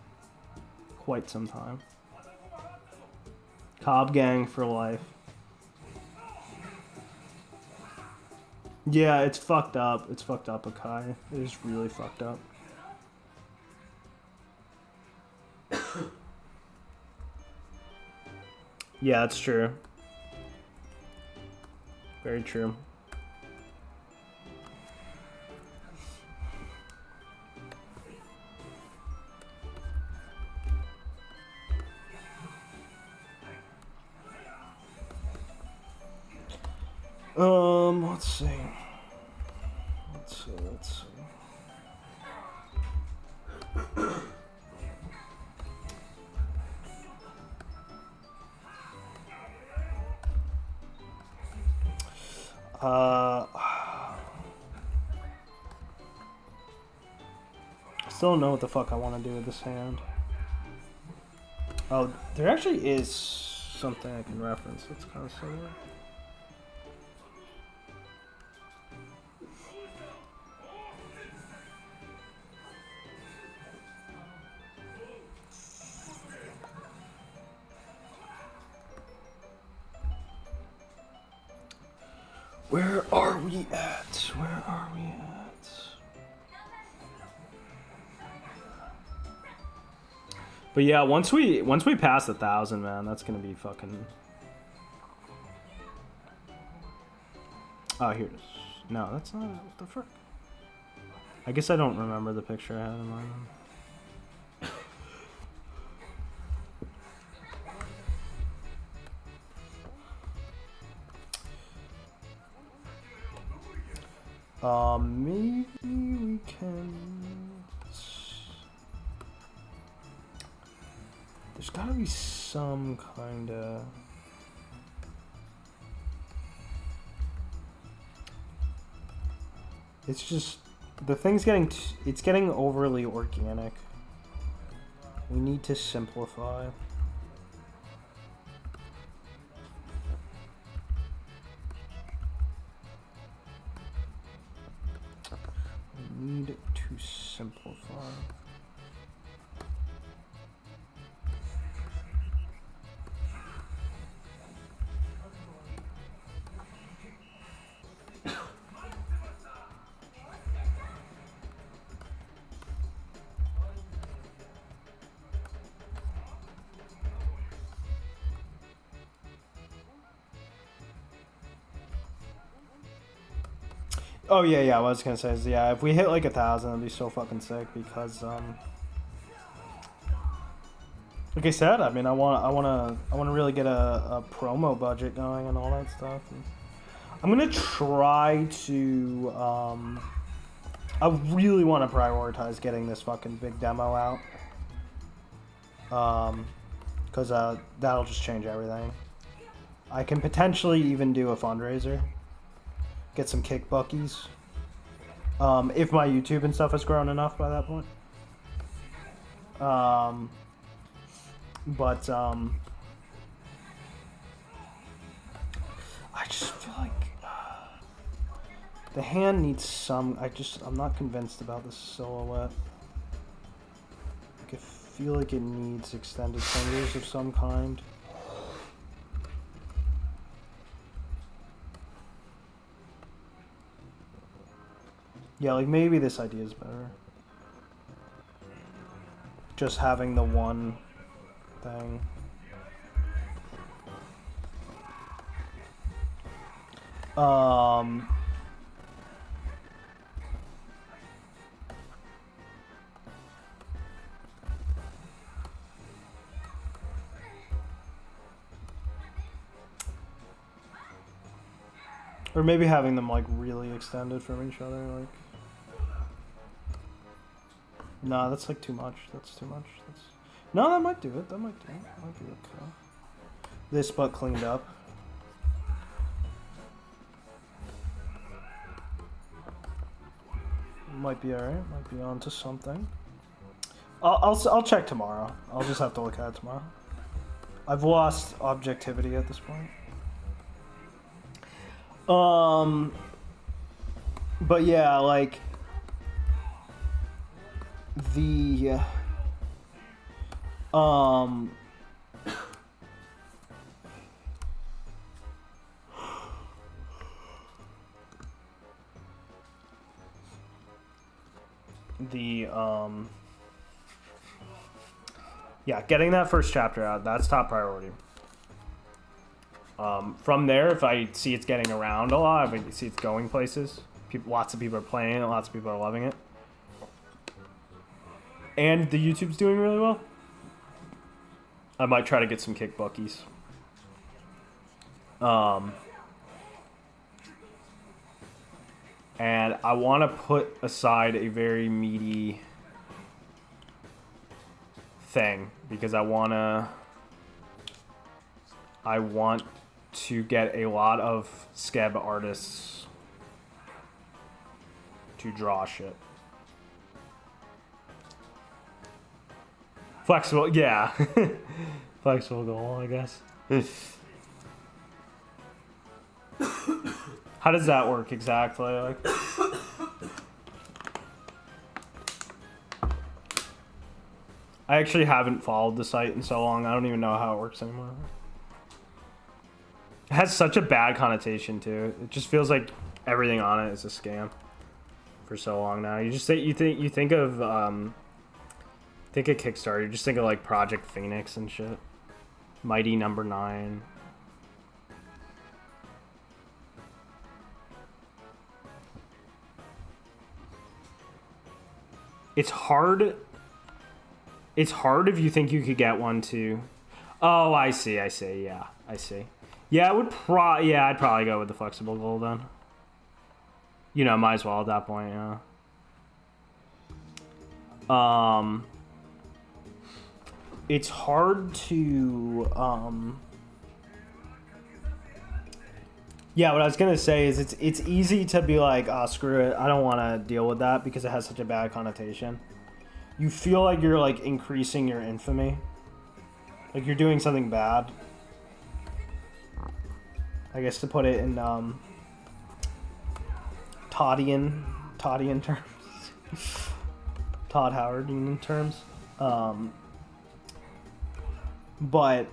Cobb Gang for life. Yeah, it's fucked up. It's fucked up, Akai. It is really fucked up. Yeah, that's true. Very true. Let's see. I still don't know what the fuck I want to do with this hand. Oh, there actually is something I can reference that's kind of similar. Where are we at? Where are we at? But yeah, once we pass 1,000, man, that's gonna be fucking. Oh, here it is. No, that's not it. What the frick? I guess I don't remember the picture I had in mind. Maybe we can. There's gotta be some kind of. It's just the thing's getting. It's getting overly organic. We need to simplify. We need to simplify. Oh yeah, what I was gonna say is if we hit like 1,000, it'd be so fucking sick because like I said, I mean I wanna really get a promo budget going and all that stuff. And I'm gonna try to I really want to prioritize getting this fucking big demo out because that'll just change everything. I can potentially even do a fundraiser. Get some kick buckies. If my YouTube and stuff has grown enough by that point. But I just feel like the hand needs some. I'm not convinced about the silhouette. Like, I feel like it needs extended fingers of some kind. Yeah, like maybe this idea is better. Just having the one thing. Or maybe having them like really extended from each other, like. Nah, that's like too much. That's too much. No, that might do it. That might do it. That might be okay. This but cleaned up. Might be alright. Might be onto something. I'll check tomorrow. I'll just have to look at it tomorrow. I've lost objectivity at this point. But yeah, like the yeah, getting that first chapter out, that's top priority. From there, if I see it's getting around a lot, if I see it's going places, lots of people are playing it, lots of people are loving it, and the YouTube's doing really well, I might try to get some kick buckies. And I want to put aside a very meaty thing because I want to get a lot of Skeb artists to draw shit. Flexible, yeah. Flexible goal, I guess. How does that work exactly? Like, I actually haven't followed the site in so long. I don't even know how it works anymore. It has such a bad connotation too. It just feels like everything on it is a scam for so long now. You just think think of Kickstarter. You just think of like Project Phoenix and shit. Mighty Number 9. It's hard. It's hard if you think you could get one too. Oh, I see. Yeah, I see. Yeah, I'd probably go with the flexible goal then. You know, might as well at that point, yeah. It's hard to yeah, what I was gonna say is it's easy to be like, oh, screw it, I don't want to deal with that because it has such a bad connotation. You feel like you're like increasing your infamy, like you're doing something bad. I guess to put it in Toddian terms, Todd Howardian terms, but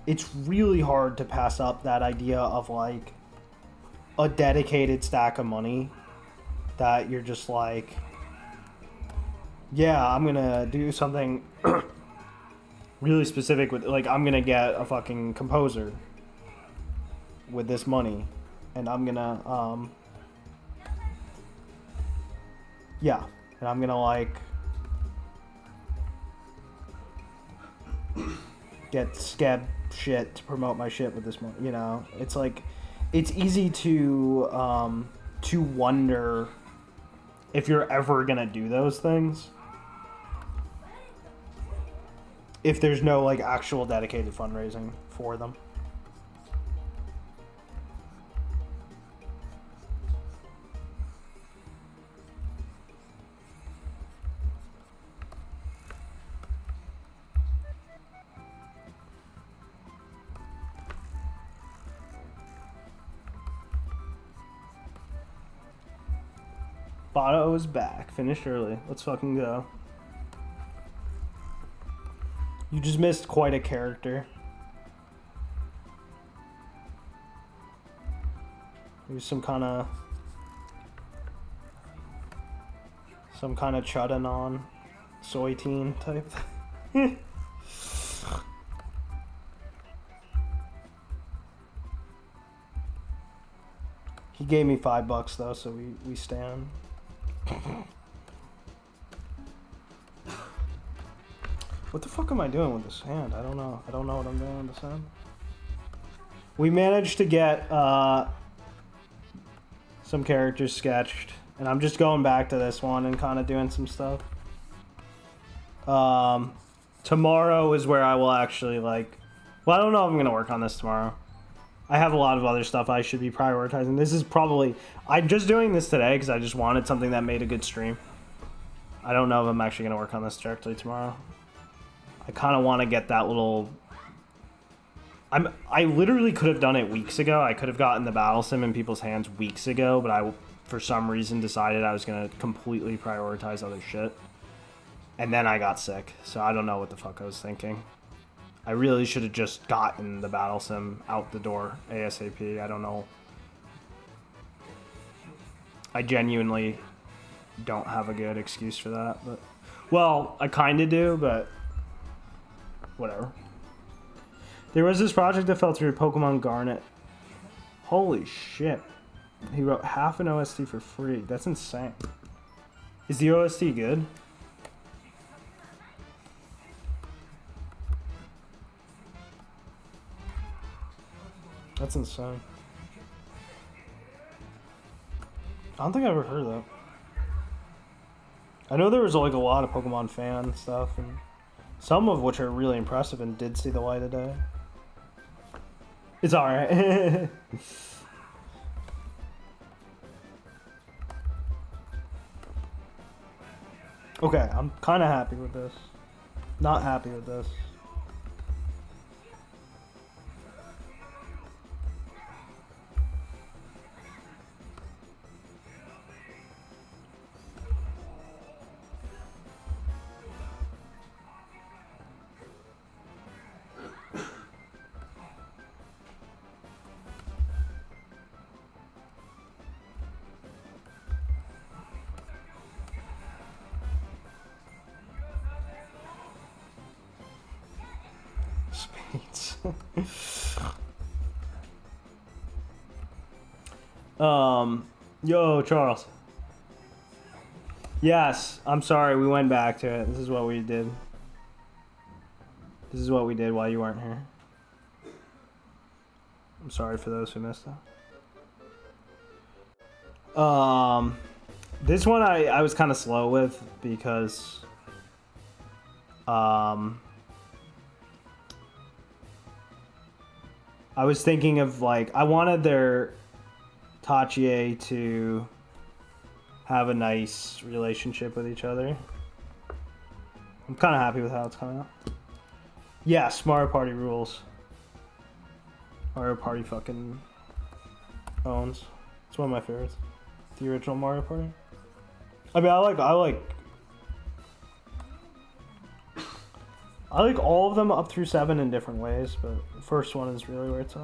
it's really hard to pass up that idea of like a dedicated stack of money that you're just like, yeah, I'm gonna do something really specific with, like, I'm gonna get a fucking composer with this money and I'm gonna yeah, and I'm gonna like get scab shit to promote my shit with this money, you know. It's like, it's easy to wonder if you're ever gonna do those things if there's no like actual dedicated fundraising for them. Botto is back. Finished early. Let's fucking go. You just missed quite a character. There's some kind of chudding on soy teen type. He gave me $5 though, so we stand. What the fuck am I doing with this hand? I don't know. I don't know what I'm doing with this hand. We managed to get some characters sketched, and I'm just going back to this one and kind of doing some stuff. Tomorrow is where I will actually like, well, I don't know if I'm gonna work on this tomorrow. I have a lot of other stuff I should be prioritizing. This is probably, I'm just doing this today because I just wanted something that made a good stream. I don't know if I'm actually going to work on this directly tomorrow. I kind of want to get that little, I literally could have done it weeks ago. I could have gotten the battle sim in people's hands weeks ago, but I, for some reason, decided I was going to completely prioritize other shit. And then I got sick, so I don't know what the fuck I was thinking. I really should have just gotten the battle sim out the door ASAP. I don't know. I genuinely don't have a good excuse for that, but, well, I kind of do, but whatever. There was this project that fell through, Pokemon Garnet. Holy shit. He wrote half an OST for free. That's insane. Is the OST good? That's insane. I don't think I ever heard of that. I know there was like a lot of Pokemon fan stuff, and some of which are really impressive and did see the light of day. It's alright. Okay, I'm kind of happy with this. Not happy with this. Sprites. Yo, Charles. Yes, I'm sorry, we went back to it. This is what we did. This is what we did while you weren't here. I'm sorry for those who missed that. This one I was kind of slow with because I was thinking of like I wanted their Tachie to have a nice relationship with each other. I'm kind of happy with how it's coming out. Yes, Mario Party rules. Mario Party fucking owns. It's one of my favorites. The original Mario Party. I mean, I like all of them up through 7 in different ways, but the first one is really where it's at.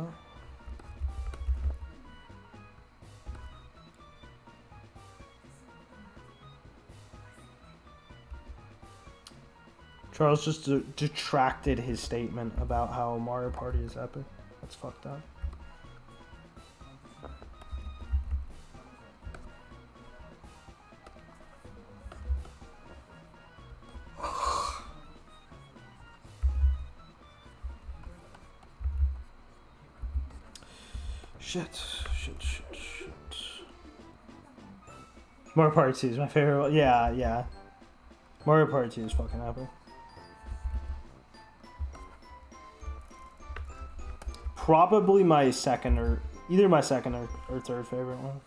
Charles just detracted his statement about how Mario Party is epic. That's fucked up. Shit. Mario Party 2 is my favorite one. Yeah. Mario Party 2 is fucking epic. Probably my second or third favorite one.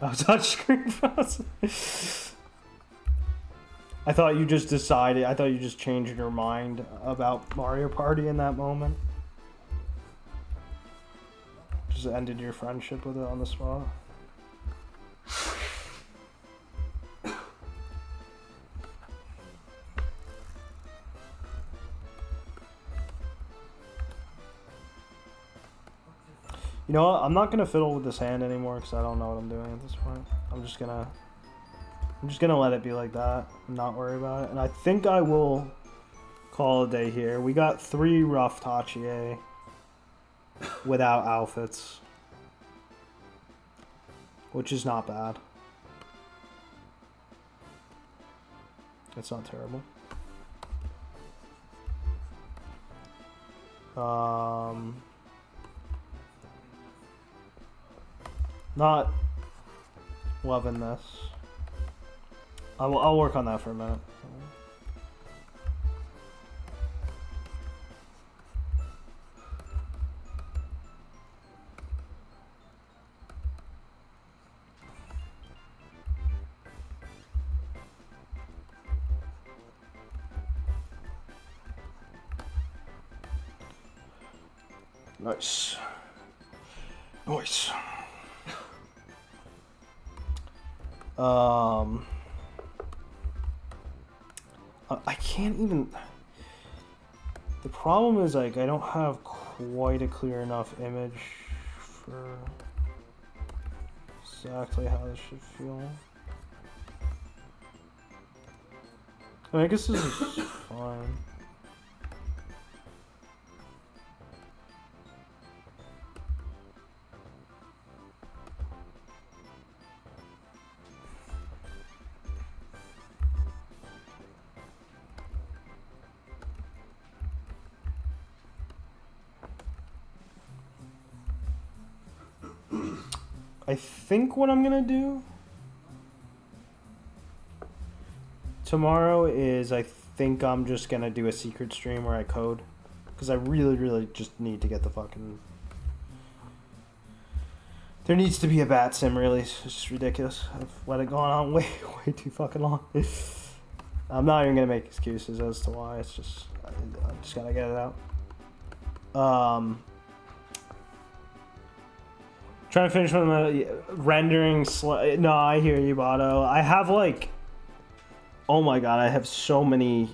Oh, touchscreen frozen. I thought you just decided. I thought you just changed your mind about Mario Party in that moment. Just ended your friendship with it on the spot. You know what? I'm not gonna fiddle with this hand anymore because I don't know what I'm doing at this point. I'm just gonna let it be like that and not worry about it. And I think I will call it a day here. We got 3 rough Tachie without outfits, which is not bad. It's not terrible. Not loving this. I'll work on that for a minute. Nice. I can't even. The problem is like I don't have quite a clear enough image for exactly how this should feel. I mean, I guess this is fine. I think what I'm gonna do tomorrow is I think I'm just gonna do a secret stream where I code, because I really just need to get the fucking. There needs to be a bat sim release. It's just ridiculous. I've let it go on way too fucking long. I'm not even gonna make excuses as to why. It's just I just gotta get it out. Trying to finish with my rendering. No, I hear you, Bato. I have like, oh my god, I have so many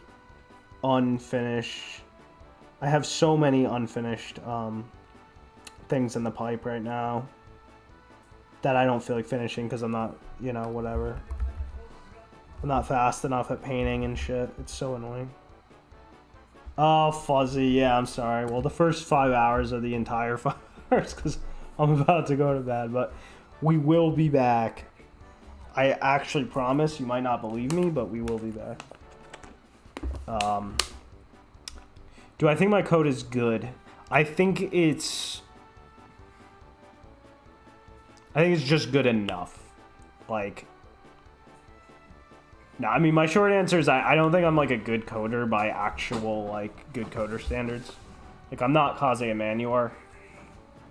unfinished. I have so many unfinished things in the pipe right now that I don't feel like finishing because I'm not, whatever. I'm not fast enough at painting and shit. It's so annoying. Oh, fuzzy. Yeah, I'm sorry. Well, the first 5 hours are the entire 5 hours because I'm about to go to bed. But we will be back. I actually promise. You might not believe me, but we will be back. Do I think my code is good? I think it's just good enough. Like, no, I mean, my short answer is I don't think I'm like a good coder by actual like good coder standards. Like, I'm not Kaze Emanuar.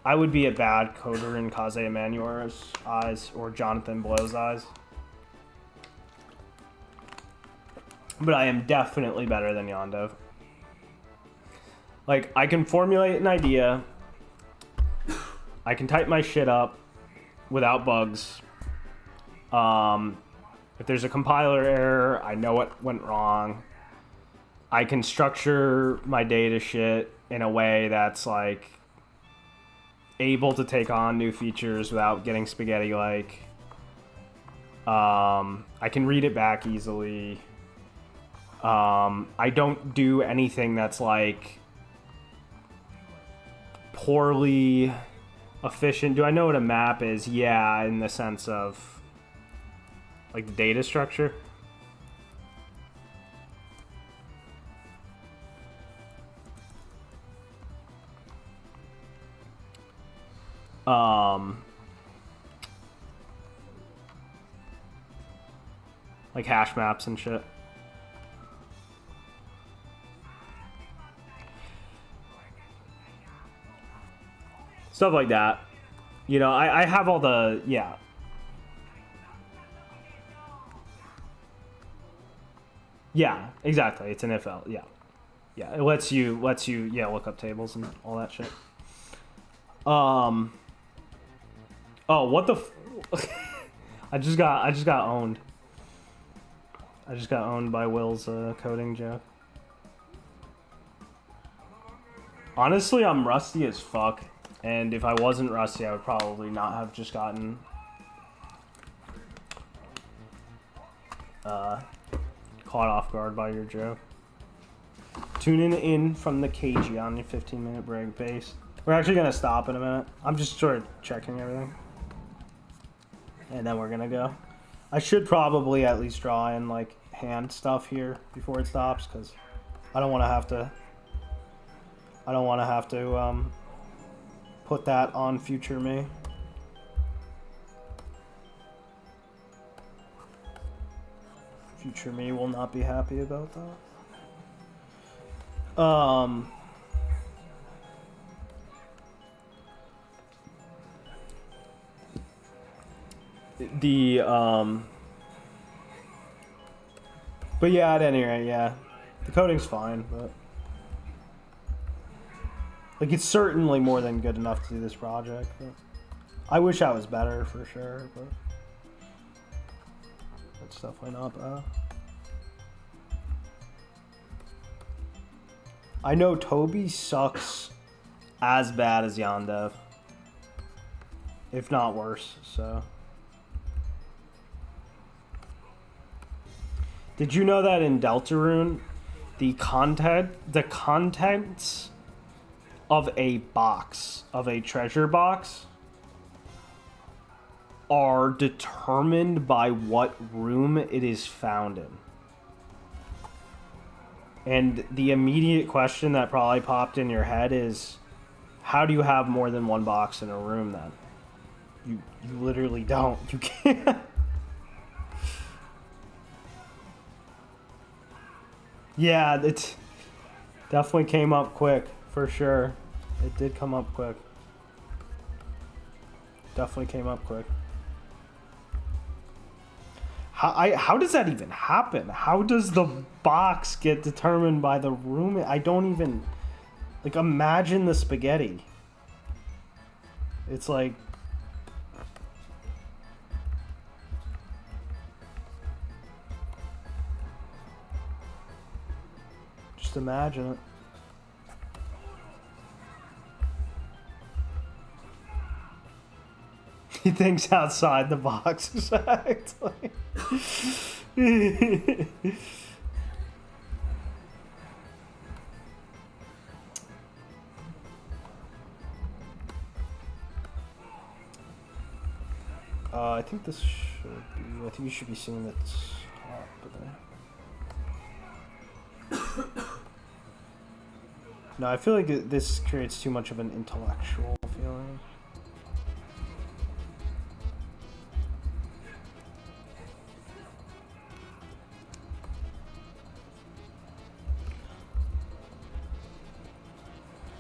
I would be a bad coder in Kaze Emanuar's eyes or Jonathan Blow's eyes. But I am definitely better than Yandev. Like, I can formulate an idea. I can type my shit up without bugs. If there's a compiler error, I know what went wrong. I can structure my data shit in a way that's like able to take on new features without getting spaghetti-like. I can read it back easily. I don't do anything that's like poorly efficient. Do I know what a map is? Yeah, in the sense of like the data structure. Like hash maps and shit. Stuff like that. You know, I have all the, yeah. Yeah, exactly. It's an if else. Yeah. Yeah, it lets you yeah, look up tables and all that shit. Oh, what the I just got owned. I just got owned by Will's coding joke. Honestly, I'm rusty as fuck. And if I wasn't rusty, I would probably not have just gotten caught off guard by your joke. Tuning in from the KG on your 15-minute break base. We're actually going to stop in a minute. I'm just sort of checking everything. And then we're going to go. I should probably at least draw in like hand stuff here before it stops because I don't want to have to put that on future me. Future me will not be happy about that. But yeah, at any rate, yeah. The coding's fine, but like it's certainly more than good enough to do this project. But I wish I was better for sure, but it's definitely not bad. I know Toby sucks as bad as Yandev, if not worse. So, did you know that in Deltarune, the contents of a box, of a treasure box, are determined by what room it is found in? And the immediate question that probably popped in your head is, how do you have more than one box in a room then? You literally don't. You can't. Yeah, it definitely came up quick, for sure. It did come up quick. Definitely came up quick. How does that even happen? How does the box get determined by the room? I don't even... Like, imagine the spaghetti. It's like... Just imagine it. He thinks outside the box, exactly. I think this should be. I think you should be seeing the top of it. No, I feel like this creates too much of an intellectual feeling.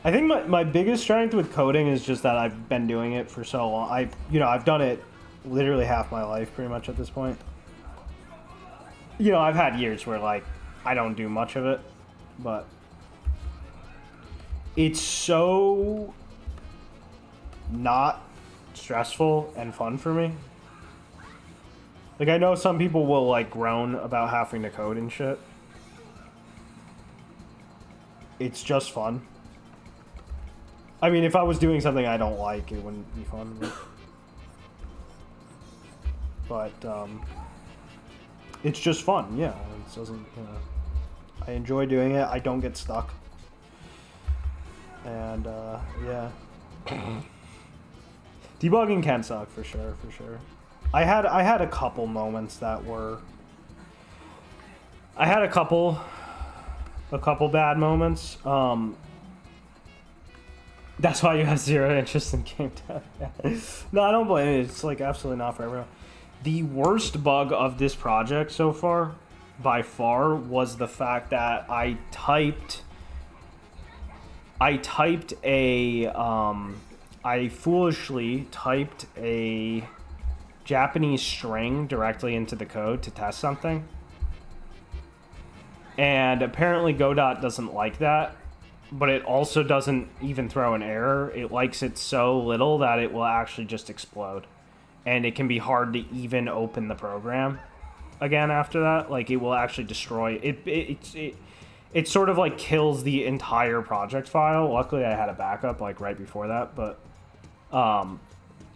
I think my biggest strength with coding is just that I've been doing it for so long. I've done it literally half my life pretty much at this point. I've had years where like I don't do much of it, but it's so not stressful and fun for me. Like I know some people will like groan about having to code and shit. It's just fun. I mean, if I was doing something I don't like, it wouldn't be fun. But it's just fun, yeah. It doesn't, I enjoy doing it. I don't get stuck. And yeah. Debugging can suck for sure, for sure. I had a couple moments that were. I had a couple bad moments. That's why you have zero interest in game dev. No, I don't blame it. It's like absolutely not for everyone. The worst bug of this project so far, by far, was the fact that I foolishly typed a Japanese string directly into the code to test something. And apparently Godot doesn't like that. But it also doesn't even throw an error. It likes it so little that it will actually just explode. And it can be hard to even open the program again after that. Like, it will actually destroy... It sort of, like, kills the entire project file. Luckily, I had a backup, like, right before that. But,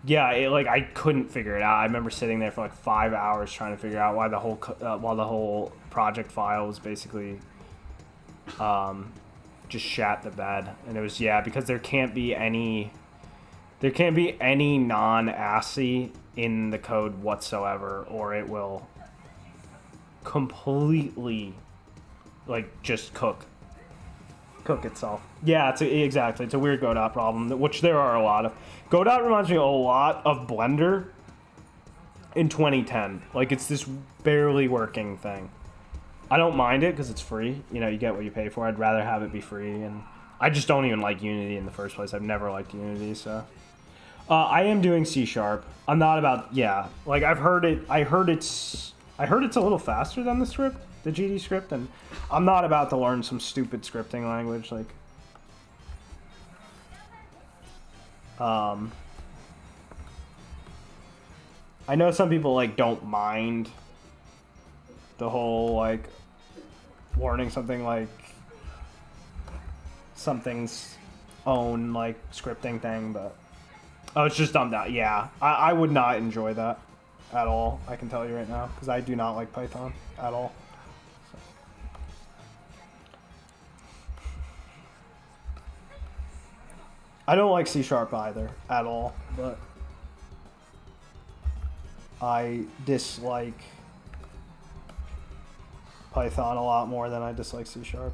yeah, I couldn't figure it out. I remember sitting there for, like, 5 hours trying to figure out why the whole project file was basically... just shat the bed. And it was, yeah, because there can't be any non-ASCII in the code whatsoever, or it will completely like just cook itself. Yeah, exactly. It's a weird Godot problem, which there are a lot of. Godot reminds me a lot of Blender in 2010. Like, it's this barely working thing. I don't mind it because it's free. You get what you pay for. I'd rather have it be free, and I just don't even like Unity in the first place. I've never liked Unity, so. I am doing C#. I'm not about, yeah. Like, I heard it's a little faster than the script, the GD script, and I'm not about to learn some stupid scripting language, like. I know some people, like, don't mind the whole, like, warning something like something's own, like, scripting thing, but it's just dumbed out. Yeah, I would not enjoy that at all. I can tell you right now, because I do not like Python at all. So. I don't like C# either at all, but I dislike Python a lot more than I dislike C#, so.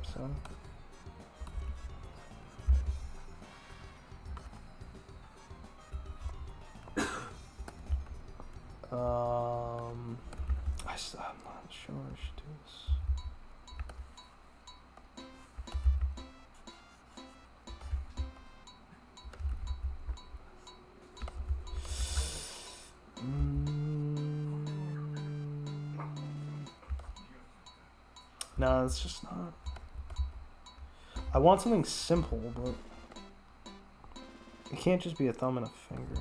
I'm not sure I should do this. No, it's just not. I want something simple, but it can't just be a thumb and a finger.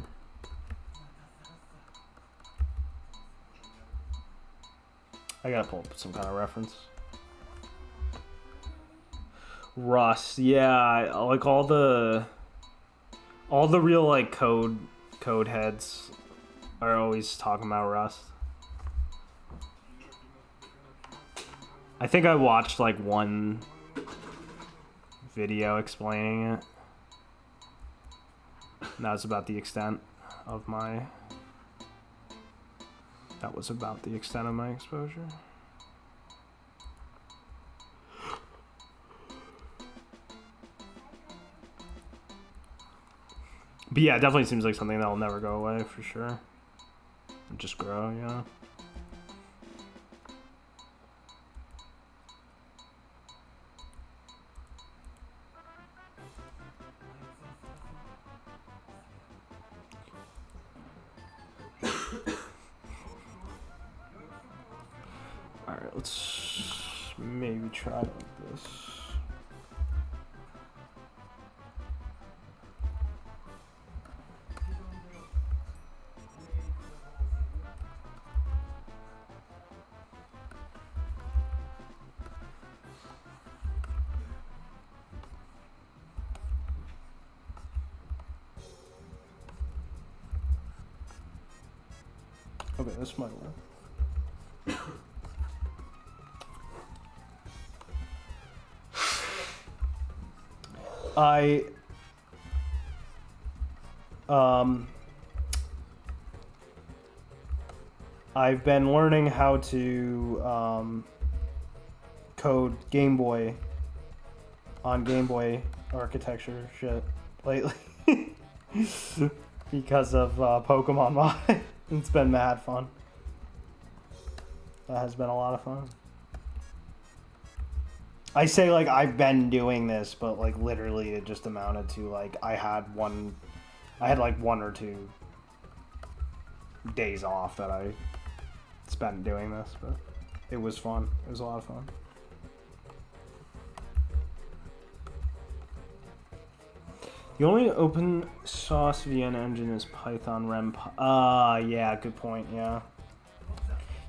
I gotta pull up some kind of reference. Rust, yeah, like all the real like code heads are always talking about Rust. I think I watched like one video explaining it. And that was about the extent of my That was about the extent of my exposure. But yeah, it definitely seems like something that will never go away for sure. Just grow, yeah. Alright, let's maybe try it like this. Okay, this might work. I've been learning how to code Game Boy on Game Boy architecture shit lately because of Pokemon Mod. It's been mad fun. That has been a lot of fun. I say like I've been doing this, but like literally it just amounted to like I had like 1 or 2 days off that I spent doing this, but it was fun. It was a lot of fun. The only open source VN engine is Python RenPy. Yeah, good point, yeah.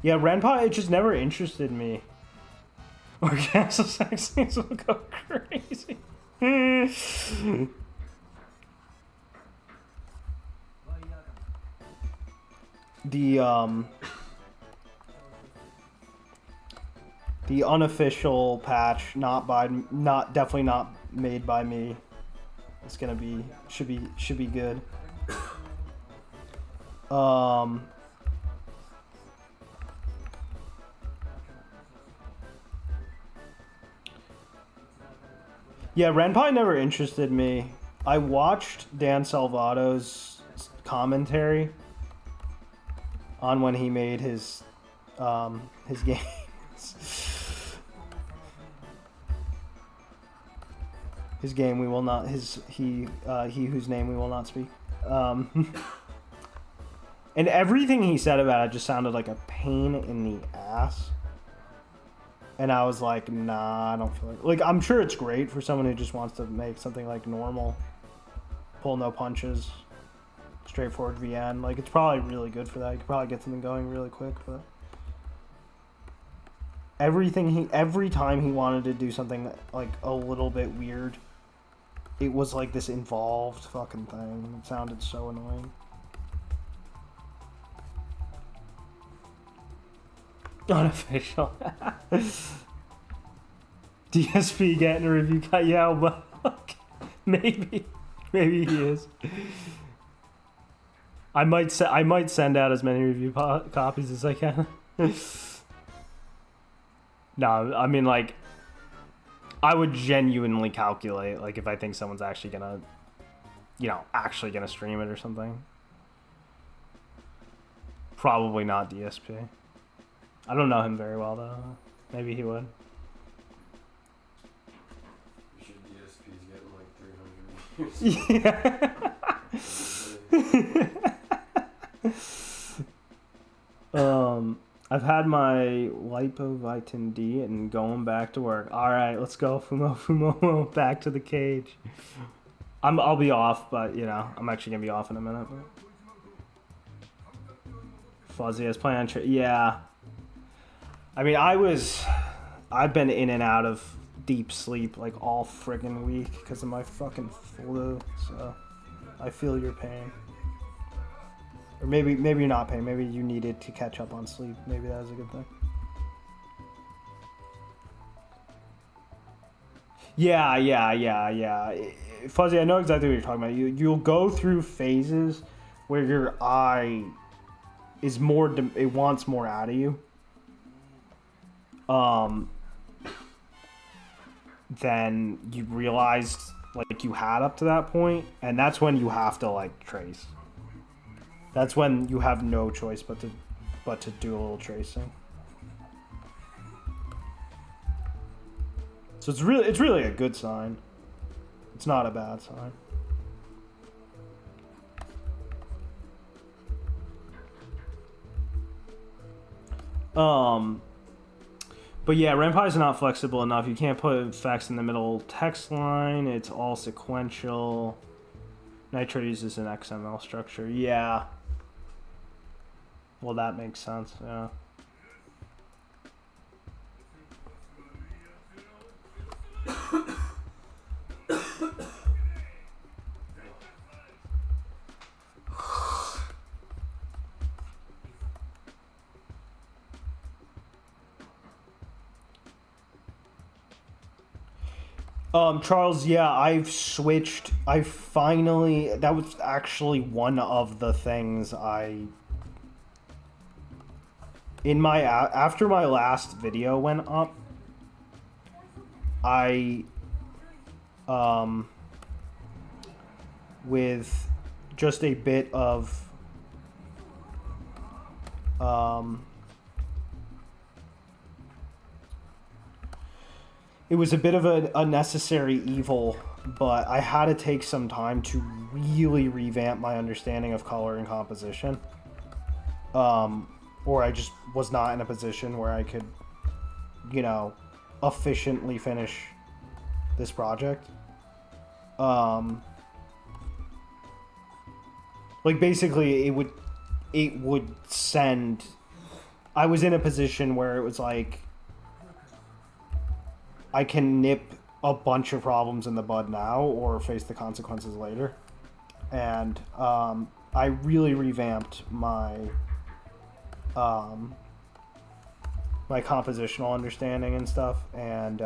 Yeah, RenPy, it just never interested me. Orgasm sex things will go crazy. The unofficial patch, definitely not made by me. It's gonna be should be good. Yeah, RenPy never interested me. I watched Dan Salvato's commentary on when he made his games. His game we will not he whose name we will not speak. And everything he said about it just sounded like a pain in the ass. And I was like, nah, I don't feel like I'm sure it's great for someone who just wants to make something like normal, pull no punches, straightforward VN. Like it's probably really good for that. You could probably get something going really quick, but every time he wanted to do something like a little bit weird, it was like this involved fucking thing. It sounded so annoying. Unofficial. DSP getting a review cut. Yeah, but maybe he is. I might send out as many review copies as I can. No, I mean like I would genuinely calculate like if I think someone's actually gonna stream it or something. Probably not DSP. I don't know him very well though. Maybe he would.
I'm sure DSP's getting like 300 views.
I've had my Lipovitamin D and going back to work. All right, let's go, Fumo, back to the cage. I'll be off, but I'm actually gonna be off in a minute. But... Fuzzy has planned on yeah. I mean, I've been in and out of deep sleep like all friggin' week because of my fucking flu, so I feel your pain. Or maybe you're not pain. Maybe you needed to catch up on sleep. Maybe that was a good thing. Yeah. Fuzzy, I know exactly what you're talking about. You'll go through phases where your eye is more, it wants more out of you. Than you realized like you had up to that point, and that's when you have to like trace. That's when you have no choice but to do a little tracing. So it's really a good sign. It's not a bad sign. But yeah, Ren'Py is not flexible enough. You can't put effects in the middle text line. It's all sequential. Nitro uses an XML structure. Yeah. Well, that makes sense. Yeah. Charles, yeah, I've switched. That was actually one of the things after my last video went up, with just a bit of, it was a bit of an unnecessary evil, but I had to take some time to really revamp my understanding of color and composition. Or I just was not in a position where I could, efficiently finish this project. Like basically it would send, I was in a position where it was like, I can nip a bunch of problems in the bud now or face the consequences later. And I really revamped my my compositional understanding and stuff, and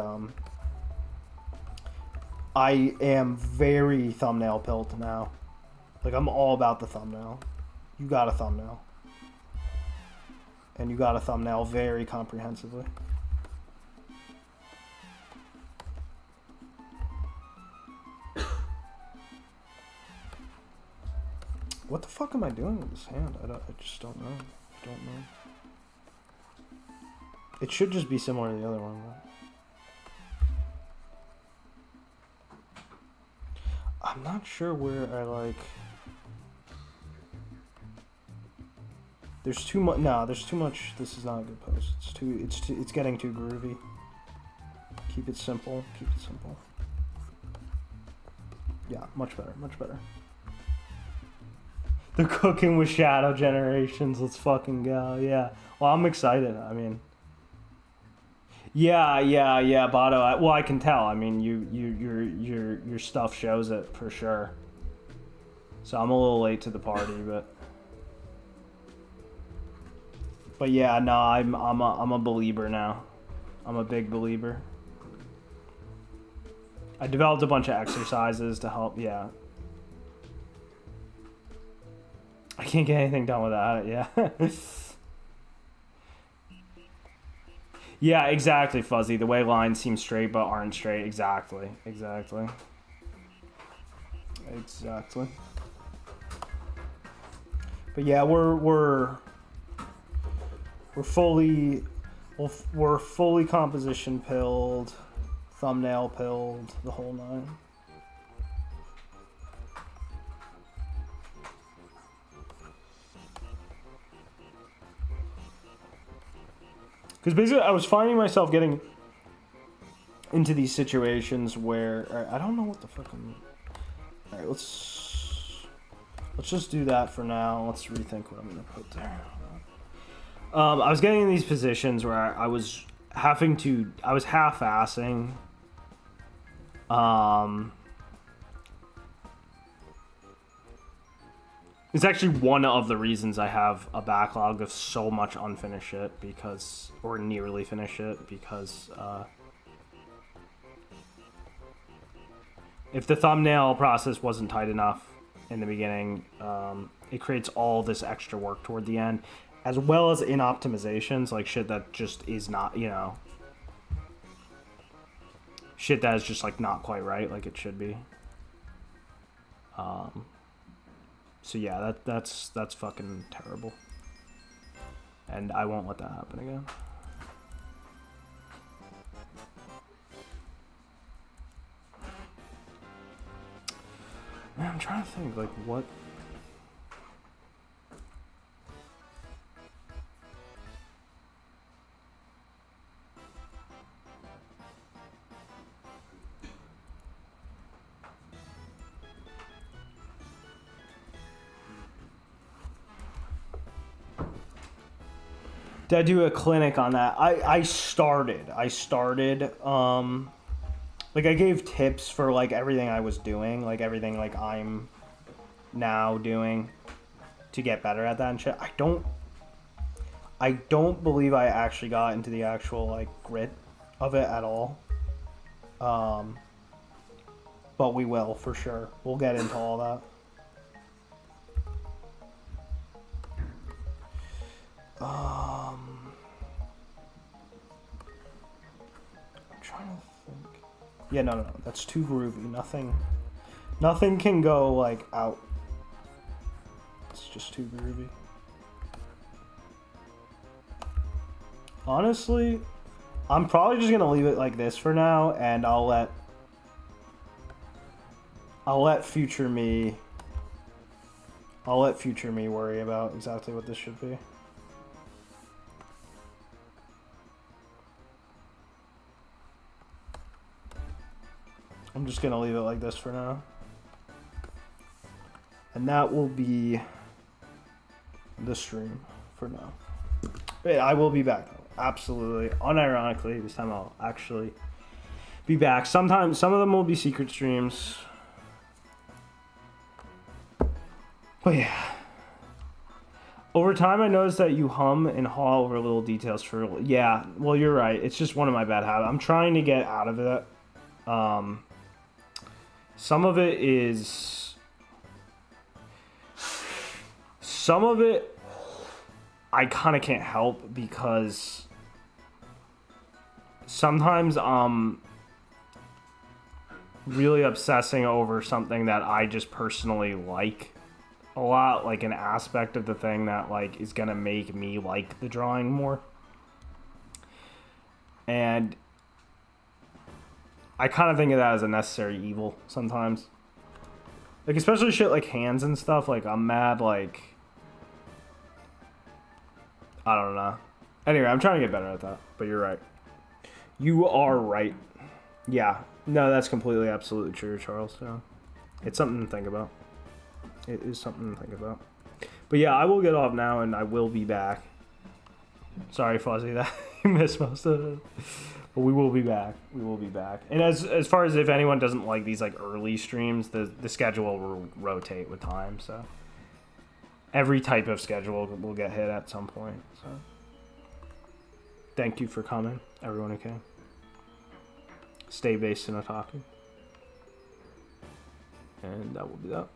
I am very thumbnail pilled now. Like, I'm all about the thumbnail. You got a thumbnail. And you got a thumbnail very comprehensively. What the fuck am I doing with this hand? I just don't know. I don't know. It should just be similar to the other one, but I'm not sure where I like. There's too much. No, there's too much. This is not a good post. It's getting too groovy. Keep it simple. Keep it simple. Yeah, much better. Much better. They're cooking with shadow generations. Let's fucking go. Yeah. Well, I'm excited. I mean, yeah, Bado. Well, I can tell. I mean, your stuff shows it for sure. So I'm a little late to the party, but yeah, no, I'm a believer now. I'm a big believer. I developed a bunch of exercises to help. Yeah. I can't get anything done without it, yeah. Yeah, exactly, Fuzzy. The way lines seem straight but aren't straight. Exactly. But yeah, we're fully composition pilled, thumbnail pilled, the whole nine. Because basically, I was finding myself getting into these situations where I don't know what the fuck I'm. All right, let's just do that for now. Let's rethink what I'm gonna put there. I was getting in these positions where I was half-assing. It's actually one of the reasons I have a backlog of so much unfinished shit, or nearly finished shit, because if the thumbnail process wasn't tight enough in the beginning, it creates all this extra work toward the end. as well as in optimizations, like shit that just is not, you know, shit that is just like not quite right, like it should be. So yeah, that's fucking terrible, and I won't let that happen again. Man, I'm trying to think, like, what... Did I do a clinic on that? I started, like, I gave tips for, like, everything I was doing, like, everything, like, I'm now doing to get better at that and shit. I don't believe I actually got into the actual, like, grit of it at all. But we will, for sure. We'll get into all that. I'm trying to think. Yeah, no. That's too groovy. Nothing can go, like, out. It's just too groovy. Honestly, I'm probably just gonna leave it like this for now, and I'll let future me worry about exactly what this should be. I'm just gonna leave it like this for now. And that will be the stream for now. But I will be back though. Absolutely. Unironically, this time I'll actually be back. Sometimes some of them will be secret streams. But yeah. Over time I noticed that you hum and haw over little details for... Yeah, well you're right. It's just one of my bad habits. I'm trying to get out of it. Some of it I kind of can't help because sometimes I'm really obsessing over something that I just personally like a lot, like an aspect of the thing that like is gonna make me like the drawing more. And I kind of think of that as a necessary evil sometimes. Like, especially shit like hands and stuff. Like, I'm mad, like... I don't know. Anyway, I'm trying to get better at that. But you're right. You are right. Yeah. No, that's completely, absolutely true, Charles. Yeah. It's something to think about. It is something to think about. But yeah, I will get off now, and I will be back. Sorry, Fuzzy, that you missed most of it. But we will be back. We will be back. And as far as if anyone doesn't like these like early streams, the schedule will rotate with time. So every type of schedule will get hit at some point. So thank you for coming, everyone who came. Stay based in otaku. And that will be that.